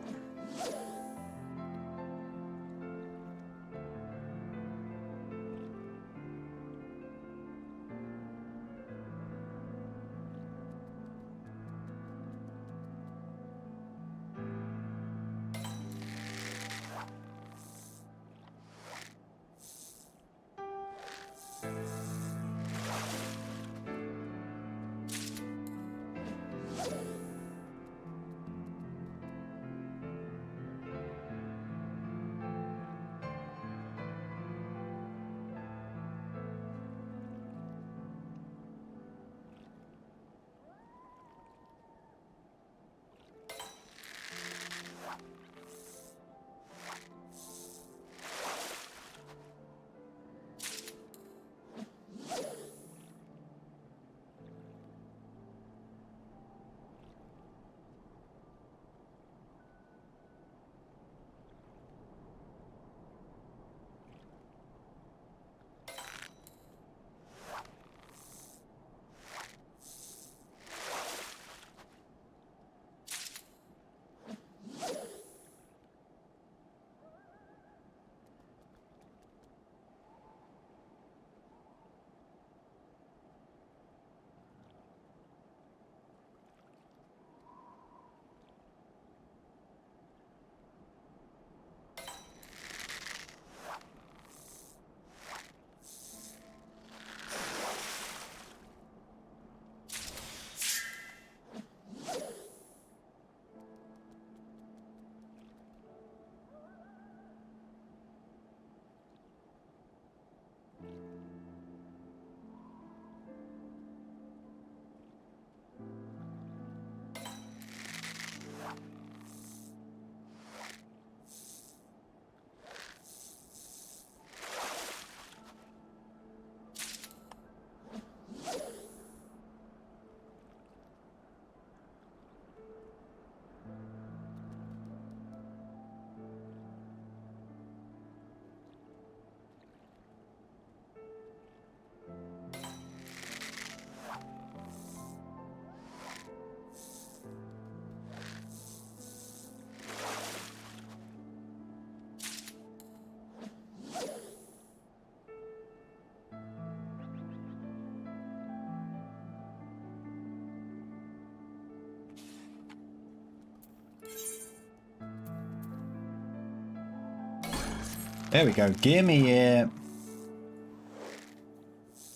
There we go. Gimme it.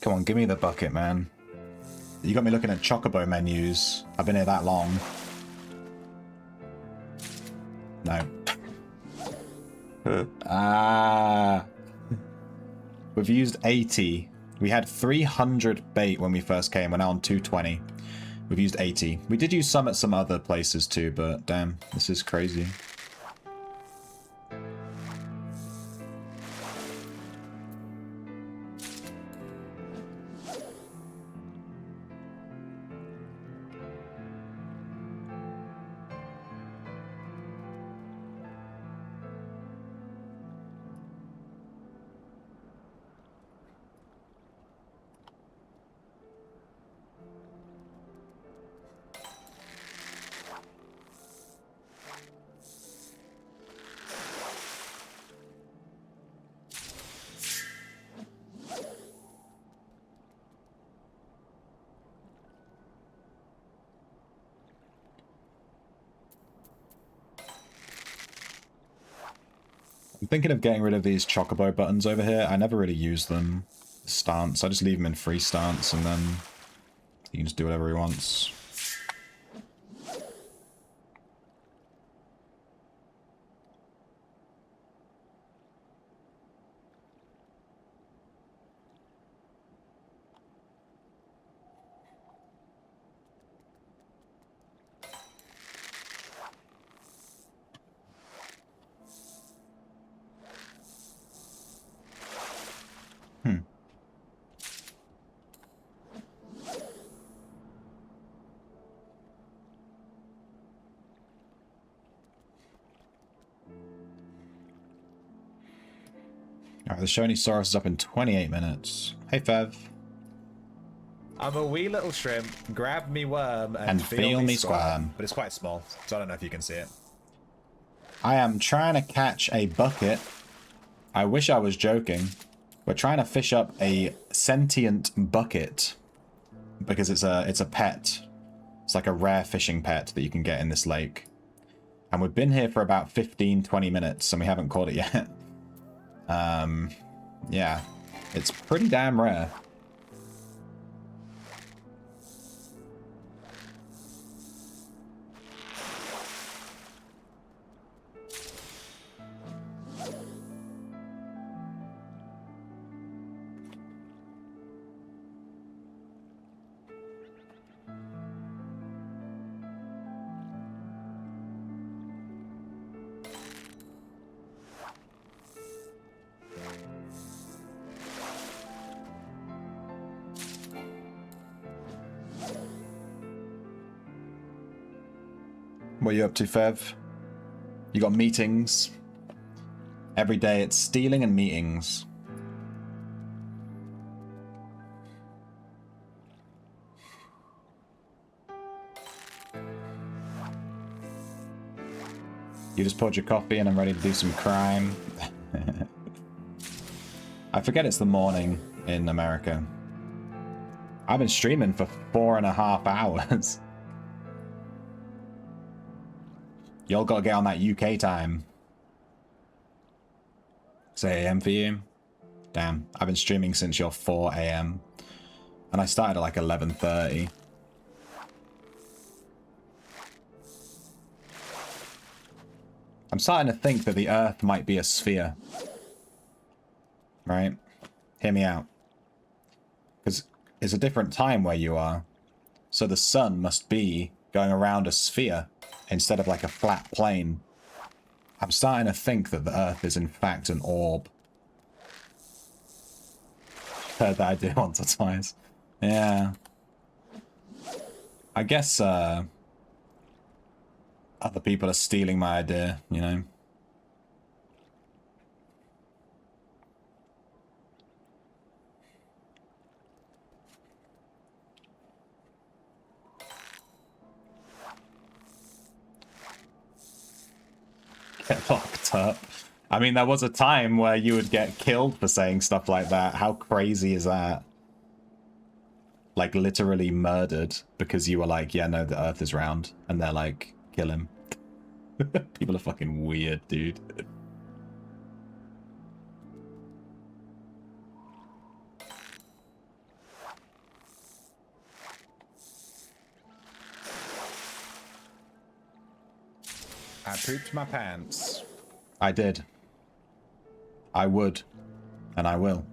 Come on, give me the bucket, man. You got me looking at Chocobo menus. I've been here that long. No. Ah. We've used 80. We had 300 bait when we first came. We're now on 220. We've used 80. We did use some at some other places too, but damn, this is crazy. I'm thinking of getting rid of these Chocobo buttons over here. I never really use them. Stance. I just leave them in free stance and then he can just do whatever he wants. Alright, the Shinosaurus is up in 28 minutes. Hey, Fev. I'm a wee little shrimp. Grab me worm And feel me squirm. But it's quite small, so I don't know if you can see it. I am trying to catch a bucket. I wish I was joking. We're trying to fish up a sentient bucket because it's a pet. It's like a rare fishing pet that you can get in this lake. And we've been here for about 15-20 minutes and we haven't caught it yet. Yeah, it's pretty damn rare. What are you up to, Fev? You got meetings? Every day it's stealing and meetings. You just poured your coffee and I'm ready to do some crime. I forget it's the morning in America. I've been streaming for 4.5 hours. Y'all gotta get on that UK time. 6 AM for you? Damn, I've been streaming since your 4 AM. And I started at like 11:30. I'm starting to think that the Earth might be a sphere. Right? Hear me out. Because it's a different time where you are. So the sun must be going around a sphere instead of like a flat plane. I'm starting to think that the Earth is in fact an orb. Heard that idea once or twice. Yeah. I guess other people are stealing my idea, you know? Get locked up. I mean, there was a time where you would get killed for saying stuff like that. How crazy is that? Like, literally murdered because you were like, yeah, no, the Earth is round. And they're like, kill him. People are fucking weird, dude. I pooped my pants. I did. I would. And I will.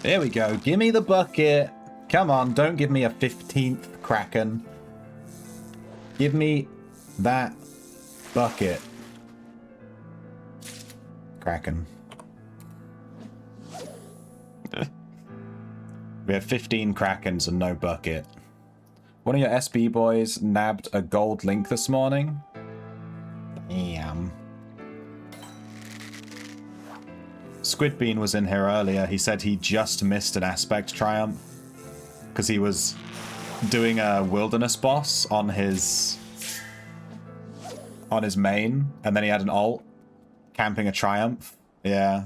There we go. Give me the bucket. Come on, don't give me a 15th Kraken. Give me that bucket. Kraken. We have 15 Krakens and no bucket. One of your SB boys nabbed a gold link this morning. Damn. Squidbean was in here earlier. He said he just missed an aspect triumph because he was doing a wilderness boss on his main, and then he had an ult camping a triumph. Yeah.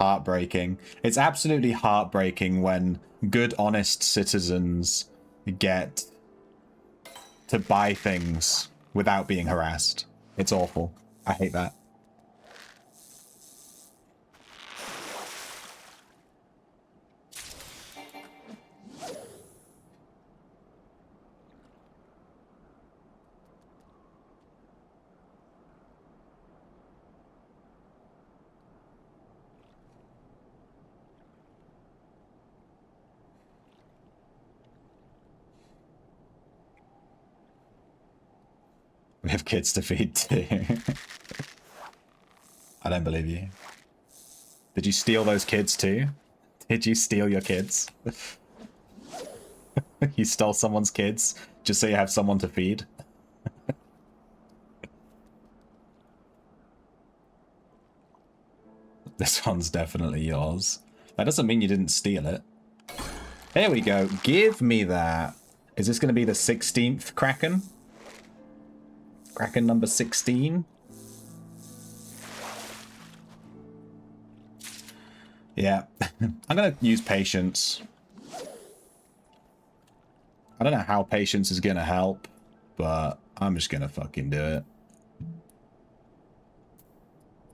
Heartbreaking. It's absolutely heartbreaking when good, honest citizens get to buy things without being harassed. It's awful. I hate that. We have kids to feed too. I don't believe you. Did you steal those kids too? Did you steal your kids? You stole someone's kids just so you have someone to feed? This one's definitely yours. That doesn't mean you didn't steal it. There we go. Give me that. Is this going to be the 16th Kraken? Kraken number 16? Yeah. I'm going to use patience. I don't know how patience is going to help, but I'm just going to fucking do it.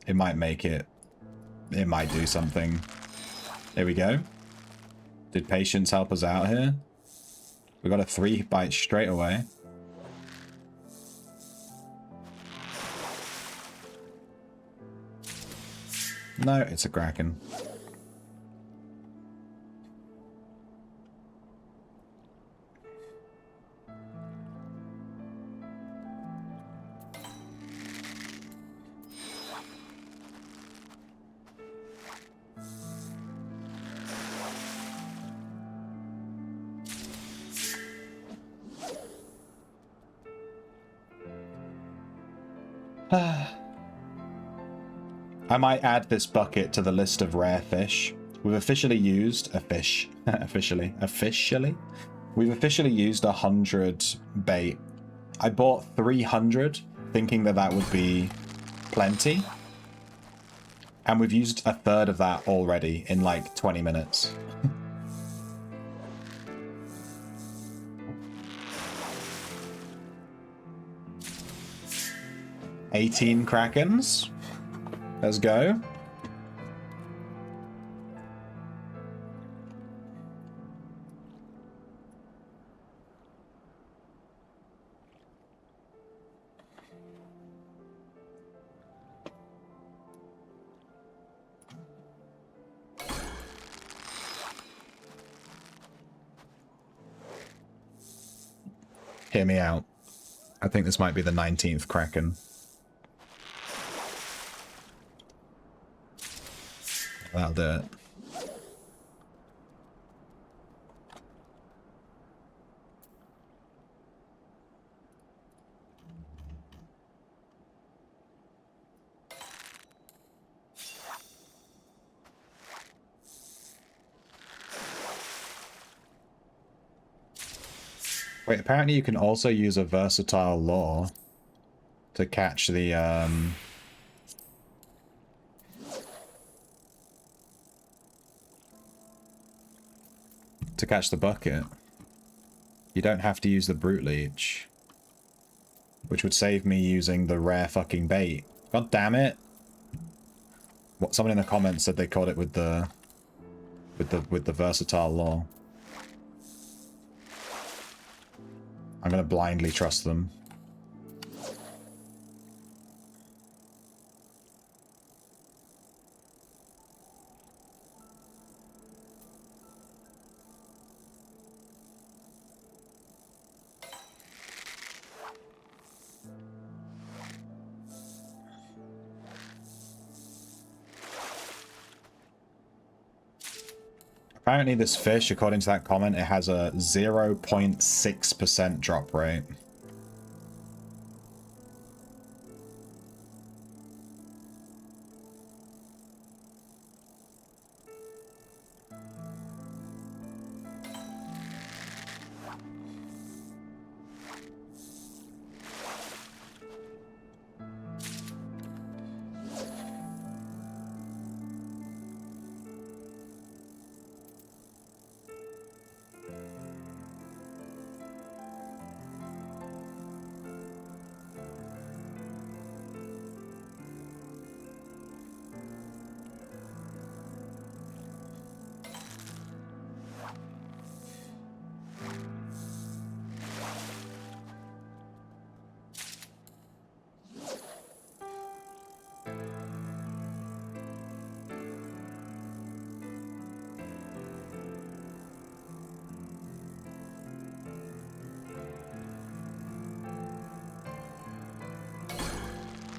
It might make it. It might do something. There we go. Did patience help us out here? We got a 3 bite straight away. No, it's a Kraken. I might add this bucket to the list of rare fish. We've officially used a fish. Officially. We've officially used 100 bait. I bought 300 thinking that that would be plenty. And we've used a third of that already in like 20 minutes. 18 Krakens. Let's go. Hear me out. I think this might be the 19th Kraken. That'll do it. Wait, apparently you can also use a versatile lure to catch the, to catch the bucket. You don't have to use the brute leech. Which would save me using the rare fucking bait. God damn it. What, someone in the comments said they caught it with the versatile lure. I'm gonna blindly trust them. Apparently this fish, according to that comment, it has a 0.6% drop rate.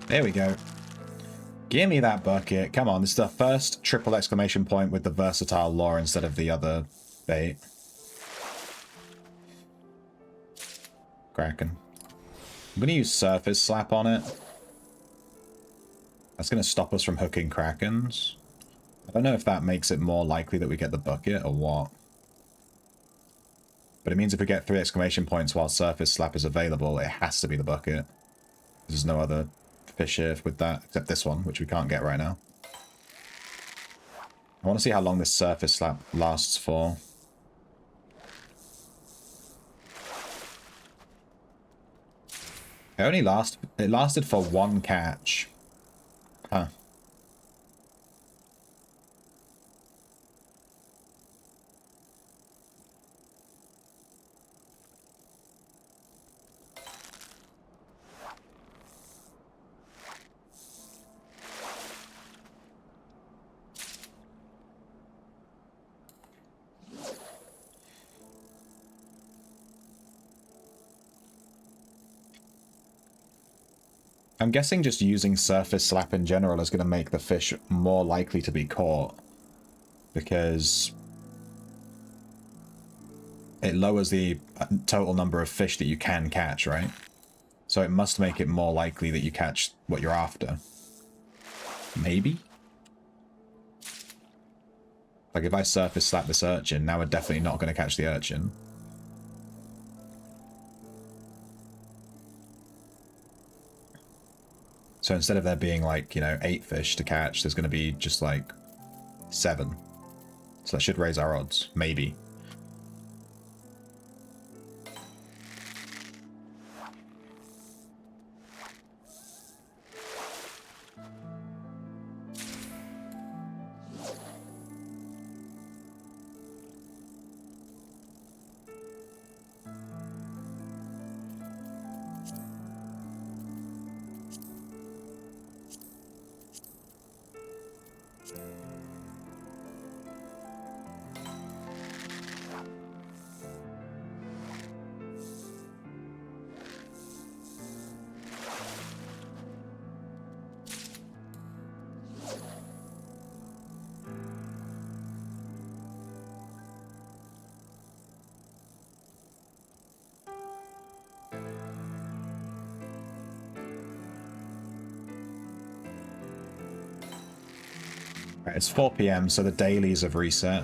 There we go. Give me that bucket. Come on, this is the first triple exclamation point with the versatile lore instead of the other bait. Kraken. I'm going to use Surface Slap on it. That's going to stop us from hooking Krakens. I don't know if that makes it more likely that we get the bucket or what. But it means if we get 3 exclamation points while Surface Slap is available, it has to be the bucket. There's no other fish here with that, except this one, which we can't get right now. I want to see how long this Surface Slap lasts for. It lasted for 1 catch. Huh. I'm guessing just using Surface Slap in general is going to make the fish more likely to be caught. Because it lowers the total number of fish that you can catch, right? So it must make it more likely that you catch what you're after. Maybe? Like if I Surface Slap this urchin, now we're definitely not going to catch the urchin. So instead of there being like, you know, 8 fish to catch, there's going to be just like 7. So that should raise our odds. Maybe. Right, it's 4 PM, so the dailies have reset.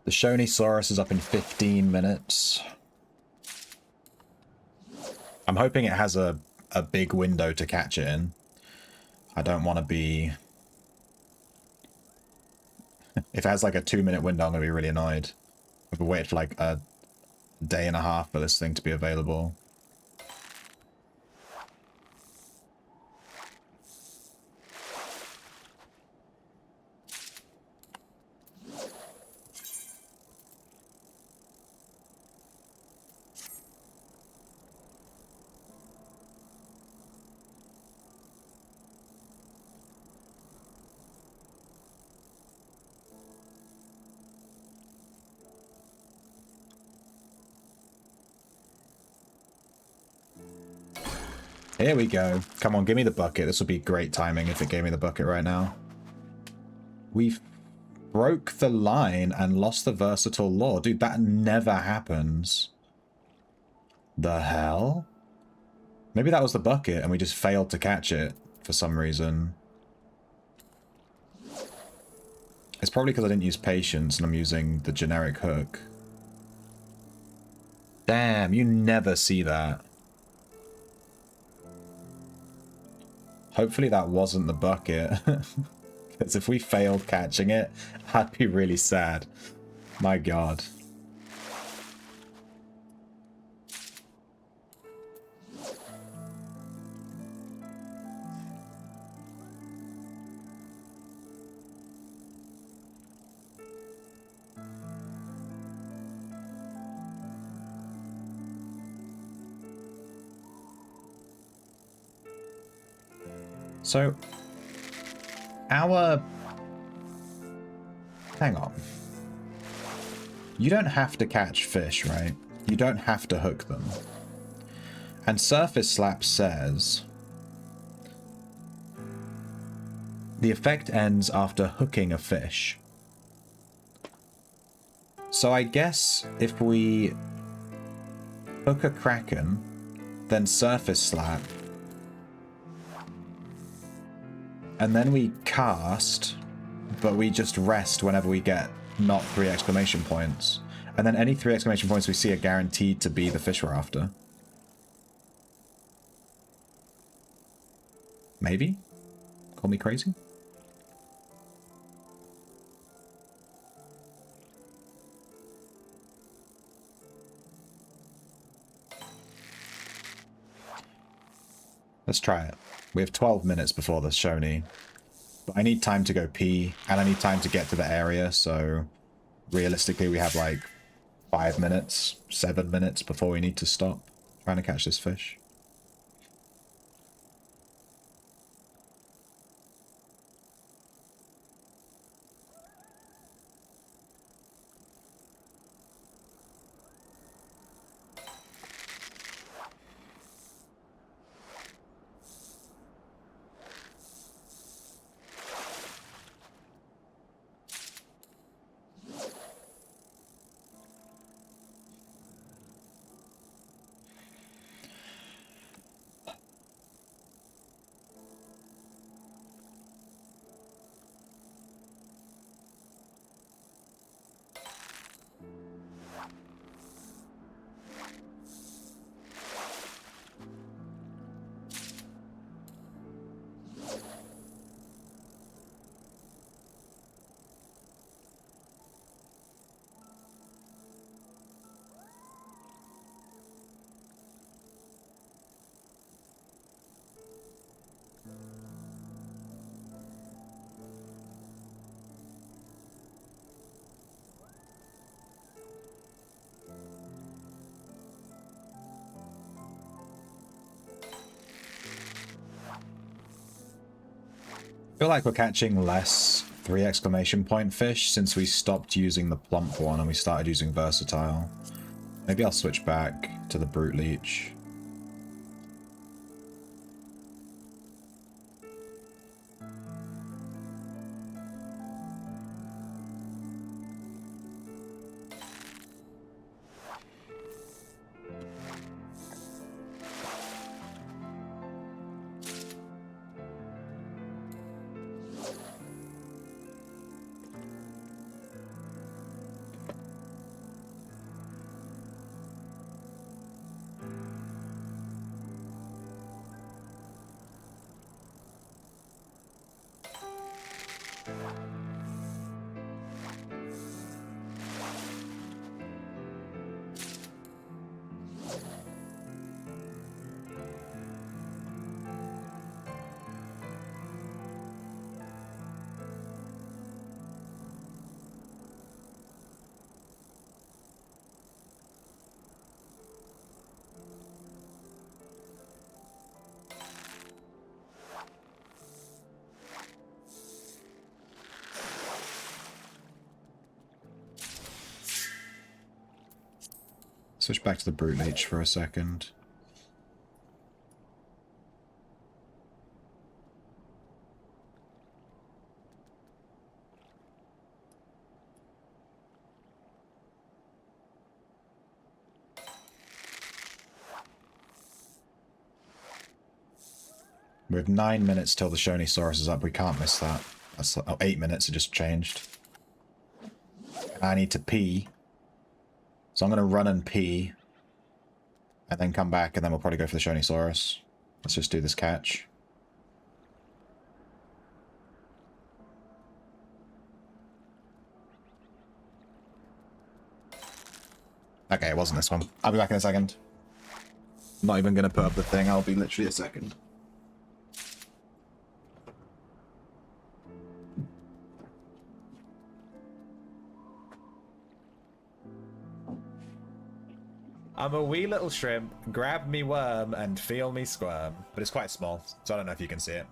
The Shinosaurus is up in 15 minutes. I'm hoping it has a big window to catch it in. I don't want to be... If it has like a 2-minute window, I'm going to be really annoyed. I've waited for like a day and a half for this thing to be available. Here we go. Come on, give me the bucket. This would be great timing if it gave me the bucket right now. We've broke the line and lost the versatile lore. Dude, that never happens. The hell? Maybe that was the bucket and we just failed to catch it for some reason. It's probably because I didn't use patience and I'm using the generic hook. Damn, you never see that. Hopefully that wasn't the bucket. Because if we failed catching it, I'd be really sad. My god. So, our... Hang on. You don't have to catch fish, right? You don't have to hook them. And Surface Slap says... the effect ends after hooking a fish. So I guess if we hook a Kraken, then Surface Slap, and then we cast, but we just rest whenever we get not 3 exclamation points. And then any 3 exclamation points we see are guaranteed to be the fish we're after. Maybe? Call me crazy? Let's try it. We have 12 minutes before the Shoni. But I need time to go pee, and I need time to get to the area, so realistically we have like 5 minutes, 7 minutes before we need to stop trying to catch this fish. I feel like we're catching less 3 exclamation point fish since we stopped using the plump one and we started using versatile. Maybe I'll switch back to the brute leech. Switch back to the brute leech for a second. We have 9 minutes till the Shinosaurus is up. We can't miss that. That's 8 minutes. It just changed. I need to pee. So I'm going to run and pee. And then come back, and then we'll probably go for the Shinosaurus. Let's just do this catch. Okay, it wasn't this one. I'll be back in a second. I'm not even going to put up the thing. I'll be literally a second. I'm a wee little shrimp, grab me worm and feel me squirm. But it's quite small, so I don't know if you can see it.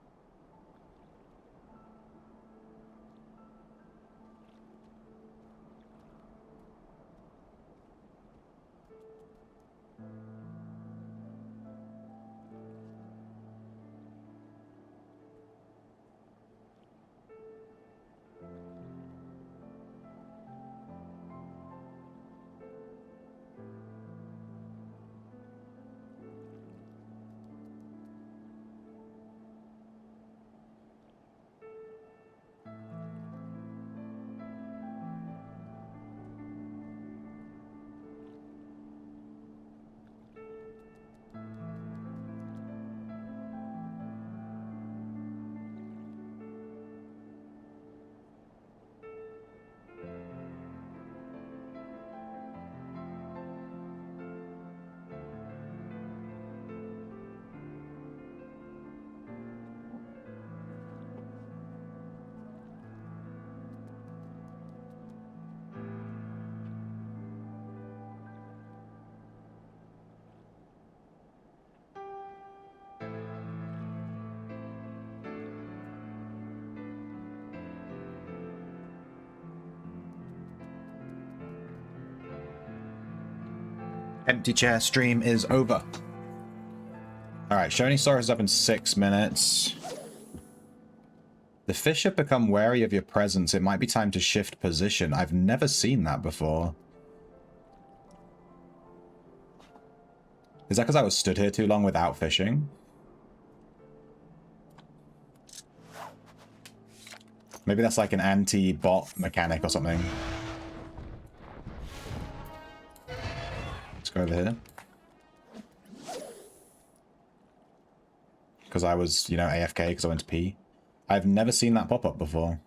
Empty chair stream is over. Alright, Shinosaurus is up in 6 minutes. The fish have become wary of your presence. It might be time to shift position. I've never seen that before. Is that because I was stood here too long without fishing? Maybe that's like an anti-bot mechanic or something. Let's go over here. Because I was, you know, AFK because I went to pee. I've never seen that pop up before.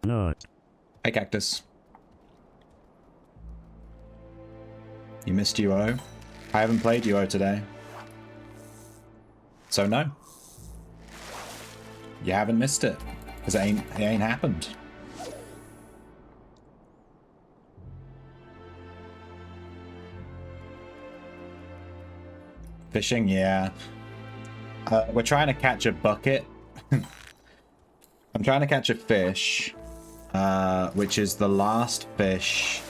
Not. Hey, Cactus. You missed UO? I haven't played UO today. So no. You haven't missed it. Because it ain't happened. Fishing, yeah. We're trying to catch a bucket. I'm trying to catch a fish. Which is the last fish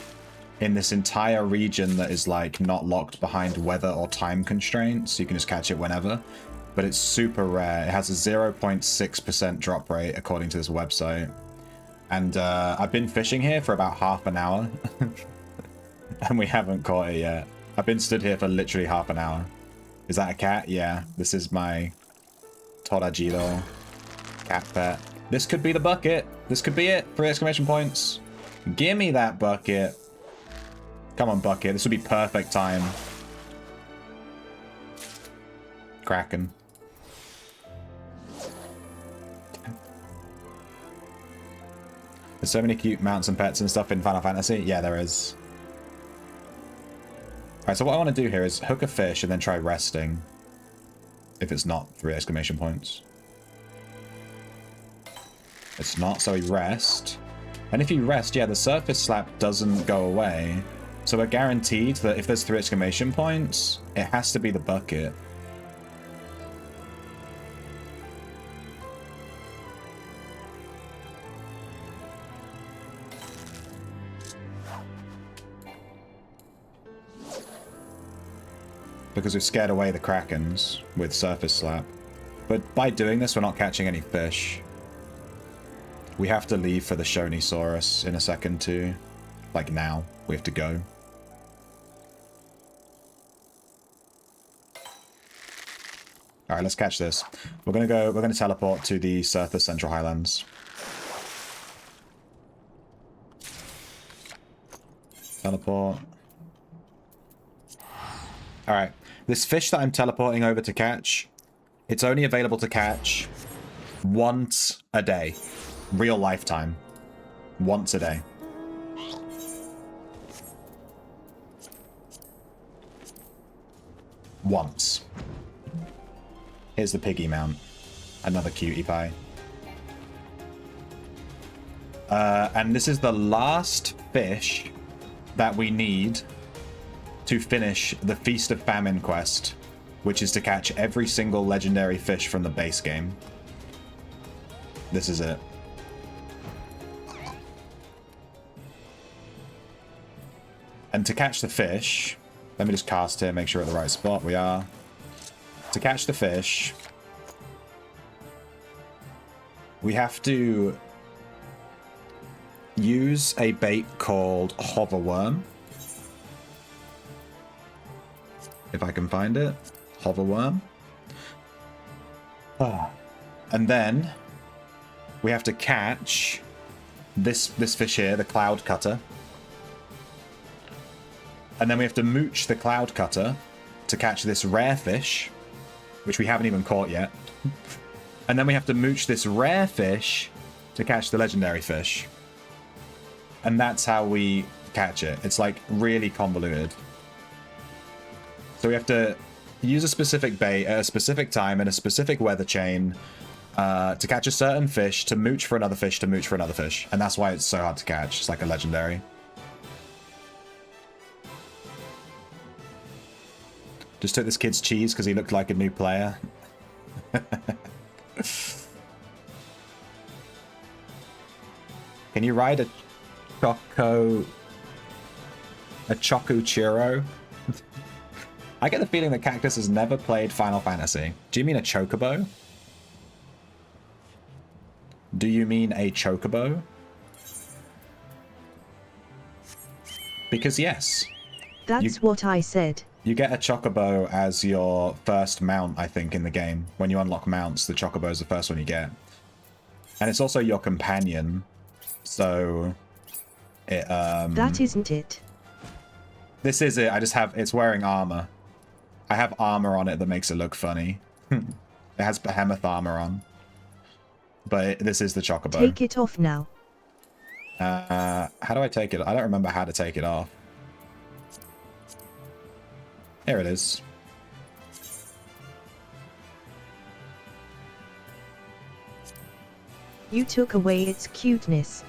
in this entire region that is like not locked behind weather or time constraints, so you can just catch it whenever. But it's super rare. It has a 0.6% drop rate according to this website. And I've been fishing here for about half an hour. And we haven't caught it yet. I've been stood here for literally half an hour. Is that a cat? Yeah. This is my Toragilo cat pet. This could be the bucket. This could be it. 3 exclamation points. Give me that bucket. Come on, bucket. This would be perfect time. Kraken. There's so many cute mounts and pets and stuff in Final Fantasy. Yeah, there is. Alright, so what I want to do here is hook a fish and then try resting. If it's not 3 exclamation points. It's not, so we rest. And if you rest, yeah, the surface slap doesn't go away. So we're guaranteed that if there's 3 exclamation points, it has to be the bucket. Because we've scared away the Krakens with surface slap. But by doing this, we're not catching any fish. We have to leave for the Shinosaurus in a second too. Like now. We have to go. Alright, let's catch this. We're gonna teleport to the Coerthas Central Highlands. Teleport. Alright. This fish that I'm teleporting over to catch, it's only available to catch once a day. Real lifetime. Once a day. Once. Here's the piggy mount. Another cutie pie. And this is the last fish that we need to finish the Feast of Famine quest, which is to catch every single legendary fish from the base game. This is it. And to catch the fish, let me just cast here, make sure we're at the right spot. We are. To catch the fish, we have to use a bait called hoverworm. If I can find it. Hoverworm. Oh. And then we have to catch this fish here, the cloud cutter. And then we have to mooch the cloud cutter to catch this rare fish, which we haven't even caught yet. And then we have to mooch this rare fish to catch the legendary fish. And that's how we catch it. It's like really convoluted. So we have to use a specific bait at a specific time in a specific weather chain to catch a certain fish, to mooch for another fish, to mooch for another fish. And that's why it's so hard to catch. It's like a legendary. Just took this kid's cheese because he looked like a new player. Can you ride a Choco Churro? I get the feeling that Cactus has never played Final Fantasy. Do you mean a Chocobo? Do you mean a Chocobo? Because yes. That's what I said. You get a Chocobo as your first mount, I think, in the game. When you unlock mounts, the Chocobo is the first one you get. And it's also your companion. So, it, That isn't it. This is it. I just have... It's wearing armor. I have armor on it that makes it look funny. It has behemoth armor on. But this is the Chocobo. Take it off now. How do I take it? I don't remember how to take it off. Here it is. You took away its cuteness.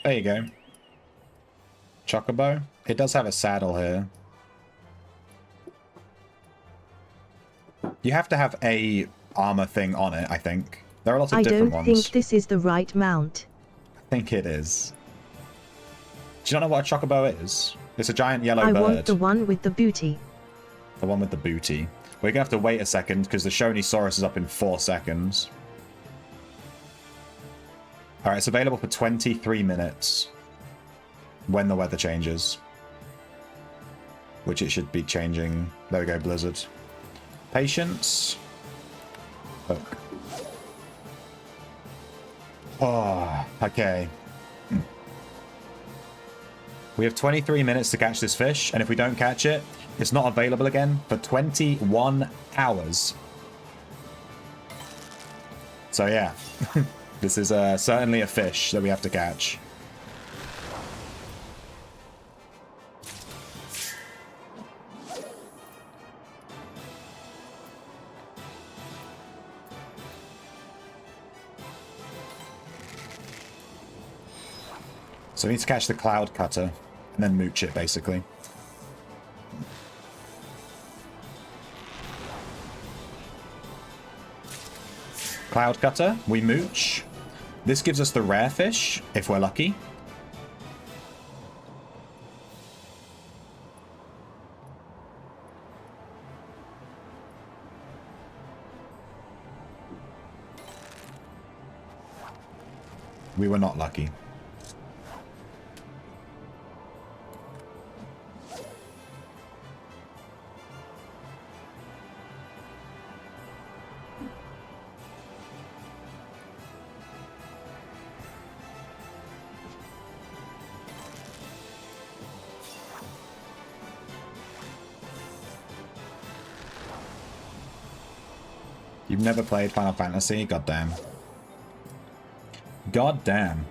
There you go. Chocobo. It does have a saddle here. You have to have a armor thing on it, I think. There are lots of different ones. I don't think this is the right mount. I think it is. Do you not know what a Chocobo is? It's a giant yellow bird. I want the one with the booty. The one with the booty. We're gonna have to wait a second because the Shinosaurus is up in 4 seconds. Alright, it's available for 23 minutes. When the weather changes. Which it should be changing. There we go, Blizzard. Patience. Hook. Oh, okay. We have 23 minutes to catch this fish, and if we don't catch it, it's not available again for 21 hours. So yeah, this is certainly a fish that we have to catch. So we need to catch the Cloud Cutter and then mooch it, basically. Cloud Cutter, we mooch. This gives us the rare fish, if we're lucky. We were not lucky. You've never played Final Fantasy? Goddamn. Goddamn.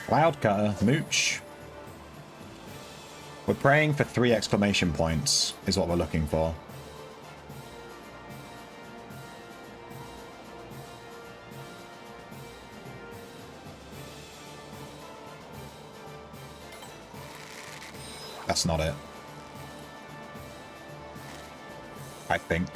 Cloud Cutter, mooch. We're praying for 3 exclamation points, is what we're looking for. That's not it. I think.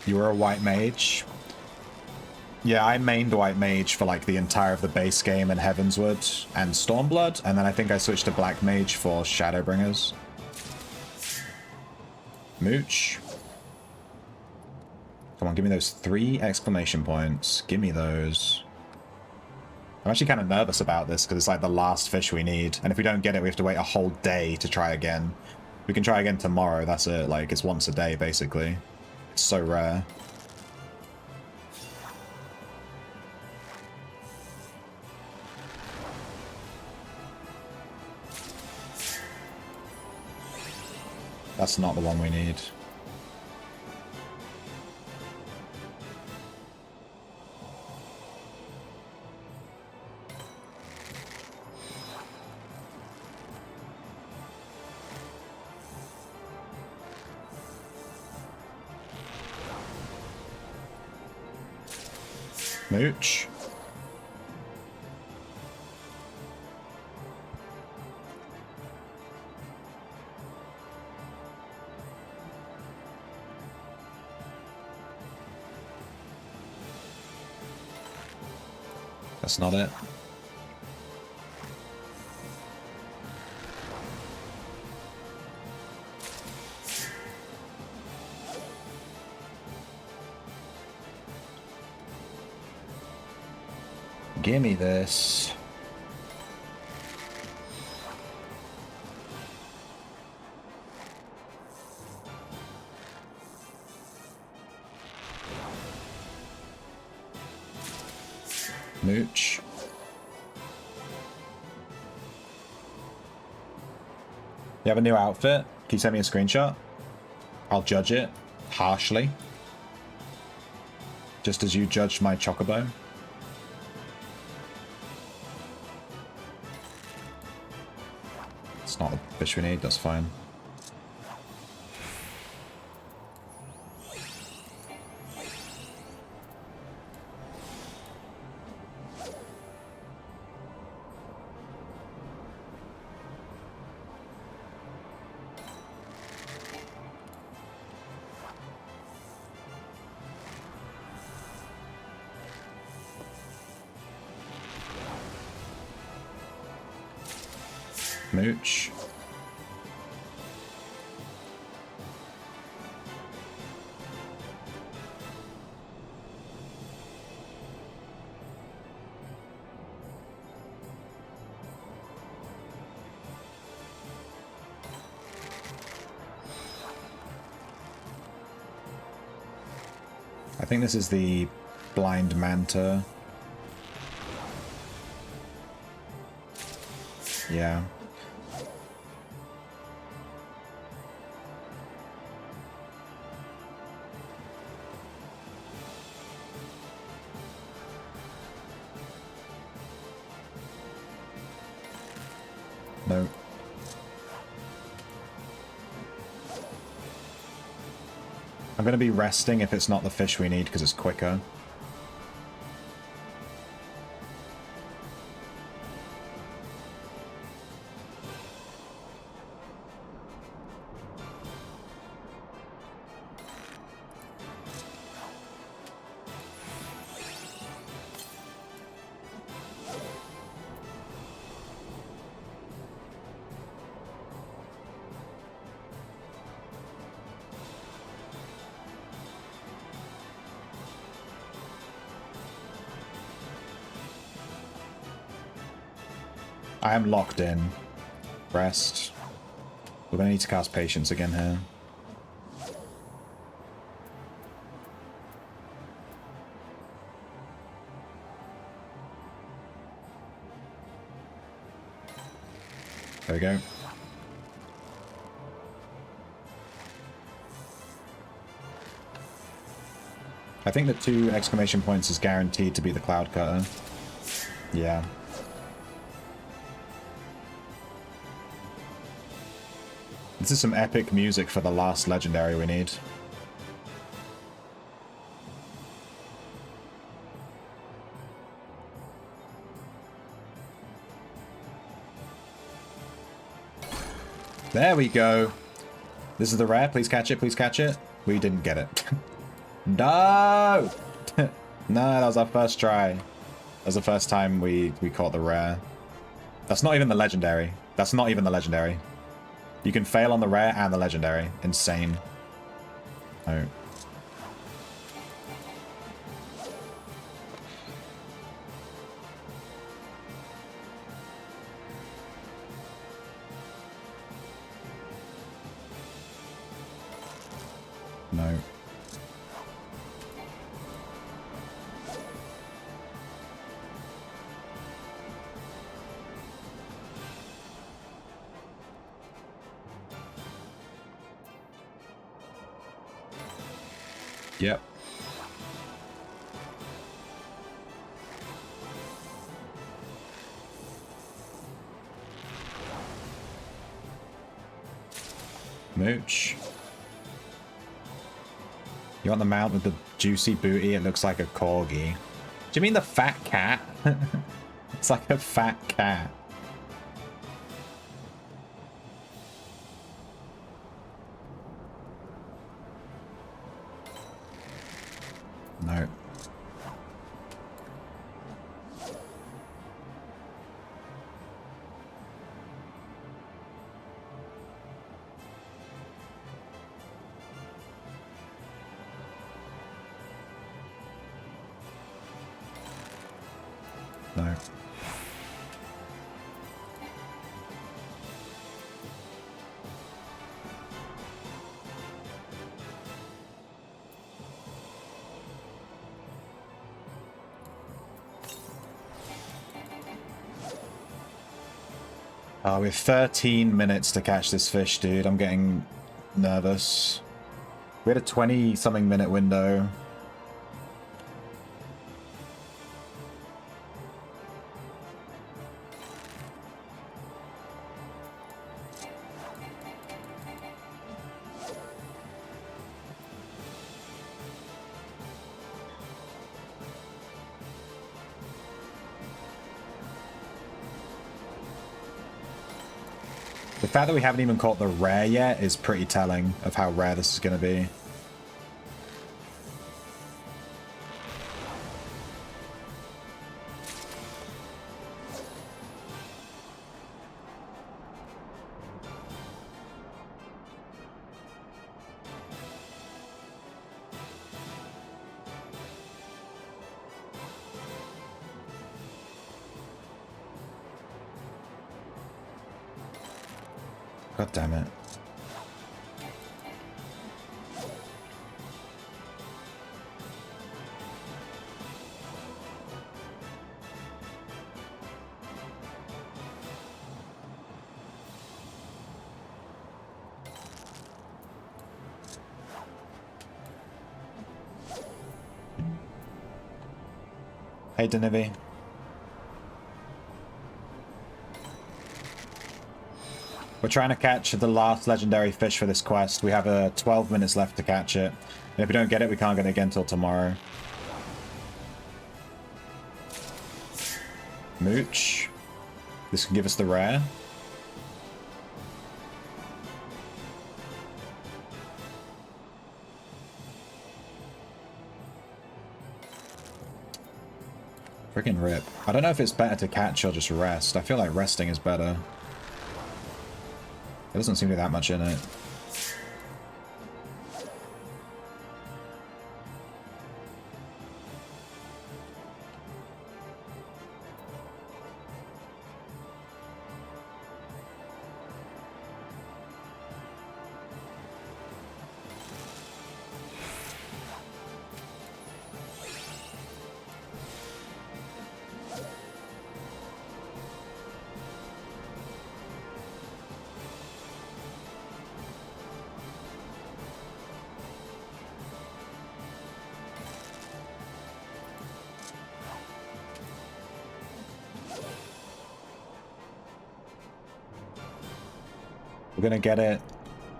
You were a white mage? Yeah, I mained white mage for like the entire of the base game in Heavensward and Stormblood, and then I think I switched to black mage for Shadowbringers. Mooch. Come on, give me those 3 exclamation points. Give me those. I'm actually kind of nervous about this because it's like the last fish we need. And if we don't get it, we have to wait a whole day to try again. We can try again tomorrow. That's it. Like, it's once a day, basically. It's so rare. That's not the one we need. Mooch. That's not it. Gimme this. Mooch. You have a new outfit? Can you send me a screenshot? I'll judge it harshly. Just as you judged my chocobo. It's not the fish we need, that's fine. Mooch. I think this is the blind manta. Yeah. No. I'm going to be resting if it's not the fish we need because it's quicker. I am locked in. Rest. We're going to need to cast Patience again here. There we go. I think the 2 exclamation points is guaranteed to be the Cloud Cutter. Yeah. This is some epic music for the last legendary we need. There we go. This is the rare. Please catch it. Please catch it. We didn't get it. No! No, that was our first try. That was the first time we caught the rare. That's not even the legendary. That's not even the legendary. You can fail on the rare and the legendary. Insane. Oh. No. Yep. Mooch. You want the mount with the juicy booty? It looks like a corgi. Do you mean the fat cat? It's like a fat cat. No. No. We have 13 minutes to catch this fish, dude. I'm getting nervous. We had a 20-something minute window. The fact that we haven't even caught the rare yet is pretty telling of how rare this is going to be. God damn it. Hey, Denivi. We're trying to catch the last legendary fish for this quest. We have 12 minutes left to catch it. And if we don't get it, we can't get it again until tomorrow. Mooch. This can give us the rare. Freaking rip. I don't know if it's better to catch or just rest. I feel like resting is better. There doesn't seem to be that much in it. We're going to get it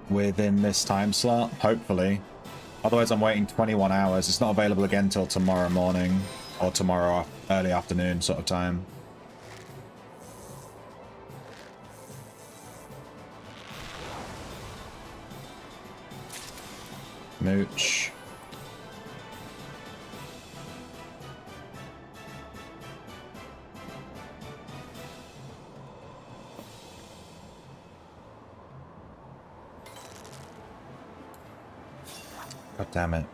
within this time slot, hopefully. Otherwise, I'm waiting 21 hours. It's not available again until tomorrow morning or tomorrow early afternoon sort of time. Mooch. God damn it.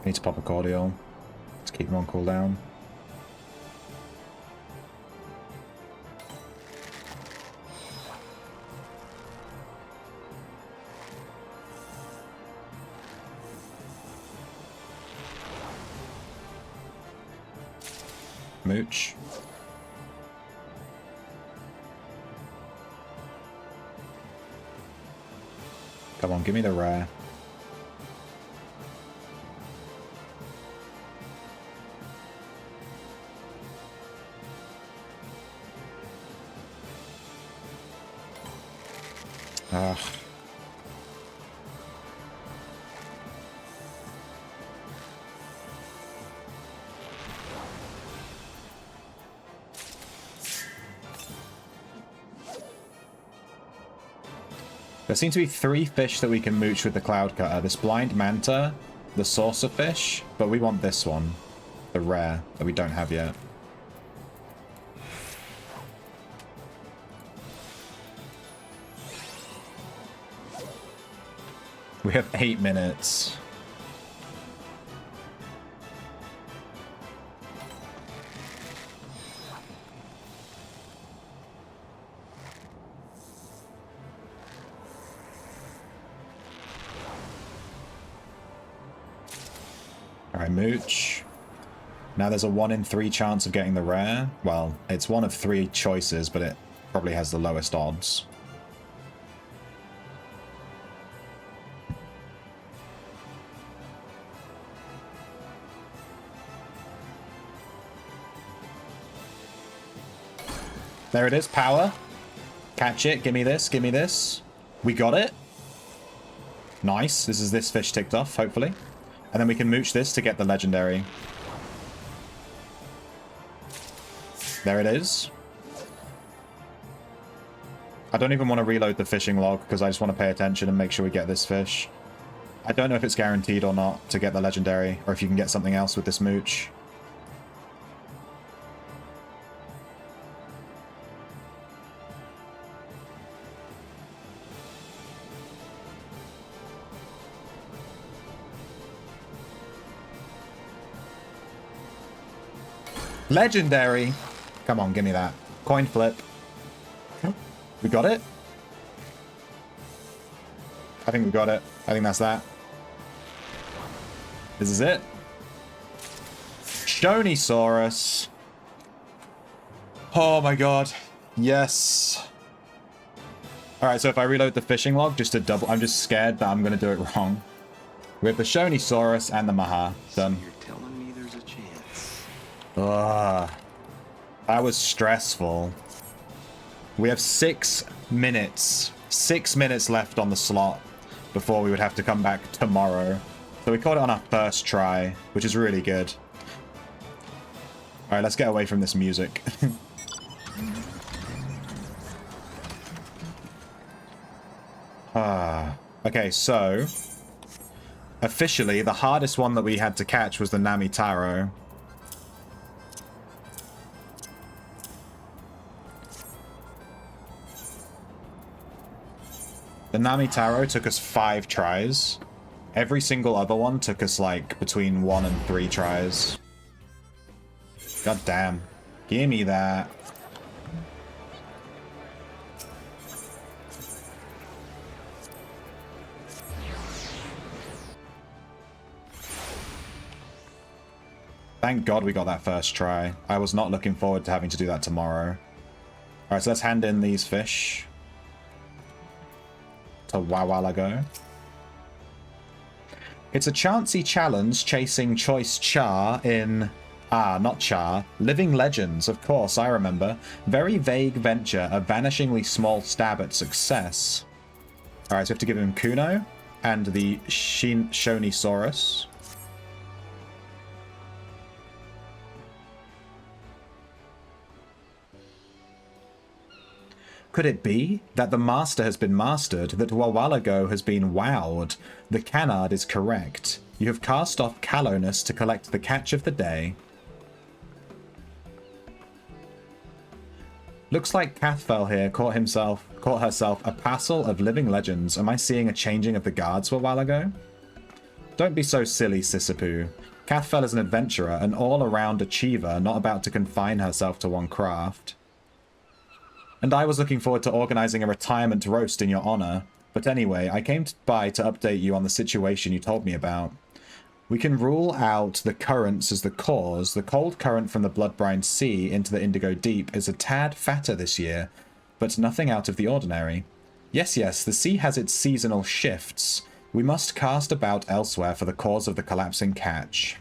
Need to pop a cordial. Let's keep them on cooldown. Mooch. Come on, give me the rare. Ugh. There seem to be 3 fish that we can mooch with the Cloud Cutter. This Blind Manta, the Saucer Fish, but we want this one. The rare, that we don't have yet. We have 8 minutes. Alright, mooch. Now there's a 1 in 3 chance of getting the rare. Well, it's 1 of 3 choices, but it probably has the lowest odds. There it is, power. Catch it, give me this, give me this. We got it. Nice, this is this fish ticked off, hopefully. And then we can mooch this to get the legendary. There it is. I don't even want to reload the fishing log because I just want to pay attention and make sure we get this fish. I don't know if it's guaranteed or not to get the legendary, or if you can get something else with this mooch. Legendary! Come on, give me that. Coin flip. We got it? I think we got it. I think that's that. This is it. Shinosaurus. Oh my god. Yes. Alright, so if I reload the fishing log, just to double... I'm just scared that I'm going to do it wrong. We have the Shinosaurus and the Maha. Done. You're telling me there's a chance. Ugh. That was stressful. We have 6 minutes. 6 minutes left on the slot before we would have to come back tomorrow. So we caught it on our first try, which is really good. Alright, let's get away from this music. Okay, so... officially, the hardest one that we had to catch was the Namitaro. The Namitaro took us 5 tries. Every single other one took us like between 1 and 3 tries. God damn. Give me that. Thank God we got that first try. I was not looking forward to having to do that tomorrow. Alright, so let's hand in these fish to Wawalago. It's a chancy challenge chasing choice char in... Ah, not char. Living Legends, of course, I remember. Very vague venture, a vanishingly small stab at success. Alright, so we have to give him Kuno and the Shinosaurus. Could it be that the master has been mastered, that Wawalago has been wowed? The canard is correct. You have cast off callowness to collect the catch of the day. Looks like Cathfell here caught herself a passel of living legends. Am I seeing a changing of the guards for Wawalago? Don't be so silly, Sisapu. Cathfell is an adventurer, an all-around achiever, not about to confine herself to one craft. And I was looking forward to organizing a retirement roast in your honor. But anyway, I came by to update you on the situation you told me about. We can rule out the currents as the cause. The cold current from the Bloodbrine Sea into the Indigo Deep is a tad fatter this year, but nothing out of the ordinary. Yes, the sea has its seasonal shifts. We must cast about elsewhere for the cause of the collapsing catch.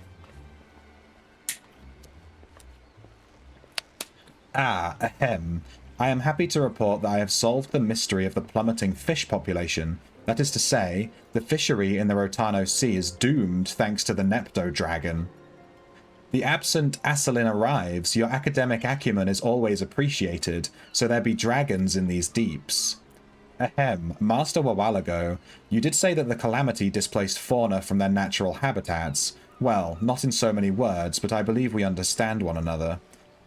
Ah, ahem. I am happy to report that I have solved the mystery of the plummeting fish population. That is to say, the fishery in the Rotano Sea is doomed thanks to the Nepto Dragon. The absent Asalin arrives. Your academic acumen is always appreciated, so there be dragons in these deeps. Ahem, Master Wawalago, you did say that the calamity displaced fauna from their natural habitats. Well, not in so many words, but I believe we understand one another.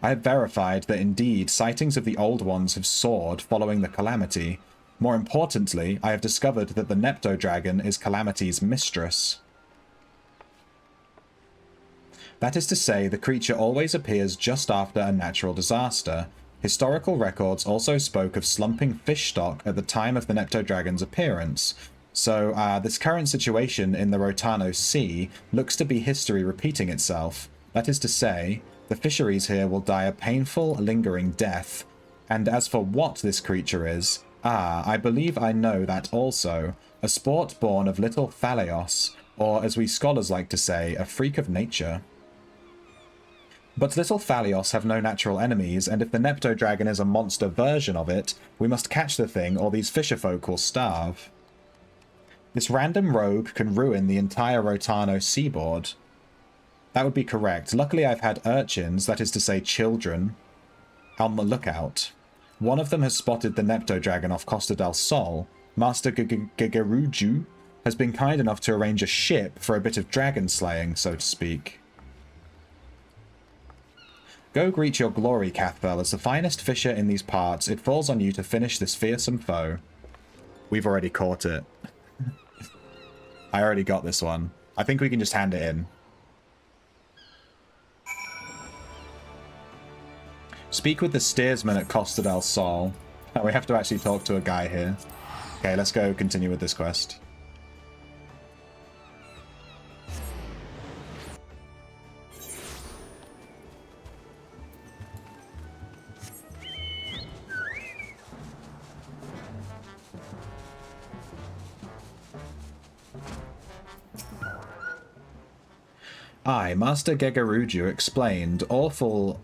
I have verified that indeed sightings of the Old Ones have soared following the calamity. More importantly, I have discovered that the Nepto Dragon is Calamity's mistress. That is to say, the creature always appears just after a natural disaster. Historical records also spoke of slumping fish stock at the time of the Nepto Dragon's appearance. So, this current situation in the Rotano Sea looks to be history repeating itself. That is to say, the fisheries here will die a painful, lingering death. And as for what this creature is, I believe I know that also. A sport born of little Thaleos, or as we scholars like to say, a freak of nature. But little Thaleos have no natural enemies, and if the Nepto Dragon is a monster version of it, we must catch the thing or these fisherfolk will starve. This random rogue can ruin the entire Rotano seaboard. That would be correct. Luckily I've had urchins, that is to say children, on the lookout. One of them has spotted the Nepto Dragon off Costa del Sol. Master Gegeruju has been kind enough to arrange a ship for a bit of dragon slaying, so to speak. Go greet your glory, Cathbell. As the finest fisher in these parts, it falls on you to finish this fearsome foe. We've already caught it. I already got this one. I think we can just hand it in. Speak with the steersman at Costa del Sol. We have to actually talk to a guy here. Okay, let's go continue with this quest. Master Gegeruju explained. Awful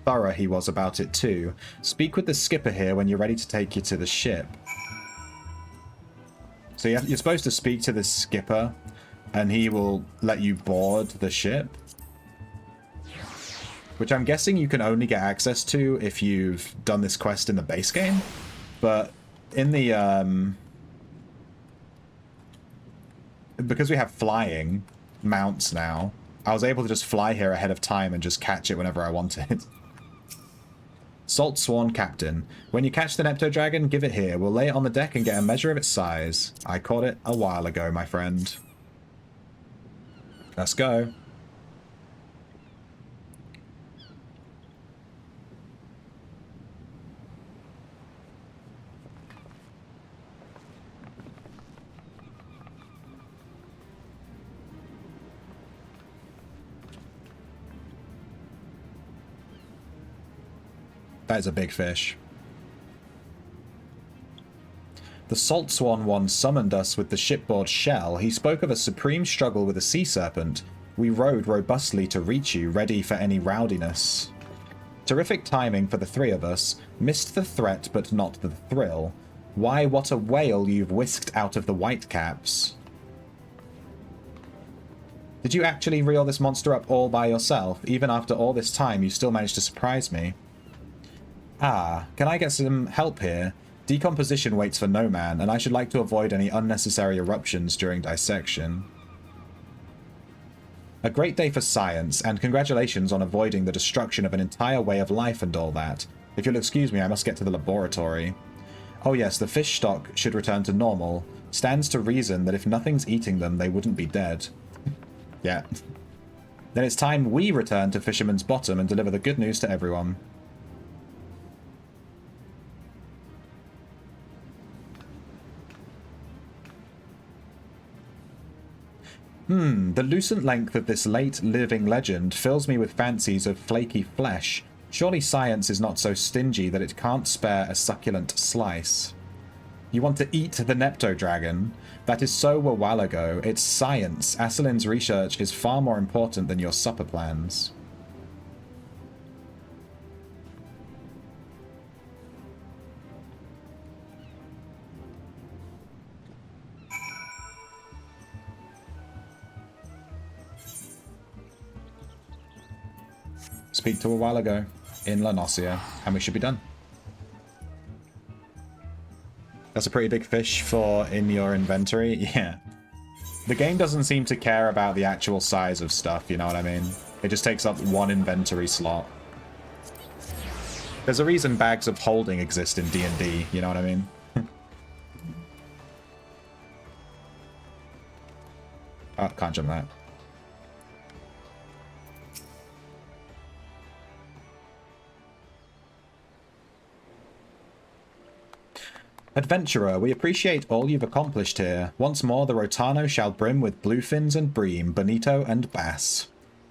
thorough he was about it too. Speak with the skipper here when you're ready to take you to the ship. So you're supposed to speak to the skipper, and he will let you board the ship. Which I'm guessing you can only get access to if you've done this quest in the base game. But in the... because we have flying mounts now, I was able to just fly here ahead of time and just catch it whenever I wanted. Salt Sworn Captain. When you catch the Nepto Dragon, give it here. We'll lay it on the deck and get a measure of its size. I caught it a while ago, my friend. Let's go. That is a big fish. The Salt Swan one summoned us with the shipboard shell. He spoke of a supreme struggle with a sea serpent. We rowed robustly to reach you, ready for any rowdiness. Terrific timing for the three of us. Missed the threat, but not the thrill. Why, what a whale you've whisked out of the Whitecaps. Did you actually reel this monster up all by yourself? Even after all this time, you still managed to surprise me. Can I get some help here? Decomposition waits for no man, and I should like to avoid any unnecessary eruptions during dissection. A great day for science, and congratulations on avoiding the destruction of an entire way of life and all that. If you'll excuse me, I must get to the laboratory. Oh yes, the fish stock should return to normal. Stands to reason that if nothing's eating them, they wouldn't be dead. Yeah. Then it's time we return to Fisherman's Bottom and deliver the good news to everyone. The lucent length of this late living legend fills me with fancies of flaky flesh. Surely science is not so stingy that it can't spare a succulent slice. You want to eat the Nepto-Dragon? That is so a while ago. It's science. Aselin's research is far more important than your supper plans. Speak to a while ago in Lanosia, and we should be done. That's a pretty big fish for in your inventory. Yeah. The game doesn't seem to care about the actual size of stuff, you know what I mean? It just takes up one inventory slot. There's a reason bags of holding exist in D&D, you know what I mean? Oh, can't jump that. Adventurer, we appreciate all you've accomplished here. Once more, the Rotano shall brim with bluefins and bream, bonito and bass.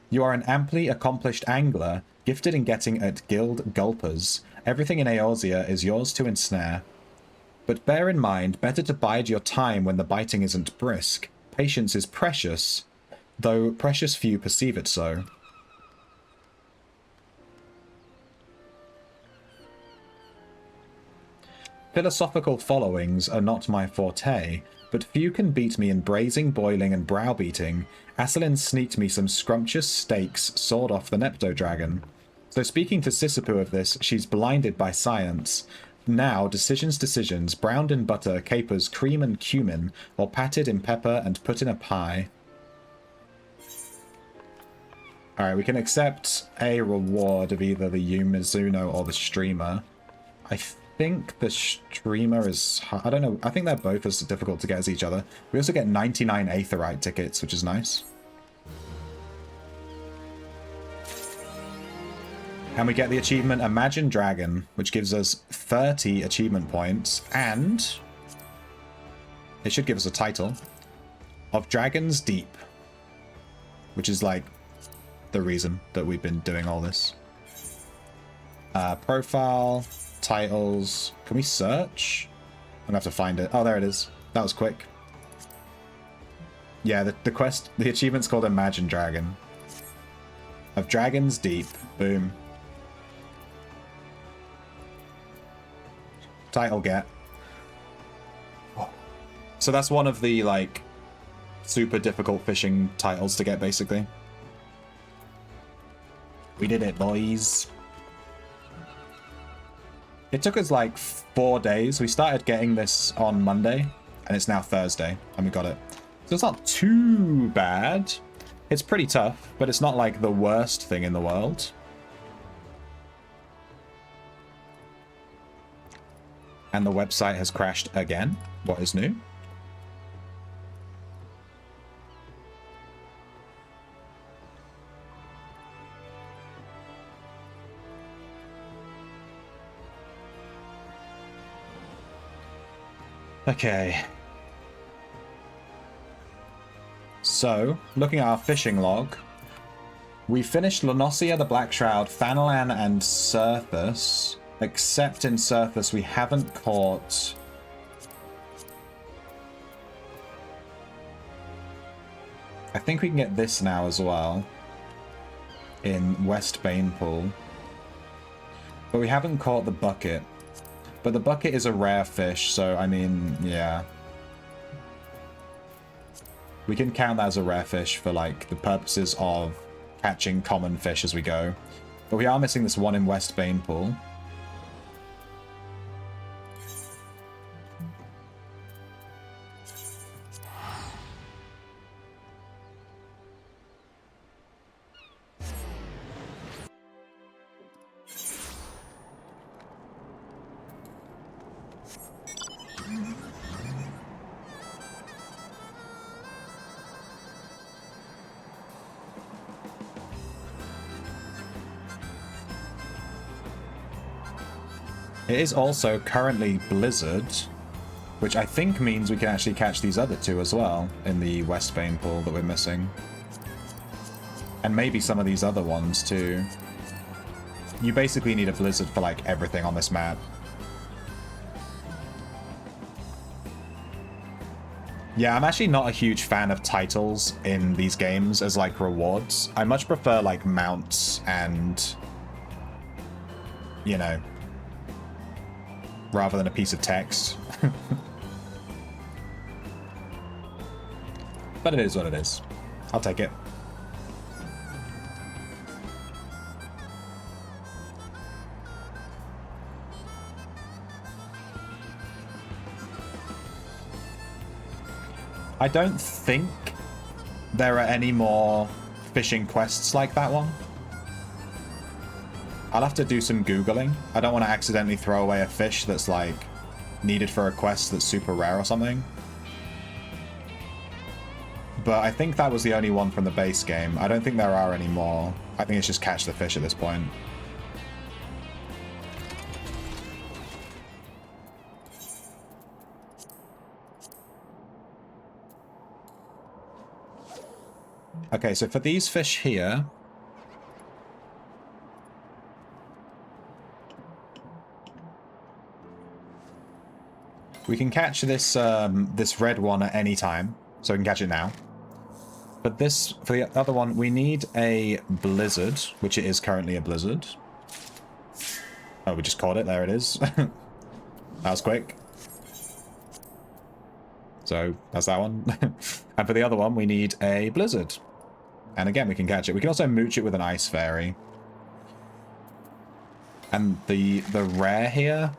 You are an amply accomplished angler, gifted in getting at guild gulpers. Everything in Eorzea is yours to ensnare. But bear in mind, better to bide your time when the biting isn't brisk. Patience is precious, though precious few perceive it so. Philosophical followings are not my forte, but few can beat me in brazing, boiling, and browbeating. Aselin sneaked me some scrumptious steaks sawed off the Nepto-Dragon. So speaking to Sisyphu of this, she's blinded by science. Now, decisions, browned in butter, capers, cream and cumin, or patted in pepper and put in a pie. Alright, we can accept a reward of either the Yumizuno or the streamer. I think the streamer is... I don't know. I think they're both as difficult to get as each other. We also get 99 Aetherite tickets, which is nice. And we get the achievement Imagine Dragon, which gives us 30 achievement points, and it should give us a title of Dragon's Deep, which is like the reason that we've been doing all this. Profile, titles. Can we search? I'm gonna have to find it. Oh, there it is. That was quick. Yeah, the quest, the achievement's called Imagine Dragon. Of Dragon's Deep. Boom. Title get. So that's one of the, like, super difficult fishing titles to get, basically. We did it, boys. It took us, like, 4 days. We started getting this on Monday, and it's now Thursday, and we got it. So it's not too bad. It's pretty tough, but it's not, like, the worst thing in the world. And the website has crashed again. What is new? Okay. So, looking at our fishing log, we finished Lanosia, the Black Shroud, Thanalan, and Coerthas. Except in Coerthas, we haven't caught... I think we can get this now as well. In West Banepool. But we haven't caught the bucket. But the bucket is a rare fish, so, I mean, yeah. We can count that as a rare fish for, like, the purposes of catching common fish as we go. But we are missing this one in West Banepool. It is also currently Blizzard, which I think means we can actually catch these other two as well in the West Bane pool that we're missing. And maybe some of these other ones too. You basically need a Blizzard for like everything on this map. Yeah, I'm actually not a huge fan of titles in these games as like rewards. I much prefer like mounts and, you know, rather than a piece of text. But it is what it is. I'll take it. I don't think there are any more fishing quests like that one. I'll have to do some Googling. I don't want to accidentally throw away a fish that's like needed for a quest that's super rare or something. But I think that was the only one from the base game. I don't think there are any more. I think it's just catch the fish at this point. Okay, so for these fish here, we can catch this this red one at any time, so we can catch it now. But this, for the other one, we need a blizzard, which it is currently a blizzard. Oh, we just caught it. There it is. That was quick. So that's that one. And for the other one, we need a blizzard. And again, we can catch it. We can also mooch it with an ice fairy. And the rare here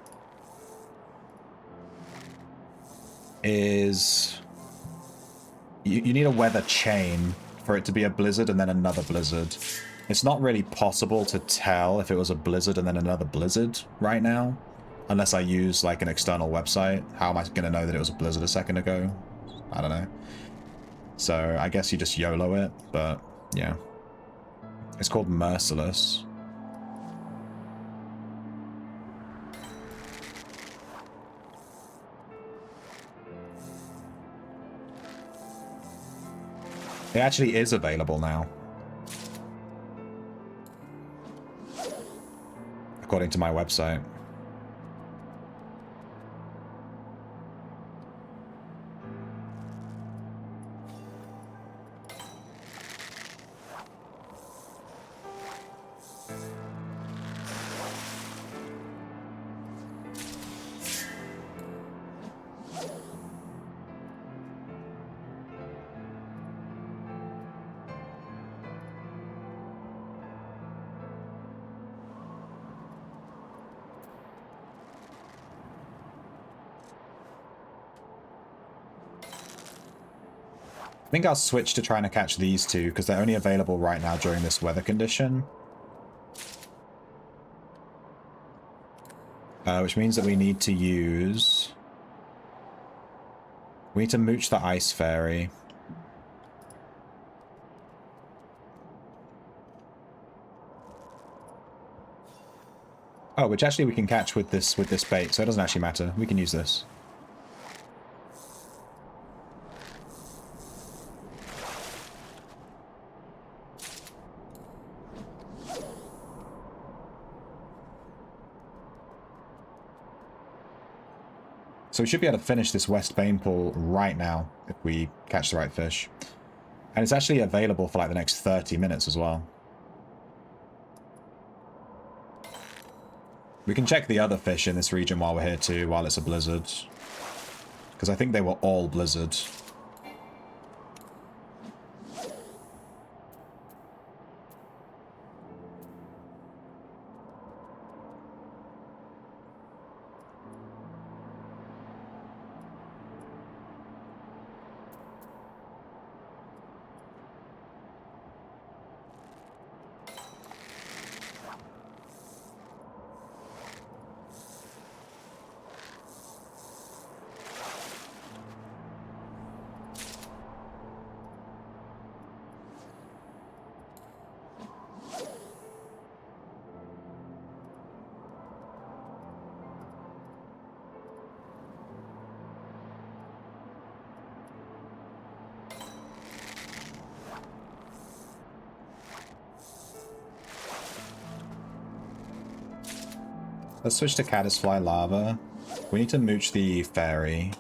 is you need a weather chain for it to be a blizzard and then another blizzard. It's not really possible to tell if it was a blizzard and then another blizzard right now, unless I use like an external website. How am I going to know that it was a blizzard a second ago? I don't know. So I guess you just YOLO it, but yeah. It's called Merciless. It actually is available now, according to my website. I think I'll switch to trying to catch these two because they're only available right now during this weather condition. Which means that we need to use... We need to mooch the ice fairy. Oh, which actually we can catch with this bait, so it doesn't actually matter. We can use this. So we should be able to finish this West Bane pool right now if we catch the right fish. And it's actually available for like the next 30 minutes as well. We can check the other fish in this region while we're here too, while it's a blizzard. Because I think they were all blizzard. Let's switch to caddisfly lava. We need to mooch the fairy.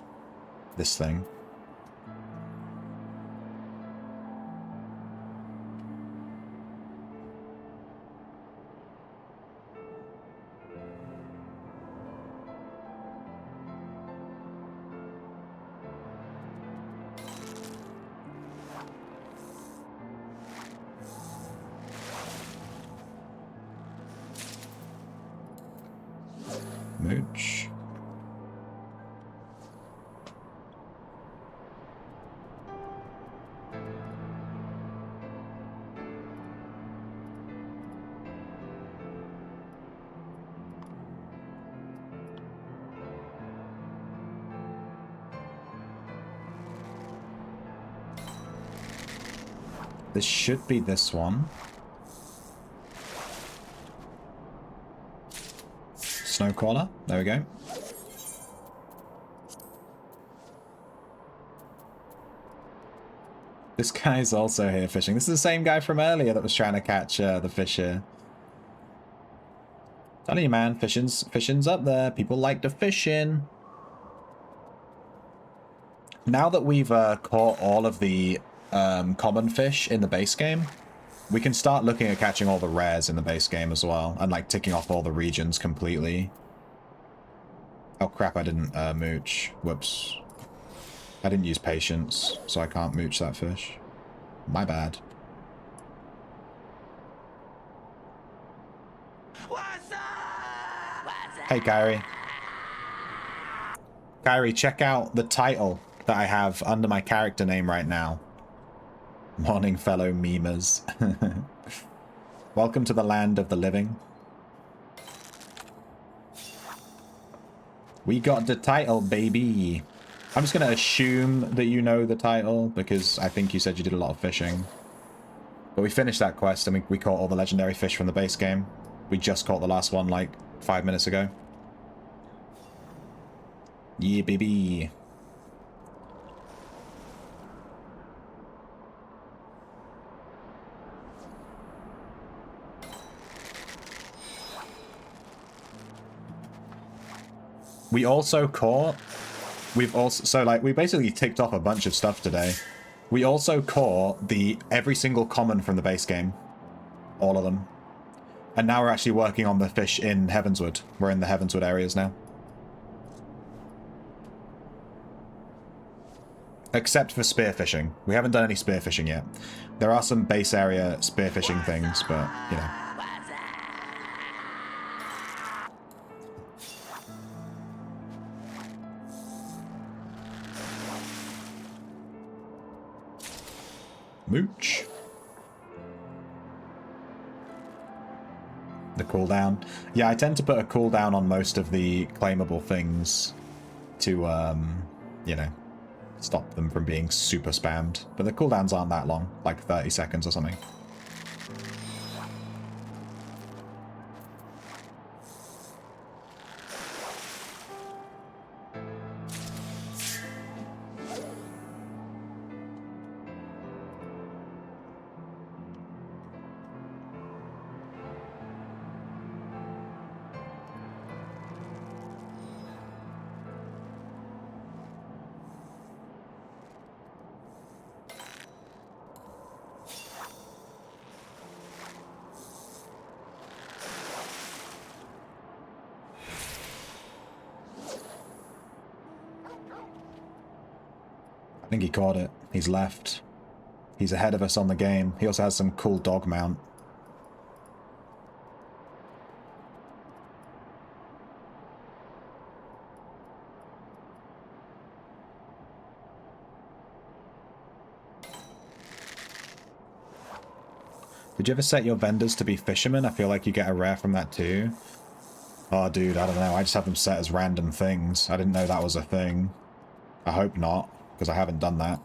This thing. Mooch. This should be this one. Snowcaller. There we go. This guy's also here fishing. This is the same guy from earlier that was trying to catch the fish here. Telling you, man, fishing's up there. People like to fish in. Now that we've caught all of the common fish in the base game, we can start looking at catching all the rares in the base game as well, and like ticking off all the regions completely. Oh crap, I didn't mooch. Whoops. I didn't use patience, so I can't mooch that fish. My bad. Hey, Kyrie. Kyrie, check out the title that I have under my character name right now. Morning, fellow memers. Welcome to the land of the living. We got the title, baby. I'm just going to assume that you know the title, because I think you said you did a lot of fishing. But we finished that quest, and we caught all the legendary fish from the base game. We just caught the last one, like, 5 minutes ago. Yeah, baby. We also caught... we basically ticked off a bunch of stuff today. We also caught every single common from the base game. All of them. And now we're actually working on the fish in Heavenswood. We're in the Heavenswood areas now. Except for spearfishing. We haven't done any spearfishing yet. There are some base area spearfishing things, but, you know. Mooch. The cooldown. Yeah, I tend to put a cooldown on most of the claimable things to, you know, stop them from being super spammed. But the cooldowns aren't that long, like 30 seconds or something. I think he caught it. He's left. He's ahead of us on the game. He also has some cool dog mount. Did you ever set your vendors to be fishermen? I feel like you get a rare from that too. Oh, dude, I don't know. I just have them set as random things. I didn't know that was a thing. I hope not, because I haven't done that.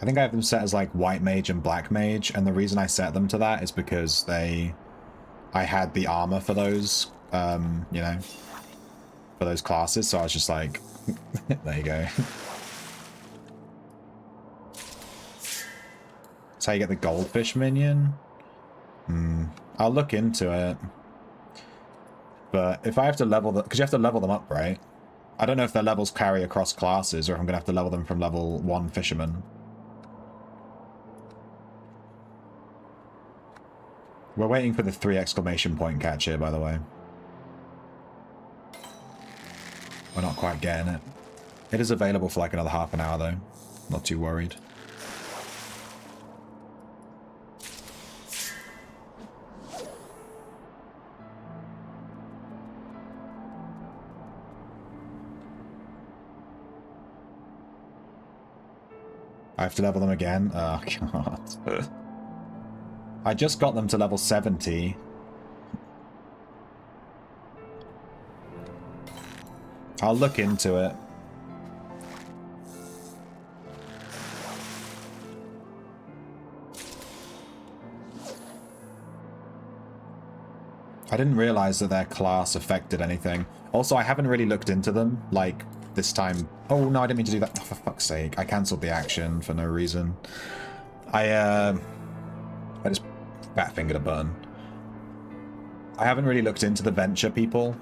I think I have them set as like white mage and black mage, and the reason I set them to that is because I had the armor for those, you know, for those classes, so I was just like, there you go. That's how you get the goldfish minion? I'll look into it. But if I have to level them, because you have to level them up, right? I don't know if their levels carry across classes, or if I'm going to have to level them from level 1 fisherman. We're waiting for the 3 exclamation point catch here, by the way. We're not quite getting it. It is available for like another half an hour, though. Not too worried. I have to level them again? Oh, God. I just got them to level 70. I'll look into it. I didn't realize that their class affected anything. Also, I haven't really looked into them, like, this time. Oh, no, I didn't mean to do that. Oh, for fuck's sake. I cancelled the action for no reason. I just fat-fingered a button. I haven't really looked into the venture people,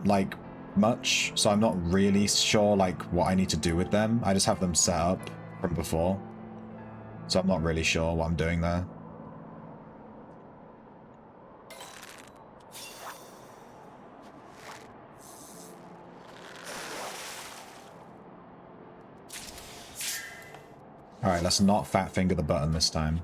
like, much, so I'm not really sure, like, what I need to do with them. I just have them set up from before, so I'm not really sure what I'm doing there. Alright, let's not fat finger the button this time.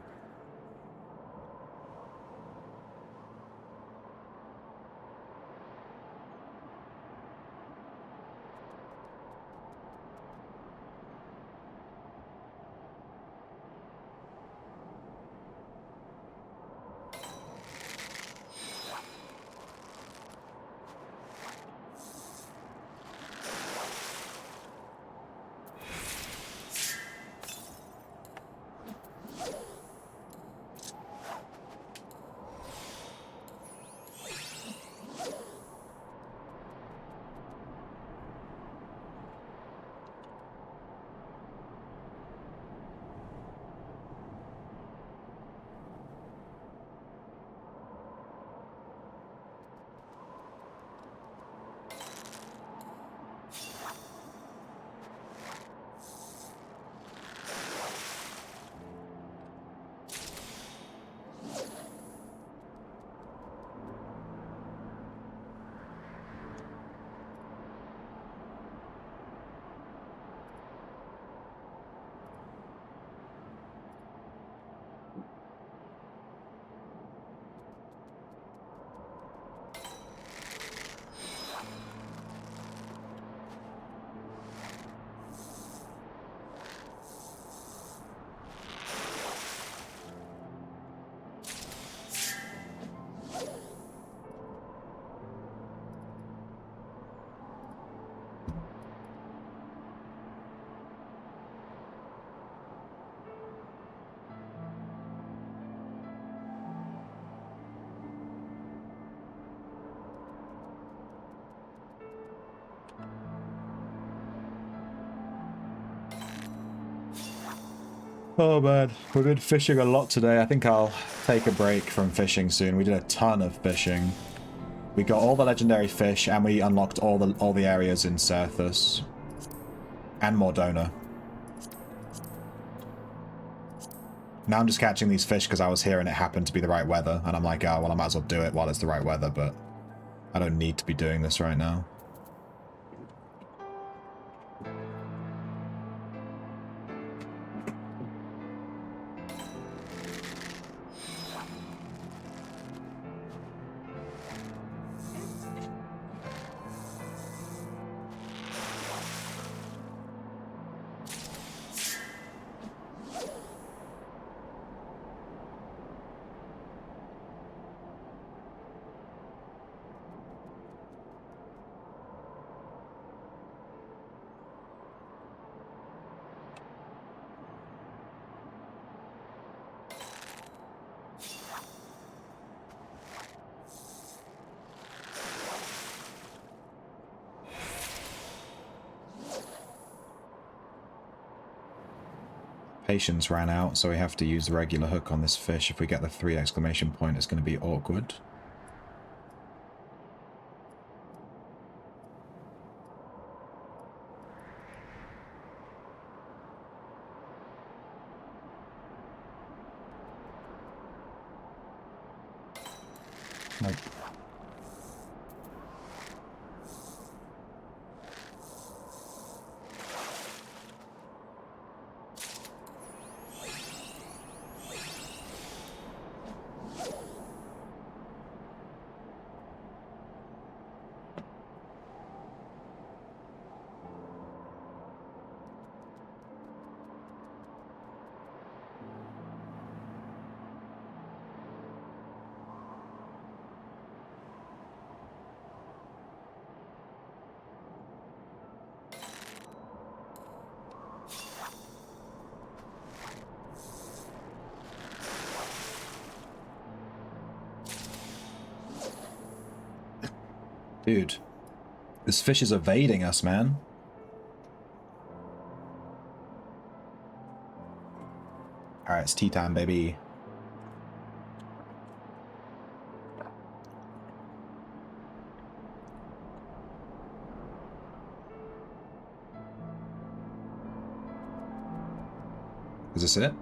Oh man, we've been fishing a lot today. I think I'll take a break from fishing soon. We did a ton of fishing. We got all the legendary fish, and we unlocked all the areas in Coerthas and Mordona. Now I'm just catching these fish because I was here and it happened to be the right weather, and I'm like, oh well, I might as well do it while it's the right weather, but I don't need to be doing this right now. Patience ran out, so we have to use the regular hook on this fish. If we get the 3 exclamation point, it's going to be awkward. Nope. Dude, this fish is evading us, man. Alright, it's tea time, baby. Is this it?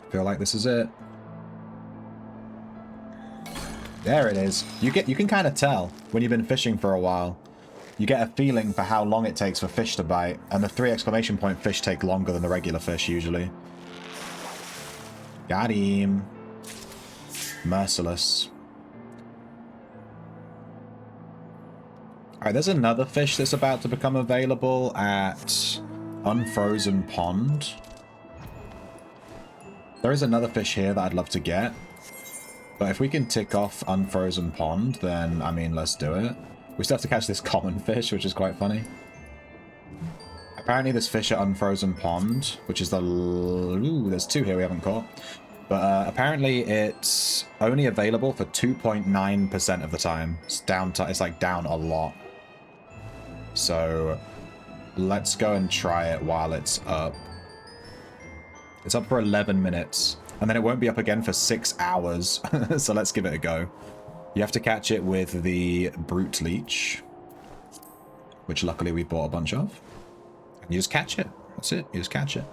I feel like this is it. There it is. You can kind of tell when you've been fishing for a while. You get a feeling for how long it takes for fish to bite, and the 3 exclamation point fish take longer than the regular fish usually. Got him. Merciless. Alright, there's another fish that's about to become available at Unfrozen Pond. There is another fish here that I'd love to get. But if we can tick off Unfrozen Pond, then, I mean, let's do it. We still have to catch this common fish, which is quite funny. Apparently this fish at Unfrozen Pond, which is the... Ooh, there's 2 here we haven't caught. But apparently it's only available for 2.9% of the time. It's down to, it's like down a lot. So let's go and try it while it's up. It's up for 11 minutes. And then it won't be up again for 6 hours. So let's give it a go. You have to catch it with the Brute Leech, which luckily we bought a bunch of. And you just catch it. That's it. You just catch it.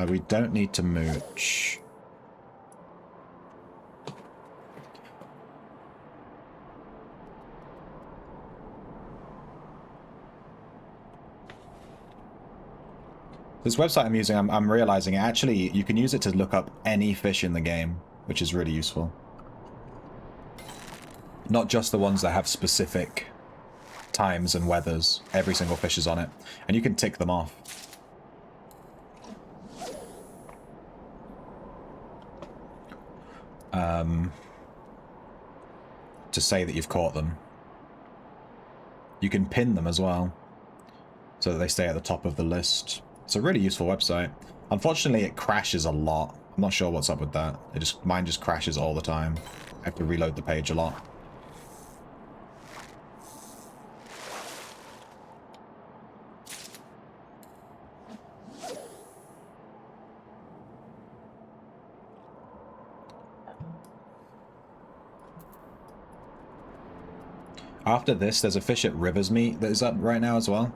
We don't need to mooch. This website I'm using, I'm realizing actually you can use it to look up any fish in the game, which is really useful. Not just the ones that have specific times and weathers. Every single fish is on it. And you can tick them off. To say that you've caught them. You can pin them as well, so that they stay at the top of the list. It's a really useful website. Unfortunately, it crashes a lot. I'm not sure what's up with that. Mine just crashes all the time. I have to reload the page a lot. After this, there's a fish at River's Meat that is up right now as well.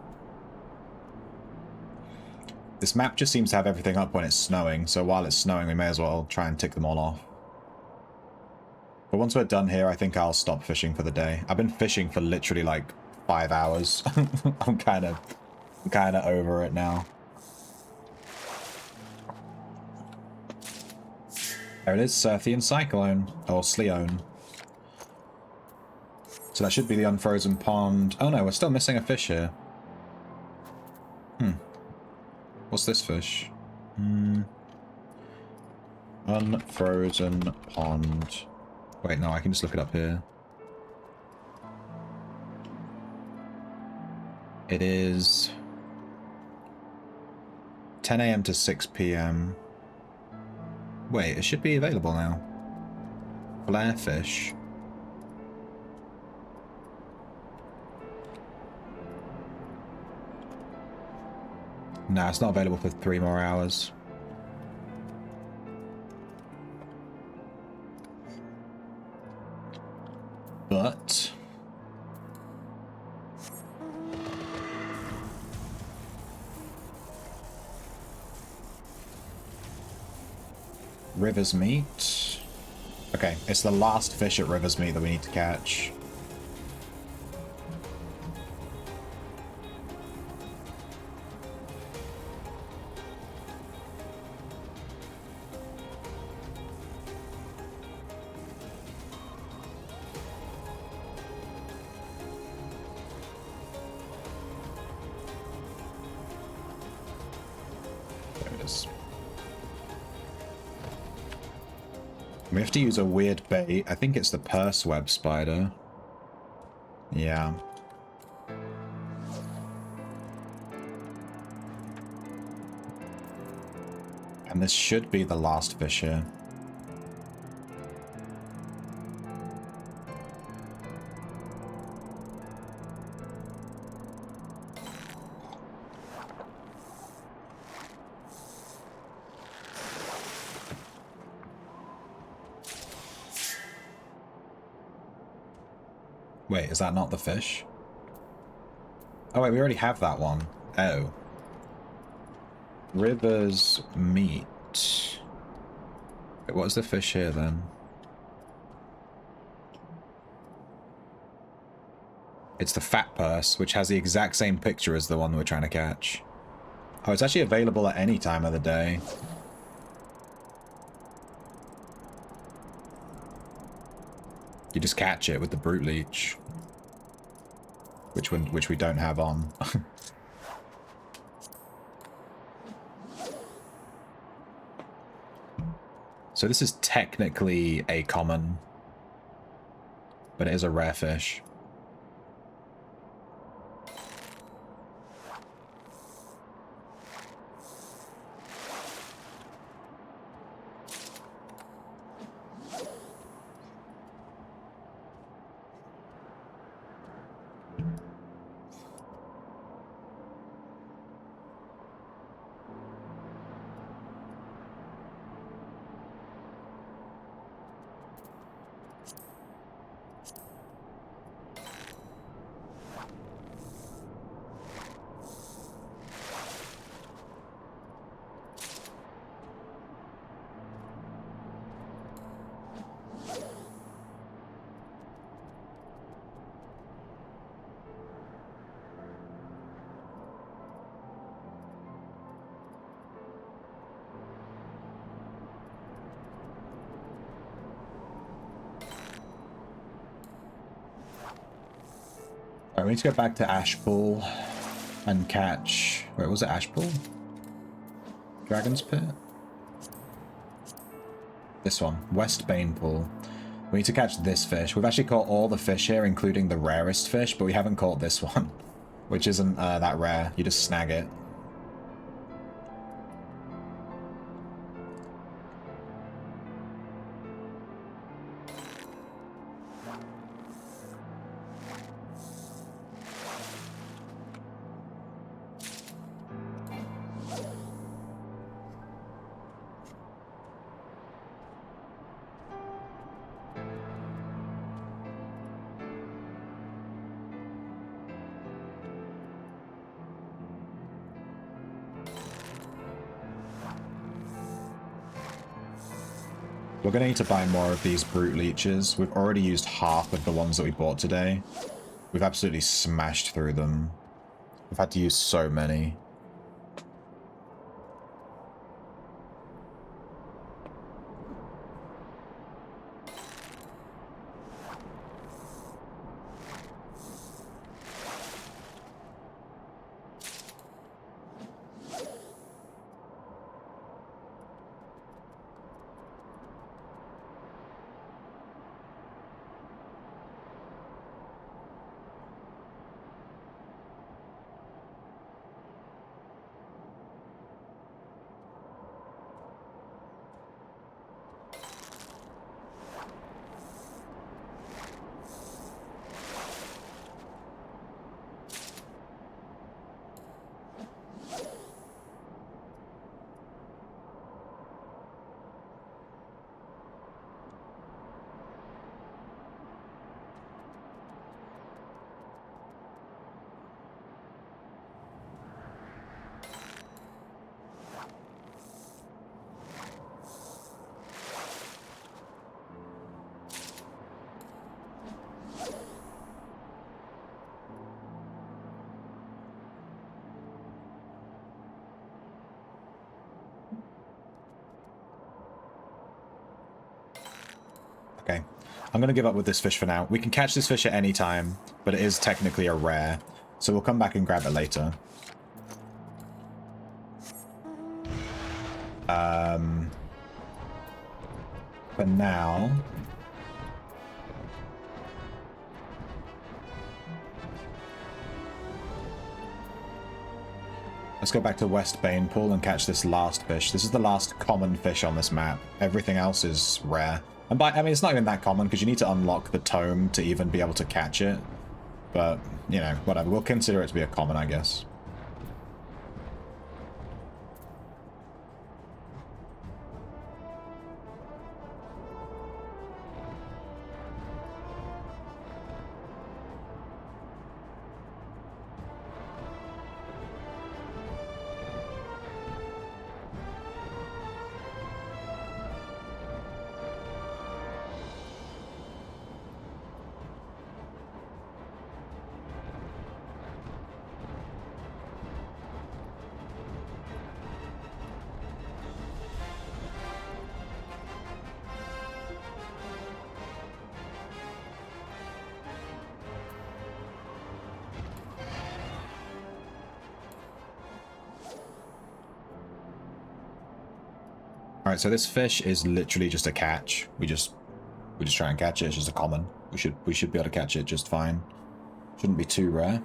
This map just seems to have everything up when it's snowing, so while it's snowing we may as well try and tick them all off. But once we're done here, I think I'll stop fishing for the day. I've been fishing for literally like 5 hours. I'm kind of over it now. There it is, Surthian Cyclone, or Sleone. So that should be the Unfrozen Pond. Oh no, we're still missing a fish here. What's this fish? Unfrozen pond. Wait, no, I can just look it up here. It is 10 a.m. to 6 p.m. Wait, it should be available now. Flare fish. No, it's not available for 3 more hours. But River's Meat. Okay, it's the last fish at River's Meat that we need to catch. There it is. We have to use a weird bait. I think it's the purse web spider. Yeah. And this should be the last fish here. Wait, is that not the fish? Oh wait, we already have that one. Oh. River's Meat. Wait, what's the fish here then? It's the fat purse, which has the exact same picture as the one we're trying to catch. Oh, it's actually available at any time of the day. You just catch it with the brute leech. Which we don't have on. So this is technically a common, but it is a rare fish. Alright, we need to go back to Ashpool and catch... Wait, was it Ashpool? Dragon's Pit? This one, West Banepool. We need to catch this fish. We've actually caught all the fish here, including the rarest fish, but we haven't caught this one, which isn't that rare. You just snag it. We're going to need to buy more of these brute leeches. We've already used half of the ones that we bought today. We've absolutely smashed through them. We've had to use so many. I'm going to give up with this fish for now. We can catch this fish at any time, but it is technically a rare. So we'll come back and grab it later. For now... let's go back to West Bane Pool and catch this last fish. This is the last common fish on this map. Everything else is rare. And I mean, it's not even that common because you need to unlock the tome to even be able to catch it. But, you know, whatever. We'll consider it to be a common, I guess. Alright, so this fish is literally just a catch. We just try and catch it. It's just a common. We should be able to catch it just fine. Shouldn't be too rare.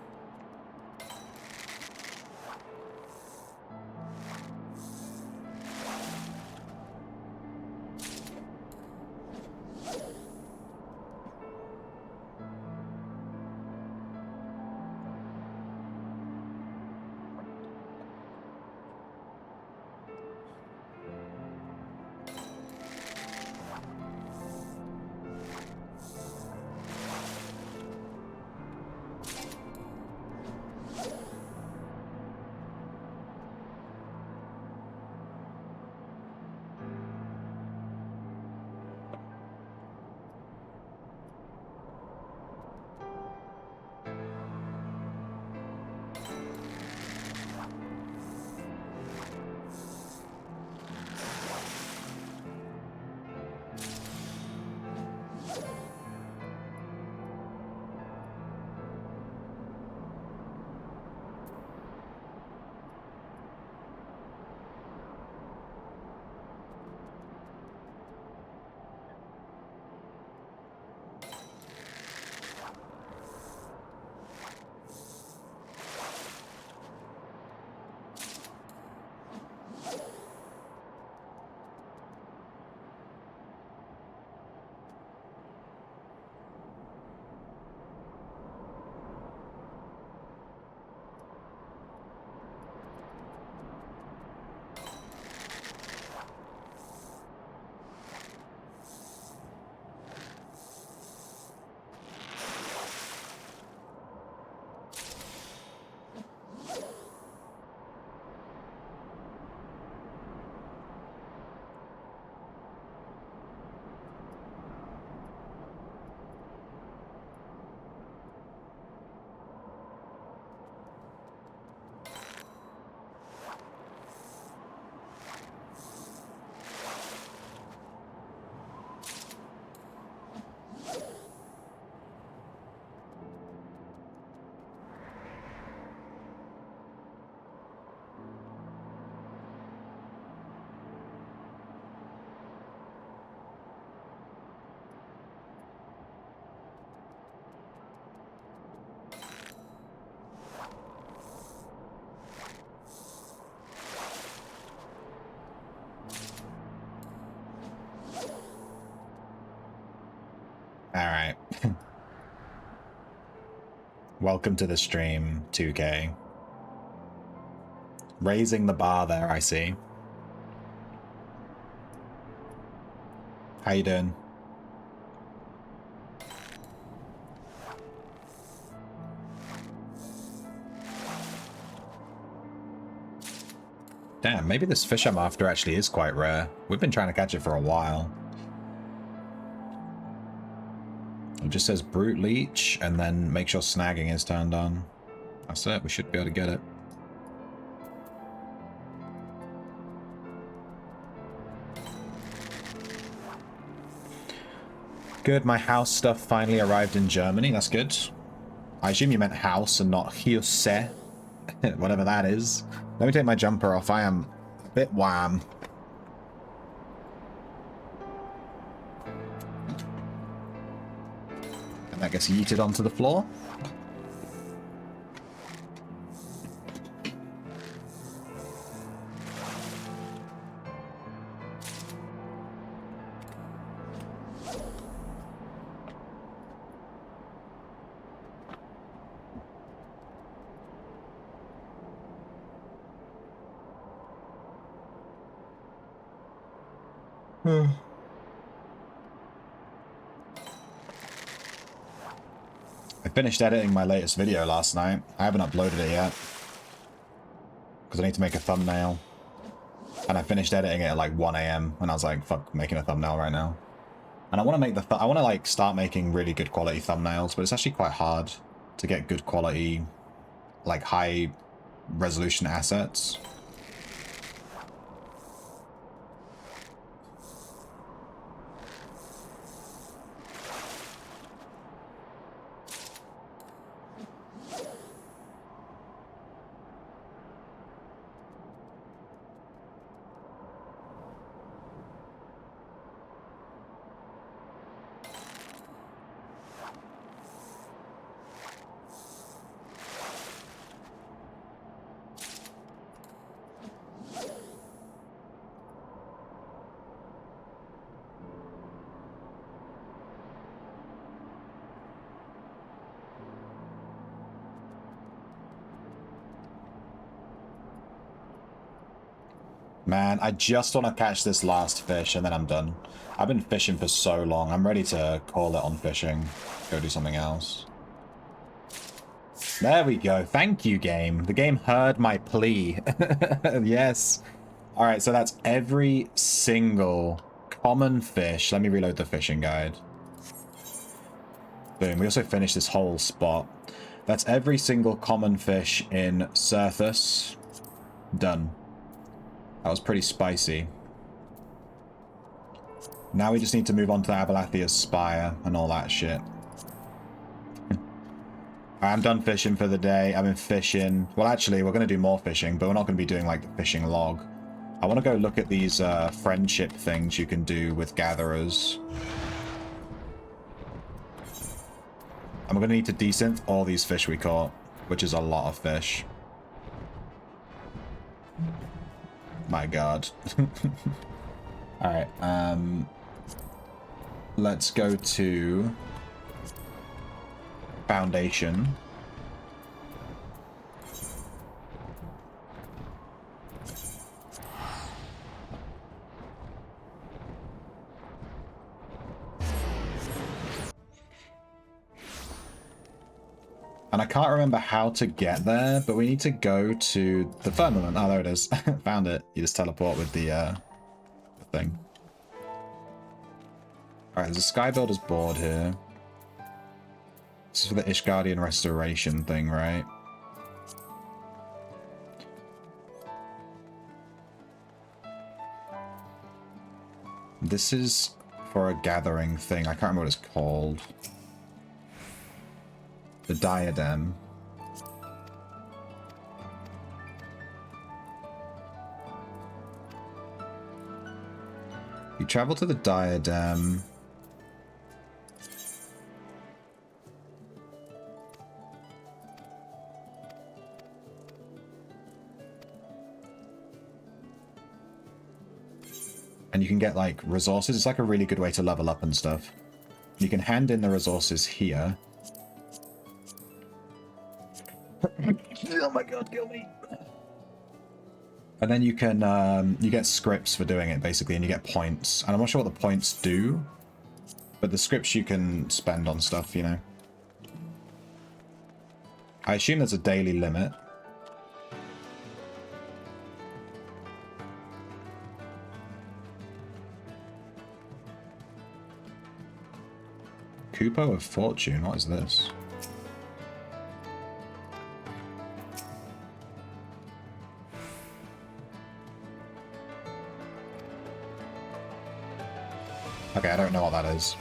Alright. Welcome to the stream, 2K. Raising the bar there, I see. How you doing? Damn, maybe this fish I'm after actually is quite rare. We've been trying to catch it for a while. It just says Brute Leech, and then make sure snagging is turned on. That's it, we should be able to get it. Good, my house stuff finally arrived in Germany. That's good. I assume you meant house and not Hyose. Whatever that is. Let me take my jumper off. I am a bit wham. And that gets yeeted onto the floor. I finished editing my latest video last night. I haven't uploaded it yet. Because I need to make a thumbnail. And I finished editing it at like 1 AM. And I was like, fuck, making a thumbnail right now. And I want to make I want to like start making really good quality thumbnails. But it's actually quite hard to get good quality, like high resolution assets. Man, I just want to catch this last fish and then I'm done. I've been fishing for so long. I'm ready to call it on fishing. Go do something else. There we go. Thank you, game. The game heard my plea. Yes. All right, so that's every single common fish. Let me reload the fishing guide. Boom. We also finished this whole spot. That's every single common fish in Coerthas. Done. That was pretty spicy. Now we just need to move on to Abalathia's Spire and all that shit. I'm done fishing for the day. I've been fishing. Well, actually, we're going to do more fishing, but we're not going to be doing, like, the fishing log. I want to go look at these friendship things you can do with gatherers. And we're going to need to desynth all these fish we caught, which is a lot of fish. My god. Alright, let's go to Foundation. And I can't remember how to get there, but we need to go to the firmament. Oh, there it is. Found it. You just teleport with the thing. Alright, there's a Sky Builder's board here. This is for the Ishgardian Restoration thing, right? This is for a gathering thing. I can't remember what it's called. The Diadem. You travel to the Diadem. And you can get, like, resources. It's like a really good way to level up and stuff. You can hand in the resources here. Oh my god, kill me. And then you can, you get scripts for doing it, basically, and you get points. And I'm not sure what the points do, but the scripts you can spend on stuff, you know. I assume there's a daily limit. Kupo of Fortune, what is this? Okay, I don't know what that is.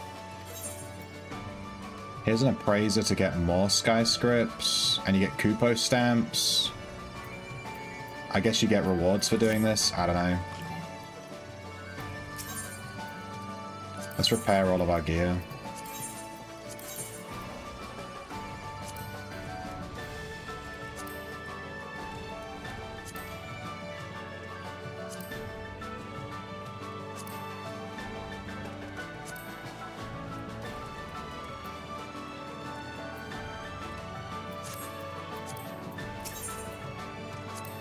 Here's an appraiser to get more sky scripts, and you get Kupo stamps. I guess you get rewards for doing this. I don't know. Let's repair all of our gear.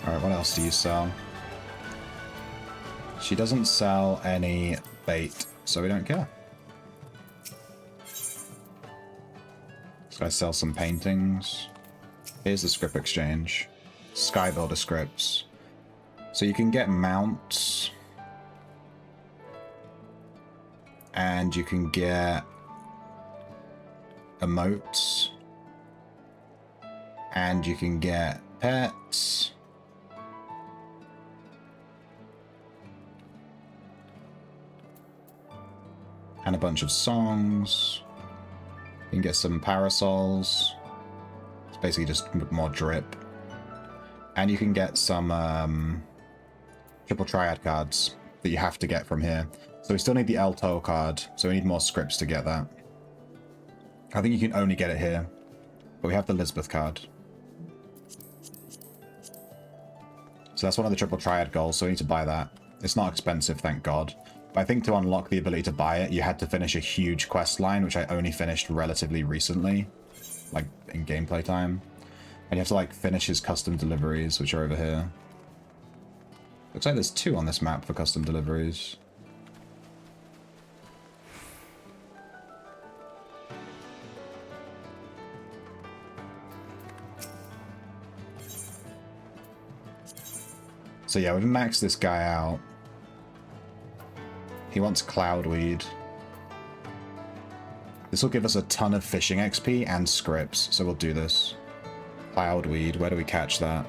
Alright, what else do you sell? She doesn't sell any bait, so we don't care. So I sell some paintings. Here's the script exchange. Sky Builder scripts. So you can get mounts. And you can get emotes. And you can get pets. And a bunch of songs. You can get some parasols. It's basically just more drip. And you can get some triple triad cards that you have to get from here. So we still need the El Toe card, so we need more scripts to get that. I think you can only get it here. But we have the Lisbeth card. So that's one of the triple triad goals, so we need to buy that. It's not expensive, thank God. But I think to unlock the ability to buy it, you had to finish a huge quest line, which I only finished relatively recently, like in gameplay time. And you have to like finish his custom deliveries, which are over here. Looks like there's 2 on this map for custom deliveries. So yeah, we've maxed this guy out. He wants Cloudweed. This will give us a ton of fishing XP and scripts, so we'll do this. Cloudweed, where do we catch that?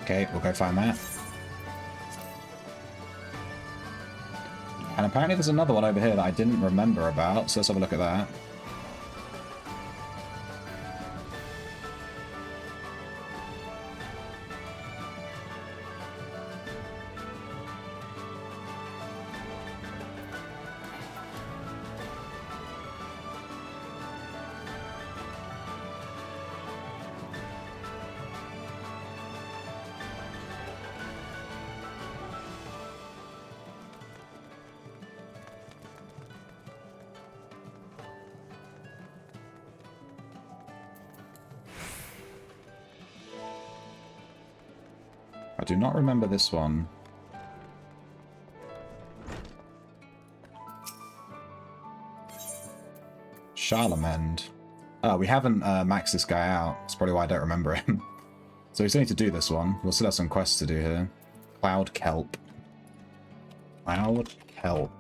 Okay, we'll go find that. And apparently there's another one over here that I didn't remember about, so let's have a look at that. I do not remember this one. Charlemagne. Oh, we haven't maxed this guy out. That's probably why I don't remember him. So we still need to do this one. We'll still have some quests to do here. Cloud Kelp. Cloud Kelp.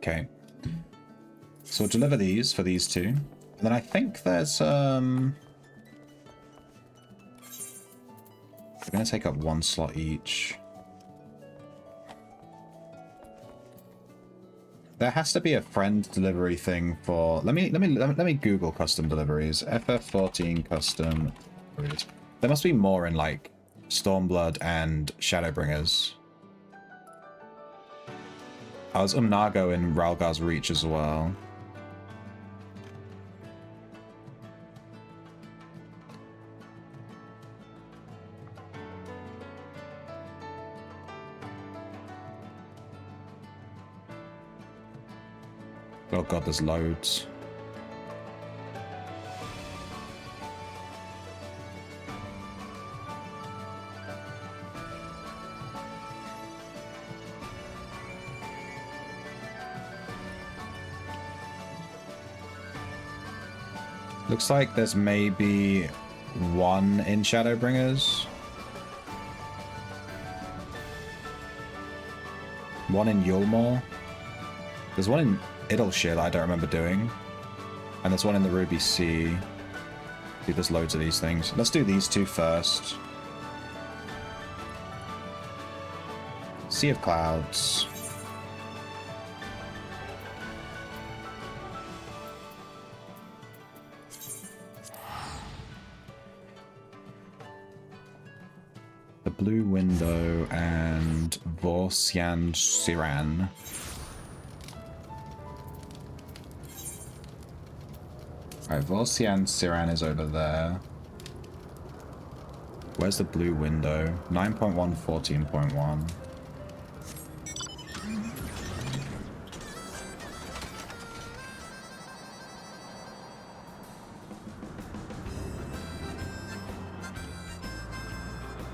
Okay. So we'll deliver these for these 2. And then I think there's we're gonna take up 1 slot each. There has to be a friend delivery thing for let me Google custom deliveries. FF14 custom deliveries. There must be more in like Stormblood and Shadowbringers. I was Umnago in Ralgar's Reach as well. Oh god, there's loads. Looks like there's maybe one in Shadowbringers. One in Yulmore. There's one in Idleshire that I don't remember doing. And there's one in the Ruby Sea. Dude, there's loads of these things. Let's do these two first. Sea of Clouds. The Blue Window and Vorsian Siran. Alright, Vorsian Siran is over there. Where's the Blue Window? 9.1, 14.1.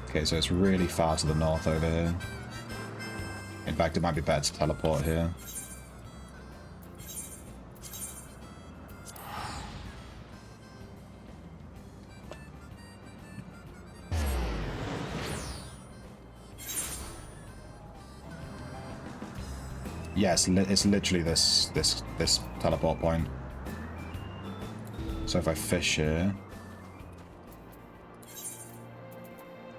Okay, so it's really far to the north over here. In fact, it might be better to teleport here. Yes, it's literally this teleport point. So if I fish here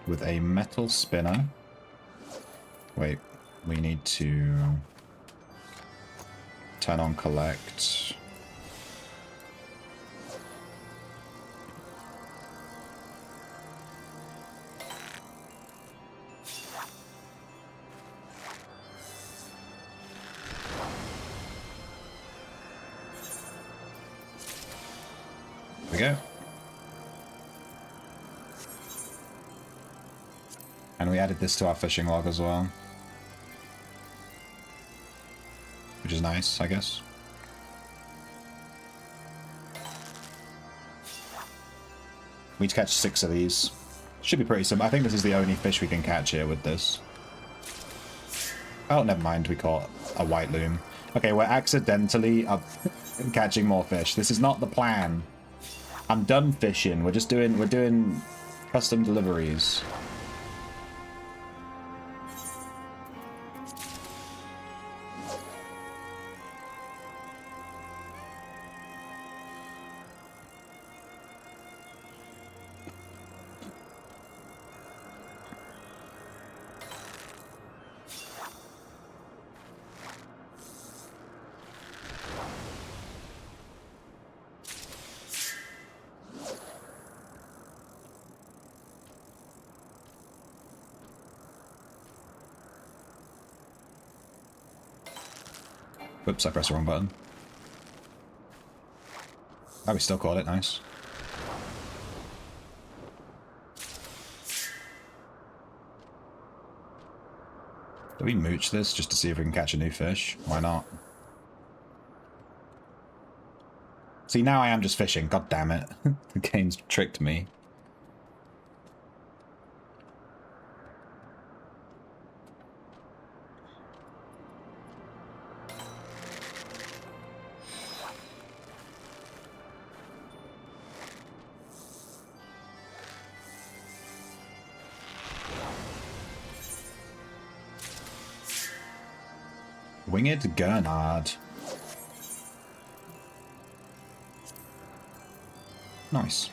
with a metal spinner. Wait, we need to turn on collect. There we go. And we added this to our fishing log as well. Which is nice, I guess. We need to catch 6 of these. Should be pretty simple. I think this is the only fish we can catch here with this. Oh, never mind. We caught a white loom. Okay, we're accidentally catching more fish. This is not the plan. I'm done fishing. We're doing custom deliveries. Whoops, I pressed the wrong button. Oh, we still caught it, nice. Do we mooch this just to see if we can catch a new fish? Why not? See, now I am just fishing. God damn it. The game's tricked me. Winged Gurnard. Nice.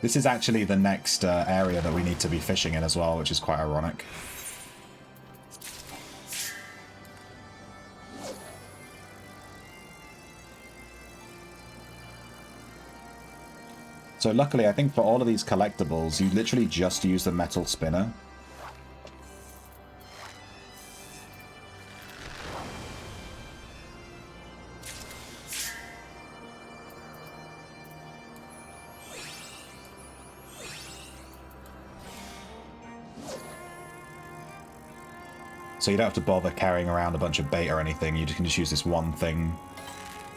This is actually the next area that we need to be fishing in as well, which is quite ironic. So luckily, I think for all of these collectibles, you literally just use the metal spinner. So you don't have to bother carrying around a bunch of bait or anything, you can just use this one thing,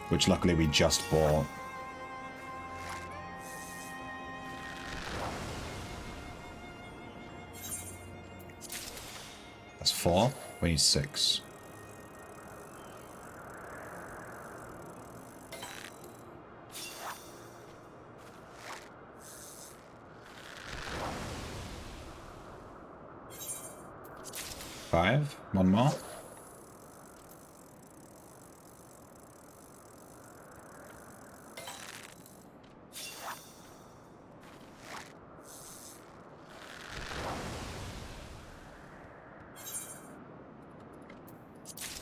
which luckily we just bought. That's 4. We need 6. 5. One more.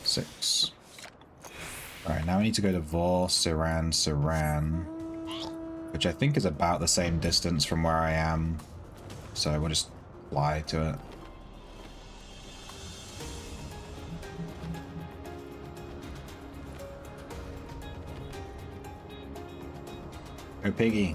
Six. Alright, now we need to go to Vor, Siran, Siran, which I think is about the same distance from where I am. So we'll just fly to it. Go piggy.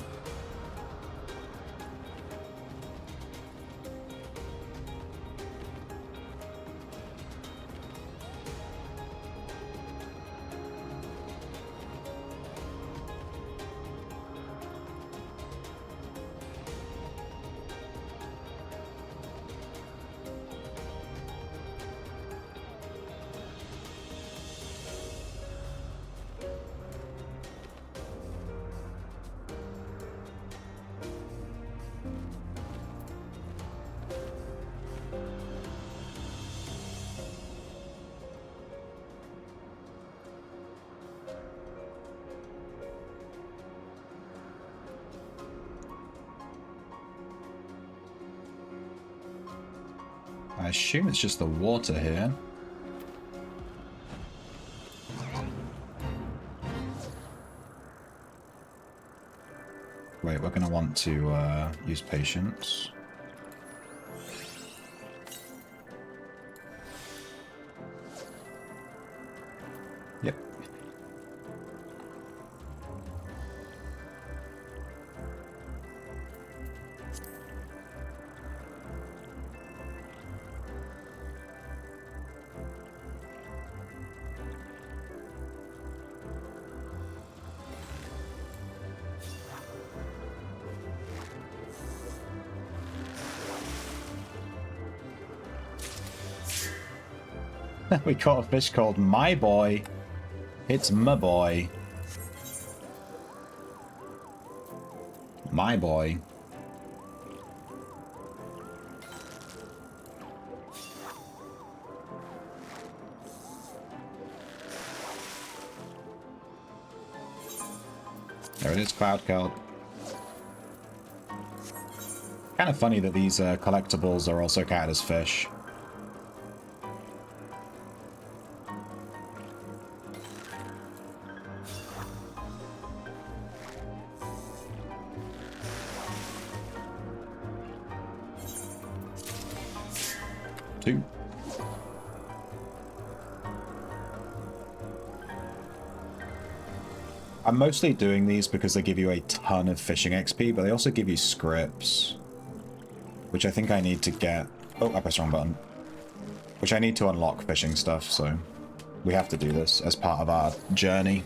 I assume it's just the water here. Wait, we're going to want to use patience. Yep. We caught a fish called My Boy. It's my boy. My boy. There it is, Cloud Kelp. Kind of funny that these collectibles are also counted as fish. Two. I'm mostly doing these because they give you a ton of fishing XP, but they also give you scripts, which I think I need to get. Oh, I pressed the wrong button. Which I need to unlock fishing stuff, so we have to do this as part of our journey.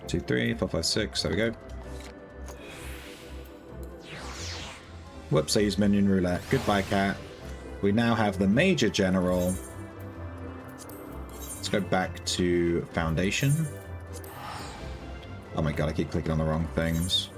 Two, three, 4, 5, 6. There we go. Whoops, I used minion roulette. Goodbye, cat. We now have the Major General. Let's go back to Foundation. Oh my god, I keep clicking on the wrong things.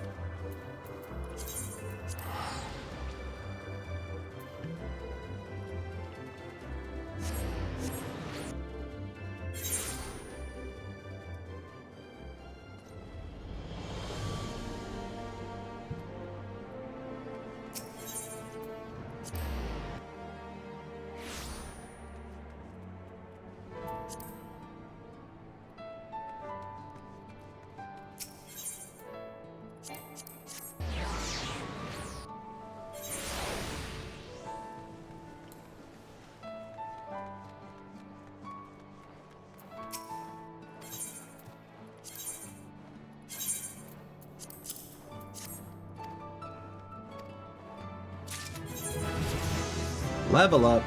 Level up.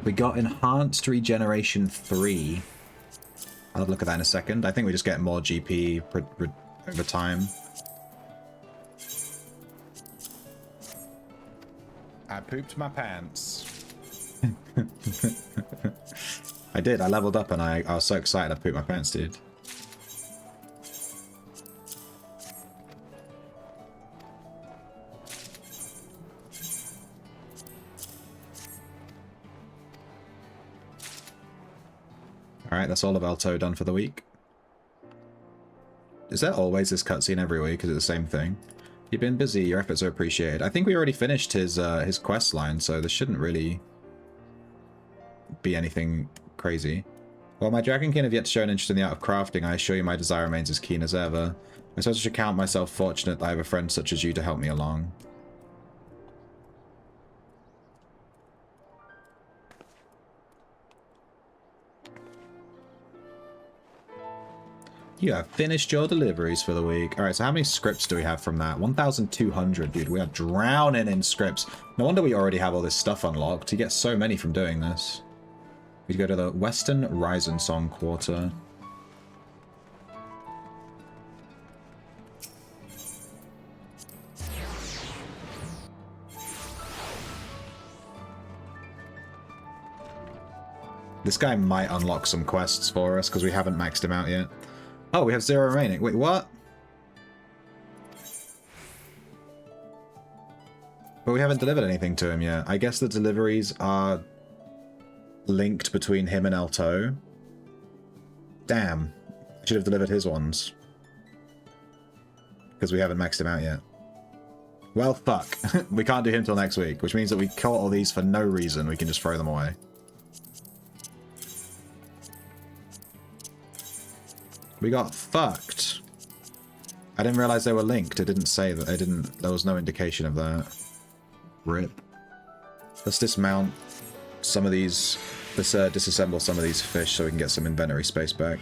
We got Enhanced Regeneration 3. I'll have a look at that in a second. I think we just get more GP over time. I pooped my pants. I did. I leveled up and I was so excited I pooped my pants, dude. Alright, that's all of Alto done for the week. Is there always this cutscene every week? Is it the same thing? You've been busy, your efforts are appreciated. I think we already finished his quest line, so there shouldn't really be anything crazy. While my Dragonkin have yet to show an interest in the art of crafting, I assure you my desire remains as keen as ever. I suppose I should count myself fortunate that I have a friend such as you to help me along. You have finished your deliveries for the week. Alright, so how many scripts do we have from that? 1,200, dude. We are drowning in scripts. No wonder we already have all this stuff unlocked. You get so many from doing this. We go to the Western Ryzen Song Quarter. This guy might unlock some quests for us because we haven't maxed him out yet. Oh, we have 0 remaining. Wait, what? But we haven't delivered anything to him yet. I guess the deliveries are linked between him and Alto. Damn. I should have delivered his ones. Because we haven't maxed him out yet. Well, fuck. We can't do him till next week, which means that we caught all these for no reason. We can just throw them away. We got fucked. I didn't realize they were linked. It didn't say that. There was no indication of that. Rip. Let's dismount some of these. Let's disassemble some of these fish so we can get some inventory space back.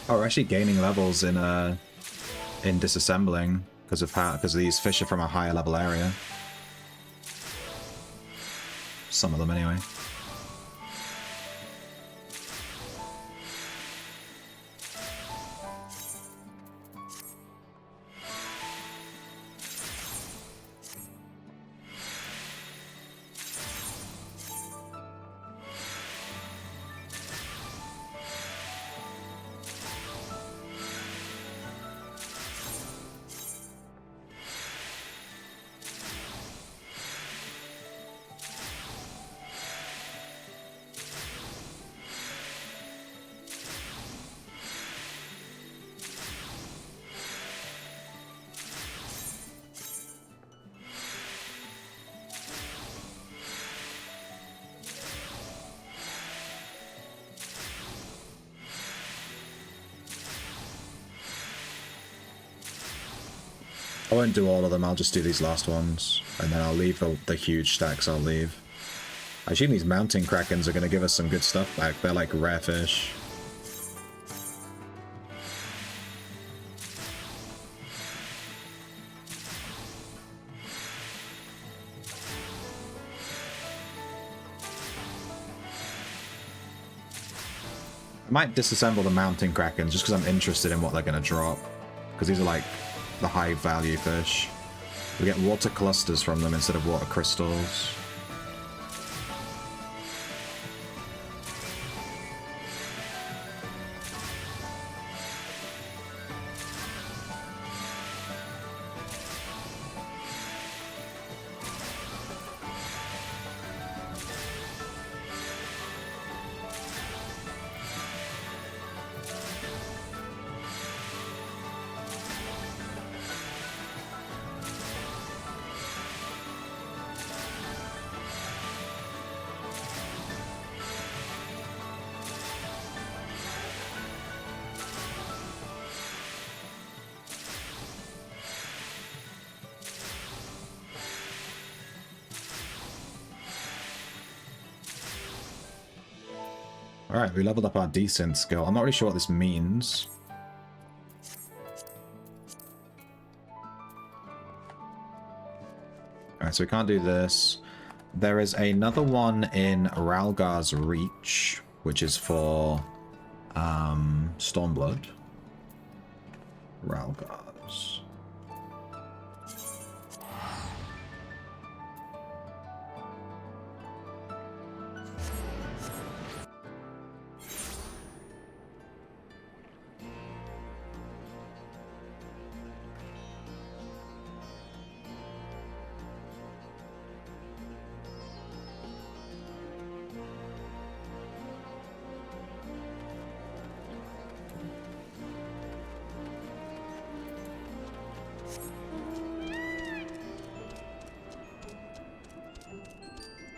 Oh, we're actually gaining levels in disassembling because these fish are from a higher level area. Some of them, anyway. I won't do all of them, I'll just do these last ones. And then I'll leave the huge stacks, I'll leave. I assume these mountain krakens are going to give us some good stuff back. They're like rare fish. I might disassemble the mountain krakens just because I'm interested in what they're going to drop. Because these are like the high value fish. We get water clusters from them instead of water crystals. Alright, we leveled up our decent skill. I'm not really sure what this means. Alright, so we can't do this. There is another one in Ralgar's Reach, which is for Stormblood. Ralgar's.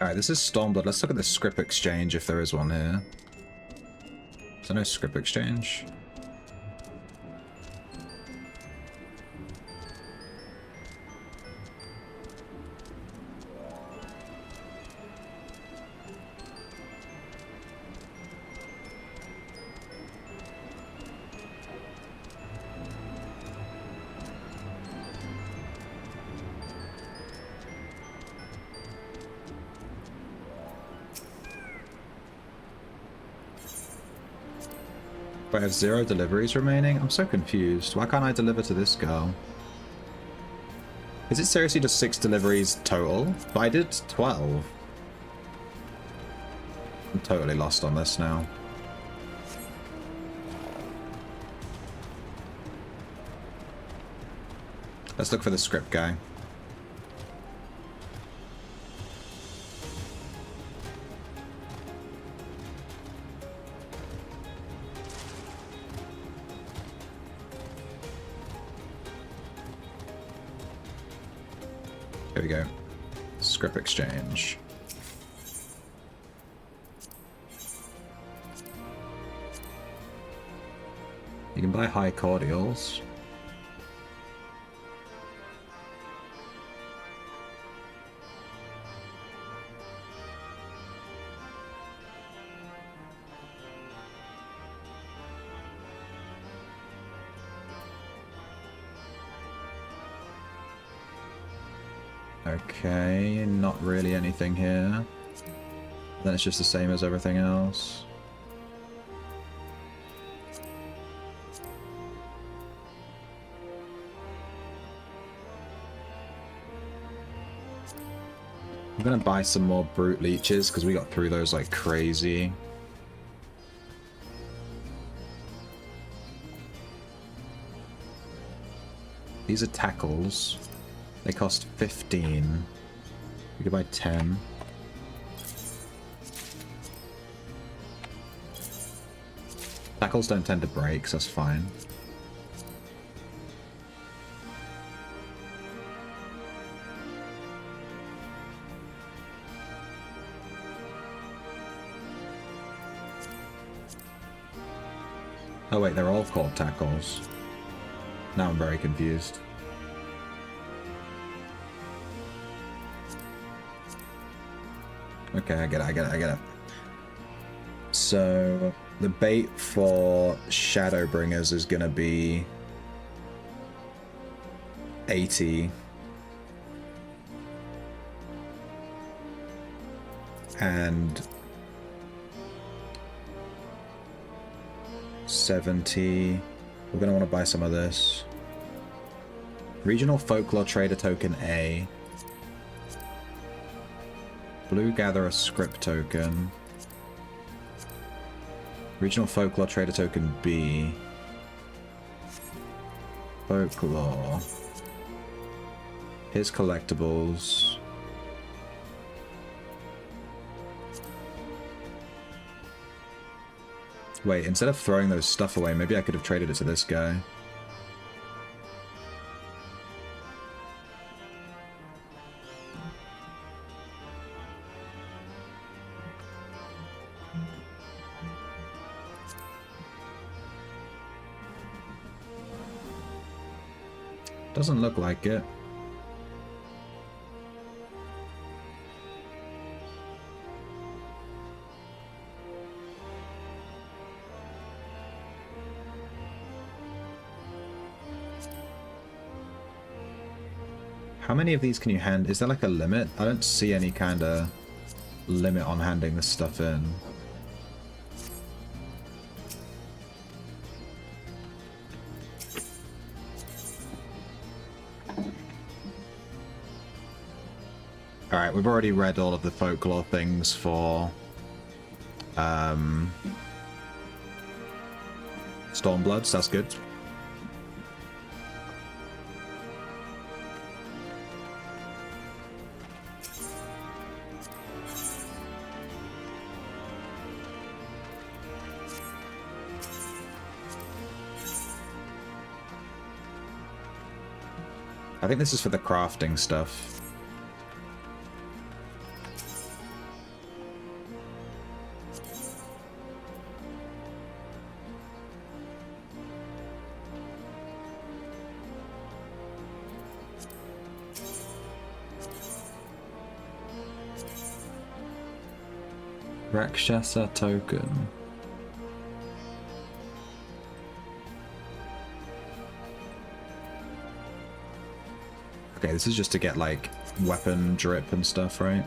Alright, this is Stormblood. Let's look at the script exchange if there is one here. Is there no script exchange? I have 0 deliveries remaining? I'm so confused. Why can't I deliver to this girl? Is it seriously just 6 deliveries total? But I did 12. I'm totally lost on this now. Let's look for the script guy. Here we go. Script exchange. You can buy high cordials. Okay, not really anything here. Then it's just the same as everything else. I'm gonna buy some more brute leeches because we got through those like crazy. These are tackles. They cost 15. We could buy 10. Tackles don't tend to break, so that's fine. Oh wait, they're all called tackles. Now I'm very confused. Okay, I get it, I get it, I get it. So the bait for Shadowbringers is gonna be 80. And 70. We're gonna want to buy some of this. Regional Folklore Trader Token A. Blue Gatherer Script Token. Regional Folklore Trader Token B. Folklore. Here's collectibles. Wait, instead of throwing those stuff away, maybe I could have traded it to this guy. Doesn't look like it. How many of these can you hand? Is there like a limit? I don't see any kind of limit on handing this stuff in. Alright, we've already read all of the folklore things for Stormbloods, that's good. I think this is for the crafting stuff. Rakshasa token. Okay, this is just to get like weapon drip and stuff, right?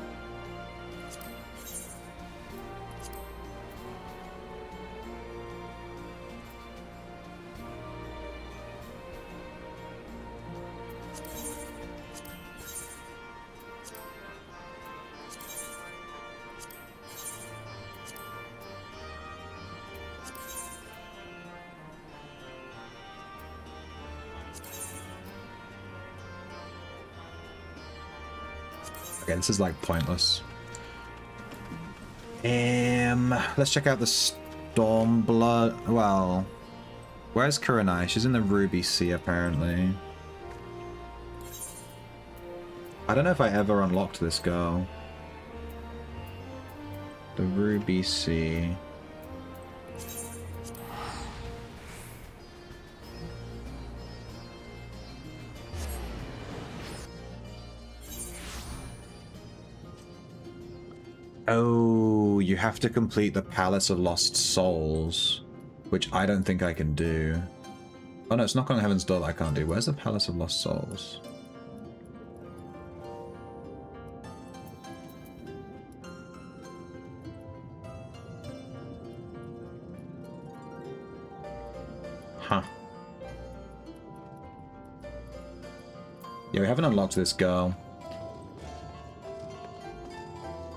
Okay, this is like pointless. Let's check out the Stormblood. Well, where's Kurenai? She's in the Ruby Sea apparently. I don't know if I ever unlocked this girl. The Ruby Sea. Oh, you have to complete the Palace of Lost Souls, which I don't think I can do. Oh no, it's Knock on Heaven's Door that I can't do. Where's the Palace of Lost Souls? Huh. Yeah, we haven't unlocked this girl.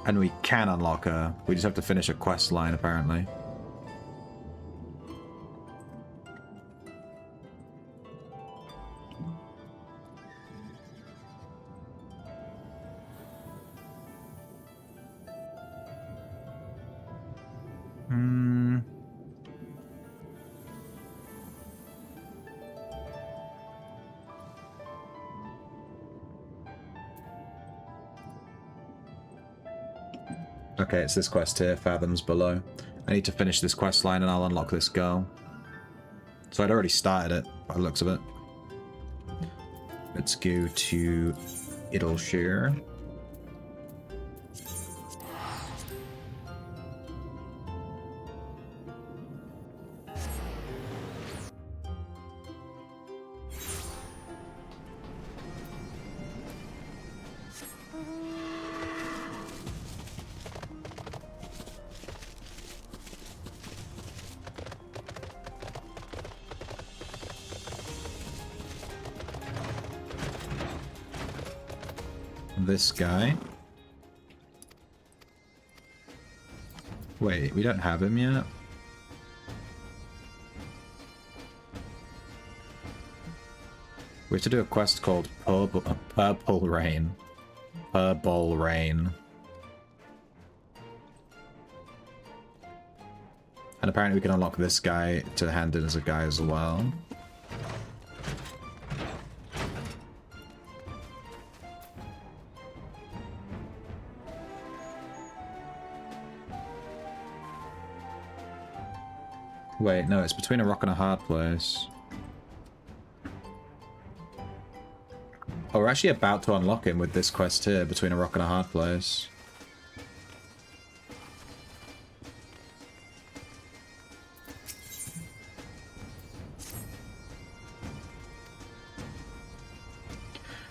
And we can unlock her. We just have to finish a quest line, apparently. Okay, it's this quest here, Fathoms Below. I need to finish this quest line and I'll unlock this girl. So I'd already started it, by the looks of it. Let's go to Idleshire. This guy. Wait, we don't have him yet? We have to do a quest called Purple Rain. Purple Rain. And apparently we can unlock this guy to hand in as a guy as well. Wait, no, it's between a rock and a hard place. Oh, we're actually about to unlock him with this quest here, between a rock and a hard place.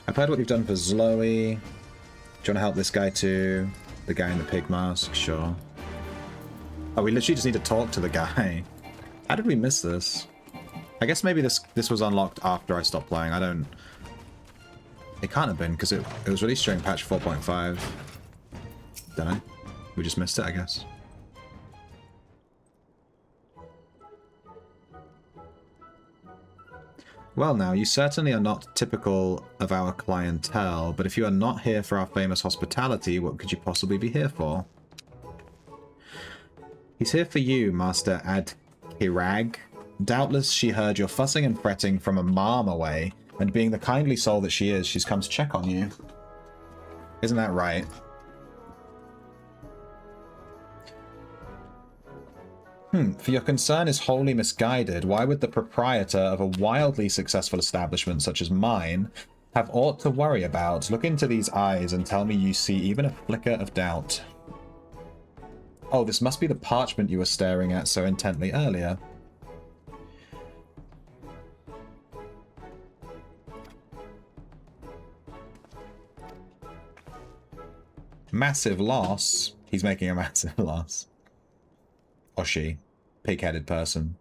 I've heard what you've done for Zoe. Do you want to help this guy too? The guy in the pig mask? Sure. Oh, we literally just need to talk to the guy. How did we miss this? I guess maybe this was unlocked after I stopped playing. I don't... It can't have been, because it was released during patch 4.5. Don't know. We just missed it, I guess. Well now, you certainly are not typical of our clientele, but if you are not here for our famous hospitality, what could you possibly be here for? He's here for you, Master Adkirag. Doubtless she heard your fussing and fretting from a mile away, and being the kindly soul that she is, she's come to check on you. Isn't that right? For your concern is wholly misguided. Why would the proprietor of a wildly successful establishment such as mine have aught to worry about? Look into these eyes and tell me you see even a flicker of doubt. Oh, this must be the parchment you were staring at so intently earlier. Massive loss. He's making a massive loss. Or she. Pig-headed person.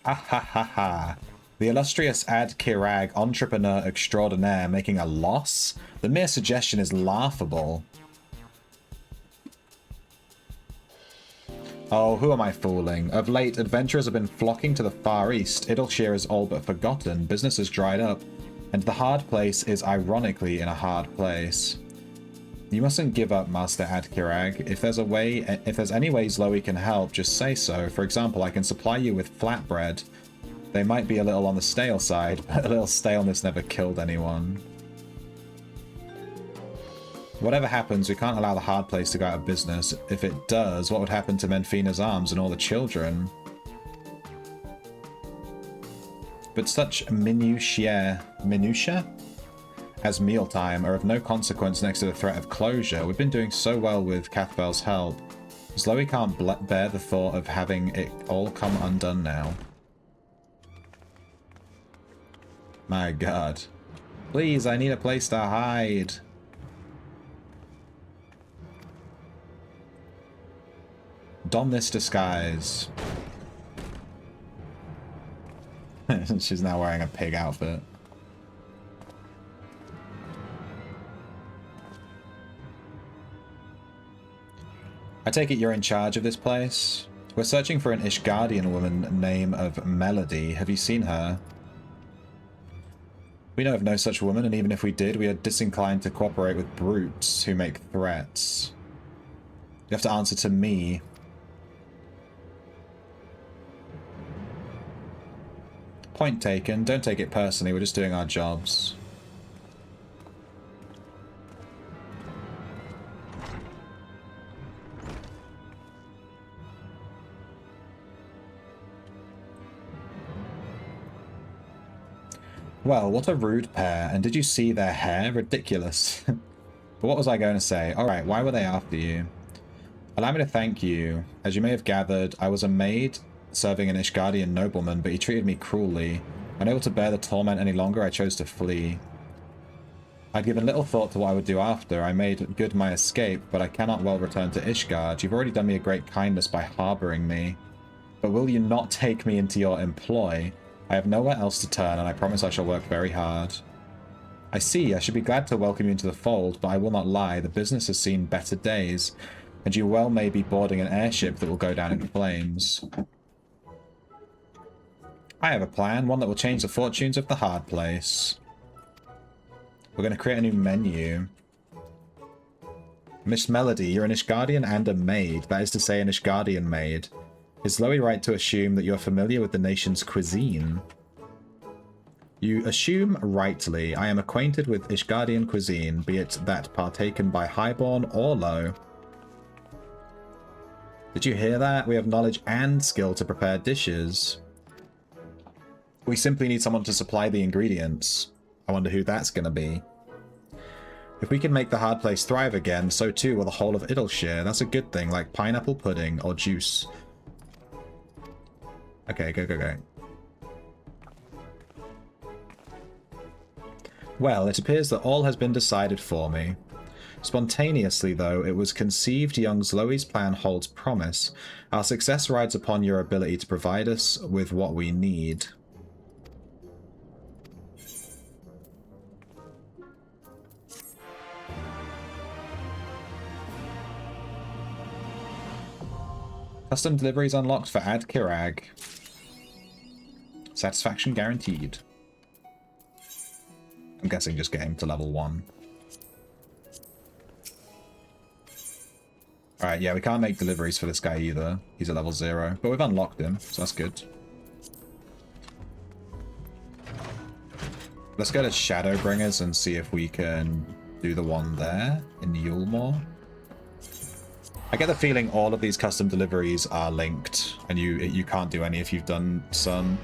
Ah ha ha ha. The illustrious Adkirag, entrepreneur extraordinaire, making a loss? The mere suggestion is laughable. Oh, who am I fooling? Of late, adventurers have been flocking to the Far East. Idleshire is all but forgotten. Business has dried up. And the hard place is ironically in a hard place. You mustn't give up, Master Adkirag. If there's any way Zoe can help, just say so. For example, I can supply you with flatbread. They might be a little on the stale side, but a little staleness never killed anyone. Whatever happens, we can't allow the hard place to go out of business. If it does, what would happen to Menfina's arms and all the children? But such minutiae as mealtime are of no consequence next to the threat of closure. We've been doing so well with Cathbell's help. Zoe can't bear the thought of having it all come undone now. My god. Please, I need a place to hide. Don this disguise. She's now wearing a pig outfit. I take it you're in charge of this place? We're searching for an Ishgardian woman named of Melody. Have you seen her? We know of no such woman, and even if we did, we are disinclined to cooperate with brutes who make threats. You have to answer to me. Point taken. Don't take it personally. We're just doing our jobs. Well, what a rude pair. And did you see their hair? Ridiculous. But what was I going to say? Alright, why were they after you? Allow me to thank you. As you may have gathered, I was a maid serving an Ishgardian nobleman, but he treated me cruelly. Unable to bear the torment any longer, I chose to flee. I'd given little thought to what I would do after. I made good my escape, but I cannot well return to Ishgard. You've already done me a great kindness by harboring me. But will you not take me into your employ? I have nowhere else to turn, and I promise I shall work very hard. I see, I should be glad to welcome you into the fold, but I will not lie, the business has seen better days, and you well may be boarding an airship that will go down in flames. I have a plan, one that will change the fortunes of the hard place. We're going to create a new menu. Miss Melody, you're an Ishgardian and a maid, that is to say an Ishgardian maid. Is Loey right to assume that you're familiar with the nation's cuisine? You assume rightly. I am acquainted with Ishgardian cuisine, be it that partaken by highborn or low. Did you hear that? We have knowledge and skill to prepare dishes. We simply need someone to supply the ingredients. I wonder who that's going to be. If we can make the hard place thrive again, so too will the whole of Idleshire. That's a good thing, like pineapple pudding or juice. Okay, go, go, go. Well, it appears that all has been decided for me. Spontaneously, though, it was conceived young Loey's plan holds promise. Our success rides upon your ability to provide us with what we need. Custom deliveries unlocked for Ad Kirag. Satisfaction guaranteed. I'm guessing just getting to level 1. Alright, yeah, we can't make deliveries for this guy either. He's at level 0. But we've unlocked him, so that's good. Let's go to Shadowbringers and see if we can do the one there in Yulmore. I get the feeling all of these custom deliveries are linked, and you can't do any if you've done some,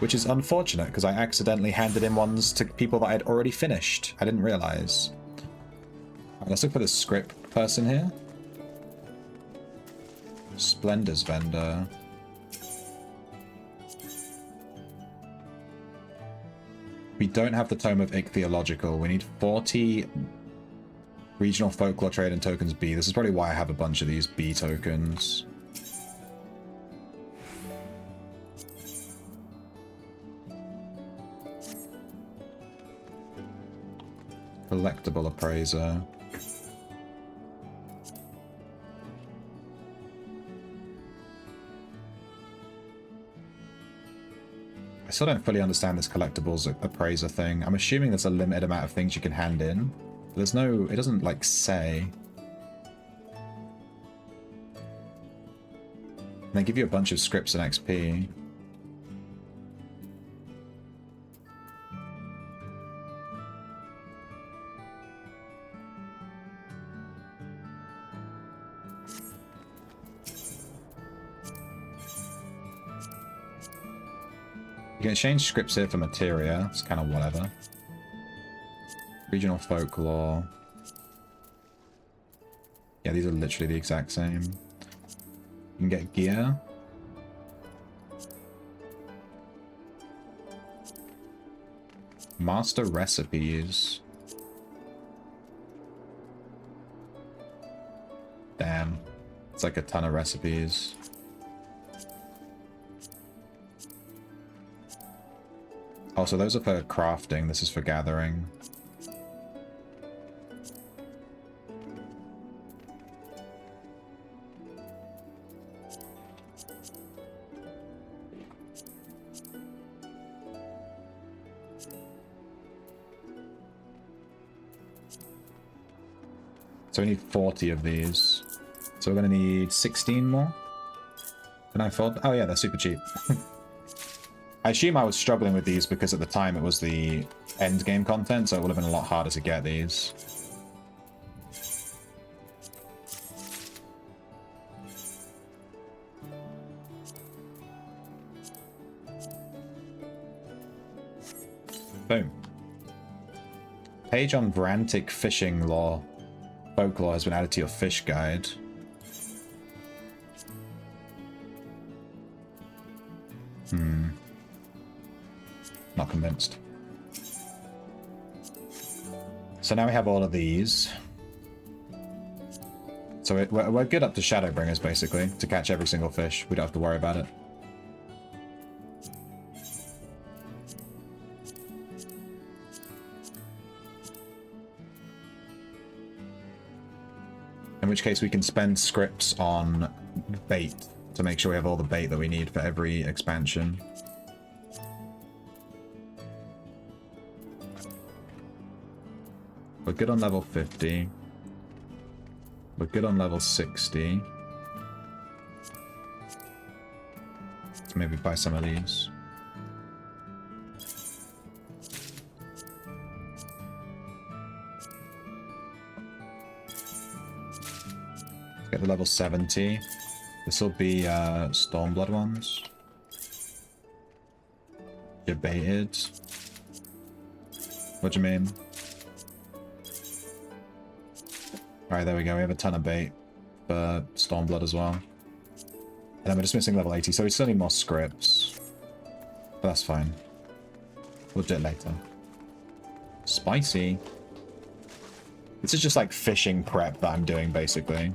which is unfortunate because I accidentally handed in ones to people that I'd already finished. I didn't realize. Right, let's look for the script person here. Splendor's vendor. We don't have the Tome of Ichthyological. We need 40 regional folklore trade and tokens B. This is probably why I have a bunch of these B tokens. Collectible appraiser. I still don't fully understand this collectibles appraiser thing. I'm assuming there's a limited amount of things you can hand in. There's no... it doesn't, like, say. And they give you a bunch of scripts and XP. You can exchange scripts here for materia. It's kind of whatever. Regional folklore. Yeah, these are literally the exact same. You can get gear. Master recipes. Damn. It's like a ton of recipes. Oh, so those are for crafting. This is for gathering. So we need 40 of these. So we're going to need 16 more. Can I afford? Oh yeah, they're super cheap. I assume I was struggling with these because at the time it was the end game content, so it would have been a lot harder to get these. Boom. Page on Varantic fishing lore. Folklore has been added to your fish guide. Not not convinced. So now we have all of these. So we're good up to Shadowbringers, basically, to catch every single fish. We don't have to worry about it. In which case we can spend scripts on bait to make sure we have all the bait that we need for every expansion. We're good on level 50. We're good on level 60. Let's maybe buy some of these. Get the level 70. This will be Stormblood ones. You're baited. What do you mean? Alright, there we go. We have a ton of bait for Stormblood as well. And then we're just missing level 80, so we still need more scripts. But that's fine. We'll do it later. Spicy. This is just like fishing prep that I'm doing, basically.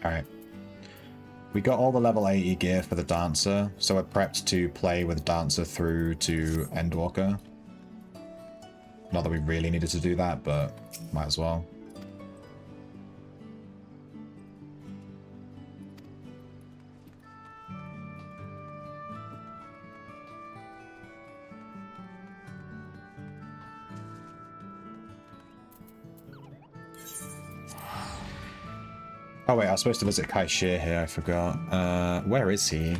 Alright. We got all the level 80 gear for the Dancer, so we're prepped to play with Dancer through to Endwalker. Not that we really needed to do that, but might as well. Oh wait, I was supposed to visit Kai Shir here, I forgot. Where is he?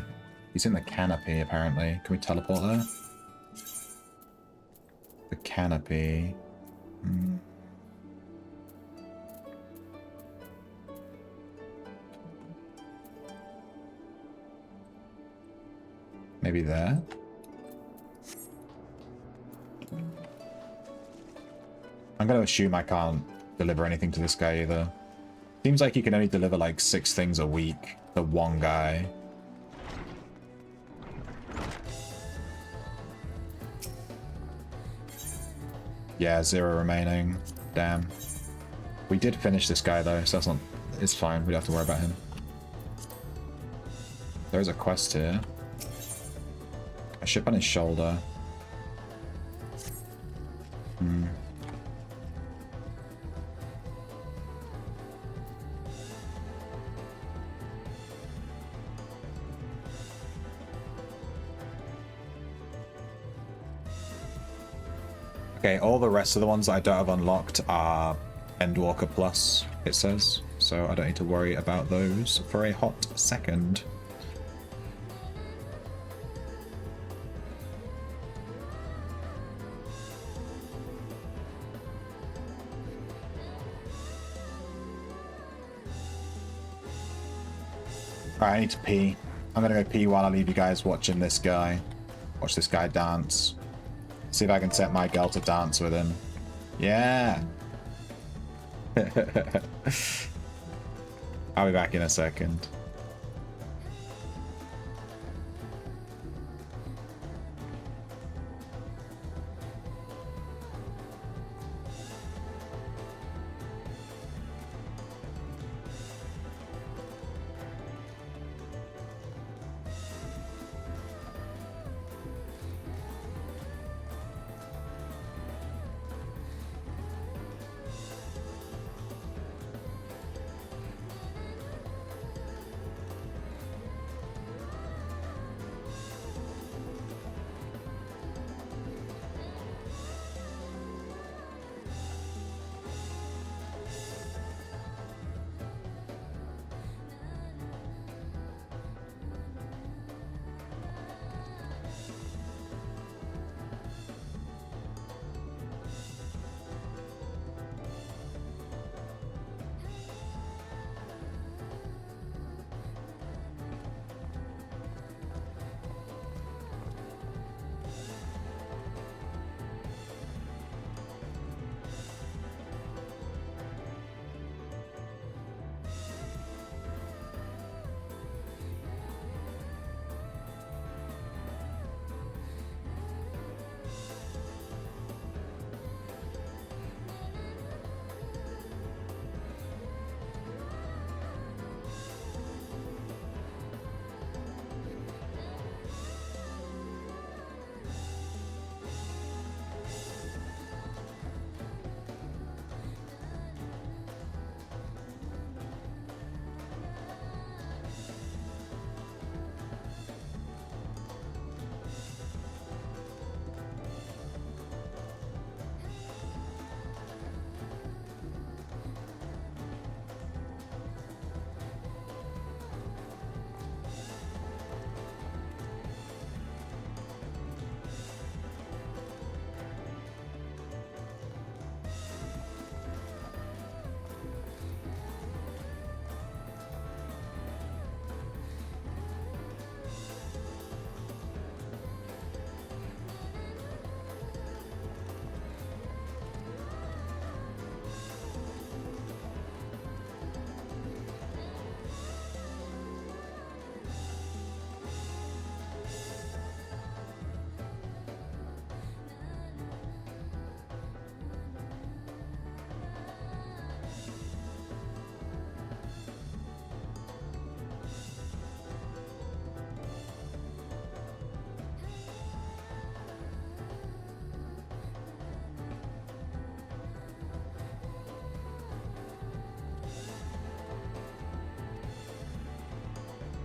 He's in the canopy, apparently. Can we teleport there? The canopy. Maybe there? I'm gonna assume I can't deliver anything to this guy either. Seems like you can only deliver like 6 things a week to one guy. Yeah, 0 remaining. Damn. We did finish this guy though, so that's not... It's fine, we don't have to worry about him. There's a quest here. A ship on his shoulder. Okay, all the rest of the ones that I don't have unlocked are Endwalker Plus, it says. So I don't need to worry about those for a hot second. Alright, I need to pee. I'm gonna go pee while I leave you guys watching this guy. Watch this guy dance. See if I can set my girl to dance with him. Yeah! I'll be back in a second.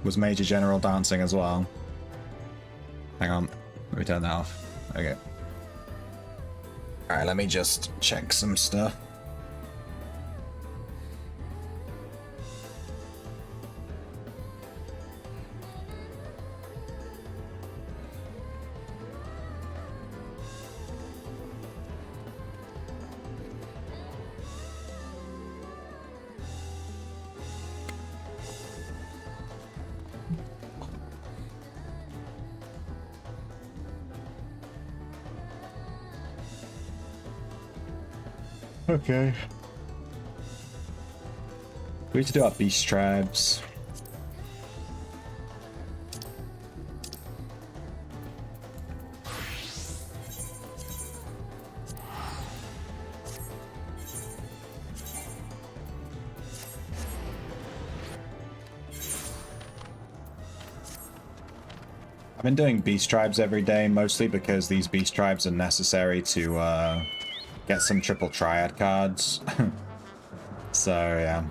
was Major General dancing as well. Hang on, let me turn that off. Okay. Alright, let me just check some stuff. Okay. We need to do our beast tribes. I've been doing beast tribes every day, mostly because these beast tribes are necessary to get some triple triad cards. So, yeah.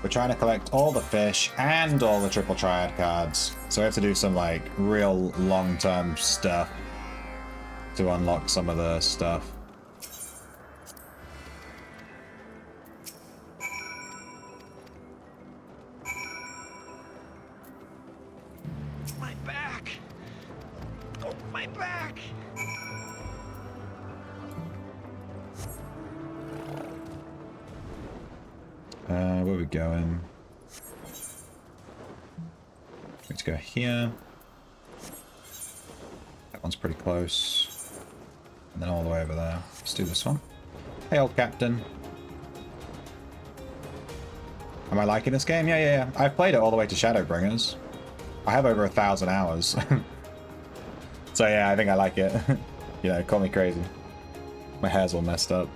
We're trying to collect all the fish and all the triple triad cards. So we have to do some, like, real long-term stuff to unlock some of the stuff. My back! Oh, my back! Where are we going? Let's go here. That one's pretty close. And then all the way over there. Let's do this one. Hey, old captain. Am I liking this game? Yeah. I've played it all the way to Shadowbringers. I have over 1,000 hours. So yeah, I think I like it. You know, call me crazy. My hair's all messed up.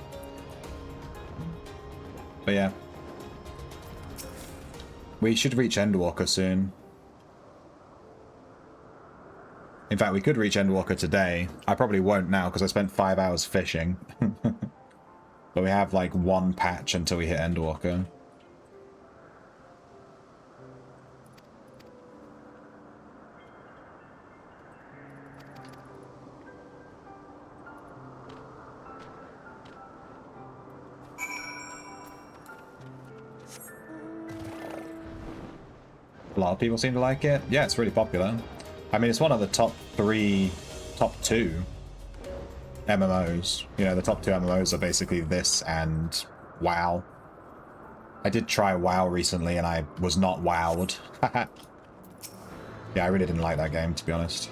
But yeah. We should reach Endwalker soon. In fact, we could reach Endwalker today. I probably won't now because I spent 5 hours fishing. But we have like one patch until we hit Endwalker. A lot of people seem to like it. Yeah, it's really popular. I mean, it's one of the top two MMOs. You know, the top two MMOs are basically this and WoW. I did try WoW recently and I was not wowed. Yeah, I really didn't like that game, to be honest.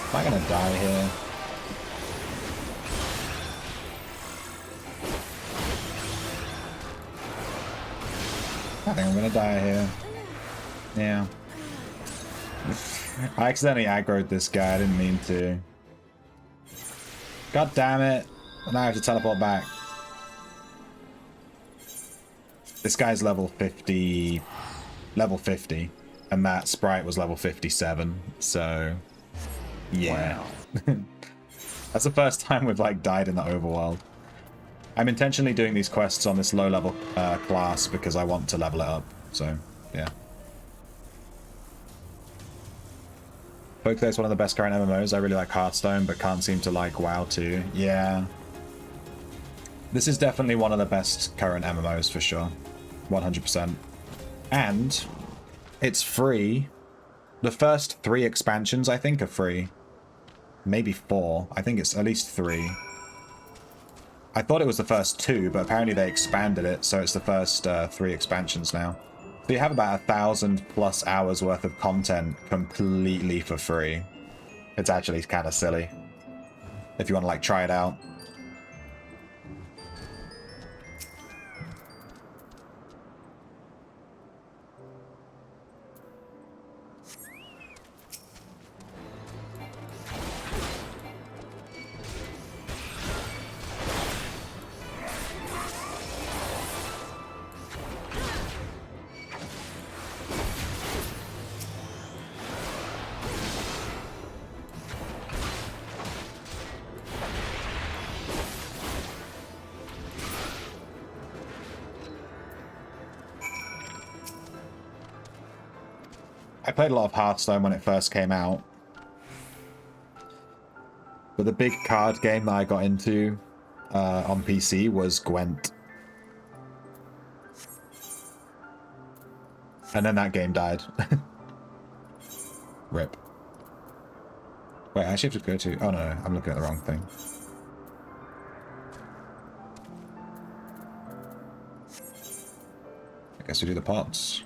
Am I gonna die here? I think I'm gonna die here. Yeah. I accidentally aggroed this guy, I didn't mean to. God damn it. Now I have to teleport back. This guy's level 50. Level 50. And that sprite was level 57, so... yeah. Wow. That's the first time we've like died in the overworld. I'm intentionally doing these quests on this low level class because I want to level it up. So, yeah. Folklore is one of the best current MMOs. I really like Hearthstone, but can't seem to like WoW too. Yeah. This is definitely one of the best current MMOs for sure. 100%. And it's free. The first 3 expansions, I think, are free. Maybe 4. I think it's at least 3. I thought it was the first 2, but apparently they expanded it, so it's the first 3 expansions now. So you have about 1,000+ hours worth of content completely for free. It's actually kind of silly. if you want to like try it out. I played a lot of Hearthstone when it first came out. But the big card game that I got into on PC was Gwent. And then that game died. Rip. Wait, I actually have to go to... Oh, no, I'm looking at the wrong thing. I guess we do the pots.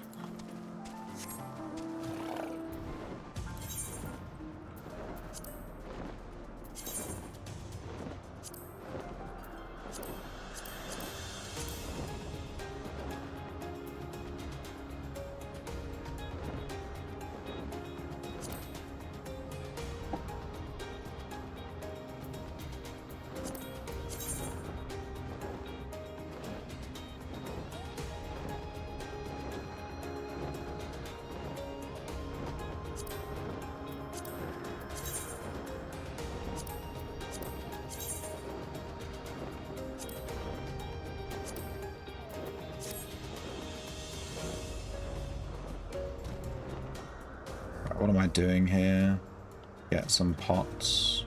What am I doing here? Get some pots.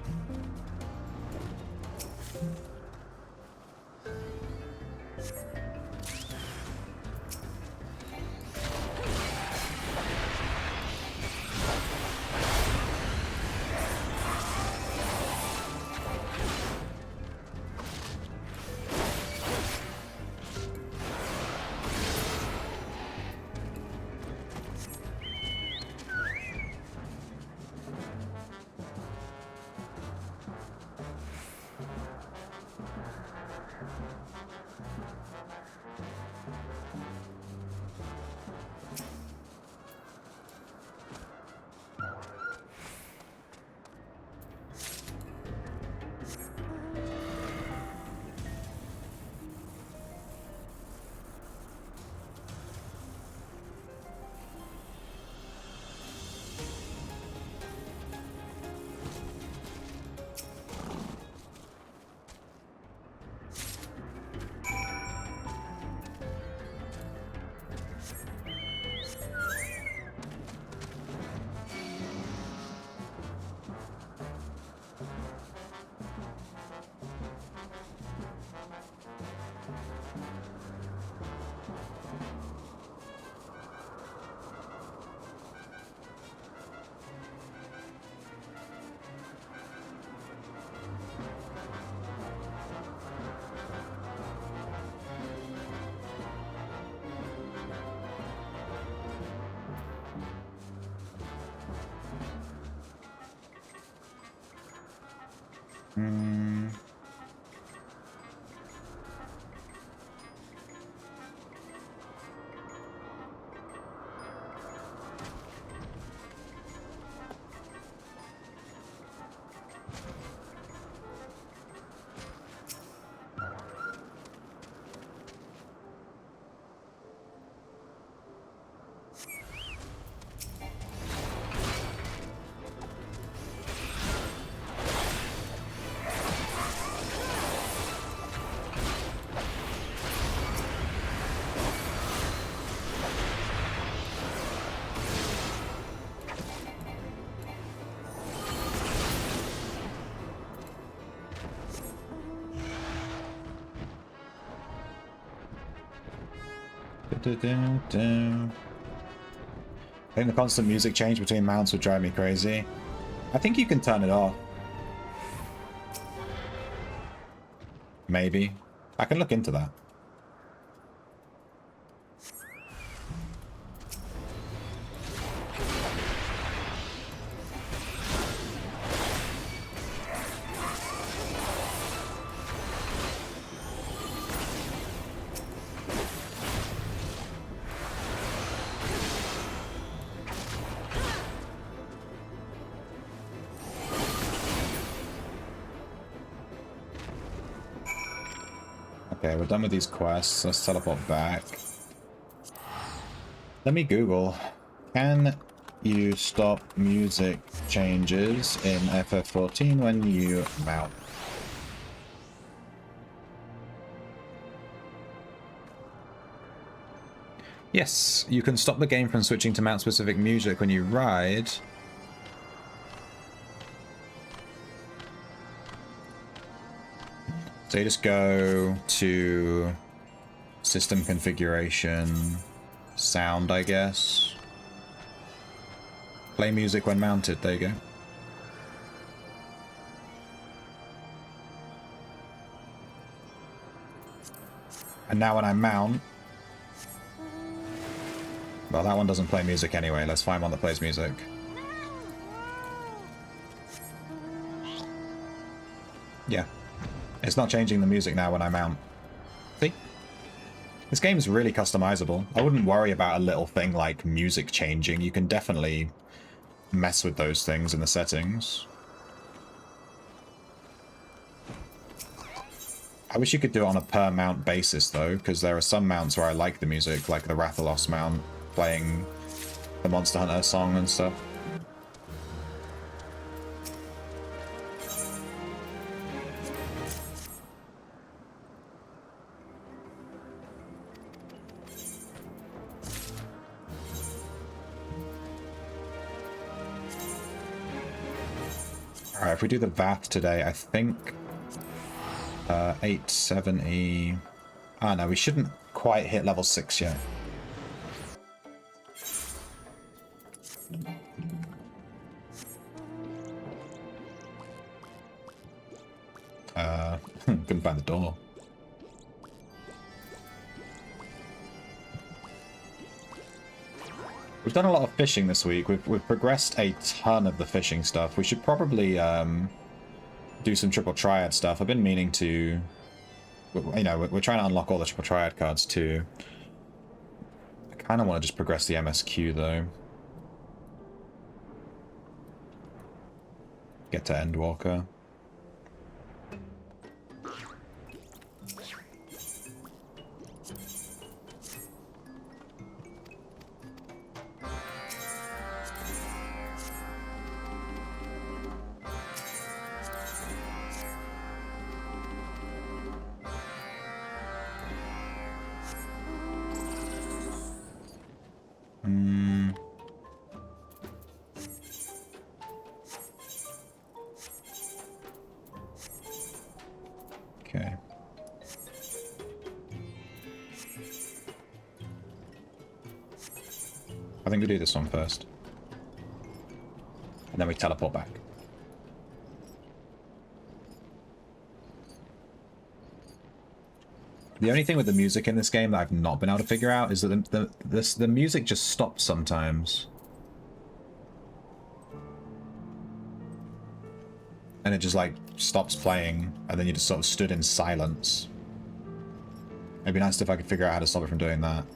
I think the constant music change between mounts would drive me crazy. I think you can turn it off. Maybe. I can look into that. Okay, we're done with these quests. Let's teleport back. Let me Google. Can you stop music changes in FF14 when you mount? Yes, you can stop the game from switching to mount-specific music when you ride. So you just go to system configuration, sound, I guess. Play music when mounted, there you go. And now when I mount, well, that one doesn't play music anyway. Let's find one that plays music. Yeah. It's not changing the music now when I mount. See? This game's really customizable. I wouldn't worry about a little thing like music changing. You can definitely mess with those things in the settings. I wish you could do it on a per mount basis though, because there are some mounts where I like the music, like the Rathalos mount, playing the Monster Hunter song and stuff. Alright, if we do the VAT today, I think 870... Ah, no, we shouldn't quite hit level 6 yet. Couldn't find the door. We've done a lot of fishing this week. We've progressed a ton of the fishing stuff. We should probably do some triple triad stuff. I've been meaning to... You know, we're trying to unlock all the triple triad cards too. I kind of want to just progress the MSQ though. Get to Endwalker. Okay. I think we do this one first. And then we teleport back. The only thing with the music in this game that I've not been able to figure out is that the music just stops sometimes. And it just like stops playing, and then you just sort of stood in silence. It'd be nice if I could figure out how to stop it from doing that.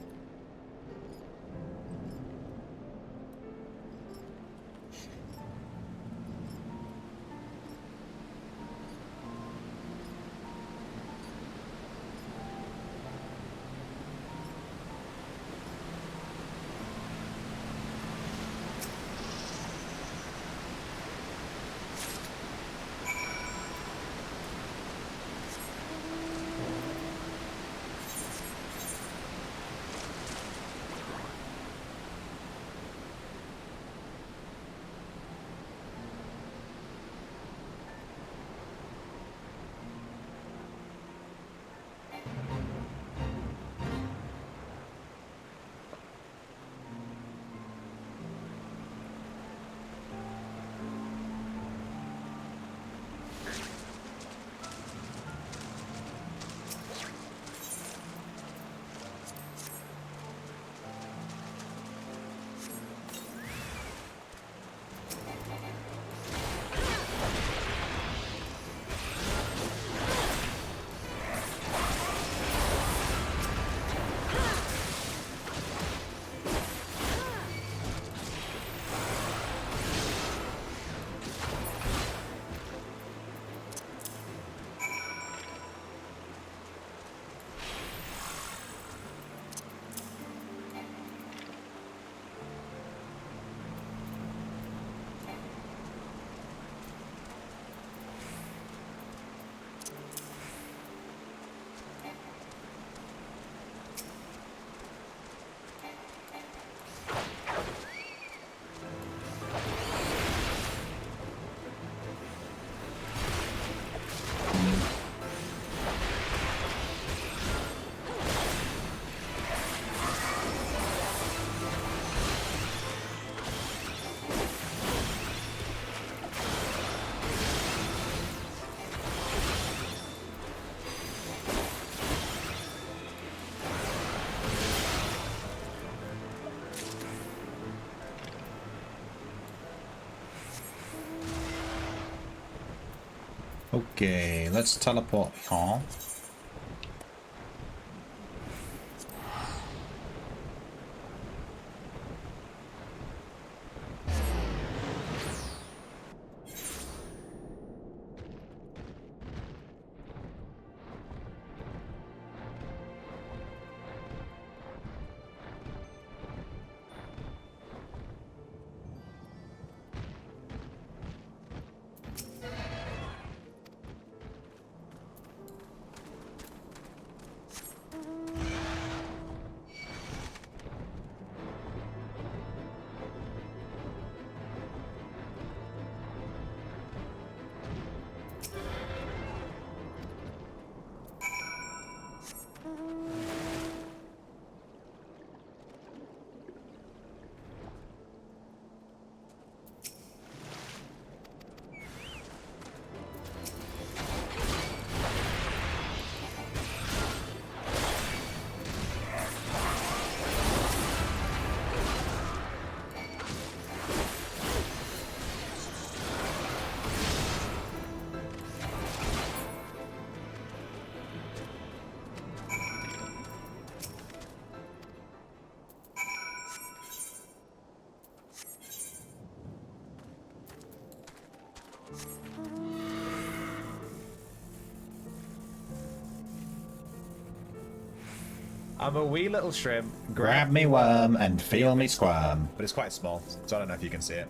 Okay, let's teleport here. I'm a wee little shrimp. Grab me worm and feel me squirm. But it's quite small, so I don't know if you can see it.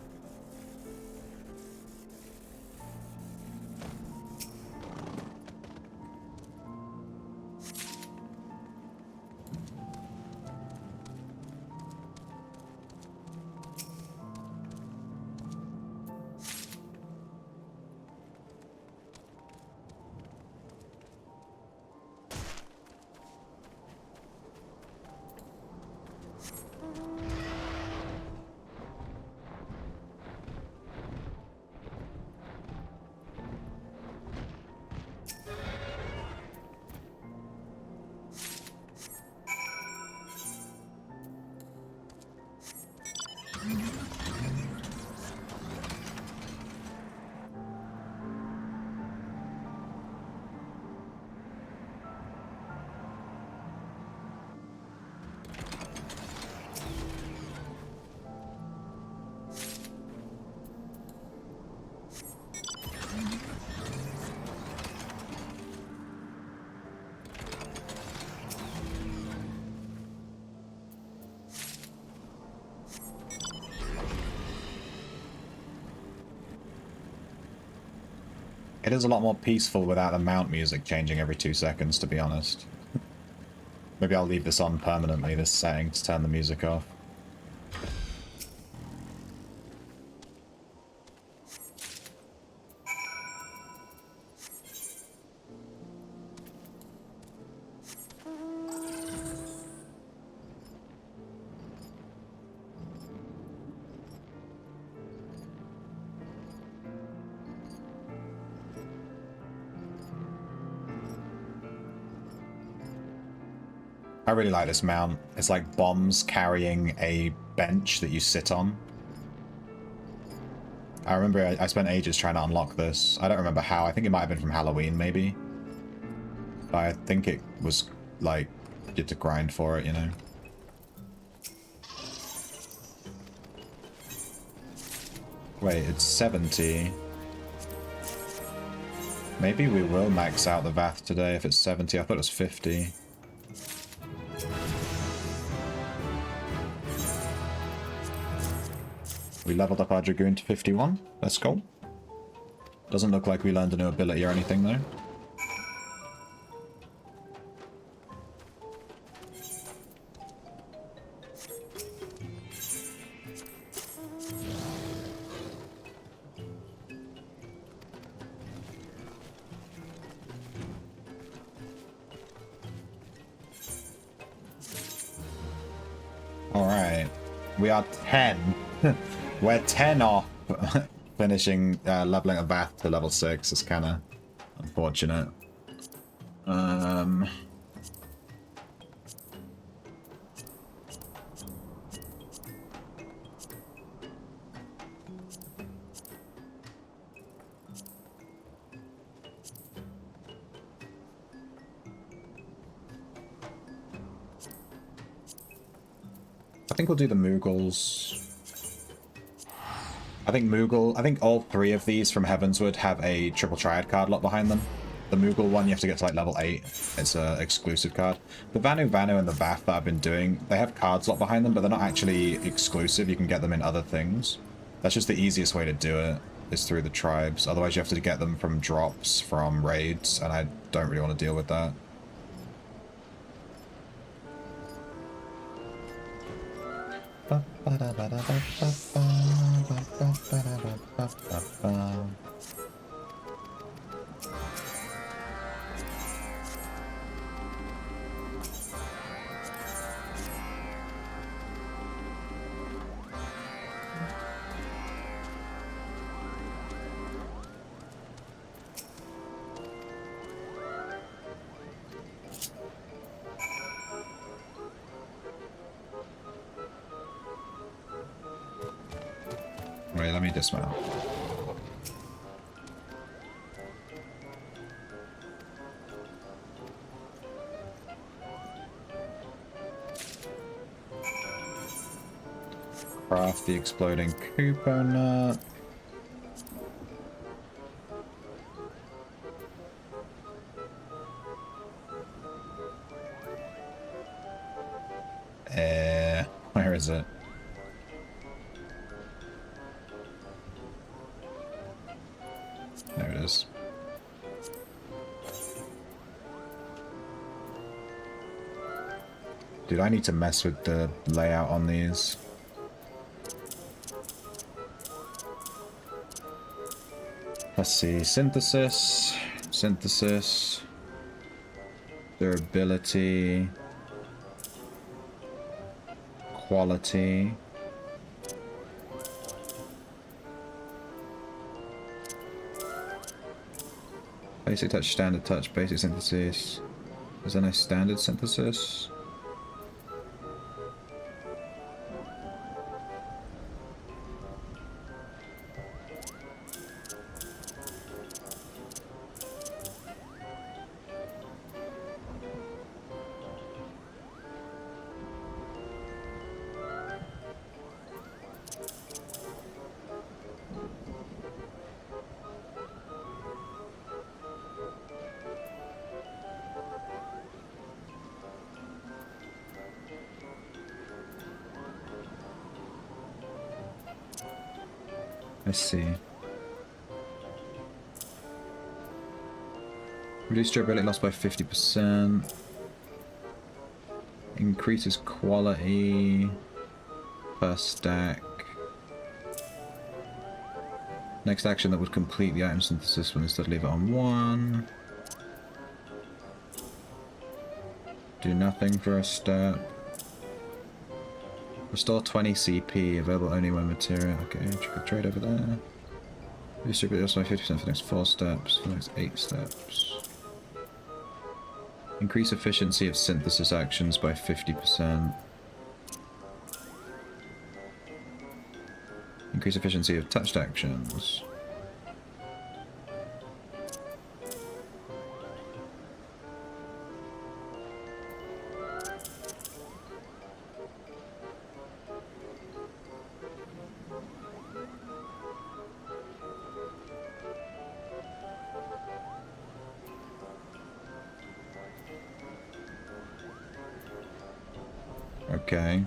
It is a lot more peaceful without the mount music changing every 2 seconds, to be honest. Maybe I'll leave this on permanently, this setting, to turn the music off. I really like this mount. It's like bombs carrying a bench that you sit on. I remember I spent ages trying to unlock this. I don't remember how. I think it might have been from Halloween, maybe. But I think it was, like, you had to grind for it, you know? Wait, it's 70. Maybe we will max out the Vath today if it's 70. I thought it was 50. We leveled up our Dragoon to 51. Let's go. Doesn't look like we learned a new ability or anything, though. Alright. We are 10. We're 10 off finishing leveling a Vath to level 6. It's kind of unfortunate. I think we'll do the Moogles. I think all three of these from Heavensward have a triple triad card locked behind them. The Moogle one you have to get to like level 8. It's an exclusive card. The Vanu and the Vath that I've been doing, they have cards locked behind them, but they're not actually exclusive. You can get them in other things. That's just the easiest way to do it, is through the tribes. Otherwise you have to get them from drops, from raids, and I don't really want to deal with that. Wait, let me dismount. Craft the exploding Koopa nut. Where is it? There it is. Dude, I need to mess with the layout on these. Let's see, synthesis, durability, quality. Basic touch, standard touch, basic synthesis. Is there no standard synthesis? I see. Reduce durability loss by 50%. Increases quality per stack. Next action that would complete the item synthesis will instead leave it on 1. Do nothing for a step. Restore 20 CP, available only when material. Okay, trigger trade over there. Distribute also by 50% for the next 4 steps, for the next 8 steps. Increase efficiency of synthesis actions by 50%. Increase efficiency of touched actions. Okay,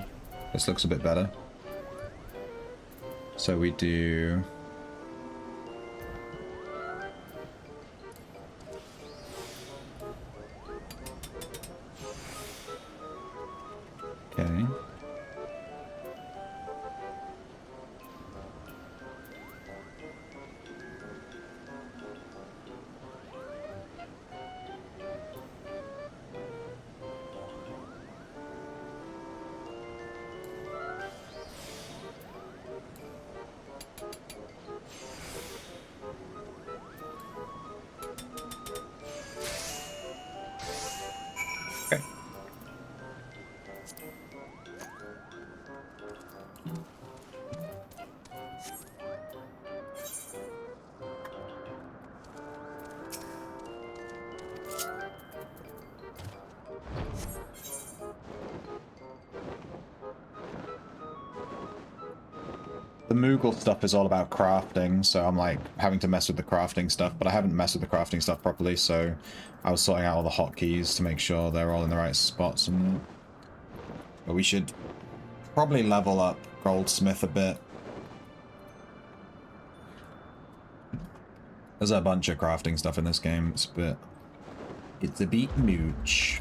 this looks a bit better. So we do... Okay. the Moogle stuff is all about crafting, so I'm like having to mess with the crafting stuff, but I haven't messed with the crafting stuff properly, so I was sorting out all the hotkeys to make sure they're all in the right spots. But we should probably level up Goldsmith a bit. There's a bunch of crafting stuff in this game. It's a bit mooch.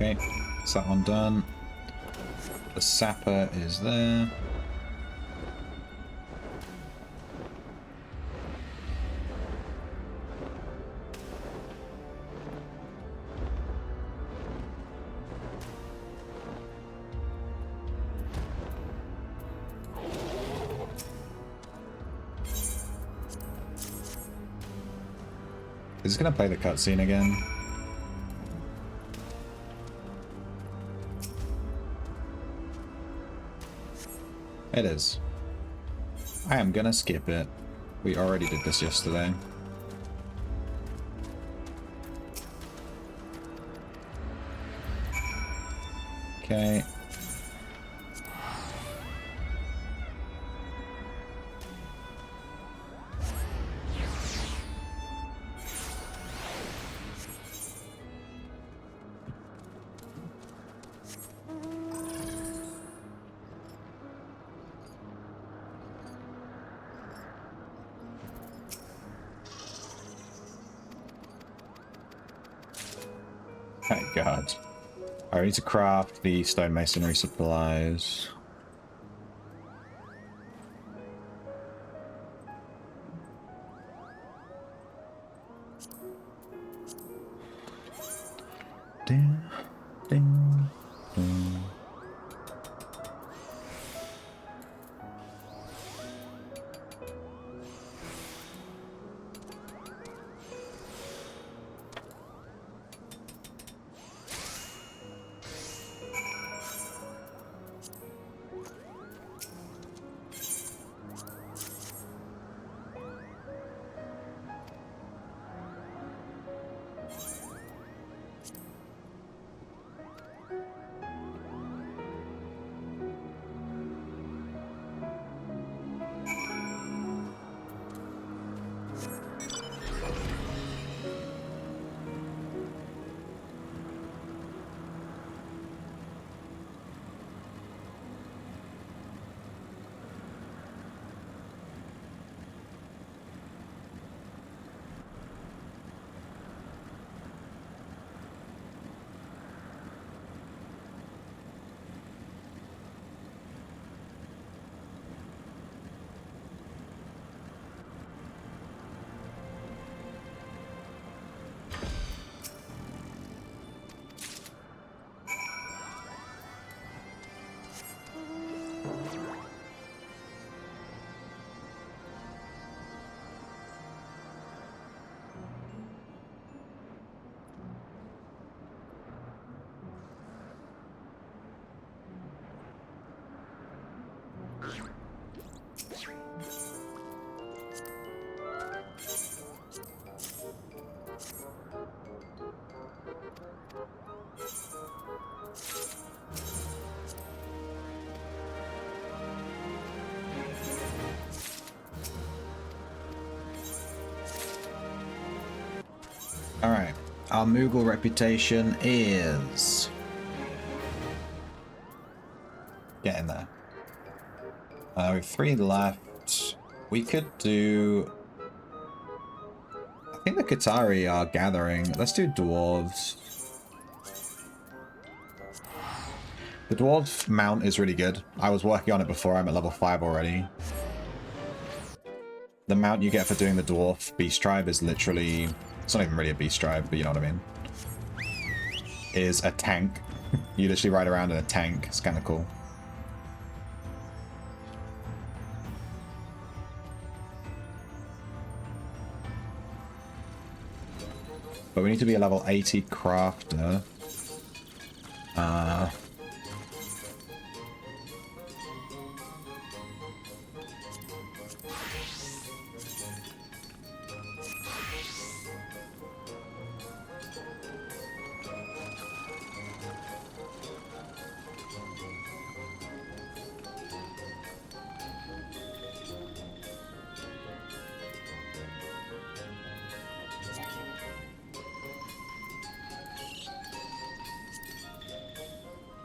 Okay, is that one done? The sapper is there. Is it gonna play the cutscene again? It is. I am gonna skip it. We already did this yesterday. Okay. Thank God. I need to craft the stonemasonry supplies. Ding, ding, ding. Alright, our Moogle reputation is... getting there. We have 3 left. We could do... I think the Qatari are gathering. Let's do dwarves. The dwarf mount is really good. I was working on it before. I'm at level 5 already. The mount you get for doing the dwarf beast tribe is literally... It's not even really a beast tribe, but you know what I mean. Is a tank. You literally ride around in a tank. It's kind of cool. But we need to be a level 80 crafter.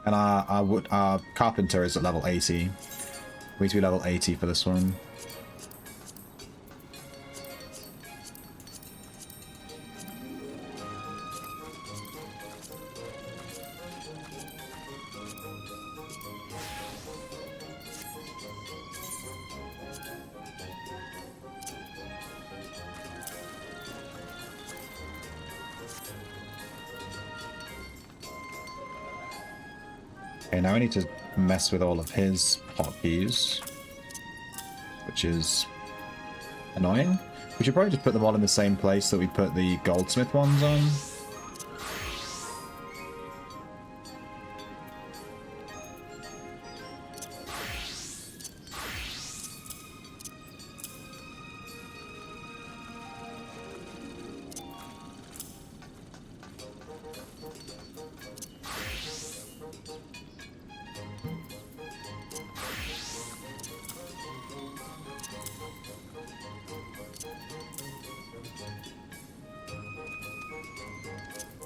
And our carpenter is at level 80. We need to be level 80 for this one. Okay, now I need to mess with all of his hotkeys, which is annoying. We should probably just put them all in the same place that we put the goldsmith ones on.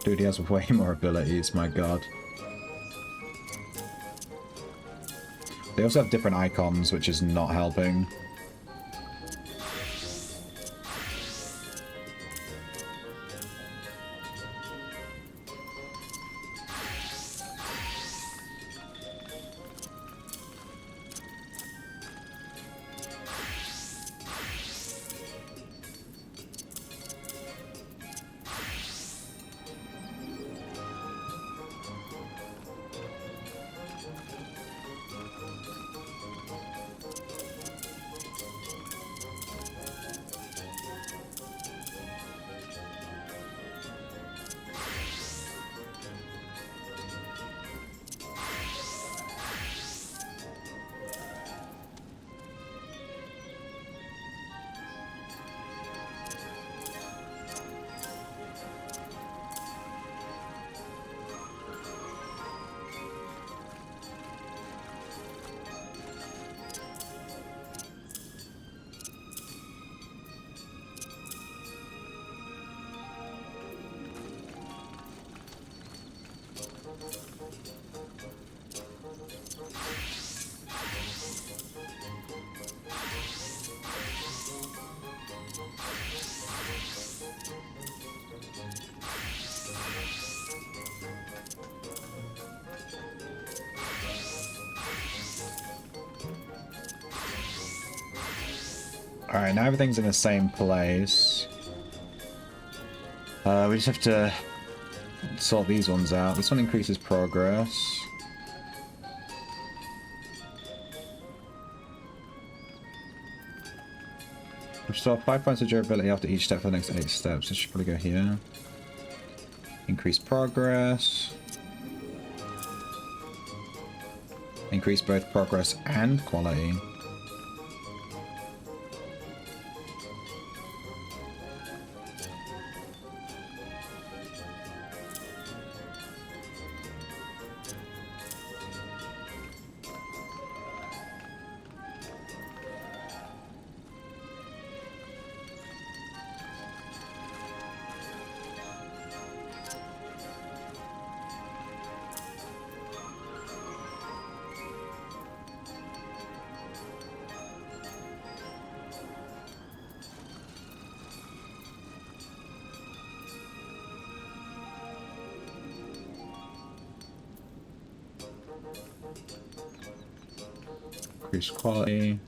Dude, he has way more abilities, my god. They also have different icons, which is not helping. Alright, now everything's in the same place. We just have to sort these ones out. This one increases progress. Restore 5 points of durability after each step for the next 8 steps. This should probably go here. Increase progress. Increase both progress and quality. Increase quality.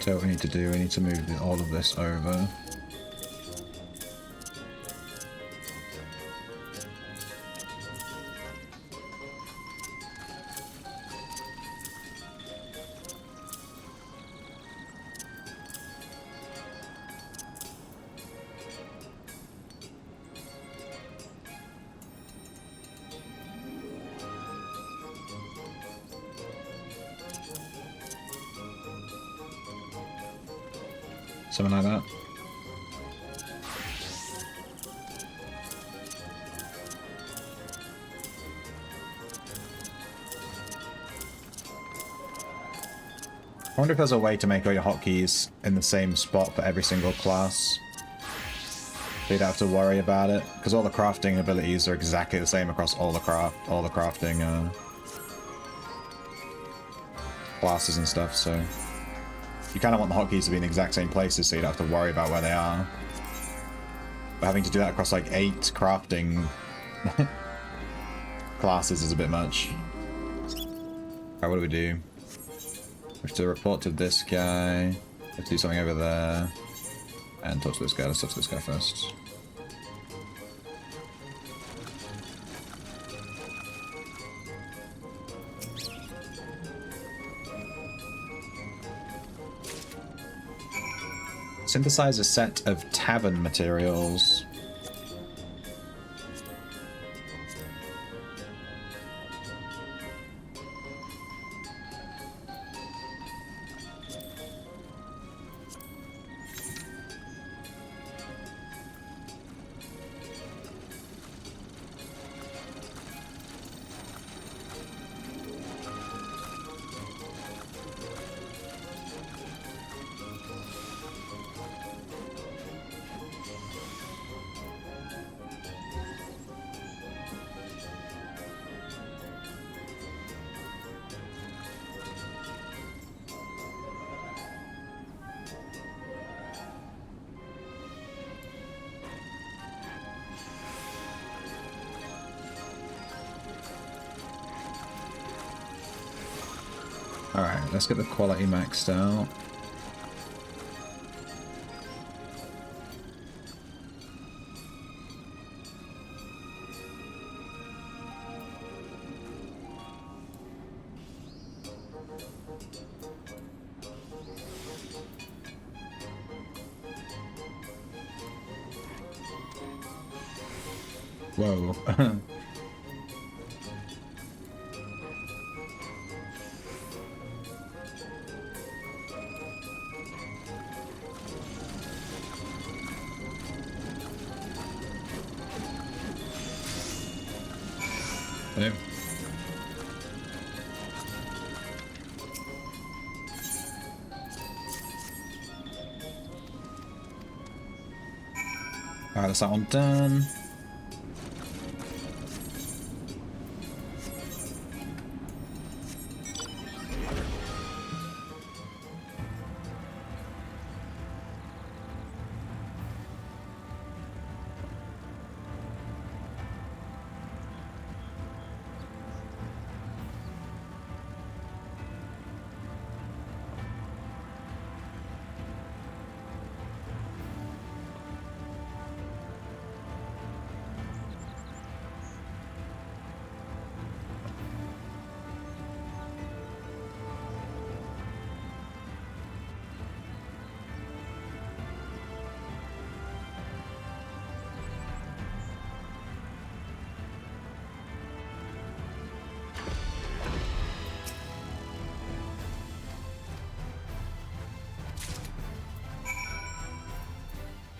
So what we need to do, we need to move all of this over. Something like that. I wonder if there's a way to make all your hotkeys in the same spot for every single class. So you don't have to worry about it, because all the crafting abilities are exactly the same across all the crafting classes and stuff. So you kind of want the hotkeys to be in the exact same places, so you don't have to worry about where they are. But having to do that across like 8 crafting classes is a bit much. Alright, what do we do? We have to report to this guy. We have to do something over there. And talk to this guy. Let's talk to this guy first. Synthesize a set of tavern materials. Alright, let's get the quality maxed out. Whoa. There. Alright, that's that one done.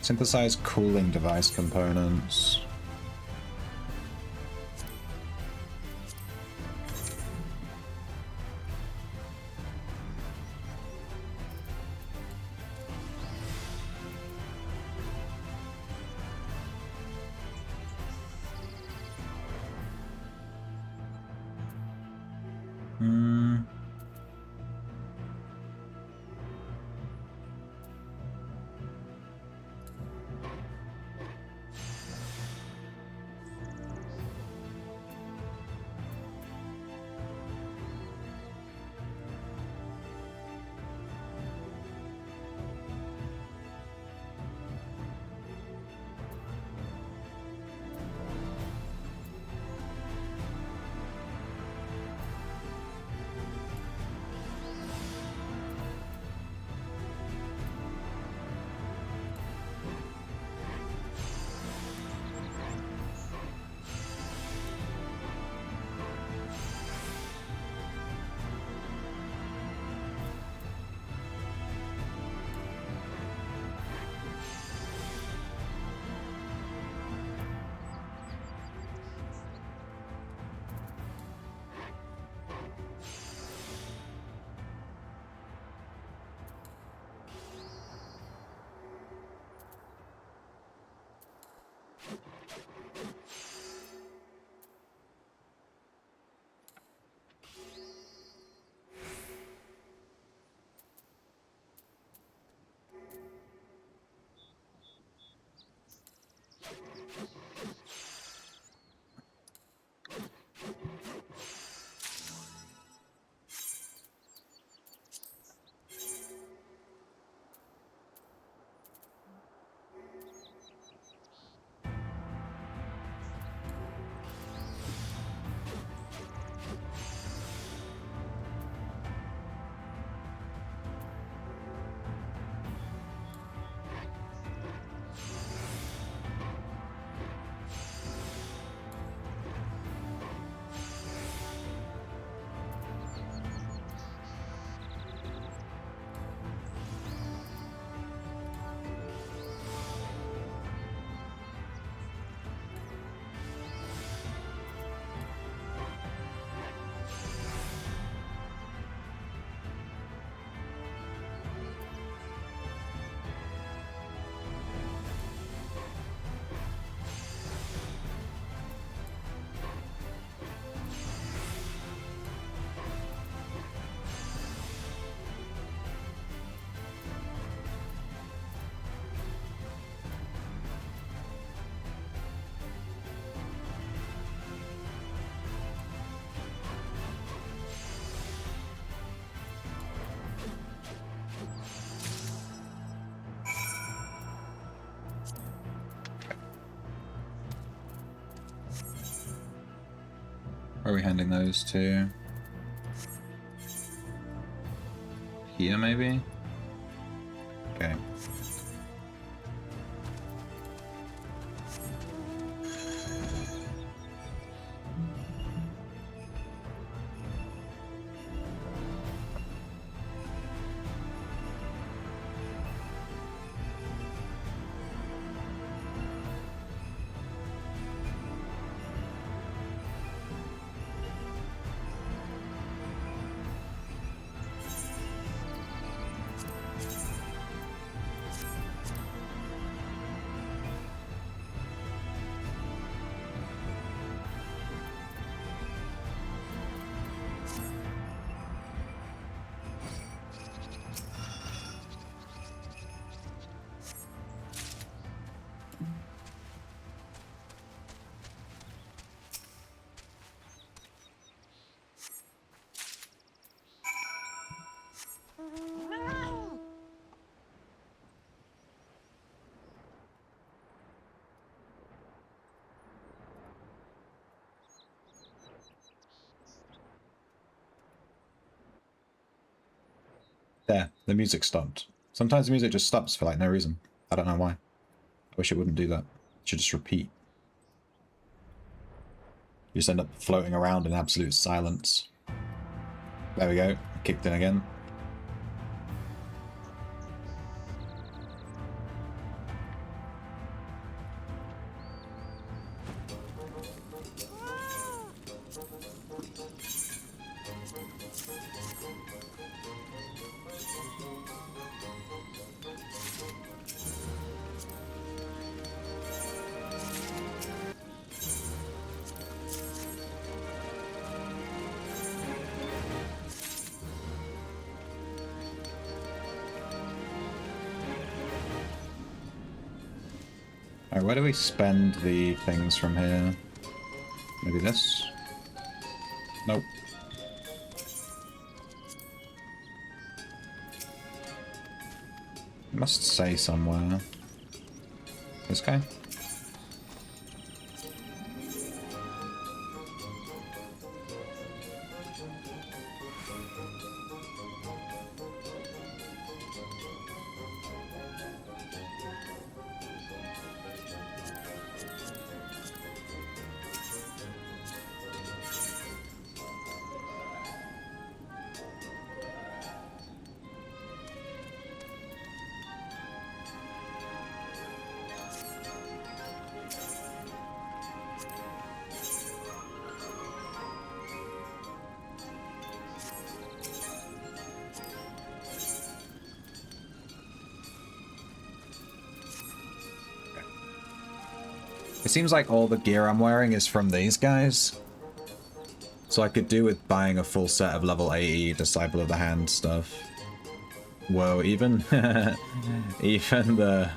Synthesize cooling device components. Hmm. Where are we handing those to? Here, maybe? Okay. There, the music stopped. Sometimes the music just stops for like no reason. I don't know why. I wish it wouldn't do that. It should just repeat. You just end up floating around in absolute silence. There we go. Kicked in again. Alright, where do we spend the things from here? Maybe this? Nope. It must say somewhere. This guy? It seems like all the gear I'm wearing is from these guys. So I could do with buying a full set of level 80 Disciple of the Hand stuff. Whoa, even even the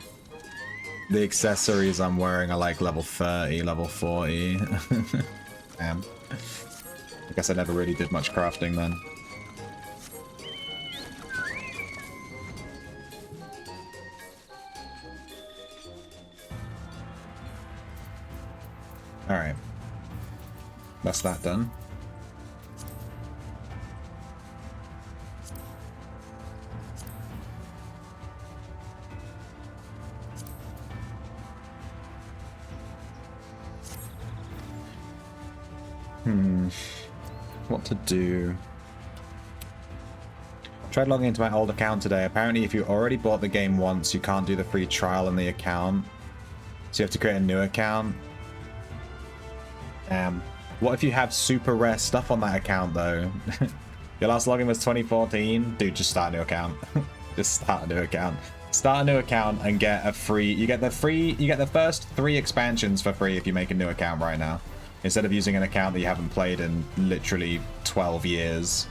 accessories I'm wearing are like level 30, level 40. Damn. I guess I never really did much crafting then. Alright. That's that done. What to do? Tried logging into my old account today. Apparently if you already bought the game once, you can't do the free trial in the account. So you have to create a new account. What if you have super rare stuff on that account though? Your last login was 2014? Dude, just start a new account. Just start a new account. Start a new account and get a free... You get the first 3 expansions for free if you make a new account right now. Instead of using an account that you haven't played in literally 12 years.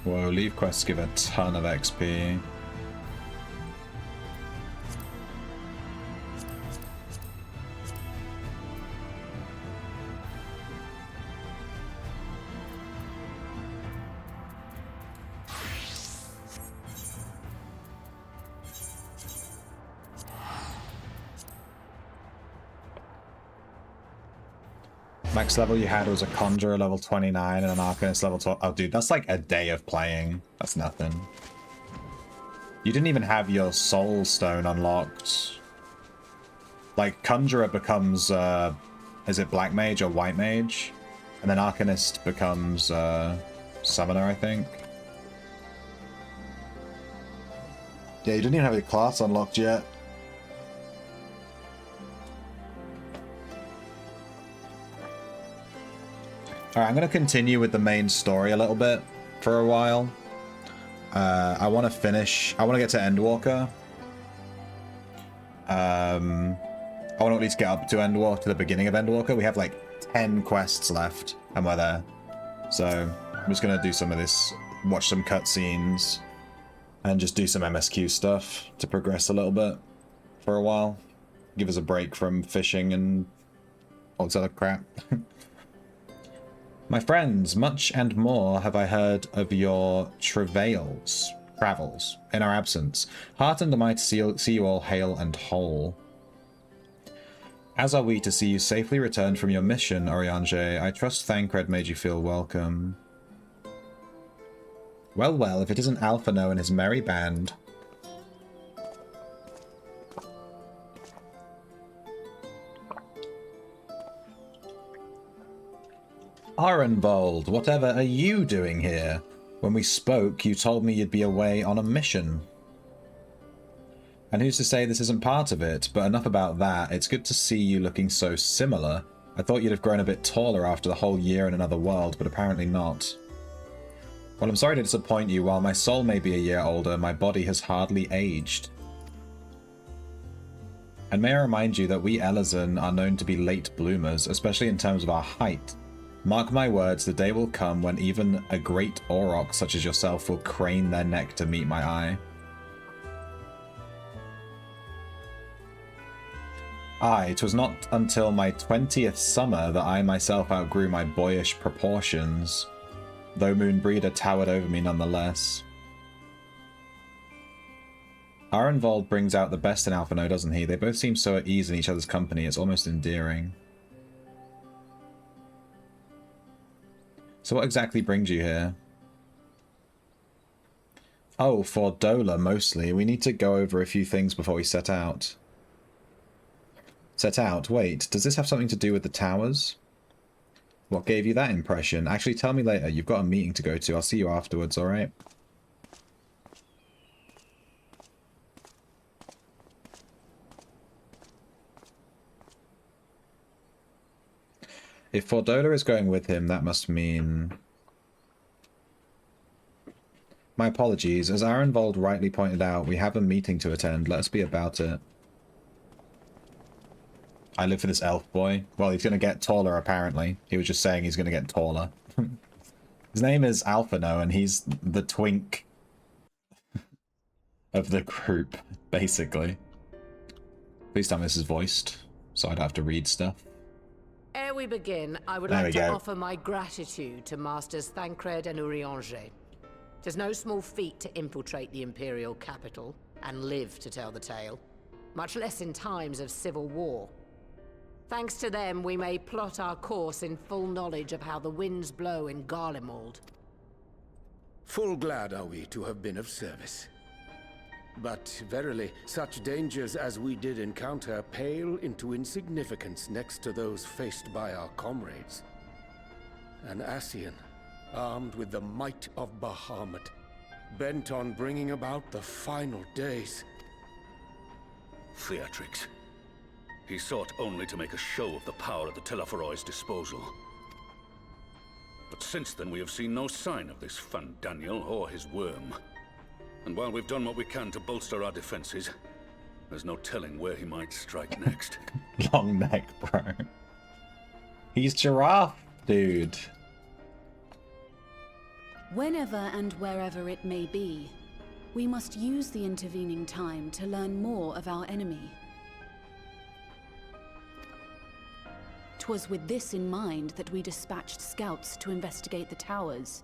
Whoa, leave quests give a ton of XP. Max level you had was a Conjurer level 29 and an Arcanist level 12. Oh, dude, that's like a day of playing. That's nothing. You didn't even have your Soul Stone unlocked. Like, Conjurer becomes, is it Black Mage or White Mage? And then Arcanist becomes, Summoner, I think. Yeah, you didn't even have your class unlocked yet. Alright, I'm going to continue with the main story a little bit for a while. I want to get to Endwalker. I want to at least get up to Endwalker, to the beginning of Endwalker. We have like 10 quests left, and we're there. So, I'm just going to do some of this, watch some cutscenes, and just do some MSQ stuff to progress a little bit for a while. Give us a break from fishing and all this other crap. My friends, much and more have I heard of your travels in our absence. Heartened am I to see you all hale and whole. As are we to see you safely returned from your mission, Oriange. I trust Thancred made you feel welcome. Well, well, if it isn't Alphino and his merry band. Arenvold, whatever are you doing here? When we spoke, you told me you'd be away on a mission. And who's to say this isn't part of it? But enough about that. It's good to see you looking so similar. I thought you'd have grown a bit taller after the whole year in another world, but apparently not. Well, I'm sorry to disappoint you. While my soul may be a year older, my body has hardly aged. And may I remind you that we Elazan are known to be late bloomers, especially in terms of our height. Mark my words, the day will come when even a great Auroch such as yourself will crane their neck to meet my eye. Aye, it was not until my 20th summer that I myself outgrew my boyish proportions, though Moonbreeder towered over me nonetheless. Arenvold brings out the best in Alphino, doesn't he? They both seem so at ease in each other's company, it's almost endearing. So what exactly brings you here? Oh, for Dola mostly. We need to go over a few things before we set out. Set out? Wait, does this have something to do with the towers? What gave you that impression? Actually, tell me later. You've got a meeting to go to. I'll see you afterwards, alright? If Fordola is going with him, that must mean... My apologies. As Arenvold rightly pointed out, we have a meeting to attend. Let us be about it. I live for this elf boy. Well, he's going to get taller, apparently. He was just saying he's going to get taller. His name is Alphino, and he's the twink of the group, basically. Please tell me this is voiced, so I don't have to read stuff. Ere we begin, I would There like we to go. offer my gratitude to Masters Thancred and Urianger. Tis no small feat to infiltrate the Imperial capital and live to tell the tale, much less in times of civil war. Thanks to them, we may plot our course in full knowledge of how the winds blow in Garlemald. Full glad are we to have been of service. But verily, such dangers as we did encounter pale into insignificance next to those faced by our comrades. An Ascian, armed with the might of Bahamut, bent on bringing about the final days. Theatrix. He sought only to make a show of the power at the Telophoroid's disposal. But since then we have seen no sign of this Fandaniel or his worm. And while we've done what we can to bolster our defenses, there's no telling where he might strike next. Long neck, bro. He's giraffe, dude. Whenever and wherever it may be, we must use the intervening time to learn more of our enemy. 'Twas with this in mind that we dispatched scouts to investigate the towers.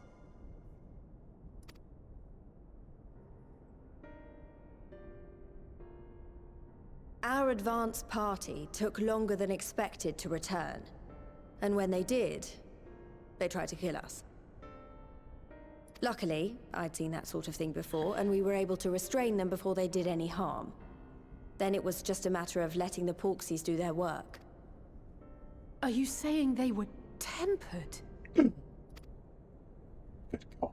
Our advance party took longer than expected to return. And when they did, they tried to kill us. Luckily, I'd seen that sort of thing before, and we were able to restrain them before they did any harm. Then it was just a matter of letting the Porksies do their work. Are you saying they were tempered? Good God.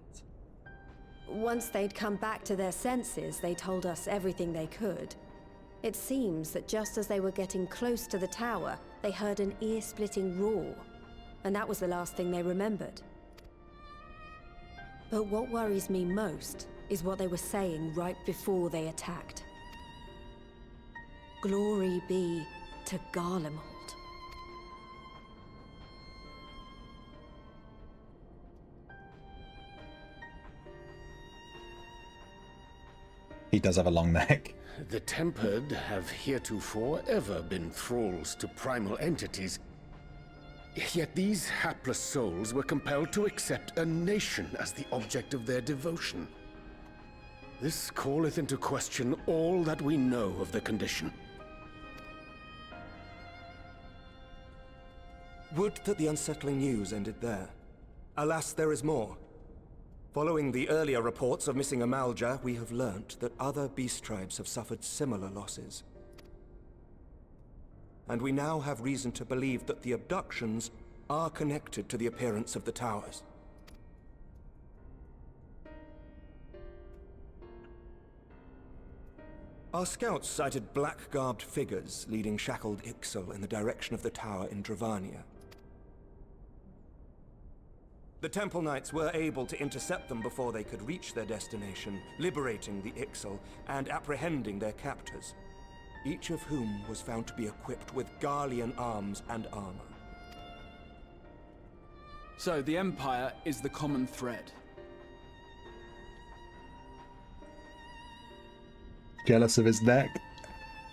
Once they'd come back to their senses, they told us everything they could. It seems that just as they were getting close to the tower, they heard an ear-splitting roar. And that was the last thing they remembered. But what worries me most is what they were saying right before they attacked. Glory be to Garlemald. He does have a long neck. The Tempered have heretofore ever been thralls to primal entities. Yet these hapless souls were compelled to accept a nation as the object of their devotion. This calleth into question all that we know of the condition. Would that the unsettling news ended there. Alas, there is more. Following the earlier reports of missing Amalja, we have learnt that other beast tribes have suffered similar losses. And we now have reason to believe that the abductions are connected to the appearance of the towers. Our scouts sighted black-garbed figures leading shackled Ixal in the direction of the tower in Dravania. The Temple Knights were able to intercept them before they could reach their destination, liberating the Ixal and apprehending their captors, each of whom was found to be equipped with Garlean arms and armor. So the Empire is the common thread. Jealous of his neck?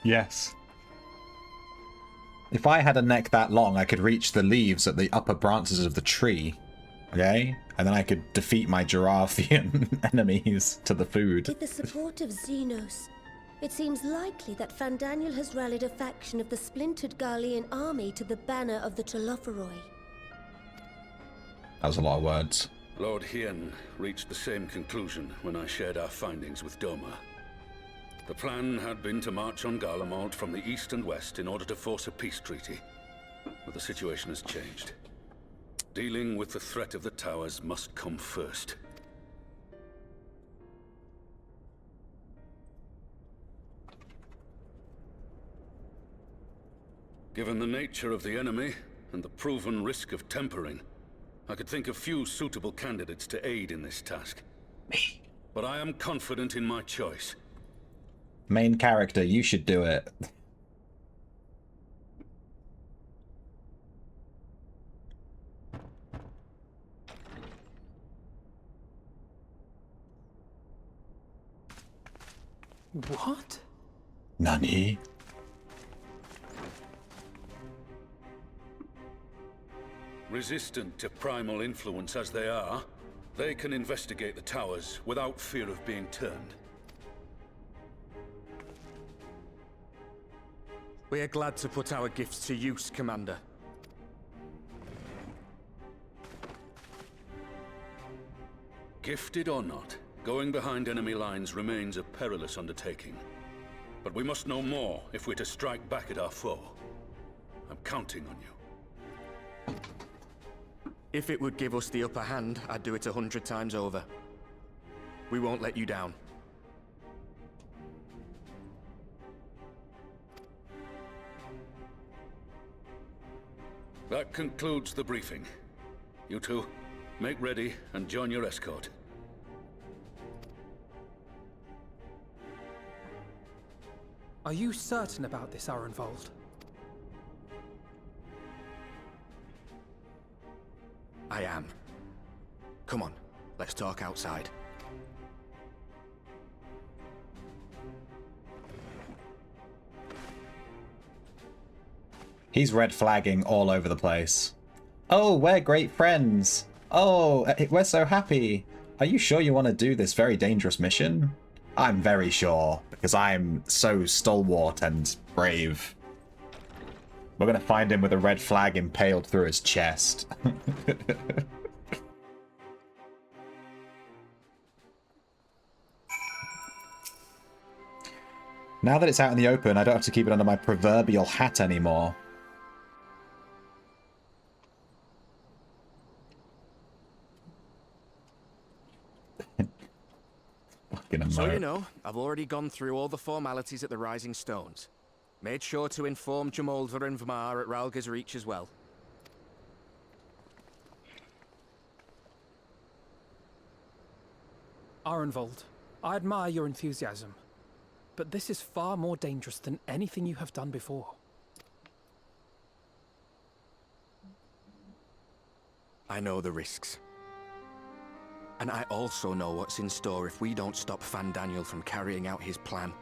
Yes. If I had a neck that long, I could reach the leaves at the upper branches of the tree. Okay? And then I could defeat my Giraffian enemies to the food. With the support of Xenos, it seems likely that Fandaniel has rallied a faction of the splintered Garlean army to the banner of the Telophoroi. That was a lot of words. Lord Hien reached the same conclusion when I shared our findings with Doma. The plan had been to march on Garlemald from the east and west in order to force a peace treaty. But the situation has changed. Dealing with the threat of the towers must come first. Given the nature of the enemy and the proven risk of tempering, I could think of few suitable candidates to aid in this task. Me. But I am confident in my choice. Main character, you should do it. What? Nani? Resistant to primal influence as they are, they can investigate the towers without fear of being turned. We are glad to put our gifts to use, Commander. Gifted or not, going behind enemy lines remains a perilous undertaking. But we must know more if we're to strike back at our foe. I'm counting on you. If it would give us the upper hand, I'd do it 100 times over. We won't let you down. That concludes the briefing. You two, make ready and join your escort. Are you certain about this, Arenvold? I am. Come on, let's talk outside. He's red flagging all over the place. Oh, we're great friends. Oh, we're so happy. Are you sure you want to do this very dangerous mission? I'm very sure, because I'm so stalwart and brave. We're gonna find him with a red flag impaled through his chest. Now that it's out in the open, I don't have to keep it under my proverbial hat anymore. So you know, I've already gone through all the formalities at the Rising Stones. Made sure to inform Jamoldva and Vamar at Ralga's Reach as well. Arenvold, I admire your enthusiasm, but this is far more dangerous than anything you have done before. I know the risks. And I also know what's in store if we don't stop Fandaniel from carrying out his plan.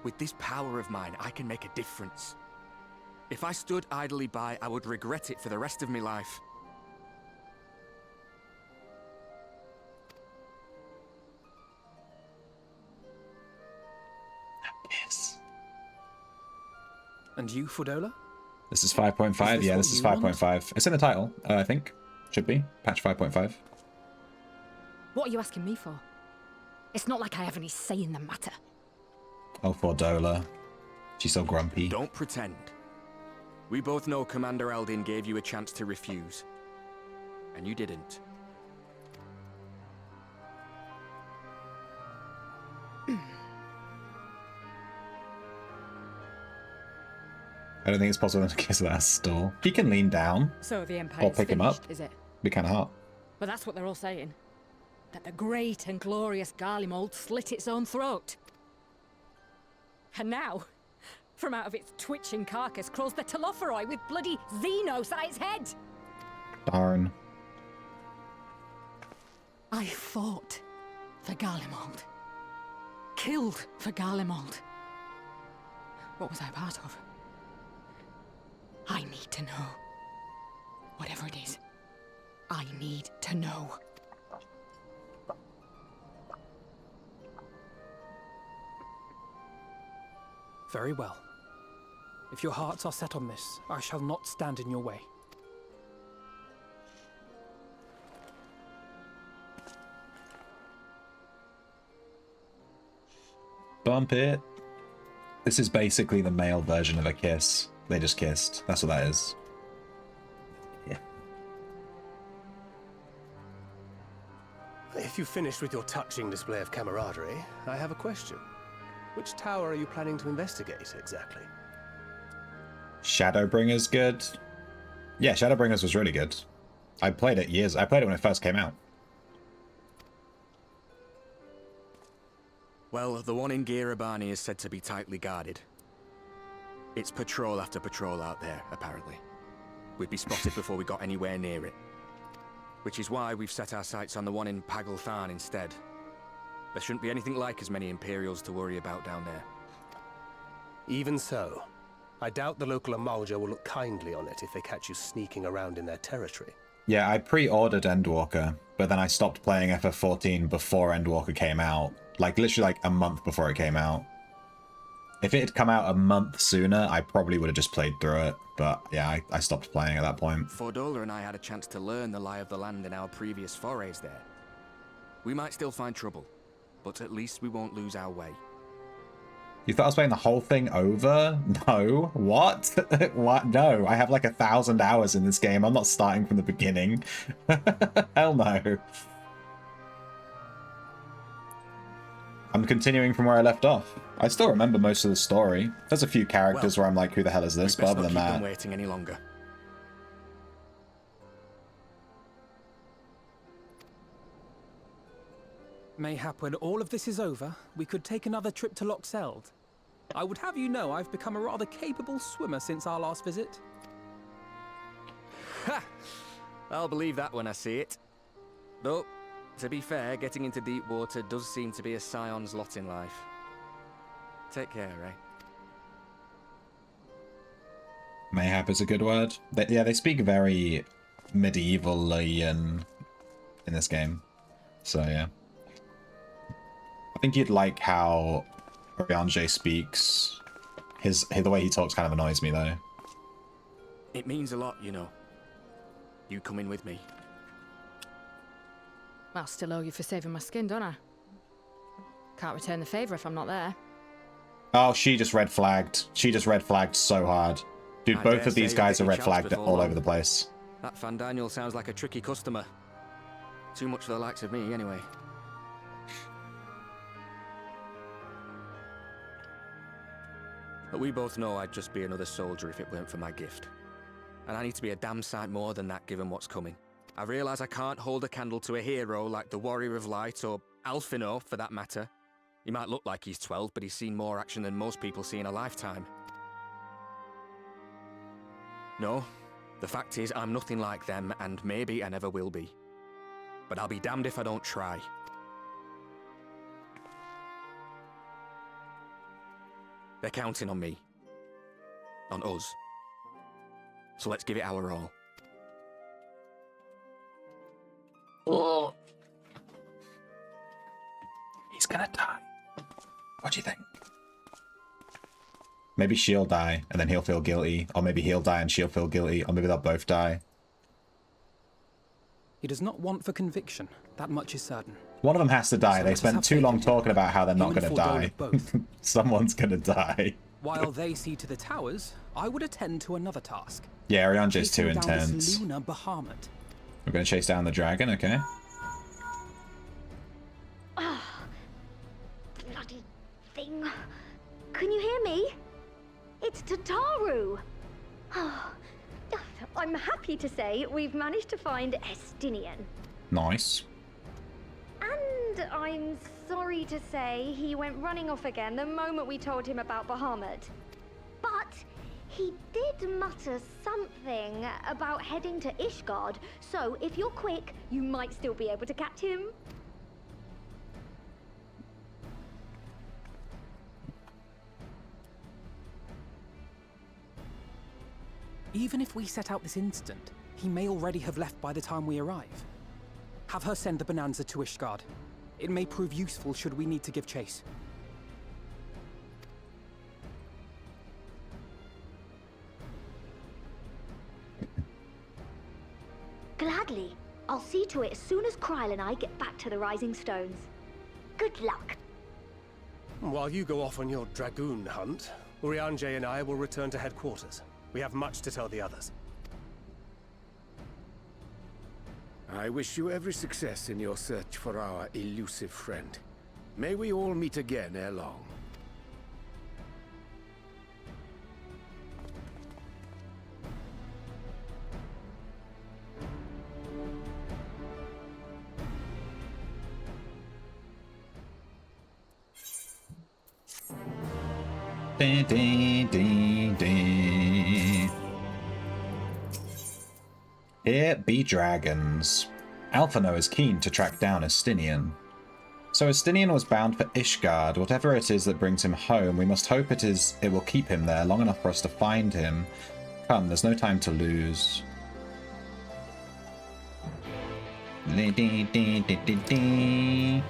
With this power of mine, I can make a difference. If I stood idly by, I would regret it for the rest of my life. Yes. And you, Fudola? This is 5.5. Yeah, this is 5.5. It's in the title, I think. Should be. Patch 5.5. What are you asking me for? It's not like I have any say in the matter. Oh, Fordola. She's so grumpy. Don't pretend. We both know Commander Eldin gave you a chance to refuse. And you didn't. I don't think it's possible to kiss that stall. He can lean down. So the Empire's Or pick him up. finished, is it? Be kind of hot. But that's what they're all saying. That the great and glorious Garlemald slit its own throat. And now, from out of its twitching carcass crawls the Telophoroi with bloody Xenos at its head! Darn. I fought for Garlemald. Killed for Garlemald. What was I part of? I need to know. Whatever it is, I need to know. Very well. If your hearts are set on this, I shall not stand in your way. Bump it. This is basically the male version of a kiss. They just kissed. That's what that is. Yeah. If you've finished with your touching display of camaraderie, I have a question. Which tower are you planning to investigate, exactly? Shadowbringer's good. Yeah, Shadowbringers was really good. I played it when it first came out. Well, the one in Girabani is said to be tightly guarded. It's patrol after patrol out there, apparently. We'd be spotted before we got anywhere near it. Which is why we've set our sights on the one in Pagalthan instead. There shouldn't be anything like as many Imperials to worry about down there. Even so, I doubt the local Amalja will look kindly on it if they catch you sneaking around in their territory. Yeah, I pre-ordered Endwalker, but then I stopped playing FF14 before Endwalker came out. Like, literally like a month before it came out. If it had come out a month sooner, I probably would have just played through it. But yeah, I stopped playing at that point. Fordola and I had a chance to learn the lie of the land in our previous forays there. We might still find trouble, but at least we won't lose our way. You thought I was playing the whole thing over? No. What? What? No. I have like 1,000 hours in this game. I'm not starting from the beginning. Hell no. I'm continuing from where I left off. I still remember most of the story. There's a few characters where I'm like, who the hell is this? But other than that... Them waiting any longer. Mayhap when all of this is over, we could take another trip to Loxeld. I would have you know I've become a rather capable swimmer since our last visit. Ha! I'll believe that when I see it. Though, to be fair, getting into deep water does seem to be a scion's lot in life. Take care, eh? Mayhap is a good word. They speak very medievally in this game. So, yeah. I think you'd like how Oriange speaks. The way he talks kind of annoys me, though. It means a lot, you know. You coming with me. I'll still owe you for saving my skin, don't I? Can't return the favour if I'm not there. Oh, she just red flagged. She just red flagged so hard. Dude, both of these guys are red flagged all over the place. That Van Daniel sounds like a tricky customer. Too much for the likes of me, anyway. But we both know I'd just be another soldier if it weren't for my gift. And I need to be a damn sight more than that given what's coming. I realise I can't hold a candle to a hero like the Warrior of Light or Alphino, for that matter. He might look like he's 12, but he's seen more action than most people see in a lifetime. No, the fact is I'm nothing like them, and maybe I never will be. But I'll be damned if I don't try. They're counting on me. On us. So let's give it our all. Oh. He's gonna die. What do you think? Maybe she'll die, and then he'll feel guilty. Or maybe he'll die and she'll feel guilty. Or maybe they'll both die. He does not want for conviction. That much is certain. One of them has to die. So They let us spent have too faith long in him. talking about how they're not Human going to foretold die. of both. Someone's going to die. While they see to the towers, I would attend to another task. Yeah, Ariange's too Chasing down intense. this lunar Bahamut. We're going to chase down the dragon, okay? Bloody thing. Can you hear me? It's Tataru. I'm happy to say we've managed to find Estinian. Nice. And I'm sorry to say he went running off again the moment we told him about Bahamut. But he did mutter something about heading to Ishgard, so if you're quick, you might still be able to catch him. Even if we set out this instant, he may already have left by the time we arrive. Have her send the Bonanza to Ishgard. It may prove useful should we need to give chase. Gladly. I'll see to it as soon as Kryl and I get back to the Rising Stones. Good luck. While you go off on your dragoon hunt, Urianger and I will return to headquarters. We have much to tell the others. I wish you every success in your search for our elusive friend. May we all meet again ere long. Ding, ding, ding, ding. Here be dragons. Alphino is keen to track down Estinian. So Estinian was bound for Ishgard. Whatever it is that brings him home, we must hope it will keep him there long enough for us to find him. Come, there's no time to lose. Ding, ding, ding, ding, ding, ding.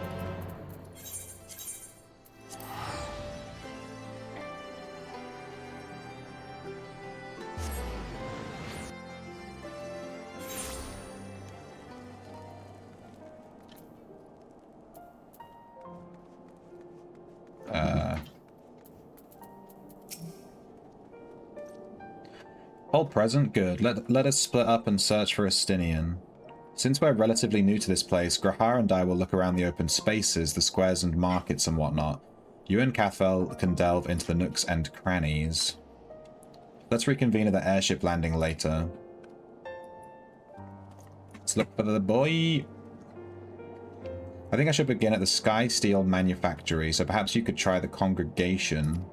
Hold present? Good. Let us split up and search for Estinian. Since we're relatively new to this place, Grahar and I will look around the open spaces, the squares and markets and whatnot. You and Cathel can delve into the nooks and crannies. Let's reconvene at the airship landing later. Let's look for the boy. I think I should begin at the Sky Steel Manufactory, so perhaps you could try the Congregation.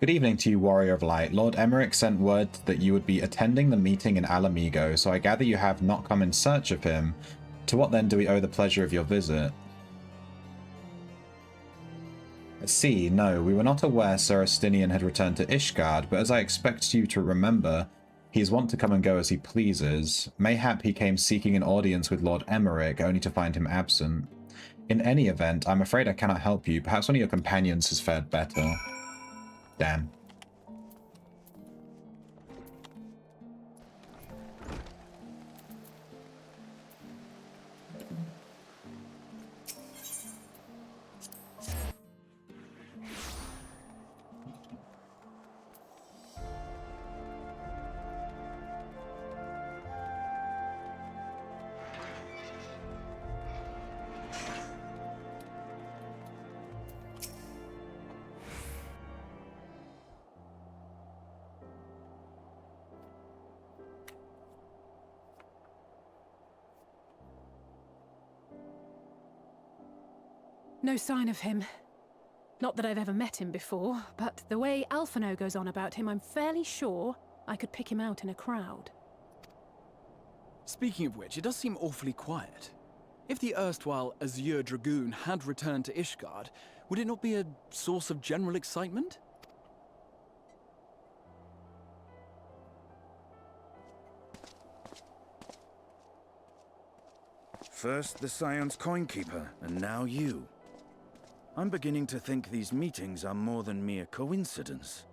Good evening to you, Warrior of Light. Lord Emmerich sent word that you would be attending the meeting in Alamigo, so I gather you have not come in search of him. To what then do we owe the pleasure of your visit? I see. No, we were not aware Sir Estinian had returned to Ishgard, but as I expect you to remember, he is wont to come and go as he pleases. Mayhap he came seeking an audience with Lord Emmerich, only to find him absent. In any event, I'm afraid I cannot help you. Perhaps one of your companions has fared better. Damn. No sign of him. Not that I've ever met him before, but the way Alphino goes on about him, I'm fairly sure I could pick him out in a crowd. Speaking of which, it does seem awfully quiet. If the erstwhile Azure Dragoon had returned to Ishgard, would it not be a source of general excitement? First the Scion's Coinkeeper, and now you. I'm beginning to think these meetings are more than mere coincidence.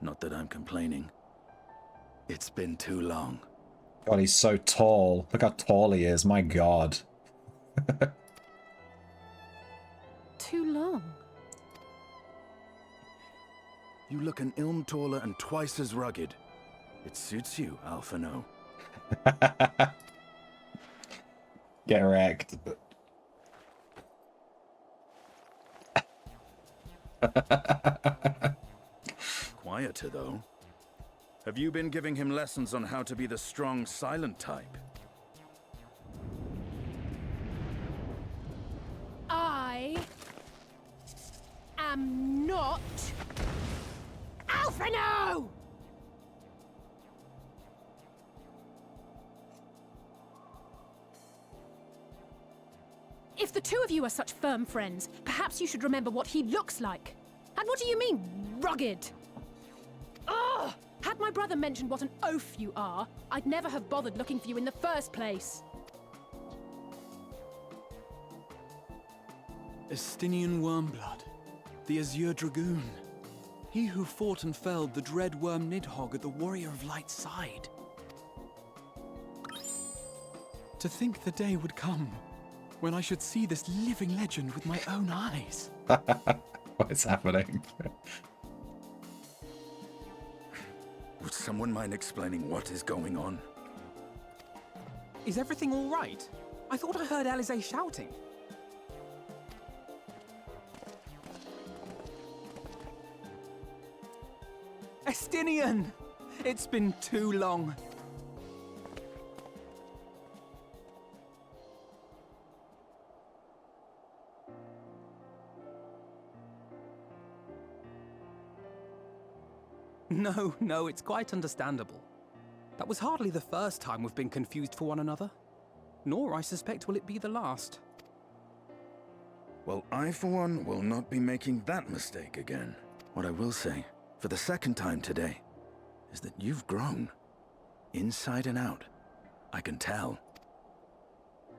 Not that I'm complaining. It's been too long. God, he's so tall. Look how tall he is, my god. Too long? You look an ilm taller and twice as rugged. It suits you, Alphino. Get wrecked. Quieter, though. Have you been giving him lessons on how to be the strong, silent type? I am not Alphino! If the two of you are such firm friends, perhaps you should remember what he looks like. And what do you mean, rugged? Ugh! Had my brother mentioned what an oaf you are, I'd never have bothered looking for you in the first place. Estinian Wormblood, the Azure Dragoon. He who fought and felled the dread worm Nidhogg at the Warrior of Light's side. To think the day would come when I should see this living legend with my own eyes. What is happening? Would someone mind explaining what is going on? Is everything all right? I thought I heard Alize shouting. Estinian! It's been too long. No, it's quite understandable. That was hardly the first time we've been confused for one another. Nor, I suspect, will it be the last. Well, I, for one, will not be making that mistake again. What I will say, for the second time today, is that you've grown. Inside and out. I can tell.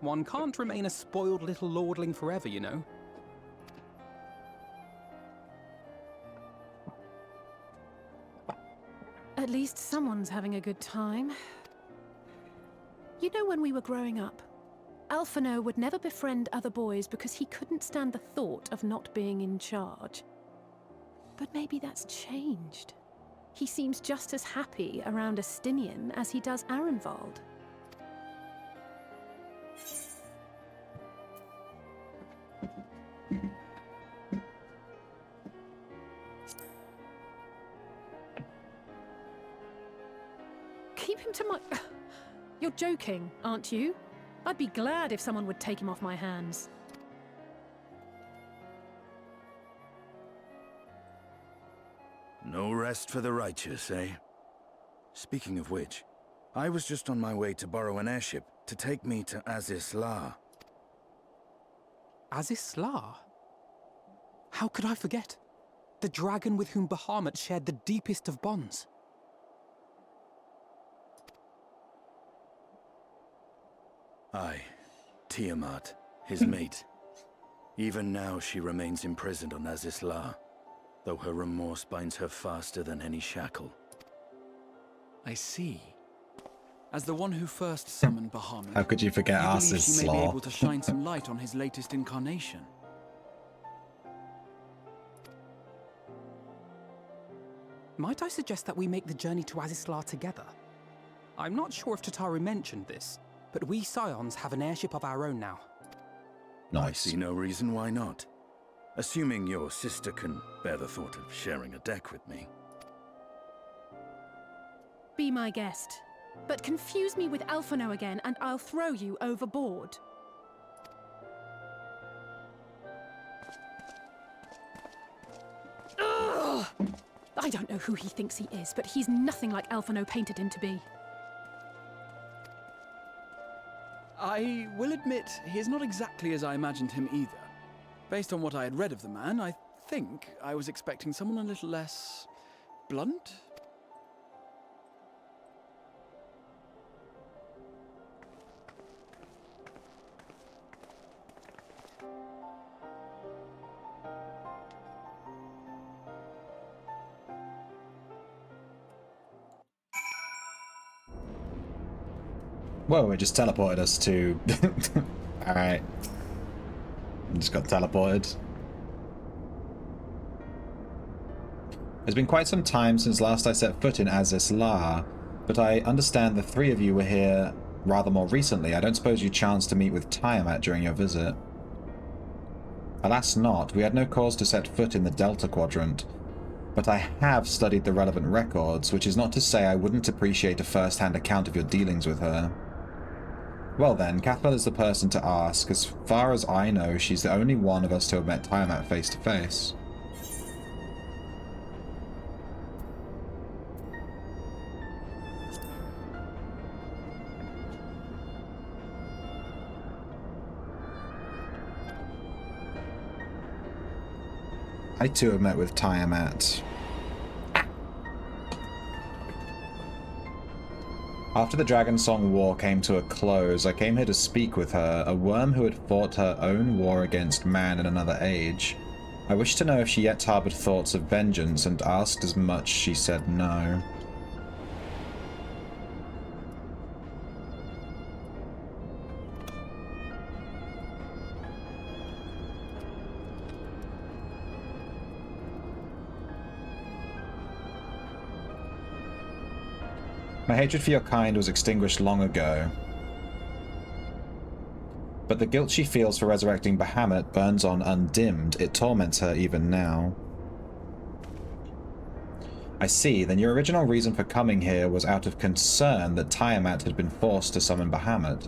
One can't remain a spoiled little lordling forever, you know. At least someone's having a good time. You know, when we were growing up, Alphino would never befriend other boys because he couldn't stand the thought of not being in charge. But maybe that's changed. He seems just as happy around Estinian as he does Arenvald. Keep him to my... You're joking, aren't you? I'd be glad if someone would take him off my hands. No rest for the righteous, eh? Speaking of which, I was just on my way to borrow an airship to take me to Azisla. Azisla? How could I forget? The dragon with whom Bahamut shared the deepest of bonds. Aye, Tiamat, his mate. Even now she remains imprisoned on Azisla, though her remorse binds her faster than any shackle. I see. As the one who first summoned Bahamut, How could you forget you believe she may be Azisla? able to shine some light on his latest incarnation. Might I suggest that we make the journey to Azisla together? I'm not sure if Tataru mentioned this, but we Scions have an airship of our own now. I see no reason why not. Assuming your sister can bear the thought of sharing a deck with me. Be my guest. But confuse me with Alphino again and I'll throw you overboard. Oh, I don't know who he thinks he is, but he's nothing like Alphino painted him to be. I will admit, he is not exactly as I imagined him either. Based on what I had read of the man, I think I was expecting someone a little less blunt? Whoa, it just teleported us to... Alright. Just got teleported. It's been quite some time since last I set foot in Azis La, but I understand the three of you were here rather more recently. I don't suppose you chanced to meet with Tiamat during your visit. Alas not, we had no cause to set foot in the Delta Quadrant, but I have studied the relevant records, which is not to say I wouldn't appreciate a first-hand account of your dealings with her. Well then, Cathbell is the person to ask. As far as I know, she's the only one of us to have met Tiamat face to face. I too have met with Tiamat. After the Dragon Song War came to a close, I came here to speak with her, a worm who had fought her own war against man in another age. I wished to know if she yet harbored thoughts of vengeance, and asked as much. She said no. My hatred for your kind was extinguished long ago. But the guilt she feels for resurrecting Bahamut burns on undimmed. It torments her even now. I see, then your original reason for coming here was out of concern that Tiamat had been forced to summon Bahamut.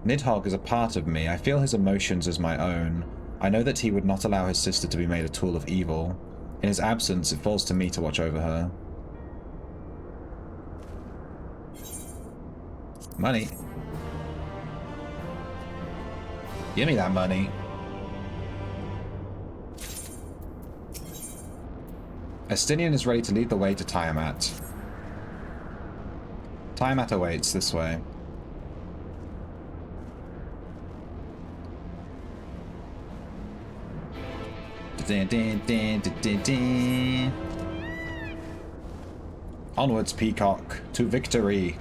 Nidhogg is a part of me. I feel his emotions as my own. I know that he would not allow his sister to be made a tool of evil. In his absence, it falls to me to watch over her. Money. Give me that money. Estinian is ready to lead the way to Tiamat. Tiamat awaits this way. Onwards, Peacock, to victory.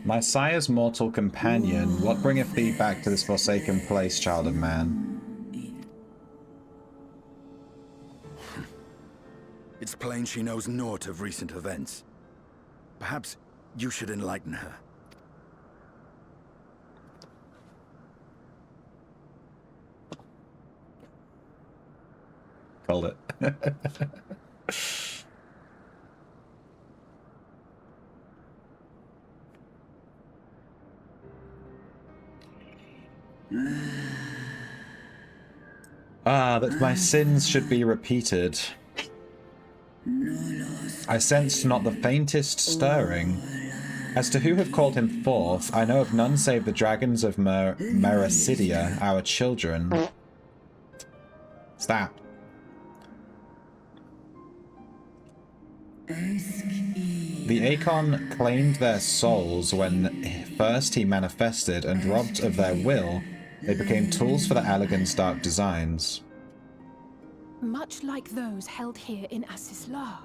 My sire's mortal companion, what bringeth thee back to this forsaken place, child of man? It's plain she knows naught of recent events. Perhaps you should enlighten her. Called it. That my sins should be repeated. I sensed not the faintest stirring. As to who have called him forth, I know of none save the dragons of Mericidia, our children. Stop. The Akon claimed their souls when first he manifested, and robbed of their will, they became tools for the Allagan's dark designs. Much like those held here in Azis La.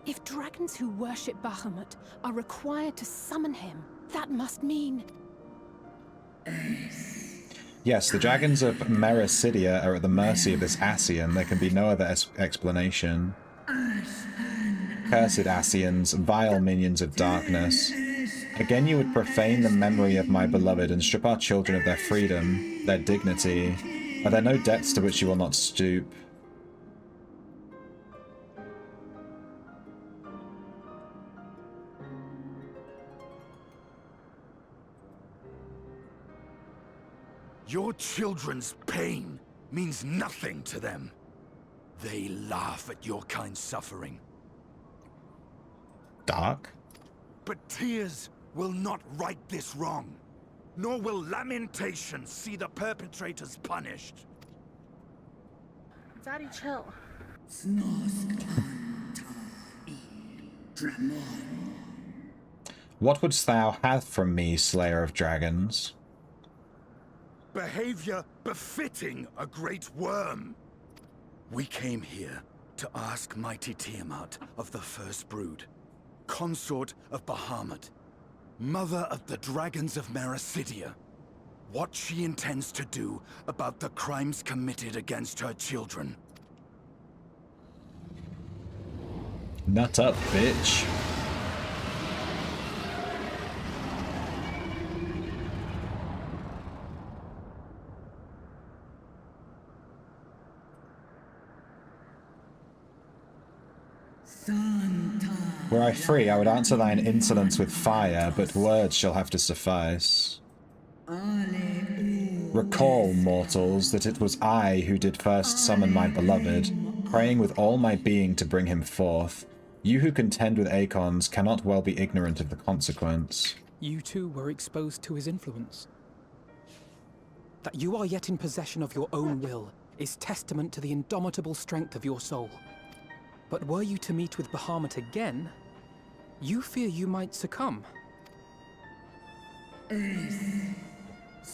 If dragons who worship Bahamut are required to summon him, that must mean... Yes, the dragons of Mericidia are at the mercy of this Ascian. There can be no other explanation. Cursed Ascians, vile minions of darkness. Again you would profane the memory of my beloved and strip our children of their freedom, their dignity. Are there no depths to which you will not stoop? Your children's pain means nothing to them. They laugh at your kind suffering. Dark? But tears will not right this wrong, nor will lamentation see the perpetrators punished. Daddy, chill. What wouldst thou have from me, Slayer of Dragons? Behavior befitting a great worm. We came here to ask mighty Tiamat of the First Brood, consort of Bahamut, mother of the dragons of Mericidia, what she intends to do about the crimes committed against her children. Nut up, bitch. Were I free, I would answer thine insolence with fire, but words shall have to suffice. Recall, mortals, that it was I who did first summon my beloved, praying with all my being to bring him forth. You who contend with Acons cannot well be ignorant of the consequence. You too were exposed to his influence. That you are yet in possession of your own will is testament to the indomitable strength of your soul. But were you to meet with Bahamut again, you fear you might succumb.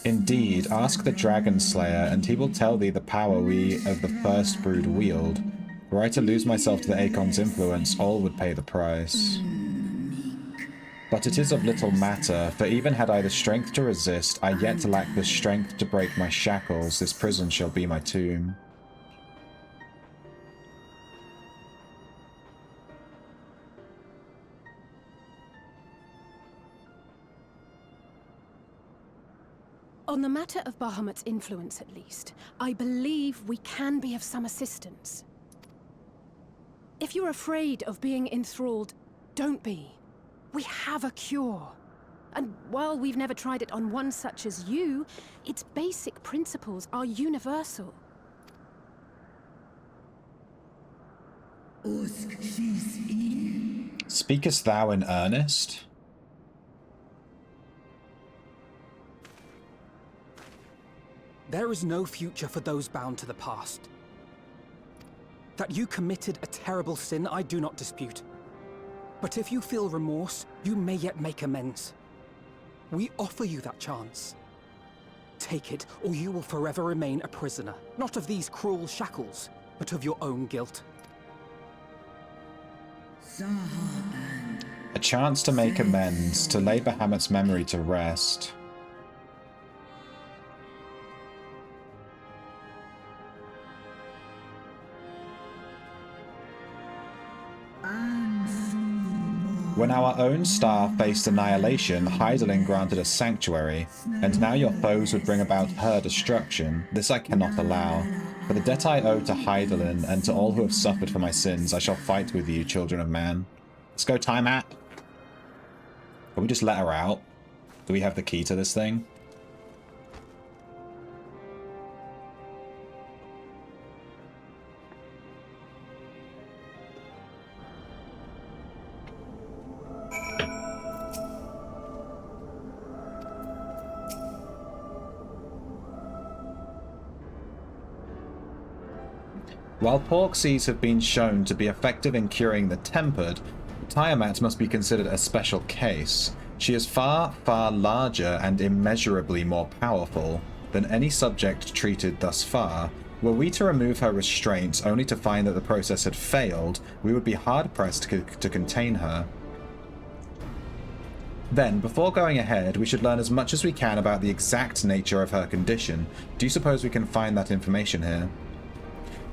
Indeed, ask the Dragon Slayer, and he will tell thee the power we of the First Brood wield. Were I to lose myself to the Acon's influence, all would pay the price. But it is of little matter, for even had I the strength to resist, I yet lack the strength to break my shackles. This prison shall be my tomb. On the matter of Bahamut's influence, at least, I believe we can be of some assistance. If you're afraid of being enthralled, don't be. We have a cure. And while we've never tried it on one such as you, its basic principles are universal. Speakest thou in earnest? There is no future for those bound to the past. That you committed a terrible sin, I do not dispute. But if you feel remorse, you may yet make amends. We offer you that chance. Take it, or you will forever remain a prisoner, not of these cruel shackles, but of your own guilt. A chance to make amends, to lay Bahamut's memory to rest. When our own star faced annihilation, Hydaelyn granted us sanctuary, and now your foes would bring about her destruction. This I cannot allow. For the debt I owe to Hydaelyn, and to all who have suffered for my sins, I shall fight with you, children of man. Let's go, Tiamat. Can we just let her out? Do we have the key to this thing? While Porxies have been shown to be effective in curing the tempered, Tiamat must be considered a special case. She is far, far larger and immeasurably more powerful than any subject treated thus far. Were we to remove her restraints only to find that the process had failed, we would be hard-pressed to contain her. Then, before going ahead, we should learn as much as we can about the exact nature of her condition. Do you suppose we can find that information here?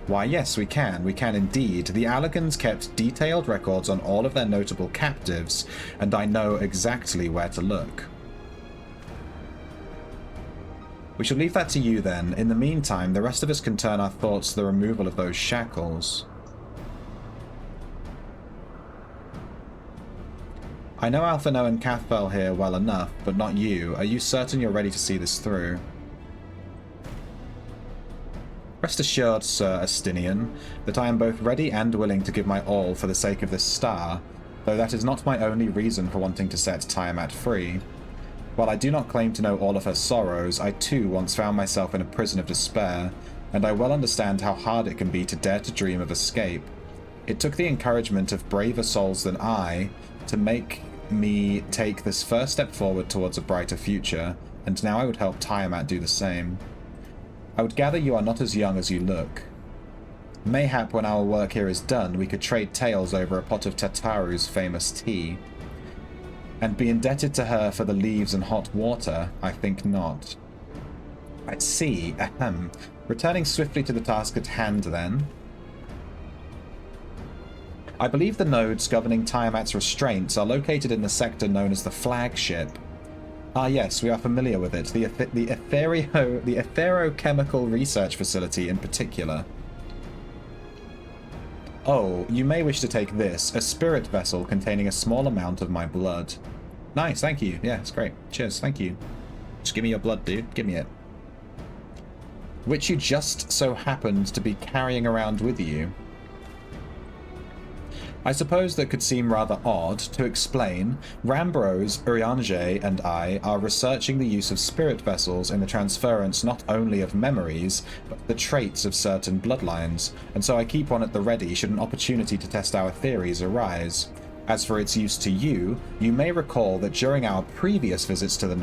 Why, yes, we can. We can indeed. The Allagans kept detailed records on all of their notable captives, and I know exactly where to look. We shall leave that to you then. In the meantime, the rest of us can turn our thoughts to the removal of those shackles. I know Alphino and Cathbell here well enough, but not you. Are you certain you're ready to see this through? Rest assured, Sir Astinian, that I am both ready and willing to give my all for the sake of this star, though that is not my only reason for wanting to set Tiamat free. While I do not claim to know all of her sorrows, I too once found myself in a prison of despair, and I well understand how hard it can be to dare to dream of escape. It took the encouragement of braver souls than I to make me take this first step forward towards a brighter future, and now I would help Tiamat do the same. I would gather you are not as young as you look. Mayhap when our work here is done, we could trade tales over a pot of Tataru's famous tea. And be indebted to her for the leaves and hot water? I think not. I see. Ahem. Returning swiftly to the task at hand, then. I believe the nodes governing Tiamat's restraints are located in the sector known as the Flagship. Ah yes, we are familiar with it. The Etherochemical Research Facility in particular. Oh, you may wish to take this, a spirit vessel containing a small amount of my blood. Nice, thank you. Yeah, it's great. Cheers, thank you. Just give me your blood, dude. Give me it. Which you just so happened to be carrying around with you. I suppose that could seem rather odd. To explain, Rambrose, Urianger, and I are researching the use of spirit vessels in the transference not only of memories, but the traits of certain bloodlines, and so I keep one at the ready should an opportunity to test our theories arise. As for its use to you, you may recall that during our previous visits to the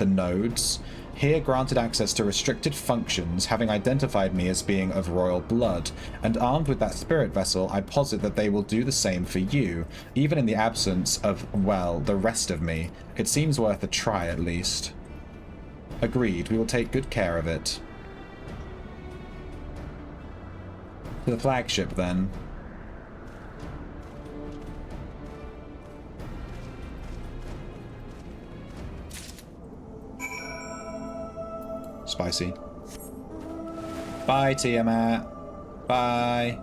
nodes, here granted access to restricted functions, having identified me as being of royal blood, and armed with that spirit vessel, I posit that they will do the same for you, even in the absence of, well, the rest of me. It seems worth a try, at least. Agreed, we will take good care of it. To the flagship, then. Spicy. Bye, Tiamat. Bye.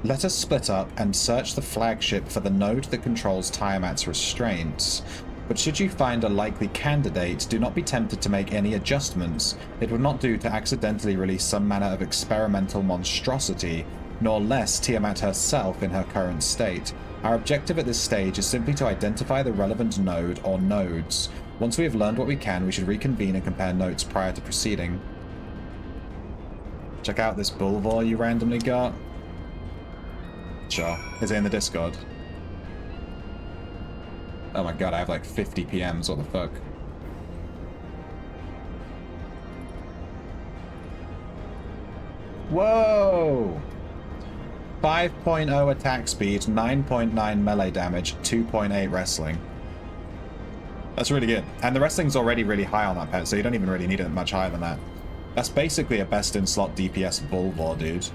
Let us split up and search the flagship for the node that controls Tiamat's restraints. But should you find a likely candidate, do not be tempted to make any adjustments. It would not do to accidentally release some manner of experimental monstrosity, nor less Tiamat herself in her current state. Our objective at this stage is simply to identify the relevant node or nodes. Once we have learned what we can, we should reconvene and compare notes prior to proceeding. Check out this Bulvor you randomly got. Sure. Is it in the Discord? Oh my god, I have like 50 PMs, what the fuck? Whoa! 5.0 attack speed, 9.9 melee damage, 2.8 wrestling. That's really good. And the wrestling's already really high on that pet, so you don't even really need it much higher than that. That's basically a best-in-slot DPS Bulvor, dude.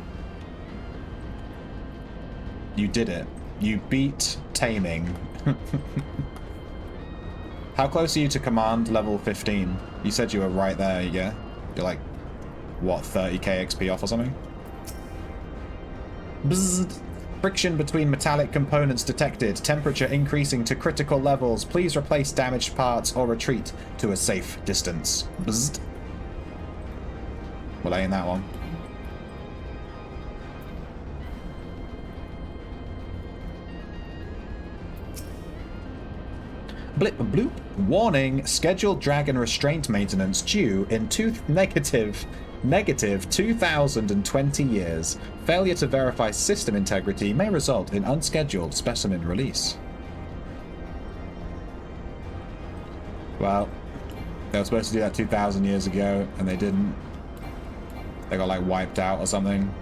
You did it. You beat taming. How close are you to command level 15? You said you were right there, yeah? You're like, what, 30k XP off or something? Bzzz. Friction between metallic components detected. Temperature increasing to critical levels. Please replace damaged parts or retreat to a safe distance. Bzzz. Well, ain't that one. Blip bloop. Warning, scheduled dragon restraint maintenance due in negative 2020 years. Failure to verify system integrity may result in unscheduled specimen release. Well, they were supposed to do that 2,000 years ago, and they didn't. They got, like, wiped out or something.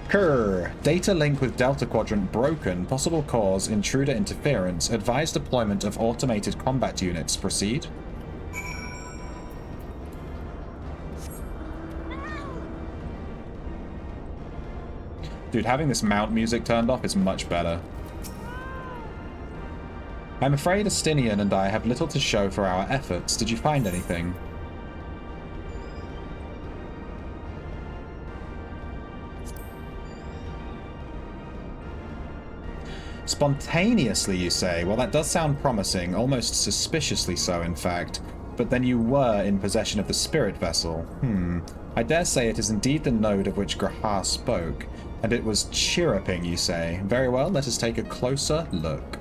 Kerr. Data link with Delta Quadrant broken. Possible cause, intruder interference. Advised deployment of automated combat units. Proceed. Dude, having this mount music turned off is much better. I'm afraid Astinian and I have little to show for our efforts. Did you find anything? Spontaneously, you say? Well, that does sound promising, almost suspiciously so, in fact. But then you were in possession of the spirit vessel. I dare say it is indeed the node of which Grahar spoke. And it was chirruping, you say? Very well, let us take a closer look.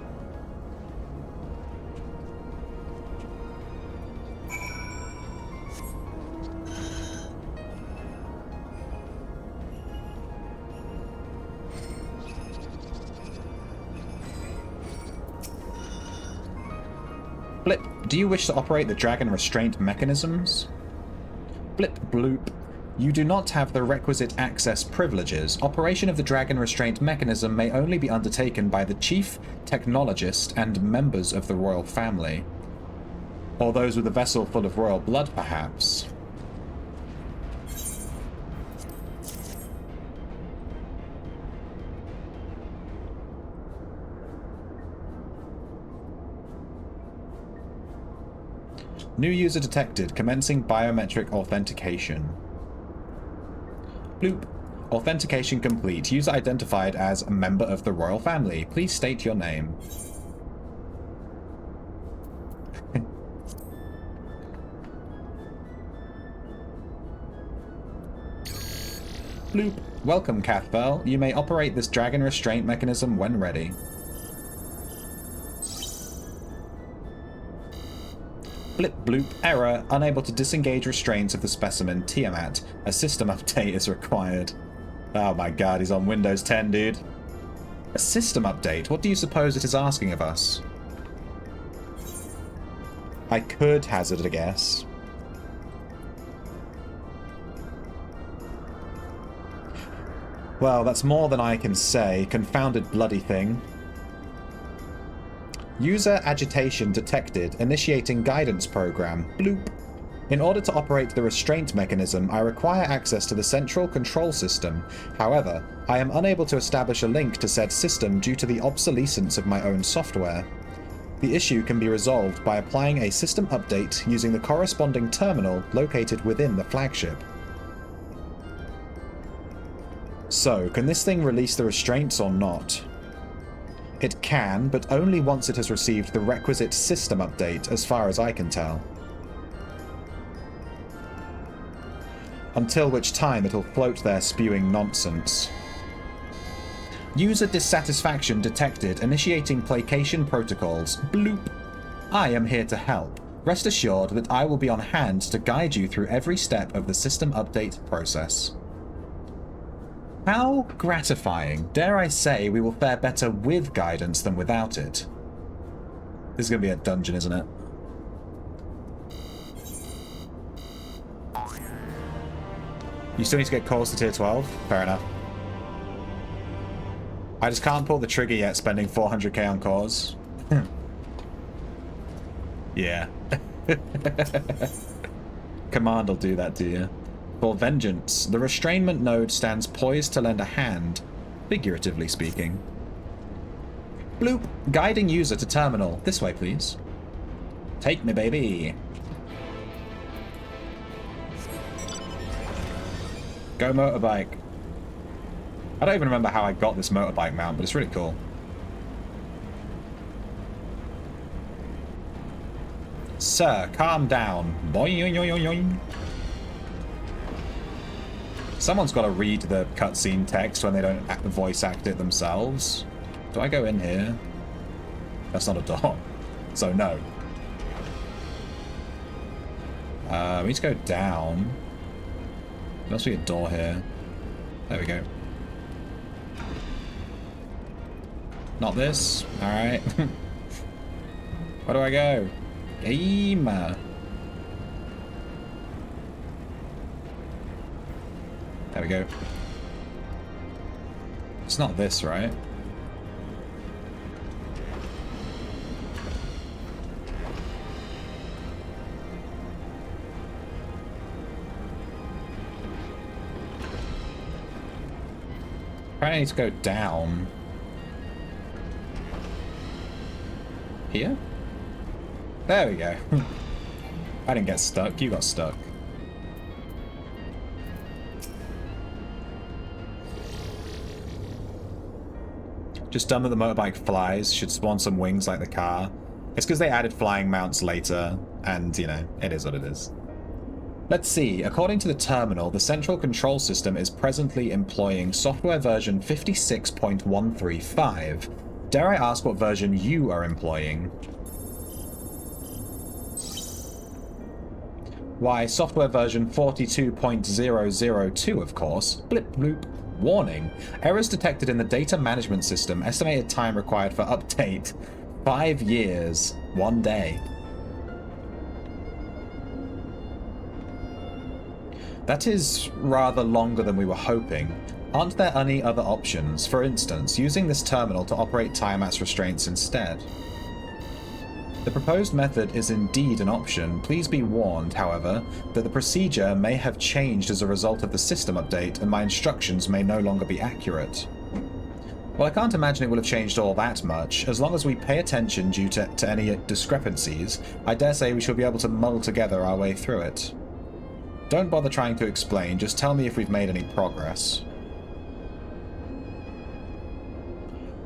Blip, do you wish to operate the dragon restraint mechanisms? Blip bloop. You do not have the requisite access privileges. Operation of the dragon restraint mechanism may only be undertaken by the chief technologist and members of the royal family. Or those with a vessel full of royal blood, perhaps. New user detected. Commencing biometric authentication. Bloop. Authentication complete. User identified as a member of the royal family. Please state your name. Bloop. Welcome, Cathbell. You may operate this dragon restraint mechanism when ready. Blip bloop. Error. Unable to disengage restraints of the specimen Tiamat. A system update is required. Oh my god, he's on Windows 10, dude. A system update? What do you suppose it is asking of us? I could hazard a guess. Well, that's more than I can say. Confounded bloody thing. User agitation detected. Initiating guidance program. Bloop. In order to operate the restraint mechanism, I require access to the central control system. However, I am unable to establish a link to said system due to the obsolescence of my own software. The issue can be resolved by applying a system update using the corresponding terminal located within the flagship. So, can this thing release the restraints or not? It can, but only once it has received the requisite system update, as far as I can tell. Until which time it'll float there spewing nonsense. User dissatisfaction detected. Initiating placation protocols. Bloop. I am here to help. Rest assured that I will be on hand to guide you through every step of the system update process. How gratifying. Dare I say we will fare better with guidance than without it. This is going to be a dungeon, isn't it? You still need to get calls to tier 12? Fair enough. I just can't pull the trigger yet, spending 400k on cores. Yeah. Command will do that to you. For vengeance, the restrainment node stands poised to lend a hand, figuratively speaking. Bloop. Guiding user to terminal. This way, please. Take me, baby. Go motorbike. I don't even remember how I got this motorbike mount, but it's really cool. Sir, calm down. Boing, yoing, yoing, yoing. Someone's got to read the cutscene text when they don't voice act it themselves. Do I go in here? That's not a door. So no. We need to go down. There must be a door here. There we go. Not this. Alright. Where do I go? Game. There we go. It's not this, right? I need to go down. Here? There we go. I didn't get stuck, you got stuck. Just dumb that the motorbike flies, should spawn some wings like the car. It's because they added flying mounts later, and, you know, it is what it is. Let's see, according to the terminal, the central control system is presently employing software version 56.135. Dare I ask what version you are employing? Why, software version 42.002, of course. Blip bloop. Warning. Errors detected in the data management system. Estimated time required for update. 5 years. 1 day. That is rather longer than we were hoping. Aren't there any other options? For instance, using this terminal to operate Tiamat's restraints instead. The proposed method is indeed an option. Please be warned, however, that the procedure may have changed as a result of the system update, and my instructions may no longer be accurate. Well, I can't imagine it will have changed all that much. As long as we pay attention due to any discrepancies, I dare say we shall be able to muddle together our way through it. Don't bother trying to explain, just tell me if we've made any progress.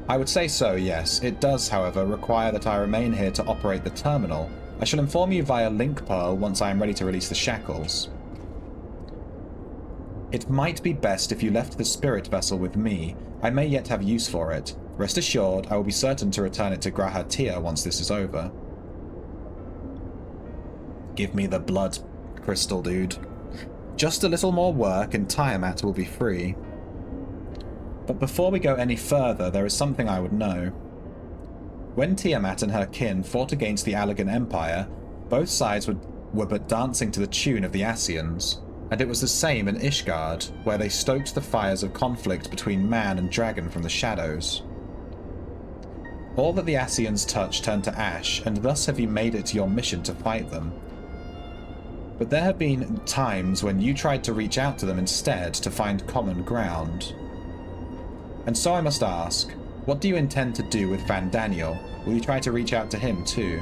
I would say so, yes. It does, however, require that I remain here to operate the terminal. I shall inform you via link pearl once I am ready to release the shackles. It might be best if you left the spirit vessel with me. I may yet have use for it. Rest assured, I will be certain to return it to Graha Tia once this is over. Give me the blood crystal, dude. Just a little more work and Tiamat will be free. But before we go any further, there is something I would know. When Tiamat and her kin fought against the Allagan Empire, both sides were but dancing to the tune of the Ascians, and it was the same in Ishgard, where they stoked the fires of conflict between man and dragon from the shadows. All that the Ascians touched turned to ash, and thus have you made it your mission to fight them. But there have been times when you tried to reach out to them instead to find common ground. And so I must ask, what do you intend to do with Van Daniel? Will you try to reach out to him too?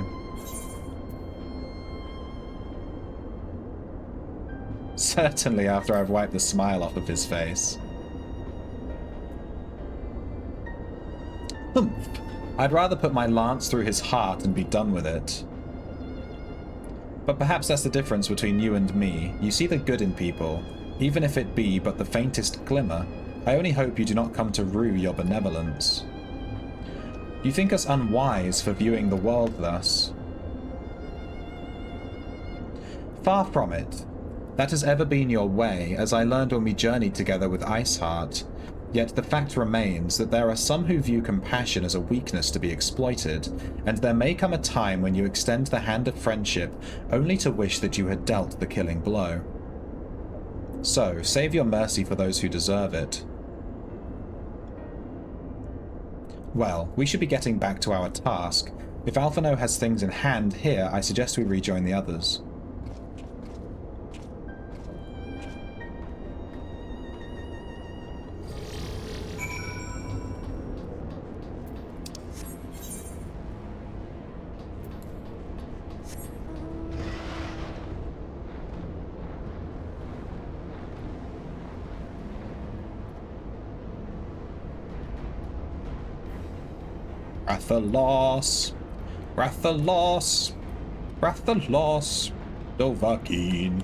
Certainly after I've wiped the smile off of his face. Humph. I'd rather put my lance through his heart and be done with it. But perhaps that's the difference between you and me. You see the good in people, even if it be but the faintest glimmer. I only hope you do not come to rue your benevolence. You think us unwise for viewing the world thus? Far from it. That has ever been your way, as I learned when we journeyed together with Iceheart. Yet the fact remains that there are some who view compassion as a weakness to be exploited, and there may come a time when you extend the hand of friendship only to wish that you had dealt the killing blow. So, save your mercy for those who deserve it. Well, we should be getting back to our task. If Alphino has things in hand here, I suggest we rejoin the others. Rathalos, Rathalos, Rathalos, Dovahkiin.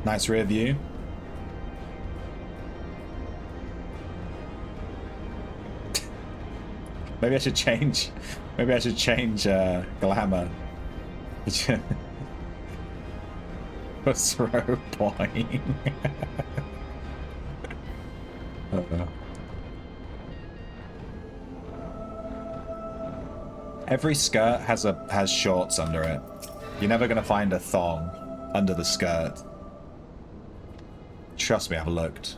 Nice rear view. Maybe I should change. Maybe I should change glamour. For throw point. Every skirt has shorts under it. You're never gonna find a thong under the skirt. Trust me, I've looked.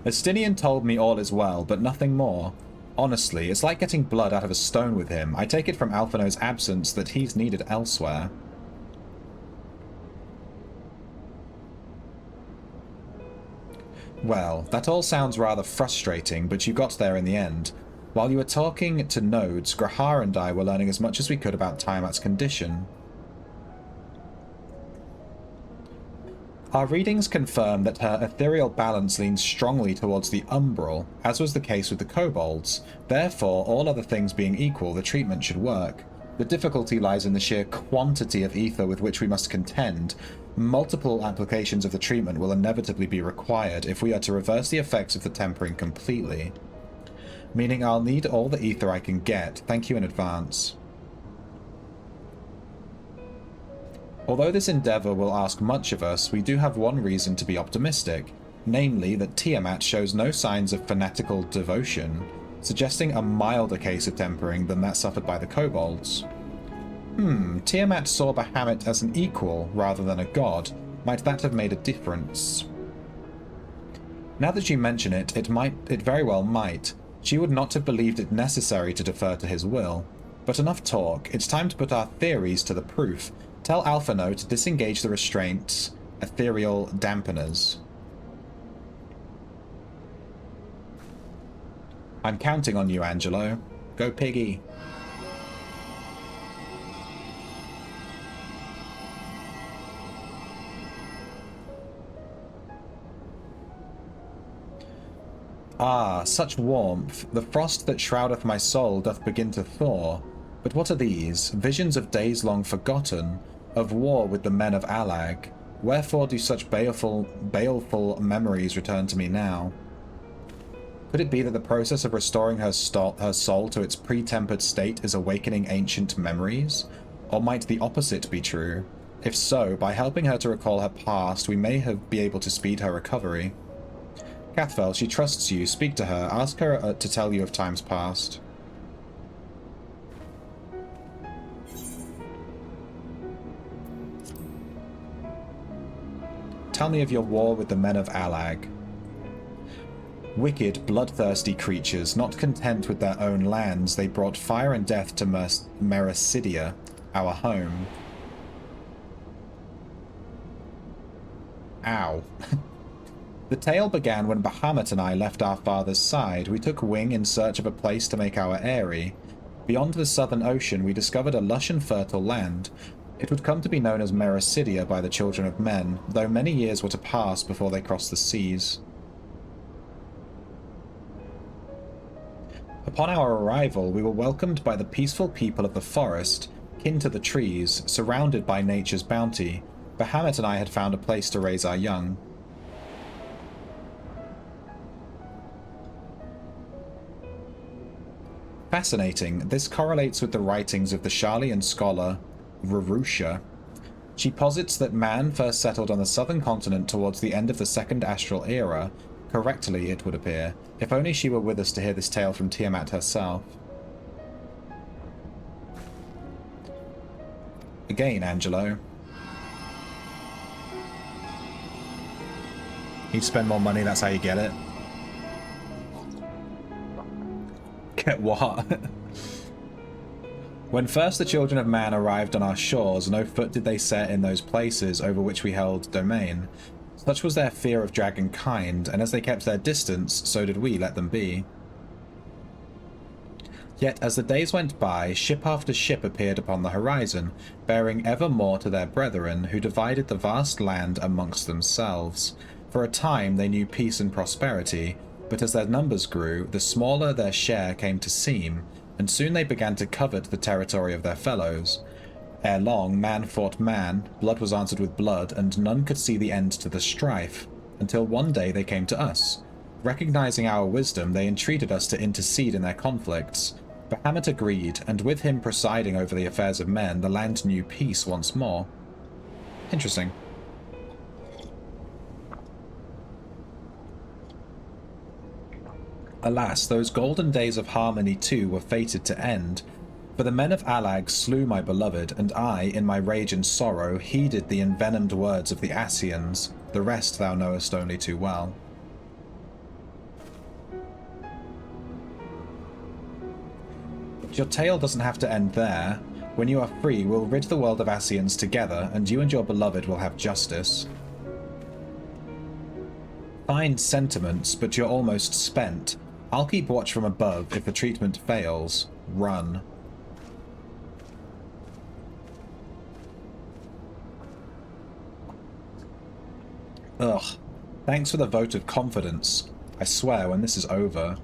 Estinian told me all is well, but nothing more. Honestly, it's like getting blood out of a stone with him. I take it from Alphino's absence that he's needed elsewhere. Well, that all sounds rather frustrating, but you got there in the end. While you were talking to Nodes, Grahar and I were learning as much as we could about Tiamat's condition. Our readings confirm that her ethereal balance leans strongly towards the umbral, as was the case with the kobolds. Therefore, all other things being equal, the treatment should work. The difficulty lies in the sheer quantity of ether with which we must contend. Multiple applications of the treatment will inevitably be required if we are to reverse the effects of the tempering completely. Meaning I'll need all the ether I can get. Thank you in advance. Although this endeavor will ask much of us, we do have one reason to be optimistic, namely that Tiamat shows no signs of fanatical devotion, suggesting a milder case of tempering than that suffered by the kobolds. Tiamat saw Bahamut as an equal rather than a god. Might that have made a difference? Now that you mention it, it very well might. She would not have believed it necessary to defer to his will. But enough talk. It's time to put our theories to the proof. Tell Alphino to disengage the restraints, ethereal dampeners. I'm counting on you, Angelo. Go piggy. Ah, such warmth! The frost that shroudeth my soul doth begin to thaw. But what are these? Visions of days long forgotten, of war with the men of Allag. Wherefore do such baleful memories return to me now? Could it be that the process of restoring her soul to its pre-tempered state is awakening ancient memories? Or might the opposite be true? If so, by helping her to recall her past, we may be able to speed her recovery. Cathfell, she trusts you. Speak to her. Ask her to tell you of times past. Tell me of your war with the men of Allag. Wicked, bloodthirsty creatures, not content with their own lands, they brought fire and death to Mericidia, our home. Ow. The tale began when Bahamut and I left our father's side. We took wing in search of a place to make our eyrie. Beyond the southern ocean, we discovered a lush and fertile land. It would come to be known as Mericidia by the children of men, though many years were to pass before they crossed the seas. Upon our arrival, we were welcomed by the peaceful people of the forest, kin to the trees, surrounded by nature's bounty. Bahamut and I had found a place to raise our young. Fascinating. This correlates with the writings of the Sharlayan scholar Rurusha. She posits that man first settled on the southern continent towards the end of the Second Astral Era. Correctly, it would appear. If only she were with us to hear this tale from Tiamat herself. Again, Angelo. You spend more money, that's how you get it. Get what? When first the children of man arrived on our shores, no foot did they set in those places over which we held domain. Such was their fear of dragonkind, and as they kept their distance, so did we let them be. Yet as the days went by, ship after ship appeared upon the horizon, bearing ever more to their brethren, who divided the vast land amongst themselves. For a time they knew peace and prosperity, but as their numbers grew, the smaller their share came to seem, and soon they began to covet the territory of their fellows. Ere long, man fought man, blood was answered with blood, and none could see the end to the strife, until one day they came to us. Recognizing our wisdom, they entreated us to intercede in their conflicts. Bahamut agreed, and with him presiding over the affairs of men, the land knew peace once more. Interesting. Alas, those golden days of harmony too were fated to end, for the men of Alag slew my beloved, and I, in my rage and sorrow, heeded the envenomed words of the Ascians. The rest thou knowest only too well. But your tale doesn't have to end there. When you are free, we'll rid the world of Ascians together, and you and your beloved will have justice. Fine sentiments, but you're almost spent. I'll keep watch from above. If the treatment fails, run. Ugh. Thanks for the vote of confidence. I swear, when this is over...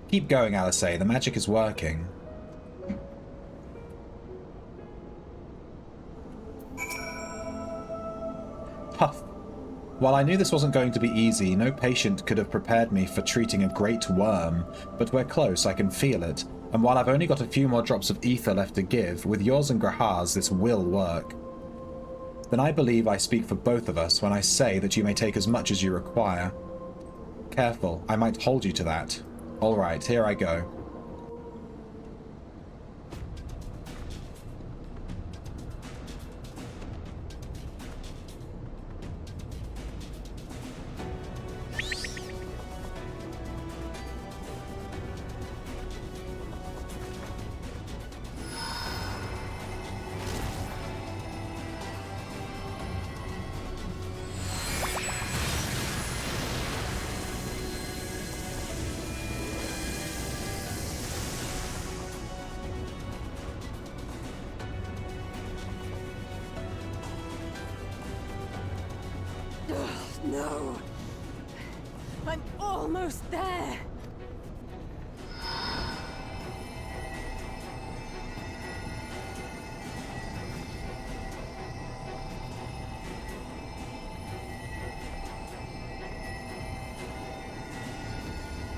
Keep going, Alice. The magic is working. Puff. While I knew this wasn't going to be easy, no patient could have prepared me for treating a great worm, but we're close, I can feel it, and while I've only got a few more drops of ether left to give, with yours and Grahar's this will work. Then I believe I speak for both of us when I say that you may take as much as you require. Careful, I might hold you to that. All right, here I go. No. I'm almost there.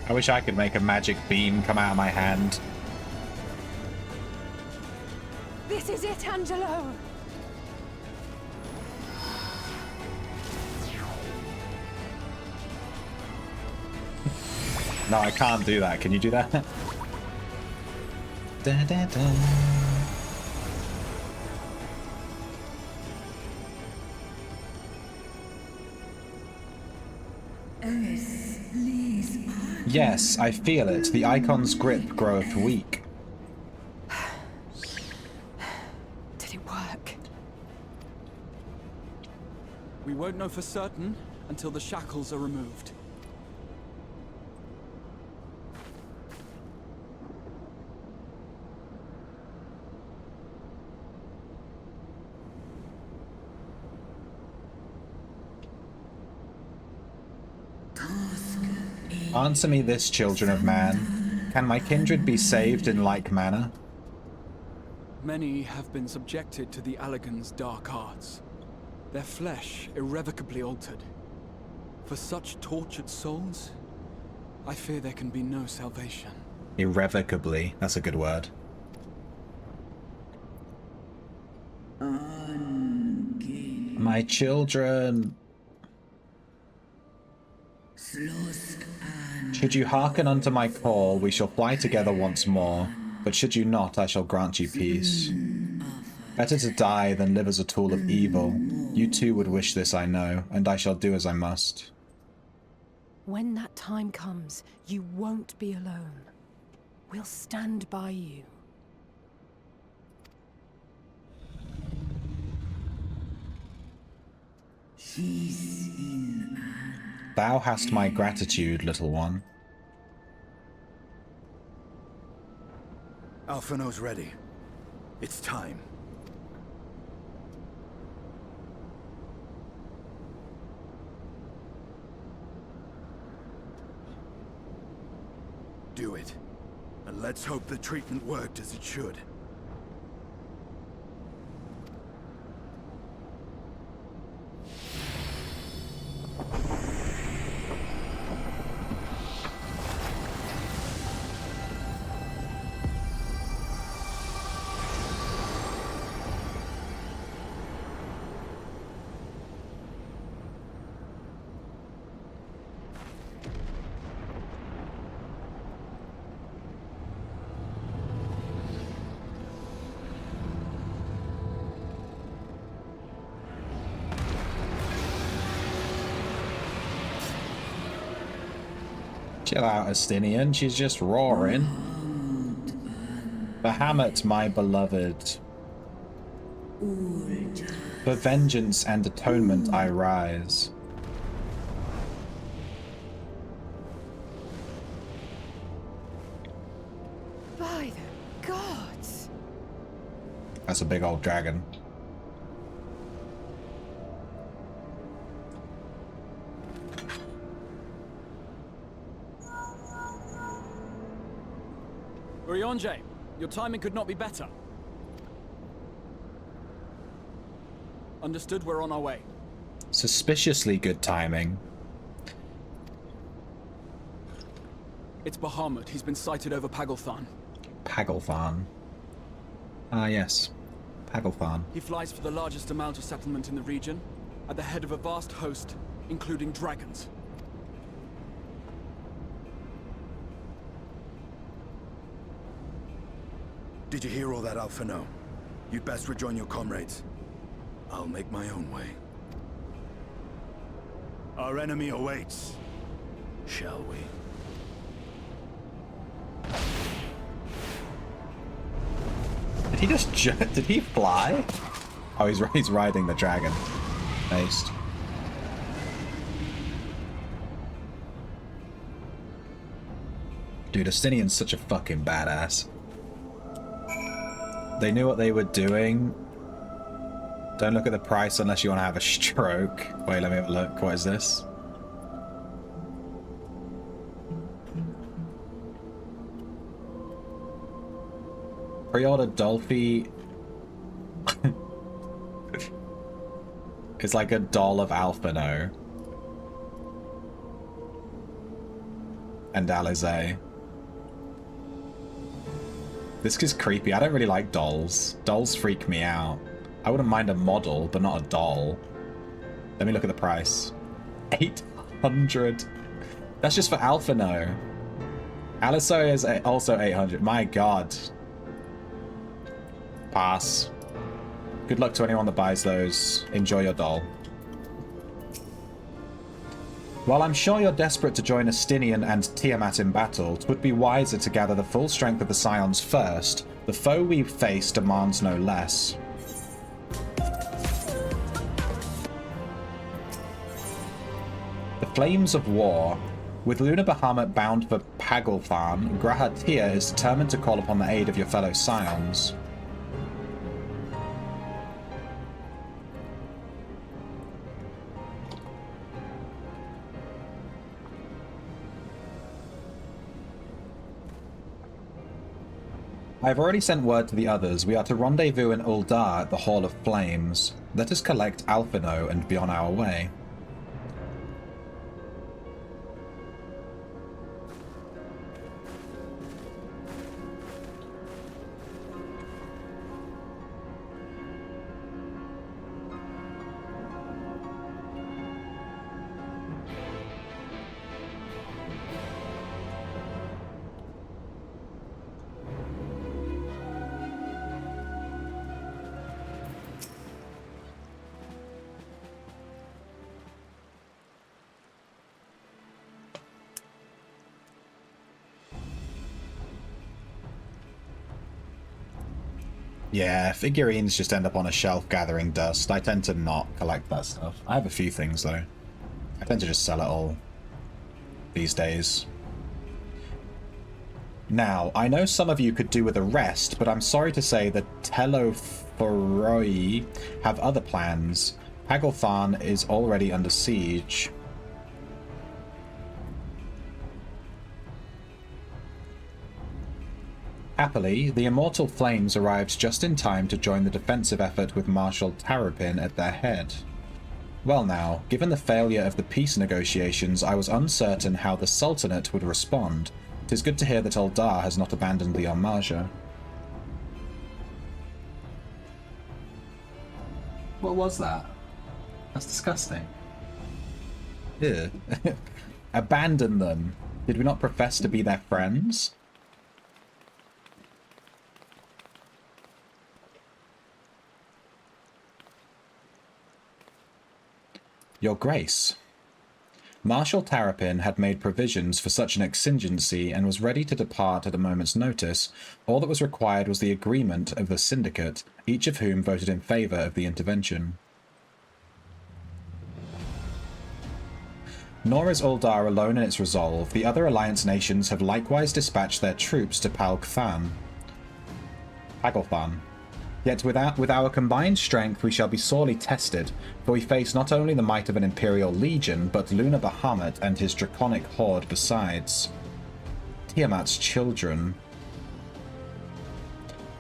I wish I could make a magic beam come out of my hand. This is it, Angelo. No, I can't do that. Can you do that? Da, da, da. Yes, I feel it. The icon's grip groweth weak. Did it work? We won't know for certain until the shackles are removed. Answer me this, children of man. Can my kindred be saved in like manner? Many have been subjected to the Allagan's dark arts, their flesh irrevocably altered. For such tortured souls, I fear there can be no salvation. Irrevocably. That's a good word. My children... Should you hearken unto my call, we shall fly together once more. But should you not, I shall grant you peace. Better to die than live as a tool of evil. You too would wish this, I know, and I shall do as I must. When that time comes, you won't be alone. We'll stand by you. Thou hast my gratitude, little one. Alphino's ready. It's time. Do it. And let's hope the treatment worked as it should. Chill out, Astinian. She's just roaring. Bahamut, my beloved. For vengeance and atonement I rise. By the gods! That's a big old dragon. Urianger, your timing could not be better. Understood, we're on our way. Suspiciously good timing. It's Bahamut. He's been sighted over Pagalthan. Pagalthan. Ah, yes. Pagalthan. He flies for the largest amount of settlement in the region, at the head of a vast host, including dragons. Did you hear all that, Alphino? You'd best rejoin your comrades. I'll make my own way. Our enemy awaits. Shall we? Did he just did he fly? Oh, he's riding the dragon. Nice. Dude, Astinian's such a fucking badass. They knew what they were doing. Don't look at the price unless you want to have a stroke. Wait, let me have a look. What is this? Pre-order Dolphy. It's like a doll of Alphino. And Alize. This is creepy. I don't really like dolls. Dolls freak me out. I wouldn't mind a model, but not a doll. Let me look at the price. 800. That's just for Alphino. Aliso is also 800. My god. Pass. Good luck to anyone that buys those. Enjoy your doll. While I'm sure you're desperate to join Astinian and Tiamat in battle, it would be wiser to gather the full strength of the Scions first. The foe we face demands no less. The Flames of War. With Luna Bahamut bound for Pagalthan, Grahatia is determined to call upon the aid of your fellow Scions. I have already sent word to the others. We are to rendezvous in Uldar at the Hall of Flames. Let us collect Alphino and be on our way. Yeah, figurines just end up on a shelf gathering dust. I tend to not collect that stuff. I have a few things, though. I tend to just sell it all these days. Now, I know some of you could do with a rest, but I'm sorry to say that Telophoroi have other plans. Pagalthan is already under siege. Happily, the Immortal Flames arrived just in time to join the defensive effort with Marshal Tarupin at their head. Well now, given the failure of the peace negotiations, I was uncertain how the Sultanate would respond. 'Tis good to hear that Uldar has not abandoned the Armaja. What was that? That's disgusting. Ew. Abandon them. Did we not profess to be their friends? Your Grace. Marshal Terrapin had made provisions for such an exigency and was ready to depart at a moment's notice. All that was required was the agreement of the syndicate, each of whom voted in favour of the intervention. Nor is Uldar alone in its resolve. The other Alliance nations have likewise dispatched their troops to Paglthan. Yet with our combined strength we shall be sorely tested, for we face not only the might of an Imperial Legion, but Lunar Bahamut and his draconic horde besides. Tiamat's children.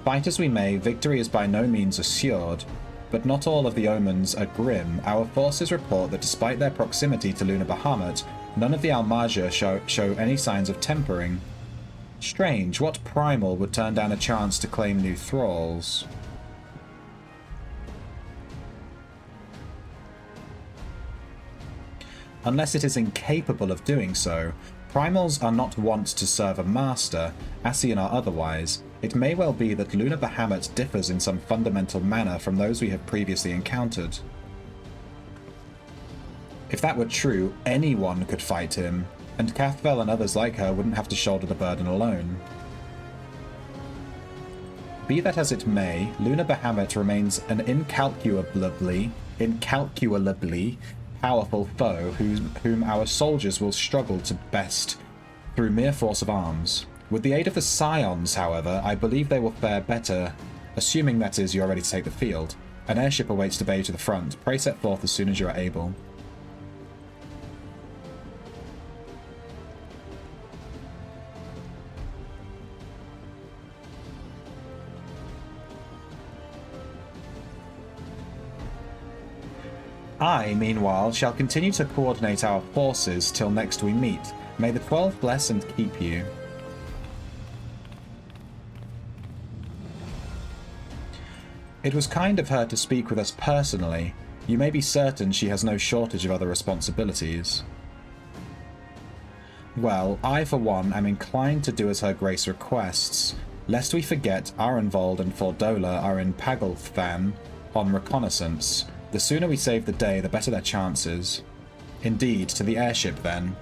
Fight as we may, victory is by no means assured, but not all of the omens are grim. Our forces report that despite their proximity to Lunar Bahamut, none of the Al-Majah show any signs of tempering. Strange, what primal would turn down a chance to claim new thralls? Unless it is incapable of doing so. Primals are not wont to serve a master, Ascian or otherwise. It may well be that Lunar Bahamut differs in some fundamental manner from those we have previously encountered. If that were true, anyone could fight him, and Cathvel and others like her wouldn't have to shoulder the burden alone. Be that as it may, Lunar Bahamut remains an incalculably powerful foe whom our soldiers will struggle to best through mere force of arms. With the aid of the Scions, however, I believe they will fare better, assuming that is you are ready to take the field. An airship awaits to bear you to the front. Pray set forth as soon as you are able. I, meanwhile, shall continue to coordinate our forces till next we meet. May the 12 bless and keep you. It was kind of her to speak with us personally. You may be certain she has no shortage of other responsibilities. Well, I for one am inclined to do as her grace requests. Lest we forget, Arenvold and Fordola are in Paglthan on reconnaissance. The sooner we save the day, the better their chances. Indeed, to the airship then.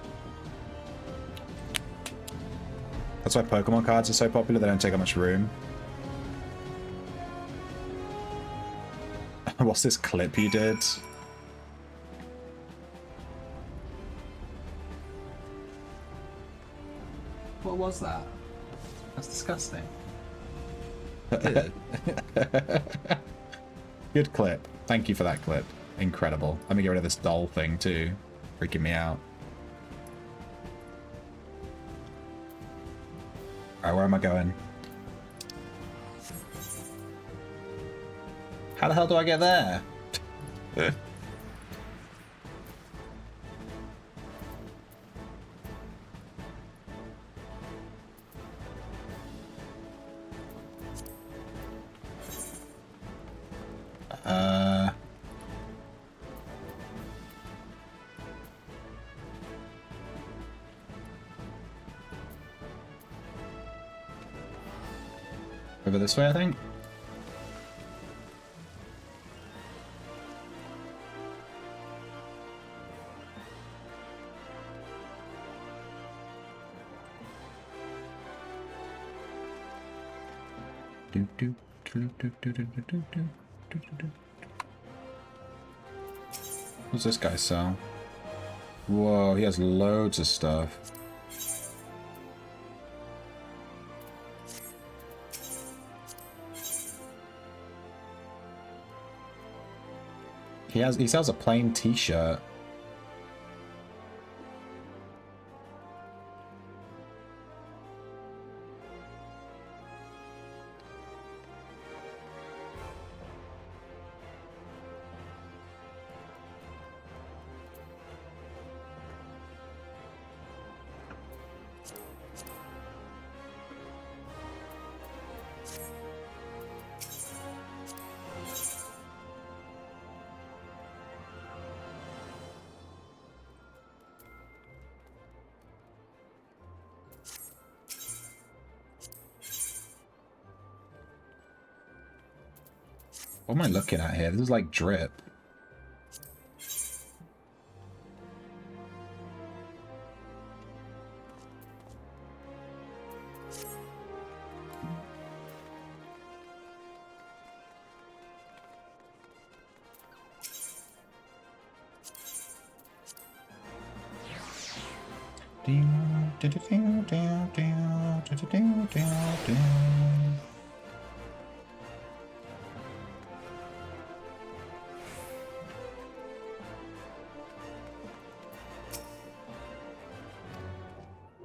That's why Pokemon cards are so popular, they don't take up much room. What's this clip you did? What was that? That's disgusting. Good clip. Thank you for that clip. Incredible. Let me get rid of this doll thing too. Freaking me out. Alright, where am I going? How the hell do I get there? Over this way, I think. What's this guy sell? Whoa, he has loads of stuff. He sells a plain t-shirt. What am I looking at here? This is like drip.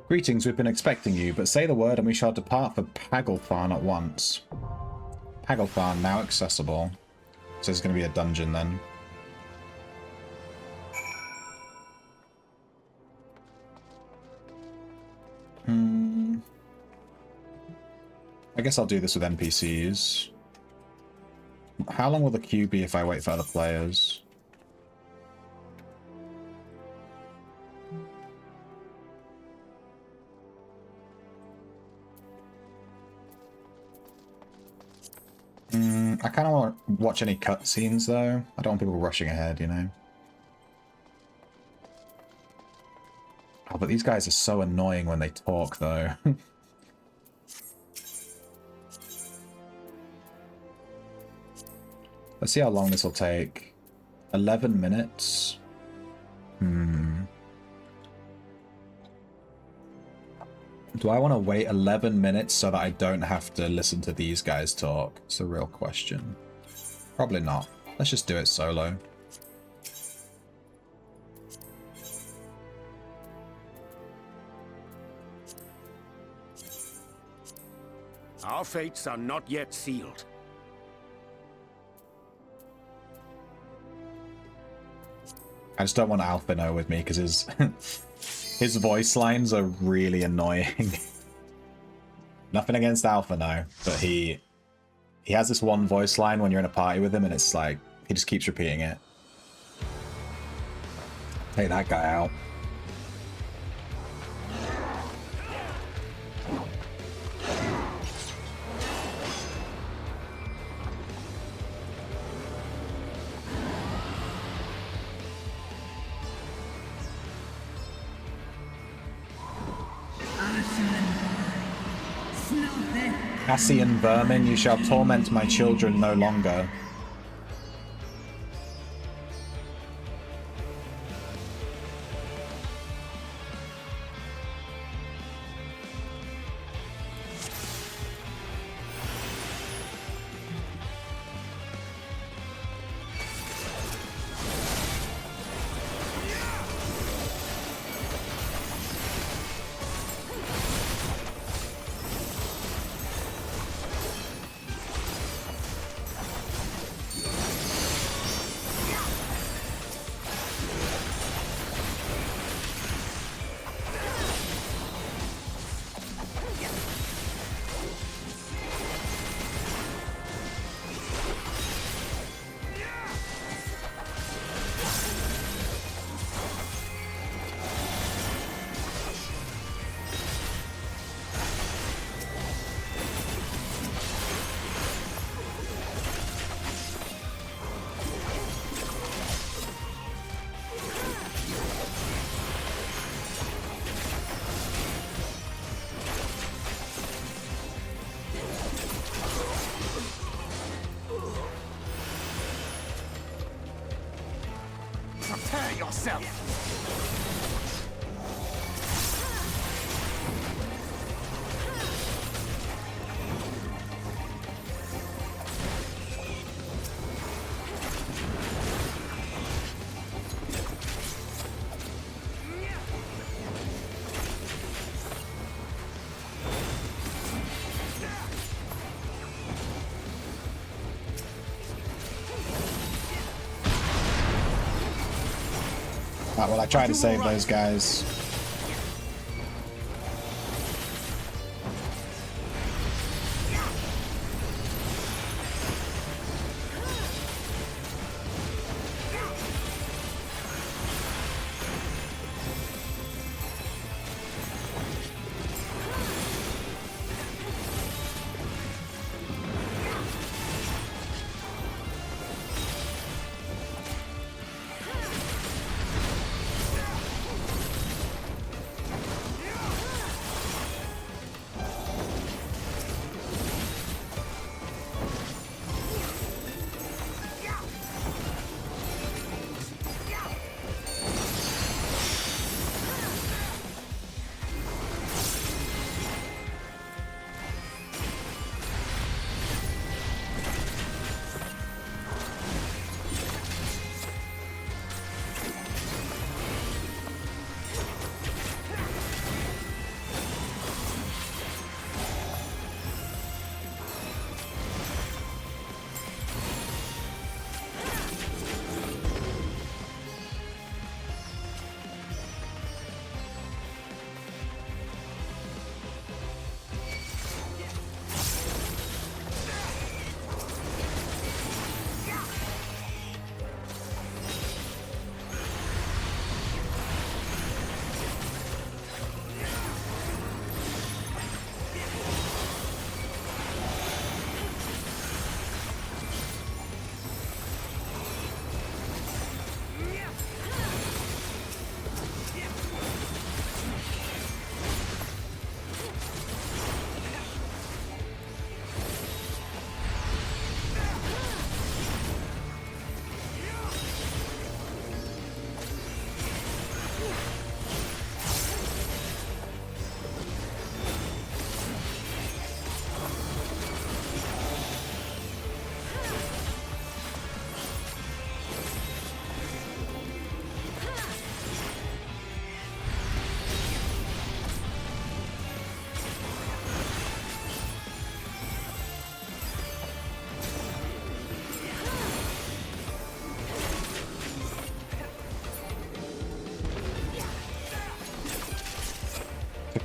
Greetings, we've been expecting you, but say the word and we shall depart for Pagalthan at once. Pagalthan now accessible. So there's going to be a dungeon then. I guess I'll do this with NPCs. How long will the queue be if I wait for other players? I kind of want to watch any cutscenes though. I don't want people rushing ahead, you know? Oh, but these guys are so annoying when they talk though. Let's see how long this will take. 11 minutes. Do I want to wait 11 minutes so that I don't have to listen to these guys talk? It's a real question. Probably not. Let's just do it solo. Our fates are not yet sealed. I just don't want Alphino with me because his voice lines are really annoying. Nothing against Alphino, but he has this one voice line when you're in a party with him and it's like, he just keeps repeating it. Take that guy out. Cassian vermin, you shall torment my children no longer. Prepare yourself! Well, I tried to save those guys.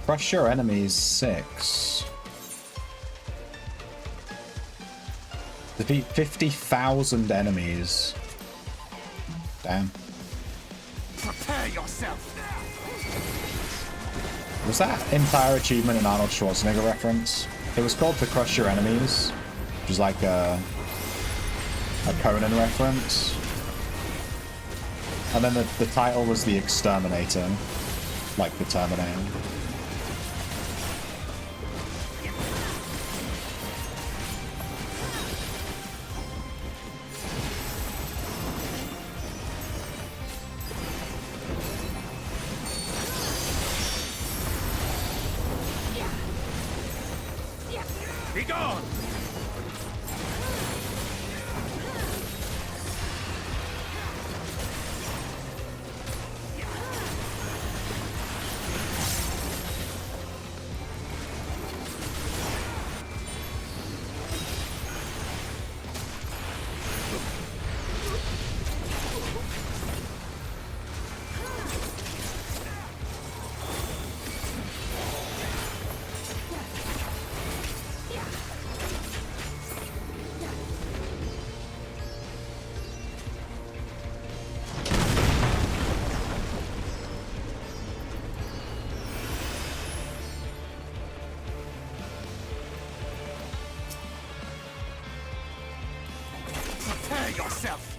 Crush your enemies 6. Defeat 50,000 enemies. Damn. Prepare yourself. Was that entire achievement an Arnold Schwarzenegger reference? It was called To Crush Your Enemies, which is like a Conan reference. And then the title was The Exterminator, like the Terminator. Be gone! Prepare yourself.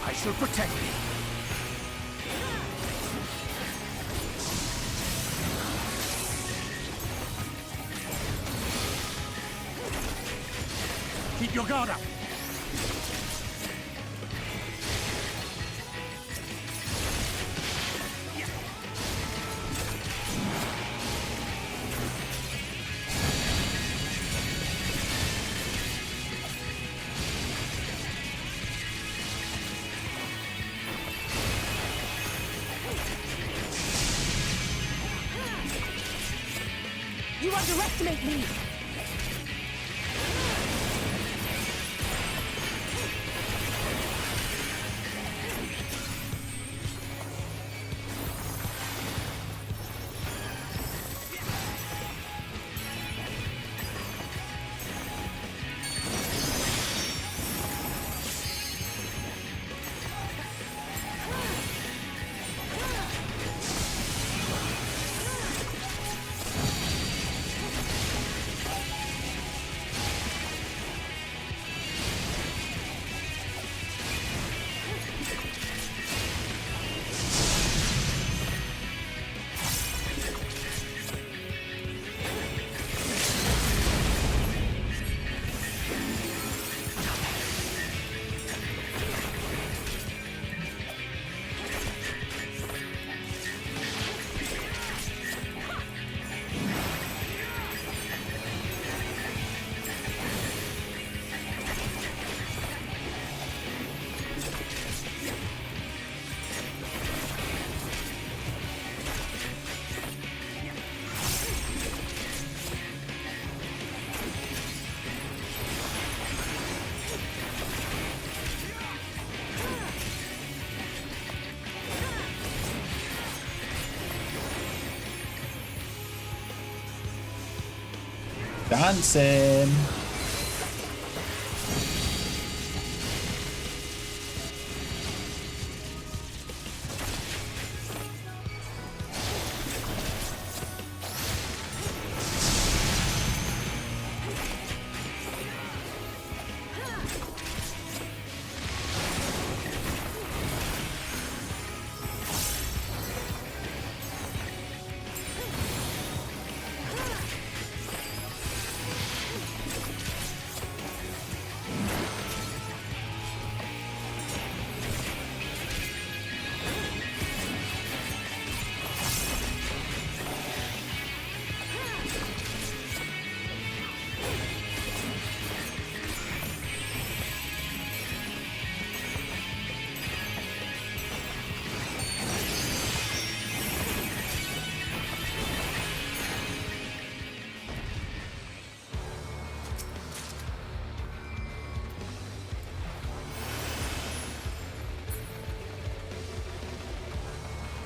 I shall protect you. Keep your guard up. You underestimate me! Dancing.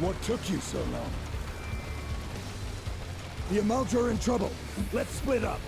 What took you so long? The Amalja are in trouble. Let's split up.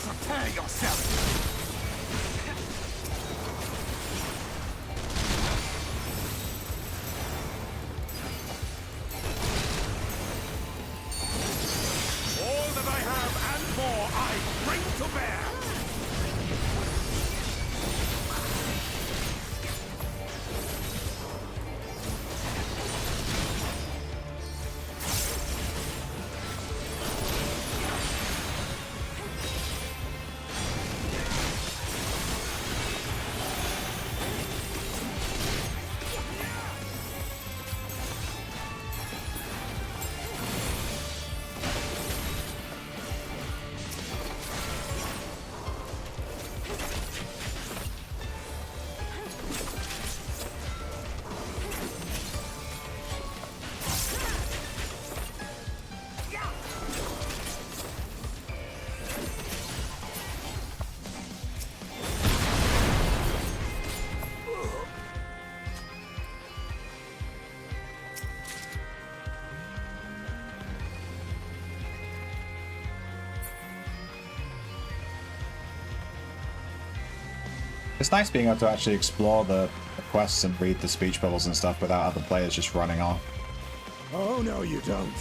Prepare yourself! All that I have and more I bring to bear! It's nice being able to actually explore the quests and read the speech bubbles and stuff without other players just running off. Oh, no, you don't.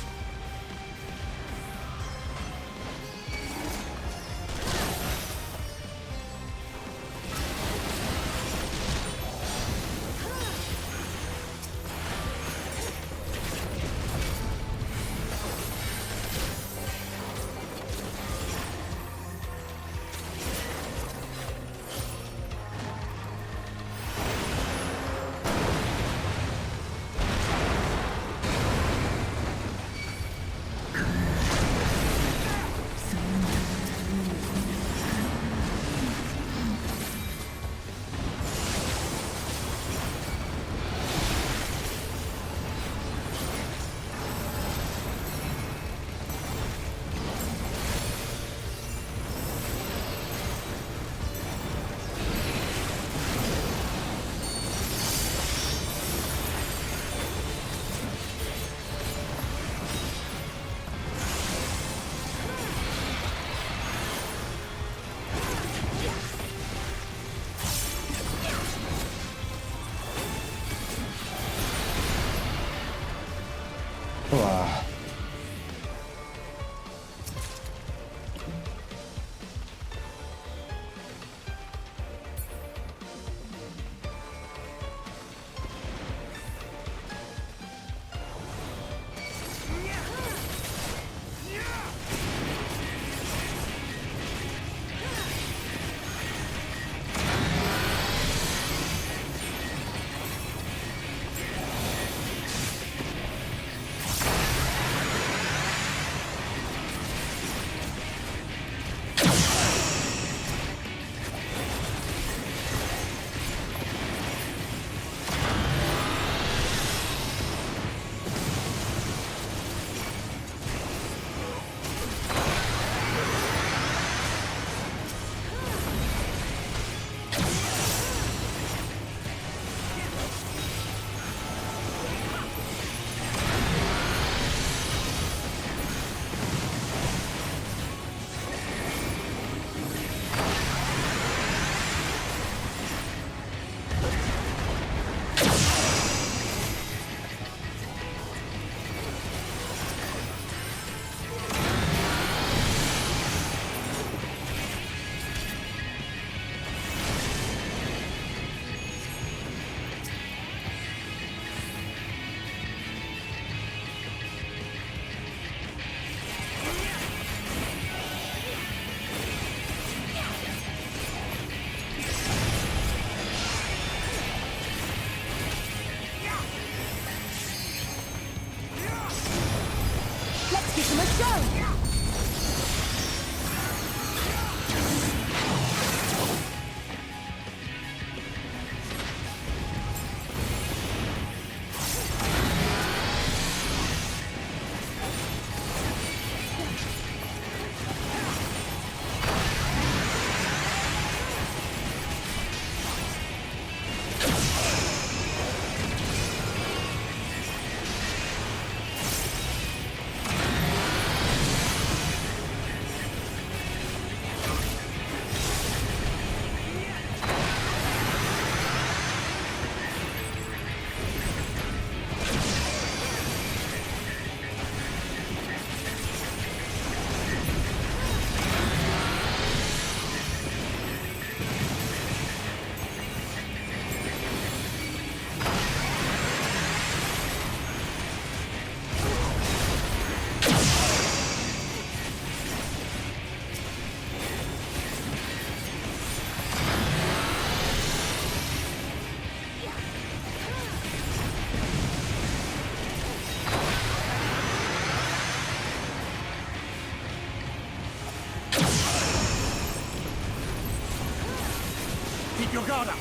Keep your guard up!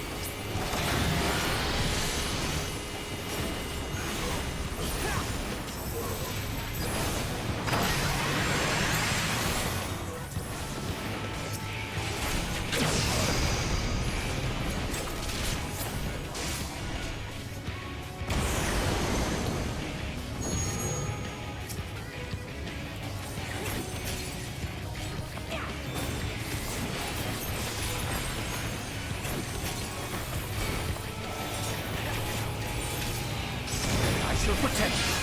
shall protect you.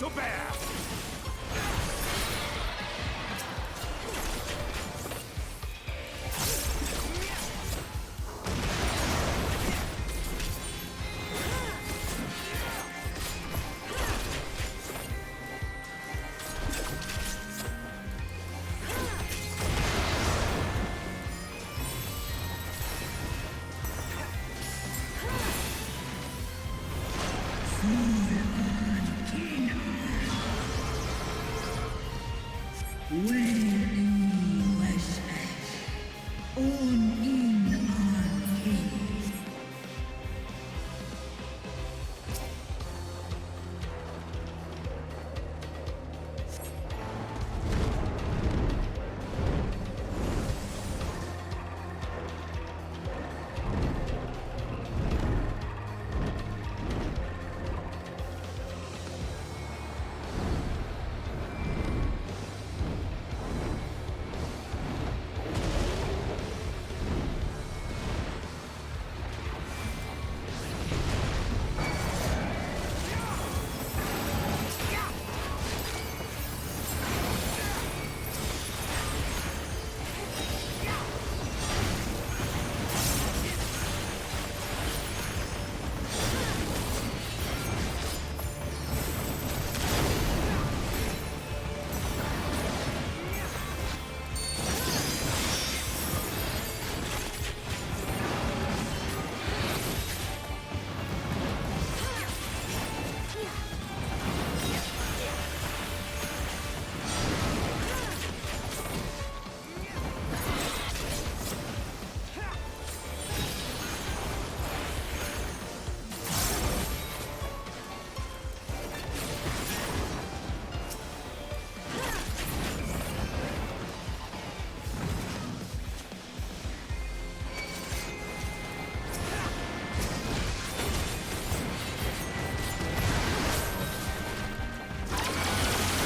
To bear!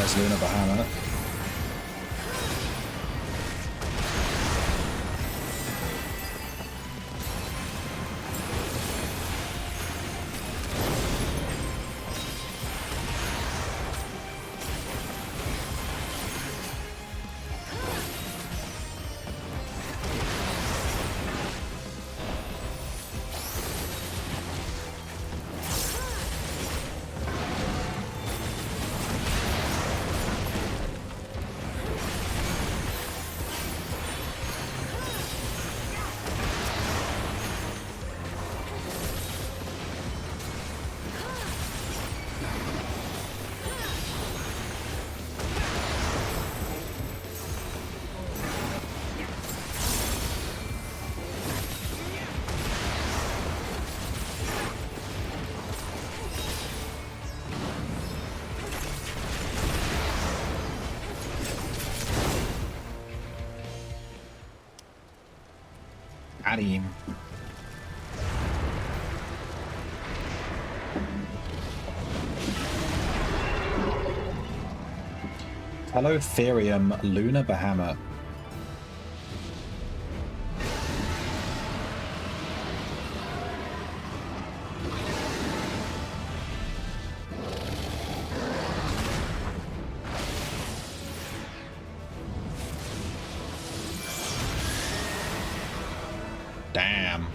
There's Luna Bahamut. Got him. Telotherium Lunar Behemoth. Damn.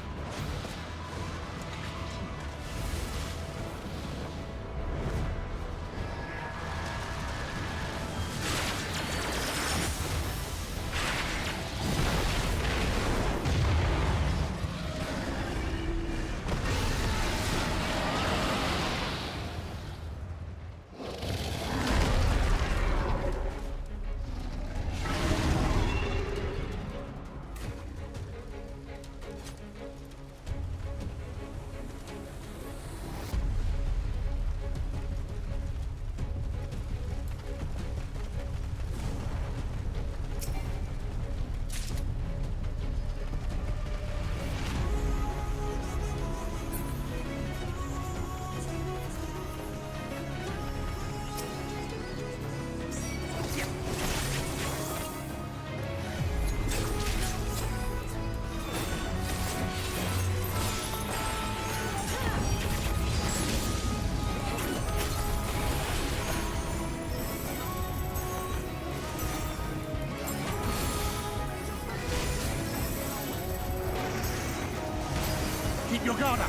Keep your guard up.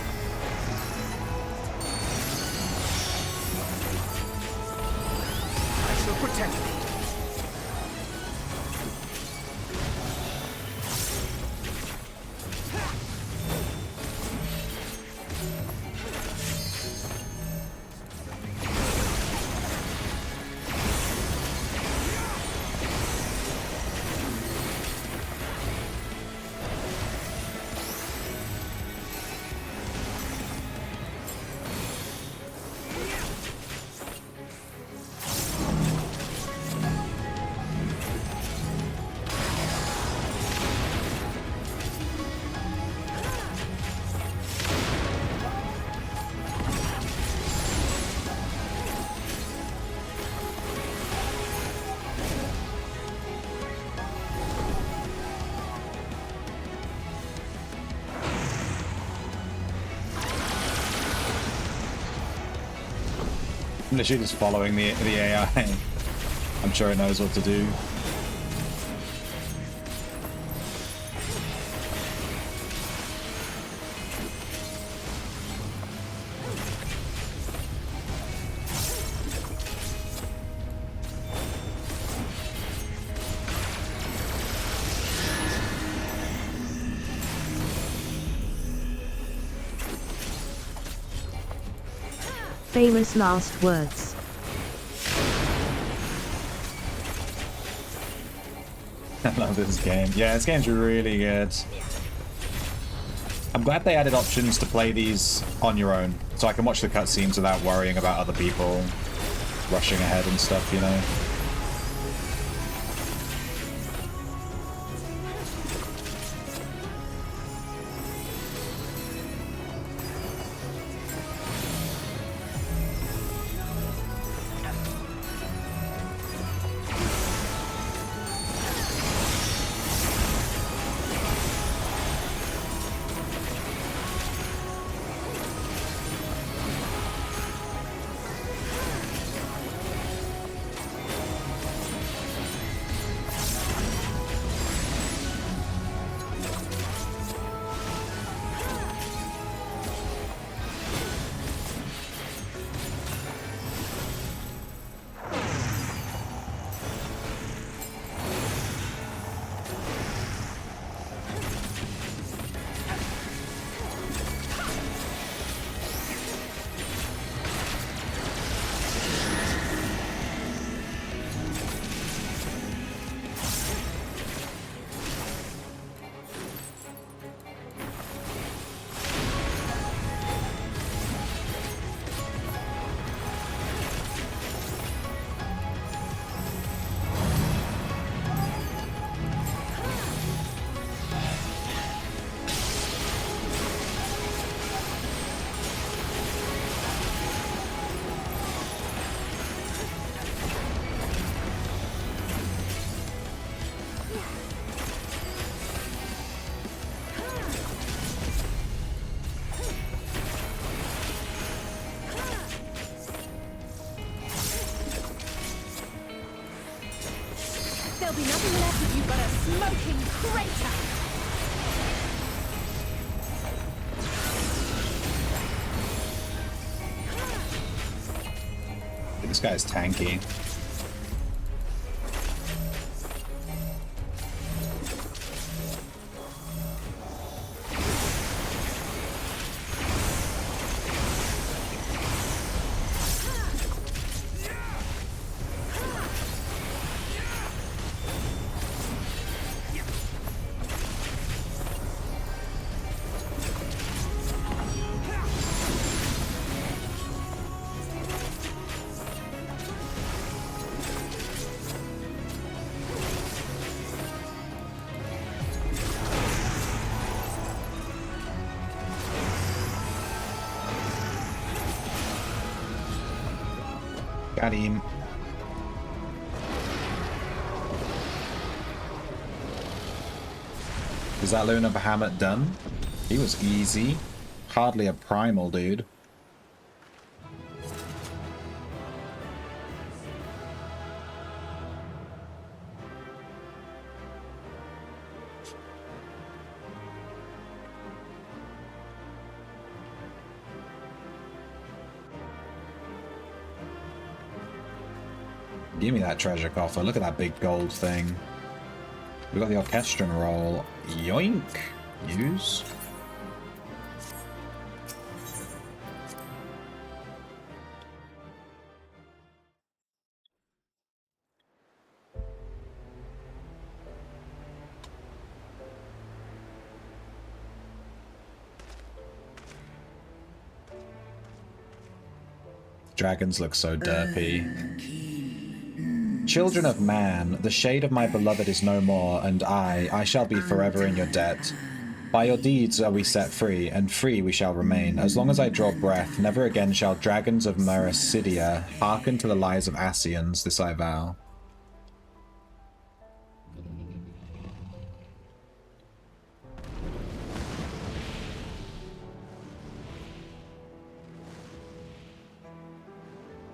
I shall protect you. I'm literally just following the AI. I'm sure it knows what to do. Famous last words. I love this game. Yeah, this game's really good. I'm glad they added options to play these on your own, so I can watch the cutscenes without worrying about other people rushing ahead and stuff, you know? There'll be nothing left of you but a smoking crater! This guy's tanky. Got him. Is that Luna Bahamut done? He was easy. Hardly a primal, dude. Give me that treasure coffer. Look at that big gold thing. We got the orchestron roll. Yoink! Use. Dragons look so derpy. Children of man, the shade of my beloved is no more, and I shall be forever in your debt. By your deeds are we set free, and free we shall remain. As long as I draw breath, never again shall dragons of Mericidia hearken to the lies of Asians, this I vow.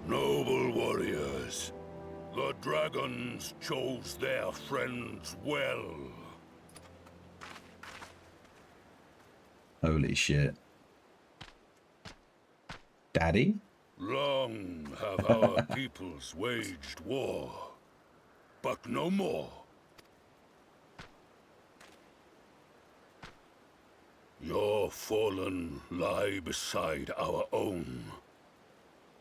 Noble warriors, the dragons chose their friends well. Holy shit. Daddy? Long have our peoples waged war, but no more. Your fallen lie beside our own.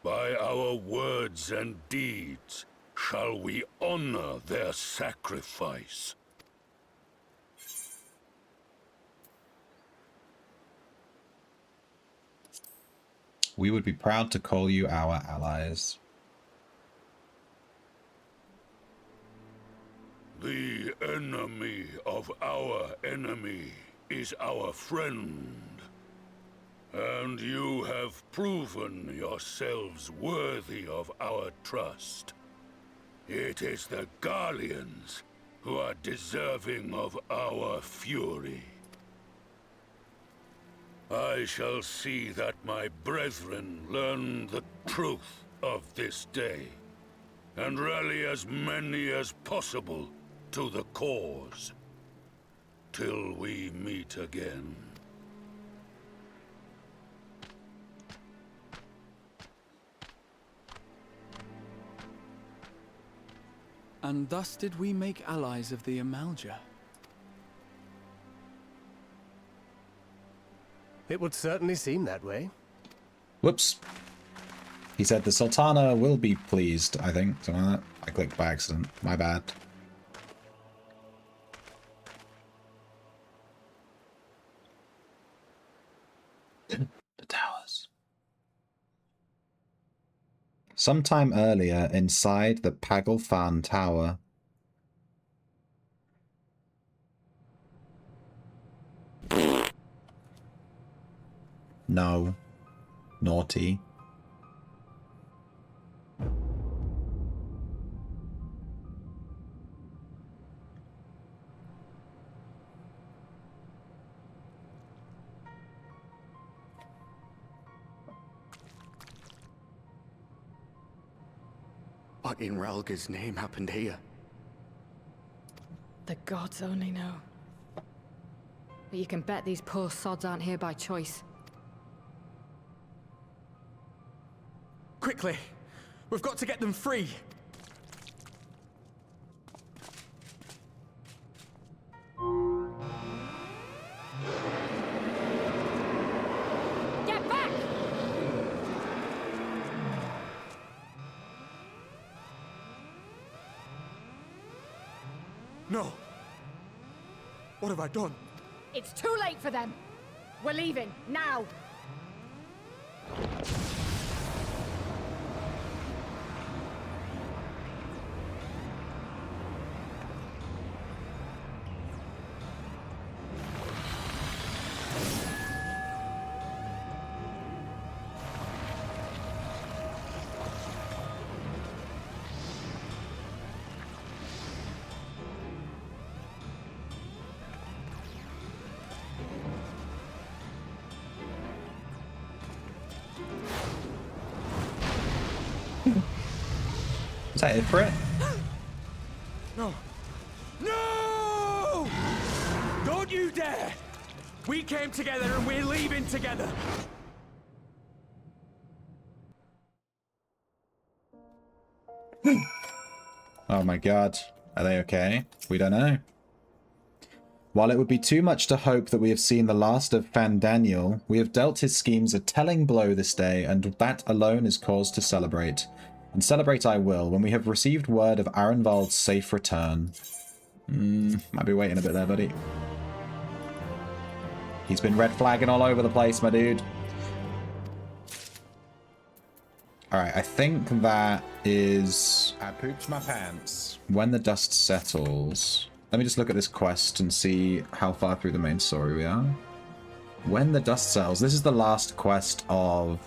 By our words and deeds shall we honor their sacrifice. We would be proud to call you our allies. The enemy of our enemy is our friend. And you have proven yourselves worthy of our trust. It is the Garleans who are deserving of our fury. I shall see that my brethren learn the truth of this day, and rally as many as possible to the cause, till we meet again. And thus did we make allies of the Amalja. It would certainly seem that way. Whoops. He said the Sultana will be pleased, I think. Something like that. I clicked by accident. My bad. The towers. Sometime earlier, inside the Pagalfan Tower. No. Naughty. What in Ralga's name happened here? The gods only know. But you can bet these poor sods aren't here by choice. Quickly! We've got to get them free! Get back! No! What have I done? It's too late for them! We're leaving, now! Is that it for it? No! No! Don't you dare! We came together and we're leaving together! Oh my god. Are they okay? We don't know. While it would be too much to hope that we have seen the last of Fandaniel, we have dealt his schemes a telling blow this day, and that alone is cause to celebrate. And celebrate I will, when we have received word of Arenvald's safe return. Might be waiting a bit there, buddy. He's been red flagging all over the place, my dude. Alright, I think that is... I pooped my pants. When the dust settles... Let me just look at this quest and see how far through the main story we are. When the dust settles. This is the last quest of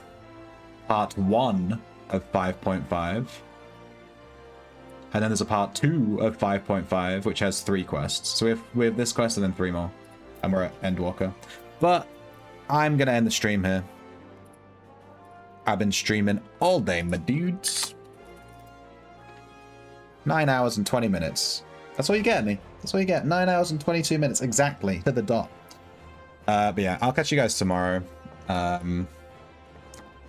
part 1 of 5.5. And then there's a part 2 of 5.5, which has 3 quests. So we have this quest and then 3 more. And we're at Endwalker. But I'm going to end the stream here. I've been streaming all day, my dudes. 9 hours and 20 minutes. That's what you get, me. That's what you get. 9 hours and 22 minutes exactly to the dot. But yeah, I'll catch you guys tomorrow.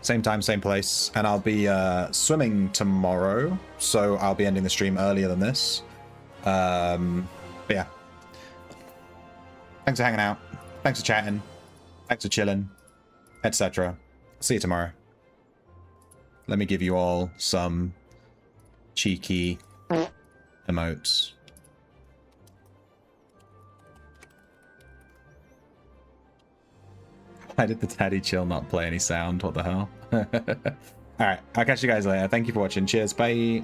Same time, same place. And I'll be swimming tomorrow. So I'll be ending the stream earlier than this. But yeah. Thanks for hanging out. Thanks for chatting. Thanks for chilling. Etc. See you tomorrow. Let me give you all some cheeky emotes. Why did the daddy chill not play any sound? What the hell? Alright, I'll catch you guys later. Thank you for watching. Cheers. Bye.